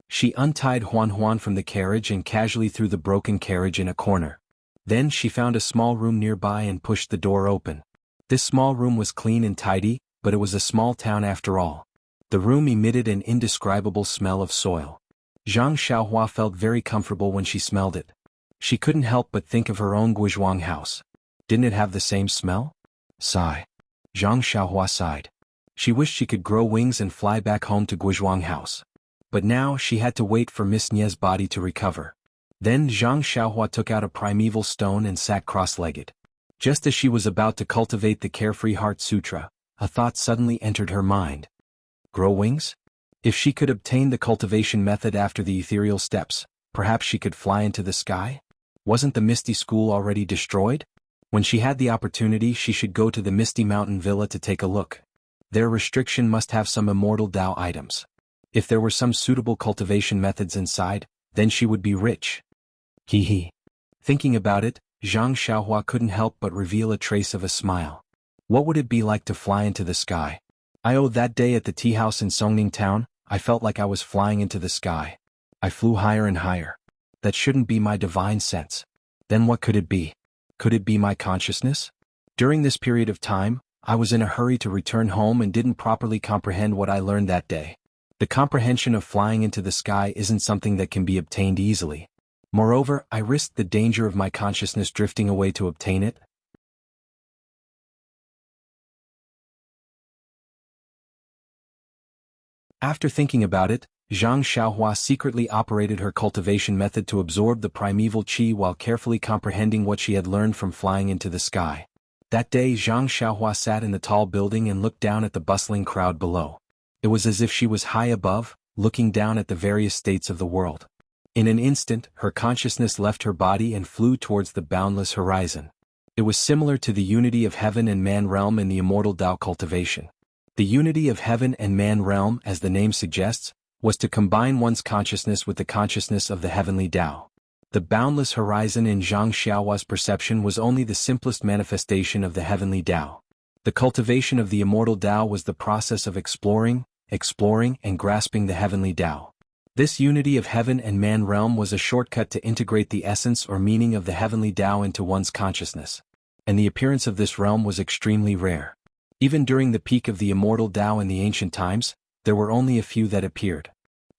She untied Huan Huan from the carriage and casually threw the broken carriage in a corner. Then she found a small room nearby and pushed the door open. This small room was clean and tidy, but it was a small town after all. The room emitted an indescribable smell of soil. Zhang Xiaohua felt very comfortable when she smelled it. She couldn't help but think of her own Guizhuang house. Didn't it have the same smell? Sigh. Zhang Xiaohua sighed. She wished she could grow wings and fly back home to Guizhuang house. But now she had to wait for Miss Nia's body to recover. Then Zhang Xiaohua took out a primeval stone and sat cross-legged. Just as she was about to cultivate the Carefree Heart Sutra, a thought suddenly entered her mind. Grow wings? If she could obtain the cultivation method after the ethereal steps, perhaps she could fly into the sky? Wasn't the Misty School already destroyed? When she had the opportunity, she should go to the Misty Mountain Villa to take a look. Their restriction must have some immortal Tao items. If there were some suitable cultivation methods inside, then she would be rich. Hee hee. Thinking about it, Zhang Xiaohua couldn't help but reveal a trace of a smile. What would it be like to fly into the sky? That day at the tea house in Songning Town, I felt like I was flying into the sky. I flew higher and higher. That shouldn't be my divine sense. Then what could it be? Could it be my consciousness? During this period of time, I was in a hurry to return home and didn't properly comprehend what I learned that day. The comprehension of flying into the sky isn't something that can be obtained easily. Moreover, I risked the danger of my consciousness drifting away to obtain it. After thinking about it, Zhang Xiaohua secretly operated her cultivation method to absorb the primeval qi while carefully comprehending what she had learned from flying into the sky. That day Zhang Xiaohua sat in the tall building and looked down at the bustling crowd below. It was as if she was high above, looking down at the various states of the world. In an instant, her consciousness left her body and flew towards the boundless horizon. It was similar to the unity of heaven and man realm in the immortal Tao cultivation. The unity of heaven and man realm, as the name suggests, was to combine one's consciousness with the consciousness of the heavenly Tao. The boundless horizon in Zhang Xiaohua's perception was only the simplest manifestation of the heavenly Tao. The cultivation of the immortal Tao was the process of exploring and grasping the heavenly Tao. This unity of heaven and man realm was a shortcut to integrate the essence or meaning of the heavenly Tao into one's consciousness. And the appearance of this realm was extremely rare. Even during the peak of the immortal Tao in the ancient times, there were only a few that appeared.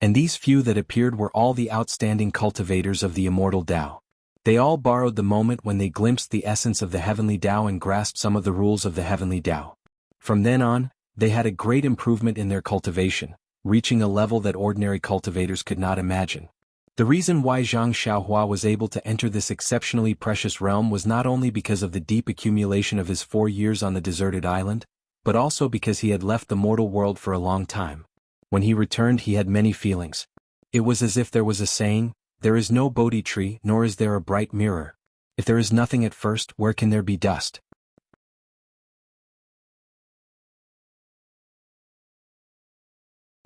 And these few that appeared were all the outstanding cultivators of the immortal Tao. They all borrowed the moment when they glimpsed the essence of the heavenly Tao and grasped some of the rules of the heavenly Tao. From then on, they had a great improvement in their cultivation, reaching a level that ordinary cultivators could not imagine. The reason why Zhang Xiaohua was able to enter this exceptionally precious realm was not only because of the deep accumulation of his 4 years on the deserted island, but also because he had left the mortal world for a long time. When he returned, he had many feelings. It was as if there was a saying, "There is no Bodhi tree, nor is there a bright mirror. If there is nothing at first, where can there be dust?"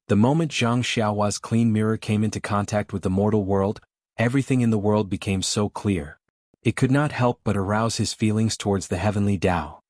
The moment Zhang Xiaohua's clean mirror came into contact with the mortal world, everything in the world became so clear. It could not help but arouse his feelings towards the heavenly Tao.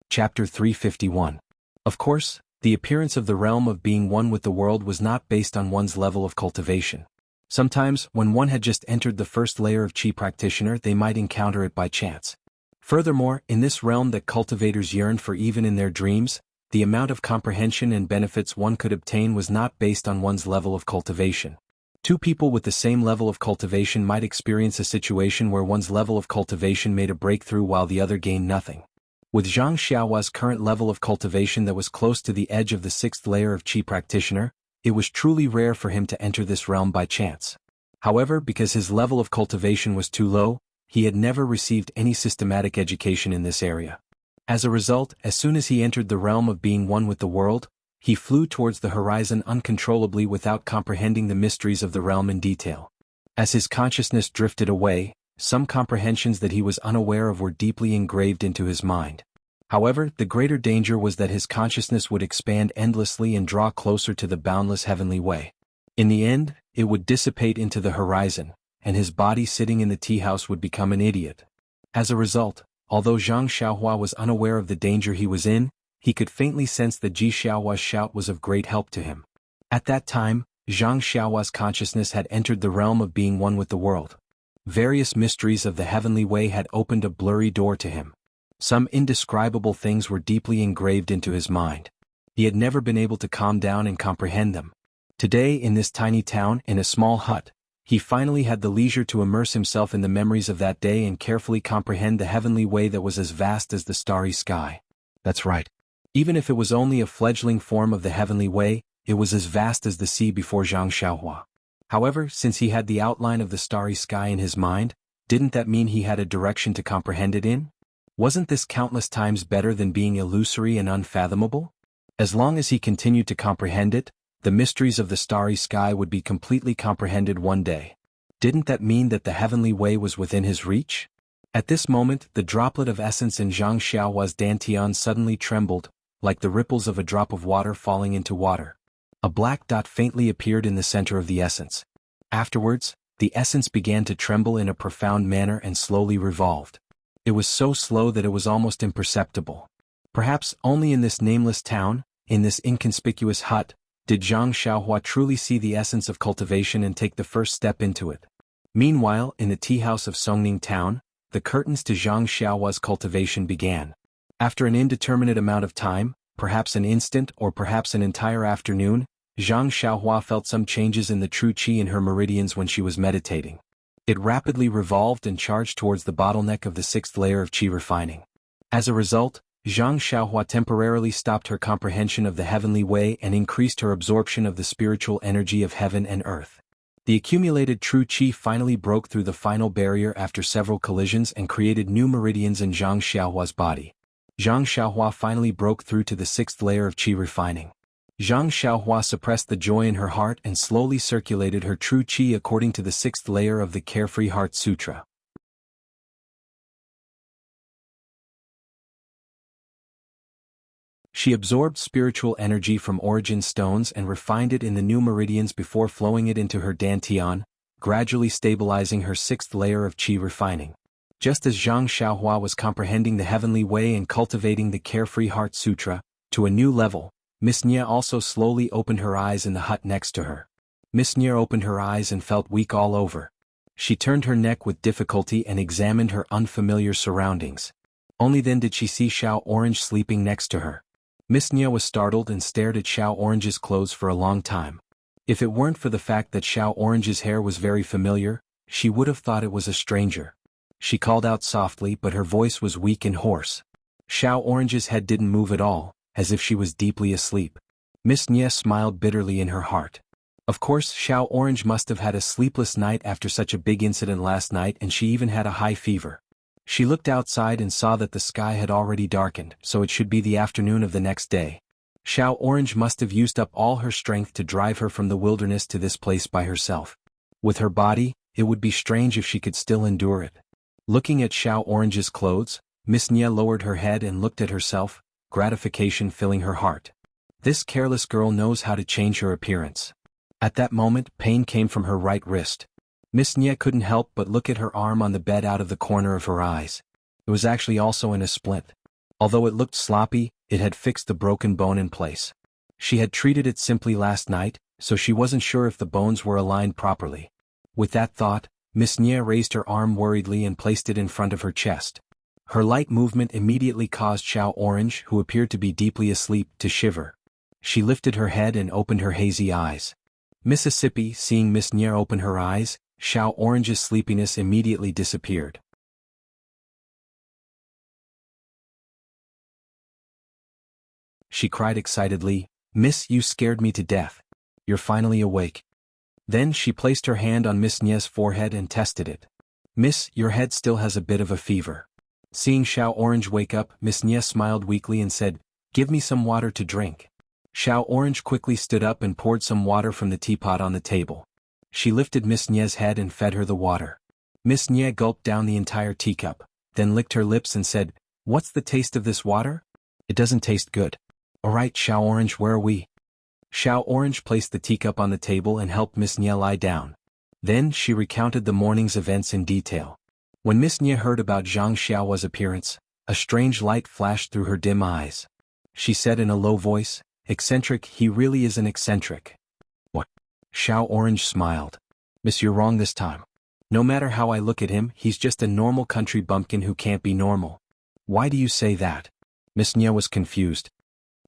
Chapter 351. Of course, the appearance of the realm of being one with the world was not based on one's level of cultivation. Sometimes, when one had just entered the first layer of Qi practitioner, they might encounter it by chance. Furthermore, in this realm that cultivators yearn for even in their dreams, the amount of comprehension and benefits one could obtain was not based on one's level of cultivation. Two people with the same level of cultivation might experience a situation where one's level of cultivation made a breakthrough while the other gained nothing. With Zhang Xiaohua's current level of cultivation that was close to the edge of the 6th layer of Qi practitioner, it was truly rare for him to enter this realm by chance. However, because his level of cultivation was too low, he had never received any systematic education in this area. As a result, as soon as he entered the realm of being one with the world, he flew towards the horizon uncontrollably without comprehending the mysteries of the realm in detail. As his consciousness drifted away, some comprehensions that he was unaware of were deeply engraved into his mind. However, the greater danger was that his consciousness would expand endlessly and draw closer to the boundless heavenly way. In the end, it would dissipate into the horizon, and his body sitting in the tea house would become an idiot. As a result, although Zhang Xiaohua was unaware of the danger he was in, he could faintly sense that Ji Xiaohua's shout was of great help to him. At that time, Zhang Xiaohua's consciousness had entered the realm of being one with the world. Various mysteries of the heavenly way had opened a blurry door to him. Some indescribable things were deeply engraved into his mind. He had never been able to calm down and comprehend them. Today, in this tiny town, in a small hut, he finally had the leisure to immerse himself in the memories of that day and carefully comprehend the heavenly way that was as vast as the starry sky. That's right. Even if it was only a fledgling form of the heavenly way, it was as vast as the sea before Zhang Xiaohua. However, since he had the outline of the starry sky in his mind, didn't that mean he had a direction to comprehend it in? Wasn't this countless times better than being illusory and unfathomable? As long as he continued to comprehend it, the mysteries of the starry sky would be completely comprehended one day. Didn't that mean that the heavenly way was within his reach? At this moment, the droplet of essence in Zhang Xiaohua's dantian suddenly trembled, like the ripples of a drop of water falling into water. A black dot faintly appeared in the center of the essence. Afterwards, the essence began to tremble in a profound manner and slowly revolved. It was so slow that it was almost imperceptible. Perhaps only in this nameless town, in this inconspicuous hut, did Zhang Xiaohua truly see the essence of cultivation and take the first step into it. Meanwhile, in the tea house of Songning town, the curtains to Zhang Xiaohua's cultivation began. After an indeterminate amount of time, perhaps an instant or perhaps an entire afternoon, Zhang Xiaohua felt some changes in the true qi in her meridians when she was meditating. It rapidly revolved and charged towards the bottleneck of the 6th layer of qi refining. As a result, Zhang Xiaohua temporarily stopped her comprehension of the heavenly way and increased her absorption of the spiritual energy of heaven and earth. The accumulated true qi finally broke through the final barrier after several collisions and created new meridians in Zhang Xiaohua's body. Zhang Xiaohua finally broke through to the 6th layer of qi refining. Zhang Xiaohua suppressed the joy in her heart and slowly circulated her true qi according to the 6th layer of the Carefree Heart Sutra. She absorbed spiritual energy from origin stones and refined it in the new meridians before flowing it into her dantian, gradually stabilizing her 6th layer of qi refining. Just as Zhang Xiaohua was comprehending the heavenly way and cultivating the Carefree Heart Sutra to a new level, Miss Nia also slowly opened her eyes in the hut next to her. Miss Nier opened her eyes and felt weak all over. She turned her neck with difficulty and examined her unfamiliar surroundings. Only then did she see Xiao Orange sleeping next to her. Miss Nier was startled and stared at Xiao Orange's clothes for a long time. If it weren't for the fact that Xiao Orange's hair was very familiar, she would have thought it was a stranger. She called out softly, but her voice was weak and hoarse. Xiao Orange's head didn't move at all, as if she was deeply asleep. Miss Nier smiled bitterly in her heart. Of course, Xiao Orange must have had a sleepless night after such a big incident last night, and she even had a high fever. She looked outside and saw that the sky had already darkened, so it should be the afternoon of the next day. Xiao Orange must have used up all her strength to drive her from the wilderness to this place by herself. With her body, it would be strange if she could still endure it. Looking at Xiao Orange's clothes, Miss Nier lowered her head and looked at herself, gratification filling her heart. This careless girl knows how to change her appearance. At that moment, pain came from her right wrist. Miss Nier couldn't help but look at her arm on the bed out of the corner of her eyes. It was actually also in a splint. Although it looked sloppy, it had fixed the broken bone in place. She had treated it simply last night, so she wasn't sure if the bones were aligned properly. With that thought, Miss Nier raised her arm worriedly and placed it in front of her chest. Her light movement immediately caused Xiao Orange, who appeared to be deeply asleep, to shiver. She lifted her head and opened her hazy eyes. Mississippi, seeing Miss Nier open her eyes, Xiao Orange's sleepiness immediately disappeared. She cried excitedly, "Miss, you scared me to death. You're finally awake." Then she placed her hand on Miss Nier's forehead and tested it. "Miss, your head still has a bit of a fever." Seeing Xiao Orange wake up, Miss Nier smiled weakly and said, "Give me some water to drink." Xiao Orange quickly stood up and poured some water from the teapot on the table. She lifted Miss Nier's head and fed her the water. Miss Nier gulped down the entire teacup, then licked her lips and said, "What's the taste of this water? It doesn't taste good." "Alright, Xiao Orange, where are we?" Xiao Orange placed the teacup on the table and helped Miss Nier lie down. Then she recounted the morning's events in detail. When Miss Nier heard about Zhang Xiaohua's appearance, a strange light flashed through her dim eyes. She said in a low voice, "Eccentric, he really is an eccentric." "What?" Xiao Orange smiled. "Miss, you're wrong this time. No matter how I look at him, he's just a normal country bumpkin who can't be normal." "Why do you say that?" Miss Nier was confused.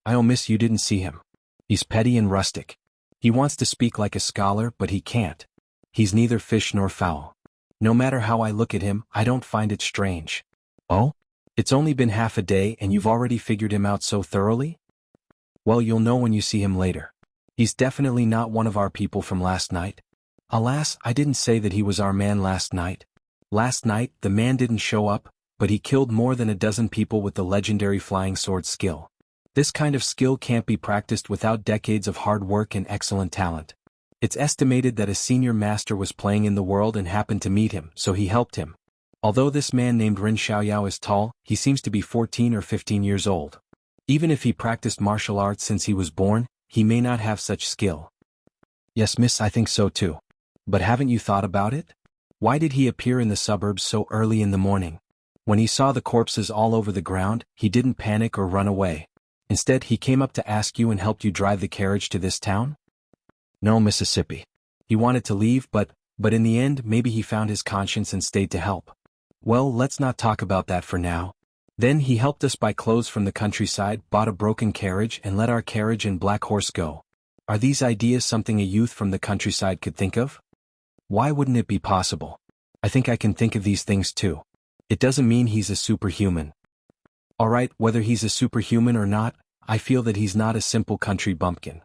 "Oh, miss, you didn't see him. He's petty and rustic. He wants to speak like a scholar, but he can't. He's neither fish nor fowl. No matter how I look at him, I don't find it strange." "Oh? It's only been half a day and you've already figured him out so thoroughly?" "Well, you'll know when you see him later. He's definitely not one of our people from last night." "Alas, I didn't say that he was our man last night. Last night, the man didn't show up, but he killed more than a dozen people with the legendary flying sword skill. This kind of skill can't be practiced without decades of hard work and excellent talent. It's estimated that a senior master was playing in the world and happened to meet him, so he helped him. Although this man named Ren Xiaoyao is tall, he seems to be 14 or 15 years old. Even if he practiced martial arts since he was born, he may not have such skill." "Yes, miss, I think so too. But haven't you thought about it? Why did he appear in the suburbs so early in the morning? When he saw the corpses all over the ground, he didn't panic or run away. Instead, he came up to ask you and helped you drive the carriage to this town?" "No, Mississippi. He wanted to leave, but in the end maybe he found his conscience and stayed to help." "Well, let's not talk about that for now. Then he helped us buy clothes from the countryside, bought a broken carriage and let our carriage and black horse go. Are these ideas something a youth from the countryside could think of? Why wouldn't it be possible? I think I can think of these things too. It doesn't mean he's a superhuman. Alright, whether he's a superhuman or not, I feel that he's not a simple country bumpkin.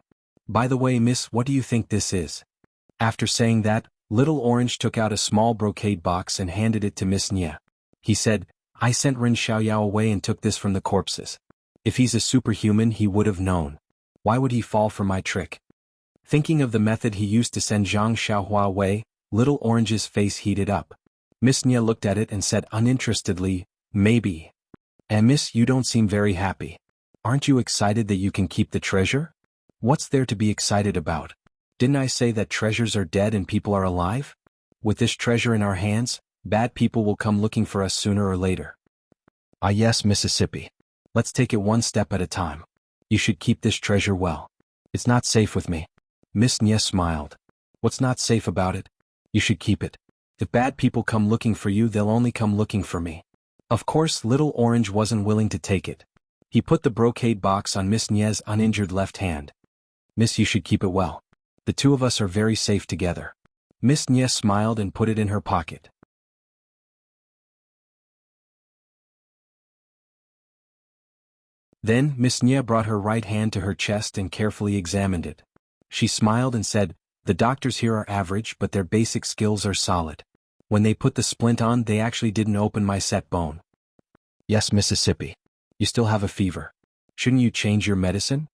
By the way, miss, what do you think this is?" After saying that, Little Orange took out a small brocade box and handed it to Miss Nier. He said, "I sent Ren Xiaoyao away and took this from the corpses. If he's a superhuman, he would have known. Why would he fall for my trick?" Thinking of the method he used to send Zhang Xiaohua away, Little Orange's face heated up. Miss Nier looked at it and said uninterestedly, "Maybe." "And miss, you don't seem very happy. Aren't you excited that you can keep the treasure? What's there to be excited about? Didn't I say that treasures are dead and people are alive? With this treasure in our hands, bad people will come looking for us sooner or later." "Ah yes, Mississippi. Let's take it one step at a time. You should keep this treasure well. It's not safe with me." Miss Nier smiled. What's not safe about it? You should keep it. If bad people come looking for you, they'll only come looking for me. Of course, Little Orange wasn't willing to take it. He put the brocade box on Miss Nia's uninjured left hand. Miss, you should keep it well. The two of us are very safe together. Miss Nia smiled and put it in her pocket. Then, Miss Nia brought her right hand to her chest and carefully examined it. She smiled and said, the doctors here are average, but their basic skills are solid. When they put the splint on, they actually didn't open my set bone. Yes, Mississippi. You still have a fever. Shouldn't you change your medicine?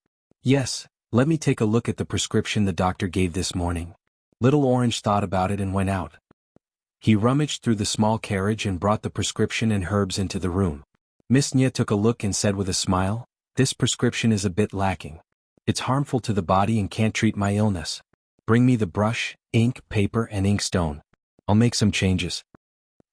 Yes, let me take a look at the prescription the doctor gave this morning. Little Orange thought about it and went out. He rummaged through the small carriage and brought the prescription and herbs into the room. Miss Nia took a look and said with a smile, this prescription is a bit lacking. It's harmful to the body and can't treat my illness. Bring me the brush, ink, paper, and inkstone. I'll make some changes.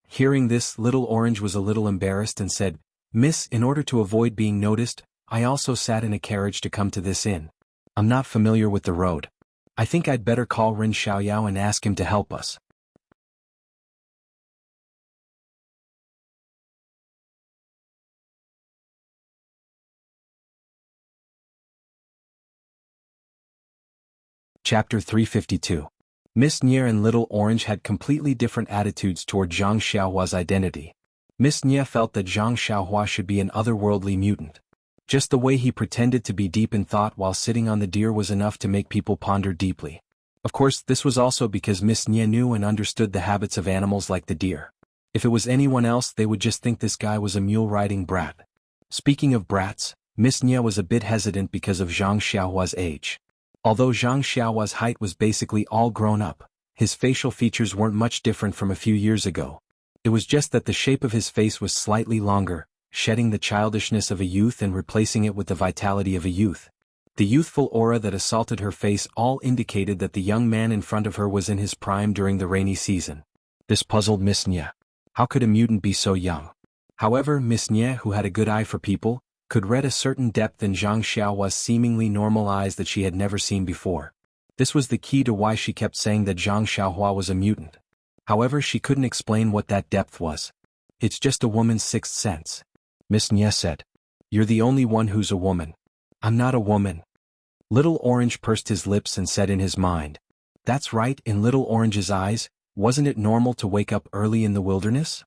Hearing this, Little Orange was a little embarrassed and said, Miss, in order to avoid being noticed, I also sat in a carriage to come to this inn. I'm not familiar with the road. I think I'd better call Rin Xiaoyao and ask him to help us. Chapter 352. Miss Nia and Little Orange had completely different attitudes toward Zhang Xiaohua's identity. Miss Nia felt that Zhang Xiaohua should be an otherworldly mutant. Just the way he pretended to be deep in thought while sitting on the deer was enough to make people ponder deeply. Of course, this was also because Miss Nia knew and understood the habits of animals like the deer. If it was anyone else, they would just think this guy was a mule-riding brat. Speaking of brats, Miss Nia was a bit hesitant because of Zhang Xiaohua's age. Although Zhang Xiaohua's height was basically all grown up, his facial features weren't much different from a few years ago. It was just that the shape of his face was slightly longer, shedding the childishness of a youth and replacing it with the vitality of a youth. The youthful aura that assaulted her face all indicated that the young man in front of her was in his prime during the rainy season. This puzzled Miss Nia. How could a mutant be so young? However, Miss Nia, who had a good eye for people, could read a certain depth in Zhang Xiaohua's seemingly normal eyes that she had never seen before. This was the key to why she kept saying that Zhang Xiaohua was a mutant. However, she couldn't explain what that depth was. It's just a woman's sixth sense. Miss Nia said. You're the only one who's a woman. I'm not a woman. Little Orange pursed his lips and said in his mind. That's right, in Little Orange's eyes, wasn't it normal to wake up early in the wilderness?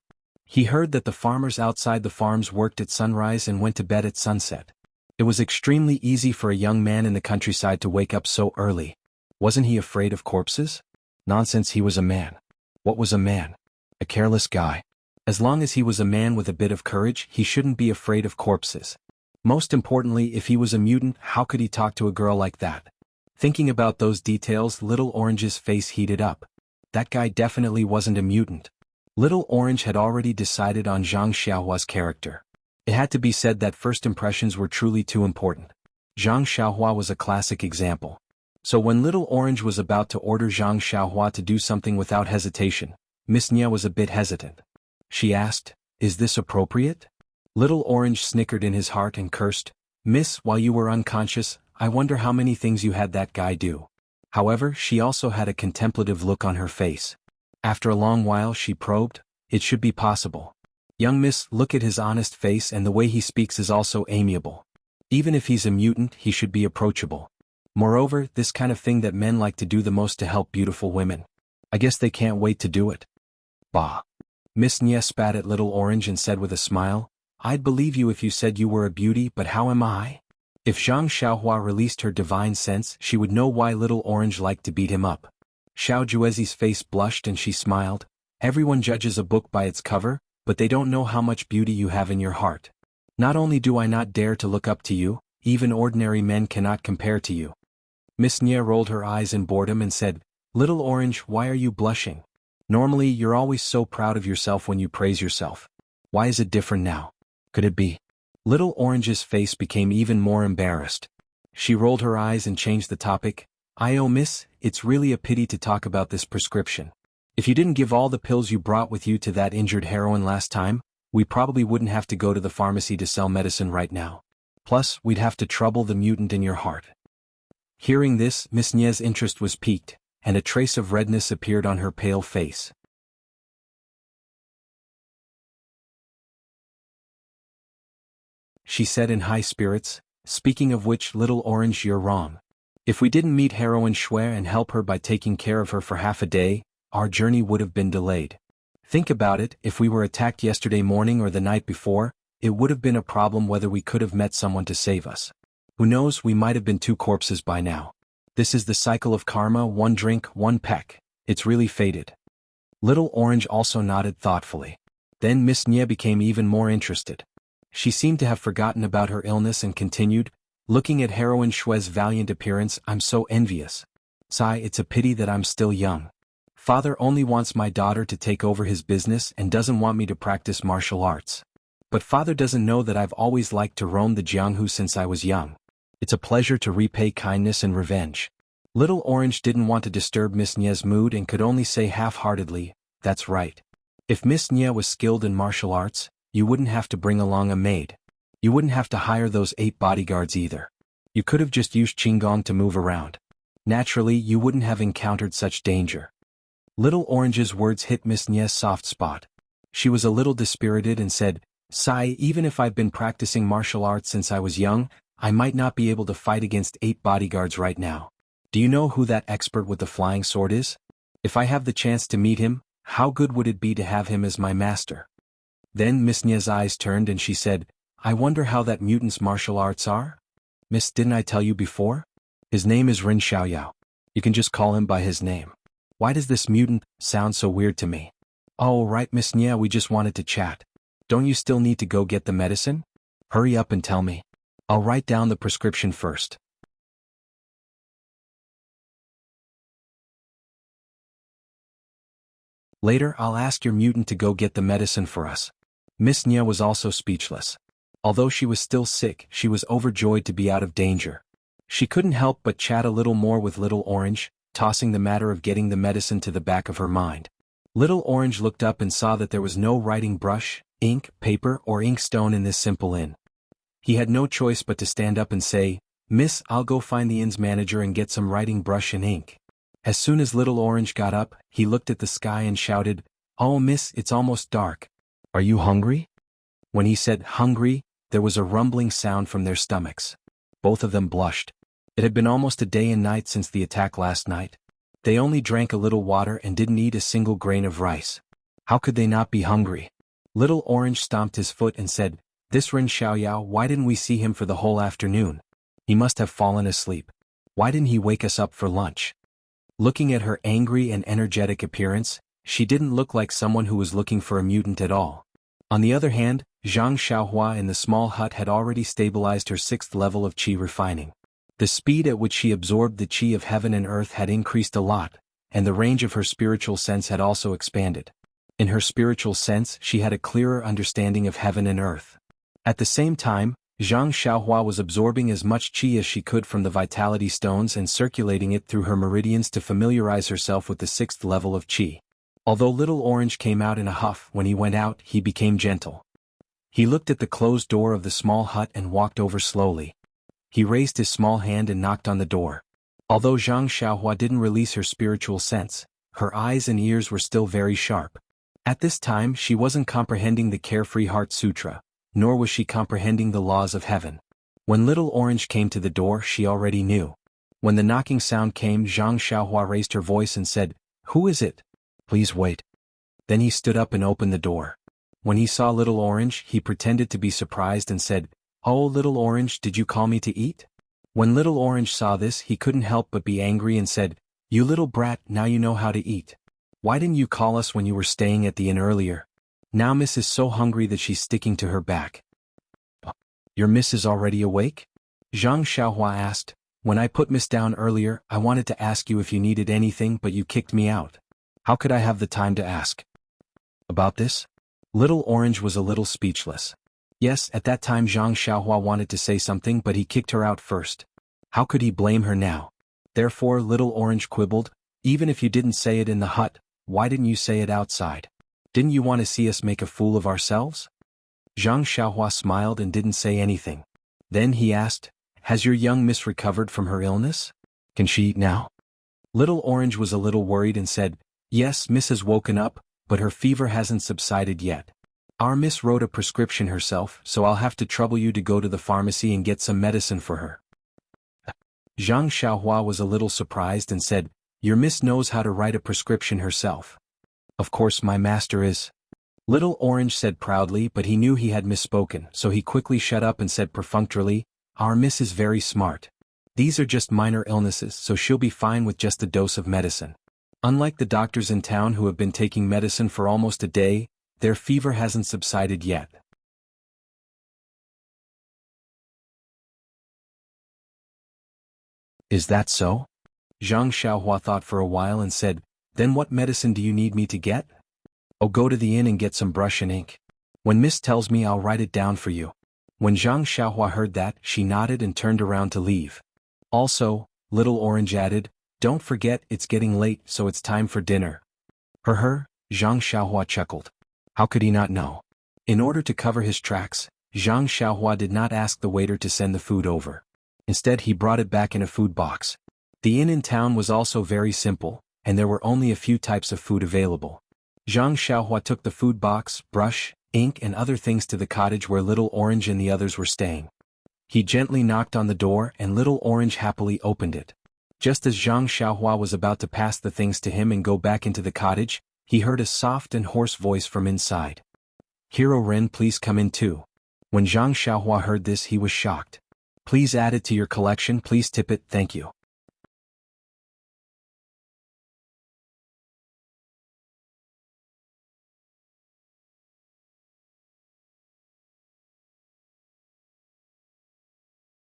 He heard that the farmers outside the farms worked at sunrise and went to bed at sunset. It was extremely easy for a young man in the countryside to wake up so early. Wasn't he afraid of corpses? Nonsense, he was a man. What was a man? A careless guy. As long as he was a man with a bit of courage, he shouldn't be afraid of corpses. Most importantly, if he was a mutant, how could he talk to a girl like that? Thinking about those details, Little Orange's face heated up. That guy definitely wasn't a mutant. Little Orange had already decided on Zhang Xiaohua's character. It had to be said that first impressions were truly too important. Zhang Xiaohua was a classic example. So when Little Orange was about to order Zhang Xiaohua to do something without hesitation, Miss Nia was a bit hesitant. She asked, Is this appropriate? Little Orange snickered in his heart and cursed, Miss, while you were unconscious, I wonder how many things you had that guy do. However, she also had a contemplative look on her face. After a long while she probed, It should be possible. Young miss, look at his honest face, and the way he speaks is also amiable. Even if he's a mutant, he should be approachable. Moreover, this kind of thing that men like to do the most to help beautiful women. I guess they can't wait to do it. Bah. Miss Nia spat at Little Orange and said with a smile, I'd believe you if you said you were a beauty, but how am I? If Zhang Xiaohua released her divine sense, she would know why Little Orange liked to beat him up. Xiao Juezi's face blushed and she smiled. Everyone judges a book by its cover, but they don't know how much beauty you have in your heart. Not only do I not dare to look up to you, even ordinary men cannot compare to you. Miss Nia rolled her eyes in boredom and said, Little Orange, why are you blushing? Normally you're always so proud of yourself when you praise yourself. Why is it different now? Could it be? Little Orange's face became even more embarrassed. She rolled her eyes and changed the topic. Oh miss, it's really a pity to talk about this prescription. If you didn't give all the pills you brought with you to that injured heroine last time, we probably wouldn't have to go to the pharmacy to sell medicine right now. Plus, we'd have to trouble the mutant in your heart. Hearing this, Miss Nia's interest was piqued, and a trace of redness appeared on her pale face. She said in high spirits, "Speaking of which, Little Orange, you're wrong. If we didn't meet Heroine Shui and help her by taking care of her for half a day, our journey would have been delayed. Think about it, if we were attacked yesterday morning or the night before, it would have been a problem whether we could have met someone to save us. Who knows, we might have been 2 corpses by now. This is the cycle of karma, 1 drink, 1 peck. It's really fated." Little Orange also nodded thoughtfully. Then Miss Nye became even more interested. She seemed to have forgotten about her illness and continued, looking at Heroine Shui's valiant appearance, "I'm so envious. Sai, it's a pity that I'm still young. Father only wants my daughter to take over his business and doesn't want me to practice martial arts. But father doesn't know that I've always liked to roam the Jianghu since I was young. It's a pleasure to repay kindness and revenge." Little Orange didn't want to disturb Miss Nye's mood and could only say half-heartedly, "That's right. If Miss Nye was skilled in martial arts, you wouldn't have to bring along a maid. You wouldn't have to hire those 8 bodyguards either. You could have just used Qinggong to move around. Naturally, you wouldn't have encountered such danger." Little Orange's words hit Miss Nye's soft spot. She was a little dispirited and said, "Sai, even if I've been practicing martial arts since I was young, I might not be able to fight against 8 bodyguards right now. Do you know who that expert with the flying sword is? If I have the chance to meet him, how good would it be to have him as my master?" Then Miss Nye's eyes turned and she said, "I wonder how that mutant's martial arts are? Miss, didn't I tell you before? His name is Ren Xiaoyao. You can just call him by his name. Why does this mutant sound so weird to me?" "Oh right, Miss Nye, we just wanted to chat. Don't you still need to go get the medicine? Hurry up and tell me. I'll write down the prescription first." "Later I'll ask your mutant to go get the medicine for us." Miss Nye was also speechless. Although she was still sick, she was overjoyed to be out of danger. She couldn't help but chat a little more with Little Orange, tossing the matter of getting the medicine to the back of her mind. Little Orange looked up and saw that there was no writing brush, ink, paper, or inkstone in this simple inn. He had no choice but to stand up and say, "Miss, I'll go find the inn's manager and get some writing brush and ink." As soon as Little Orange got up, he looked at the sky and shouted, "Oh miss, it's almost dark. Are you hungry?" When he said hungry, there was a rumbling sound from their stomachs. Both of them blushed. It had been almost a day and night since the attack last night. They only drank a little water and didn't eat a single grain of rice. How could they not be hungry? Little Orange stomped his foot and said, "This Ren Xiaoyao, why didn't we see him for the whole afternoon? He must have fallen asleep. Why didn't he wake us up for lunch?" Looking at her angry and energetic appearance, she didn't look like someone who was looking for a mutant at all. On the other hand, Zhang Xiaohua in the small hut had already stabilized her 6th level of qi refining. The speed at which she absorbed the qi of heaven and earth had increased a lot, and the range of her spiritual sense had also expanded. In her spiritual sense, she had a clearer understanding of heaven and earth. At the same time, Zhang Xiaohua was absorbing as much qi as she could from the vitality stones and circulating it through her meridians to familiarize herself with the 6th level of qi. Although Little Orange came out in a huff when he went out, he became gentle. He looked at the closed door of the small hut and walked over slowly. He raised his small hand and knocked on the door. Although Zhang Xiaohua didn't release her spiritual sense, her eyes and ears were still very sharp. At this time she wasn't comprehending the Carefree Heart Sutra, nor was she comprehending the laws of heaven. When Little Orange came to the door, she already knew. When the knocking sound came, Zhang Xiaohua raised her voice and said, "Who is it? Please wait." Then he stood up and opened the door. When he saw Little Orange, he pretended to be surprised and said, "Oh, Little Orange, did you call me to eat?" When Little Orange saw this, he couldn't help but be angry and said, "You little brat, now you know how to eat. Why didn't you call us when you were staying at the inn earlier? Now Miss is so hungry that she's sticking to her back." "Your Miss is already awake?" Zhang Xiaohua asked. "When I put Miss down earlier, I wanted to ask you if you needed anything, but you kicked me out. How could I have the time to ask about this?" Little Orange was a little speechless. Yes, at that time Zhang Xiaohua wanted to say something, but he kicked her out first. How could he blame her now? Therefore Little Orange quibbled, "Even if you didn't say it in the hut, why didn't you say it outside? Didn't you want to see us make a fool of ourselves?" Zhang Xiaohua smiled and didn't say anything. Then he asked, "Has your young miss recovered from her illness? Can she eat now?" Little Orange was a little worried and said, "Yes, Miss has woken up, but her fever hasn't subsided yet. Our Miss wrote a prescription herself, so I'll have to trouble you to go to the pharmacy and get some medicine for her." Zhang Xiaohua was a little surprised and said, "Your Miss knows how to write a prescription herself." "Of course my master is." Little Orange said proudly, but he knew he had misspoken, so he quickly shut up and said perfunctorily, "Our Miss is very smart. These are just minor illnesses, so she'll be fine with just a dose of medicine. Unlike the doctors in town who have been taking medicine for almost a day, their fever hasn't subsided yet." "Is that so?" Zhang Xiaohua thought for a while and said, "Then what medicine do you need me to get?" "Oh, go to the inn and get some brush and ink. When Miss tells me, I'll write it down for you." When Zhang Xiaohua heard that, she nodded and turned around to leave. "Also," Little Orange added, "don't forget it's getting late, so it's time for dinner." Zhang Xiaohua chuckled. How could he not know? In order to cover his tracks, Zhang Xiaohua did not ask the waiter to send the food over. Instead, he brought it back in a food box. The inn in town was also very simple, and there were only a few types of food available. Zhang Xiaohua took the food box, brush, ink and other things to the cottage where Little Orange and the others were staying. He gently knocked on the door and Little Orange happily opened it. Just as Zhang Xiaohua was about to pass the things to him and go back into the cottage, he heard a soft and hoarse voice from inside. "Hero Ren, please come in too." When Zhang Xiaohua heard this, he was shocked. "Please add it to your collection, please tip it, thank you."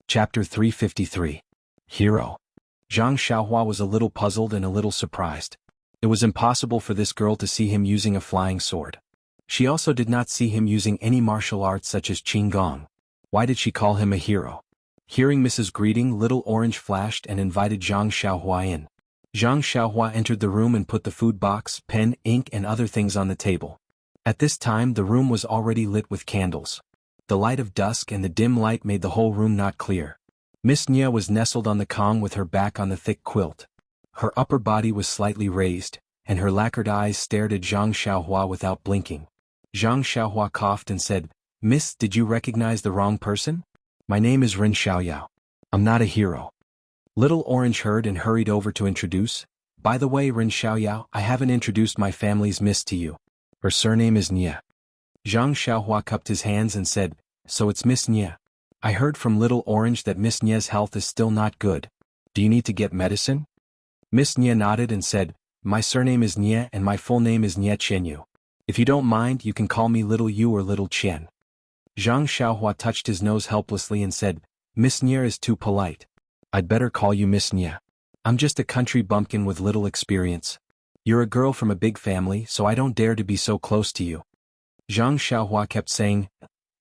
Chapter 353. Hero. Zhang Xiaohua was a little puzzled and a little surprised. It was impossible for this girl to see him using a flying sword. She also did not see him using any martial arts such as Qinggong. Why did she call him a hero? Hearing Mrs. Greeting, Little Orange flashed and invited Zhang Xiaohua in. Zhang Xiaohua entered the room and put the food box, pen, ink and other things on the table. At this time the room was already lit with candles. The light of dusk and the dim light made the whole room not clear. Miss Nia was nestled on the Kong with her back on the thick quilt. Her upper body was slightly raised, and her lacquered eyes stared at Zhang Xiaohua without blinking. Zhang Xiaohua coughed and said, "Miss, did you recognize the wrong person? My name is Ren Xiaoyao. I'm not a hero." Little Orange heard and hurried over to introduce. "By the way, Ren Xiaoyao, I haven't introduced my family's miss to you. Her surname is Nia." Zhang Xiaohua cupped his hands and said, "So it's Miss Nia. I heard from Little Orange that Miss Nia's health is still not good. Do you need to get medicine?" Miss Nia nodded and said, "My surname is Nia and my full name is Nia Qianyu. If you don't mind, you can call me Little Yu or Little Qian." Zhang Xiaohua touched his nose helplessly and said, "Miss Nia is too polite. I'd better call you Miss Nia. I'm just a country bumpkin with little experience. You're a girl from a big family, so I don't dare to be so close to you." Zhang Xiaohua kept saying,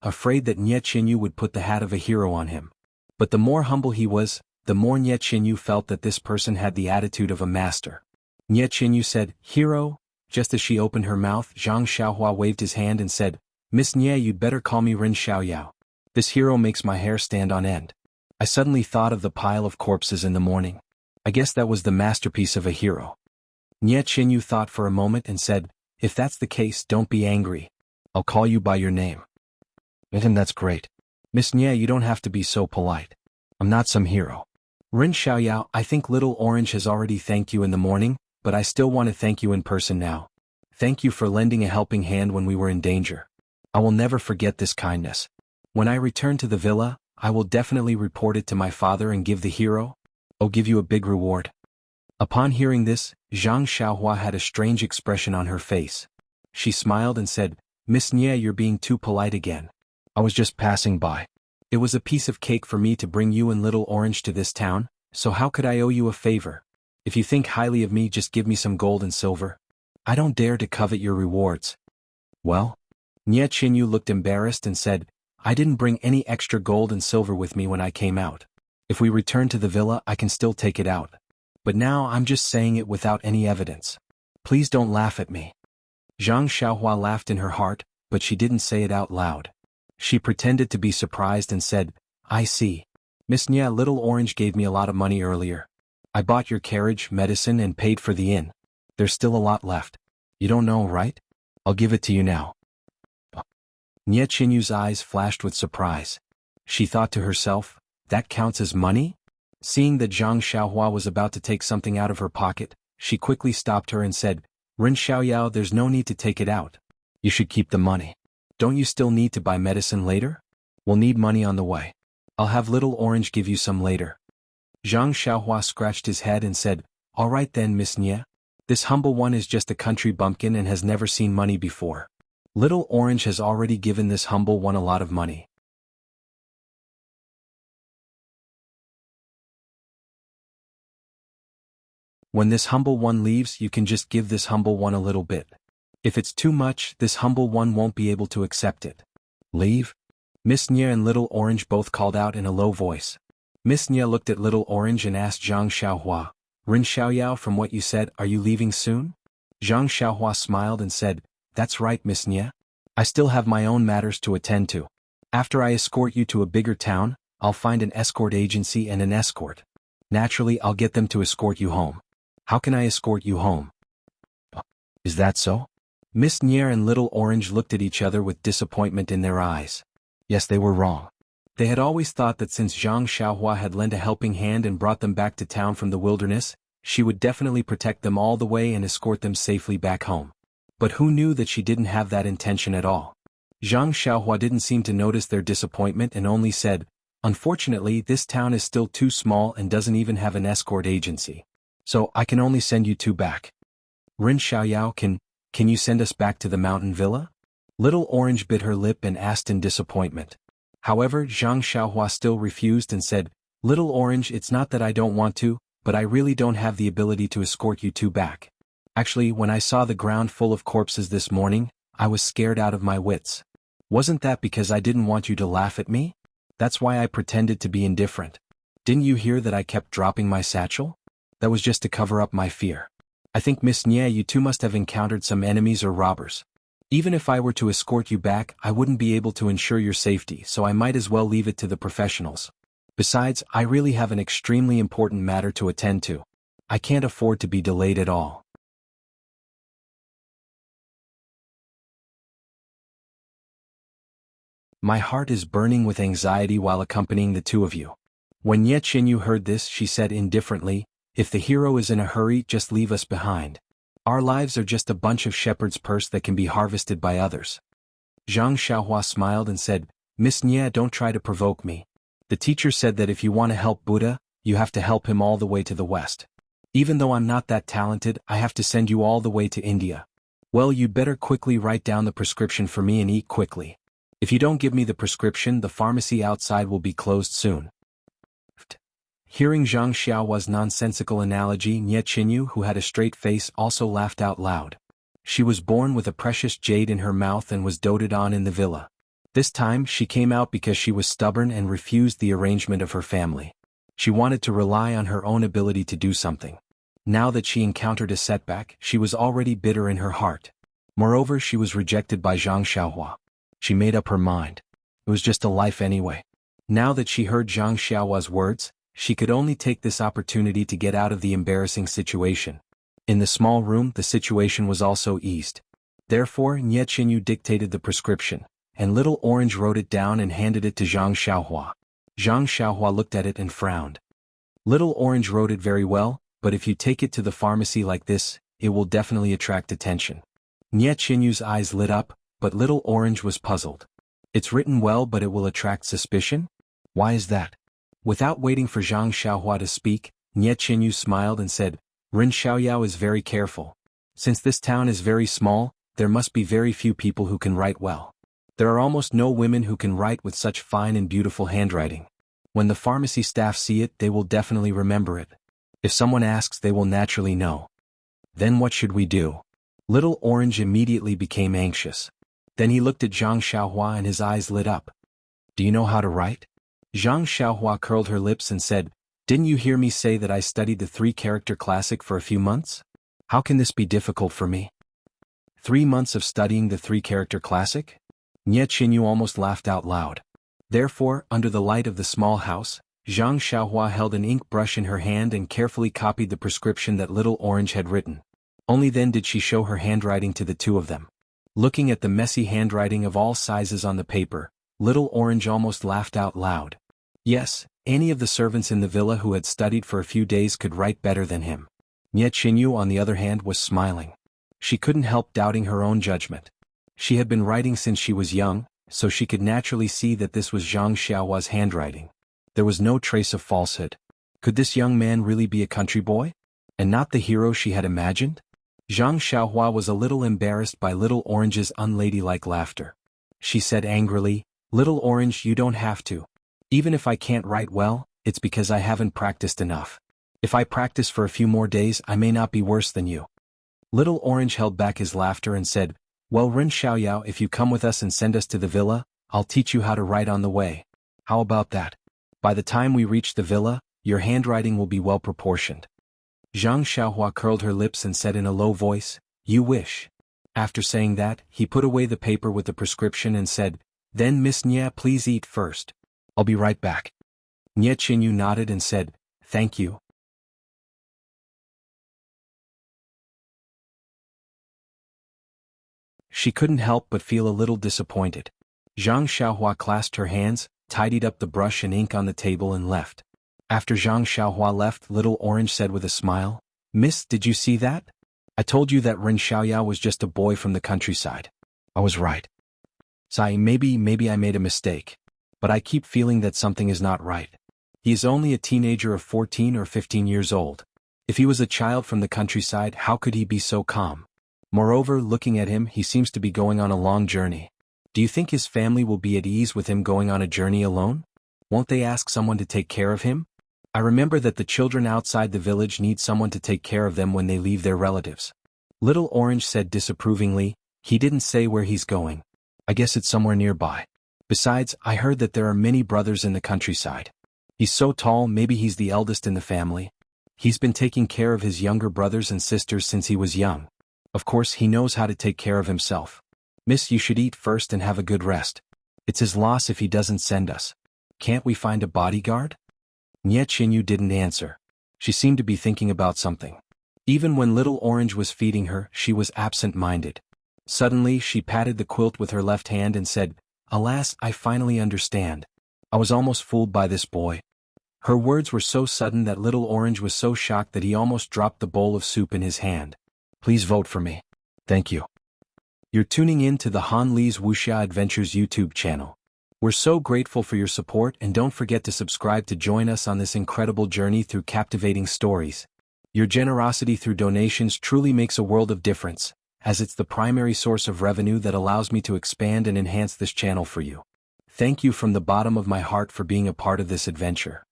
afraid that Nia Qinyu would put the hat of a hero on him. But the more humble he was, the more Nia Qinyu felt that this person had the attitude of a master. Nia Qinyu said, "Hero?" Just as she opened her mouth, Zhang Xiaohua waved his hand and said, "Miss Nia, you'd better call me Ren Xiaoyao. This hero makes my hair stand on end." I suddenly thought of the pile of corpses in the morning. I guess that was the masterpiece of a hero. Nia Qinyu thought for a moment and said, "If that's the case, don't be angry. I'll call you by your name." "And that's great. Miss Nia, you don't have to be so polite. I'm not some hero." "Ren Xiaoyao, I think Little Orange has already thanked you in the morning, but I still want to thank you in person now. Thank you for lending a helping hand when we were in danger. I will never forget this kindness. When I return to the villa, I will definitely report it to my father and give the hero. I'll give you a big reward." Upon hearing this, Zhang Xiaohua had a strange expression on her face. She smiled and said, "Miss Nia, you're being too polite again. I was just passing by. It was a piece of cake for me to bring you and Little Orange to this town, so how could I owe you a favor? If you think highly of me, just give me some gold and silver. I don't dare to covet your rewards." "Well?" Nia Qinyu looked embarrassed and said, "I didn't bring any extra gold and silver with me when I came out. If we return to the villa, I can still take it out. But now I'm just saying it without any evidence. Please don't laugh at me." Zhang Xiaohua laughed in her heart, but she didn't say it out loud. She pretended to be surprised and said, "I see. Miss Nia, Little Orange gave me a lot of money earlier. I bought your carriage, medicine, and paid for the inn. There's still a lot left. You don't know, right? I'll give it to you now. Nie Qinyu's eyes flashed with surprise. She thought to herself, that counts as money? Seeing that Zhang Xiaohua was about to take something out of her pocket, she quickly stopped her and said, Ren Xiaoyao, there's no need to take it out. You should keep the money. Don't you still need to buy medicine later? We'll need money on the way. I'll have Little Orange give you some later. Zhang Xiaohua scratched his head and said, All right then, Miss Nie. This humble one is just a country bumpkin and has never seen money before. Little Orange has already given this humble one a lot of money. When this humble one leaves, you can just give this humble one a little bit. If it's too much, this humble one won't be able to accept it. Leave? Miss Nie and Little Orange both called out in a low voice. Miss Nie looked at Little Orange and asked Zhang Xiaohua, Ren Xiaoyao, from what you said, are you leaving soon? Zhang Xiaohua smiled and said, That's right, Miss Nie. I still have my own matters to attend to. After I escort you to a bigger town, I'll find an escort agency and an escort. Naturally, I'll get them to escort you home. How can I escort you home? Is that so? Miss Nie and Little Orange looked at each other with disappointment in their eyes. Yes, they were wrong. They had always thought that since Zhang Xiaohua had lent a helping hand and brought them back to town from the wilderness, she would definitely protect them all the way and escort them safely back home. But who knew that she didn't have that intention at all? Zhang Xiaohua didn't seem to notice their disappointment and only said, Unfortunately, this town is still too small and doesn't even have an escort agency. So I can only send you two back. Ren Xiaoyao, can you send us back to the mountain villa? Little Orange bit her lip and asked in disappointment. However, Zhang Xiaohua still refused and said, Little Orange, it's not that I don't want to, but I really don't have the ability to escort you two back. Actually, when I saw the ground full of corpses this morning, I was scared out of my wits. Wasn't that because I didn't want you to laugh at me? That's why I pretended to be indifferent. Didn't you hear that I kept dropping my satchel? That was just to cover up my fear. I think, Miss Nie, you two must have encountered some enemies or robbers. Even if I were to escort you back, I wouldn't be able to ensure your safety, so I might as well leave it to the professionals. Besides, I really have an extremely important matter to attend to. I can't afford to be delayed at all. My heart is burning with anxiety while accompanying the two of you. When Nie Qinyu heard this, she said indifferently, If the hero is in a hurry, just leave us behind. Our lives are just a bunch of shepherd's purse that can be harvested by others. Zhang Xiaohua smiled and said, Miss Nie, don't try to provoke me. The teacher said that if you want to help Buddha, you have to help him all the way to the west. Even though I'm not that talented, I have to send you all the way to India. Well, you'd better quickly write down the prescription for me and eat quickly. If you don't give me the prescription, the pharmacy outside will be closed soon. Hearing Zhang Xiaohua's nonsensical analogy, Nie Qinyu, who had a straight face, also laughed out loud. She was born with a precious jade in her mouth and was doted on in the villa. This time, she came out because she was stubborn and refused the arrangement of her family. She wanted to rely on her own ability to do something. Now that she encountered a setback, she was already bitter in her heart. Moreover, she was rejected by Zhang Xiaohua. She made up her mind. It was just a life anyway. Now that she heard Zhang Xiaohua's words, she could only take this opportunity to get out of the embarrassing situation. In the small room, the situation was also eased. Therefore, Nie Qinyu dictated the prescription, and Little Orange wrote it down and handed it to Zhang Xiaohua. Zhang Xiaohua looked at it and frowned. Little Orange wrote it very well, but if you take it to the pharmacy like this, it will definitely attract attention. Nie Qinyu's eyes lit up, but Little Orange was puzzled. It's written well, but it will attract suspicion? Why is that? Without waiting for Zhang Xiaohua to speak, Nie Qinyu smiled and said, Ren Xiaoyao is very careful. Since this town is very small, there must be very few people who can write well. There are almost no women who can write with such fine and beautiful handwriting. When the pharmacy staff see it, they will definitely remember it. If someone asks, they will naturally know. Then what should we do? Little Orange immediately became anxious. Then he looked at Zhang Xiaohua and his eyes lit up. Do you know how to write? Zhang Xiaohua curled her lips and said, Didn't you hear me say that I studied the 3-character classic for a few months? How can this be difficult for me? 3 months of studying the 3-character classic? Nie Qinyu almost laughed out loud. Therefore, under the light of the small house, Zhang Xiaohua held an ink brush in her hand and carefully copied the prescription that Little Orange had written. Only then did she show her handwriting to the two of them. Looking at the messy handwriting of all sizes on the paper, Little Orange almost laughed out loud. Yes, any of the servants in the villa who had studied for a few days could write better than him. Nie Qinyu, on the other hand, was smiling. She couldn't help doubting her own judgment. She had been writing since she was young, so she could naturally see that this was Zhang Xiaohua's handwriting. There was no trace of falsehood. Could this young man really be a country boy? And not the hero she had imagined? Zhang Xiaohua was a little embarrassed by Little Orange's unladylike laughter. She said angrily, "Little Orange, you don't have to. Even if I can't write well, it's because I haven't practiced enough. If I practice for a few more days, I may not be worse than you." Little Orange held back his laughter and said, "Well, Ren Xiaoyao, if you come with us and send us to the villa, I'll teach you how to write on the way. How about that? By the time we reach the villa, your handwriting will be well proportioned." Zhang Xiaohua curled her lips and said in a low voice, "You wish." After saying that, he put away the paper with the prescription and said, "Then Miss Nie, please eat first. I'll be right back." Nie Qinyu nodded and said, "Thank you." She couldn't help but feel a little disappointed. Zhang Xiaohua clasped her hands, tidied up the brush and ink on the table and left. After Zhang Xiaohua left, Little Orange said with a smile, "Miss, did you see that? I told you that Ren Xiaoyao was just a boy from the countryside. I was right. Sai, maybe I made a mistake. But I keep feeling that something is not right. He is only a teenager of 14 or 15 years old. If he was a child from the countryside, how could he be so calm? Moreover, looking at him, he seems to be going on a long journey. Do you think his family will be at ease with him going on a journey alone? Won't they ask someone to take care of him? I remember that the children outside the village need someone to take care of them when they leave their relatives." Little Orange said disapprovingly, "He didn't say where he's going. I guess it's somewhere nearby. Besides, I heard that there are many brothers in the countryside. He's so tall, maybe he's the eldest in the family. He's been taking care of his younger brothers and sisters since he was young. Of course, he knows how to take care of himself. Miss, you should eat first and have a good rest. It's his loss if he doesn't send us. Can't we find a bodyguard?" Nie Qinyu didn't answer. She seemed to be thinking about something. Even when Little Orange was feeding her, she was absent-minded. Suddenly, she patted the quilt with her left hand and said, "Alas, I finally understand. I was almost fooled by this boy." Her words were so sudden that Little Orange was so shocked that he almost dropped the bowl of soup in his hand. "Please vote for me. Thank you." You're tuning in to the Han Li's Wuxia Adventures YouTube channel. We're so grateful for your support, and don't forget to subscribe to join us on this incredible journey through captivating stories. Your generosity through donations truly makes a world of difference, as it's the primary source of revenue that allows me to expand and enhance this channel for you. Thank you from the bottom of my heart for being a part of this adventure.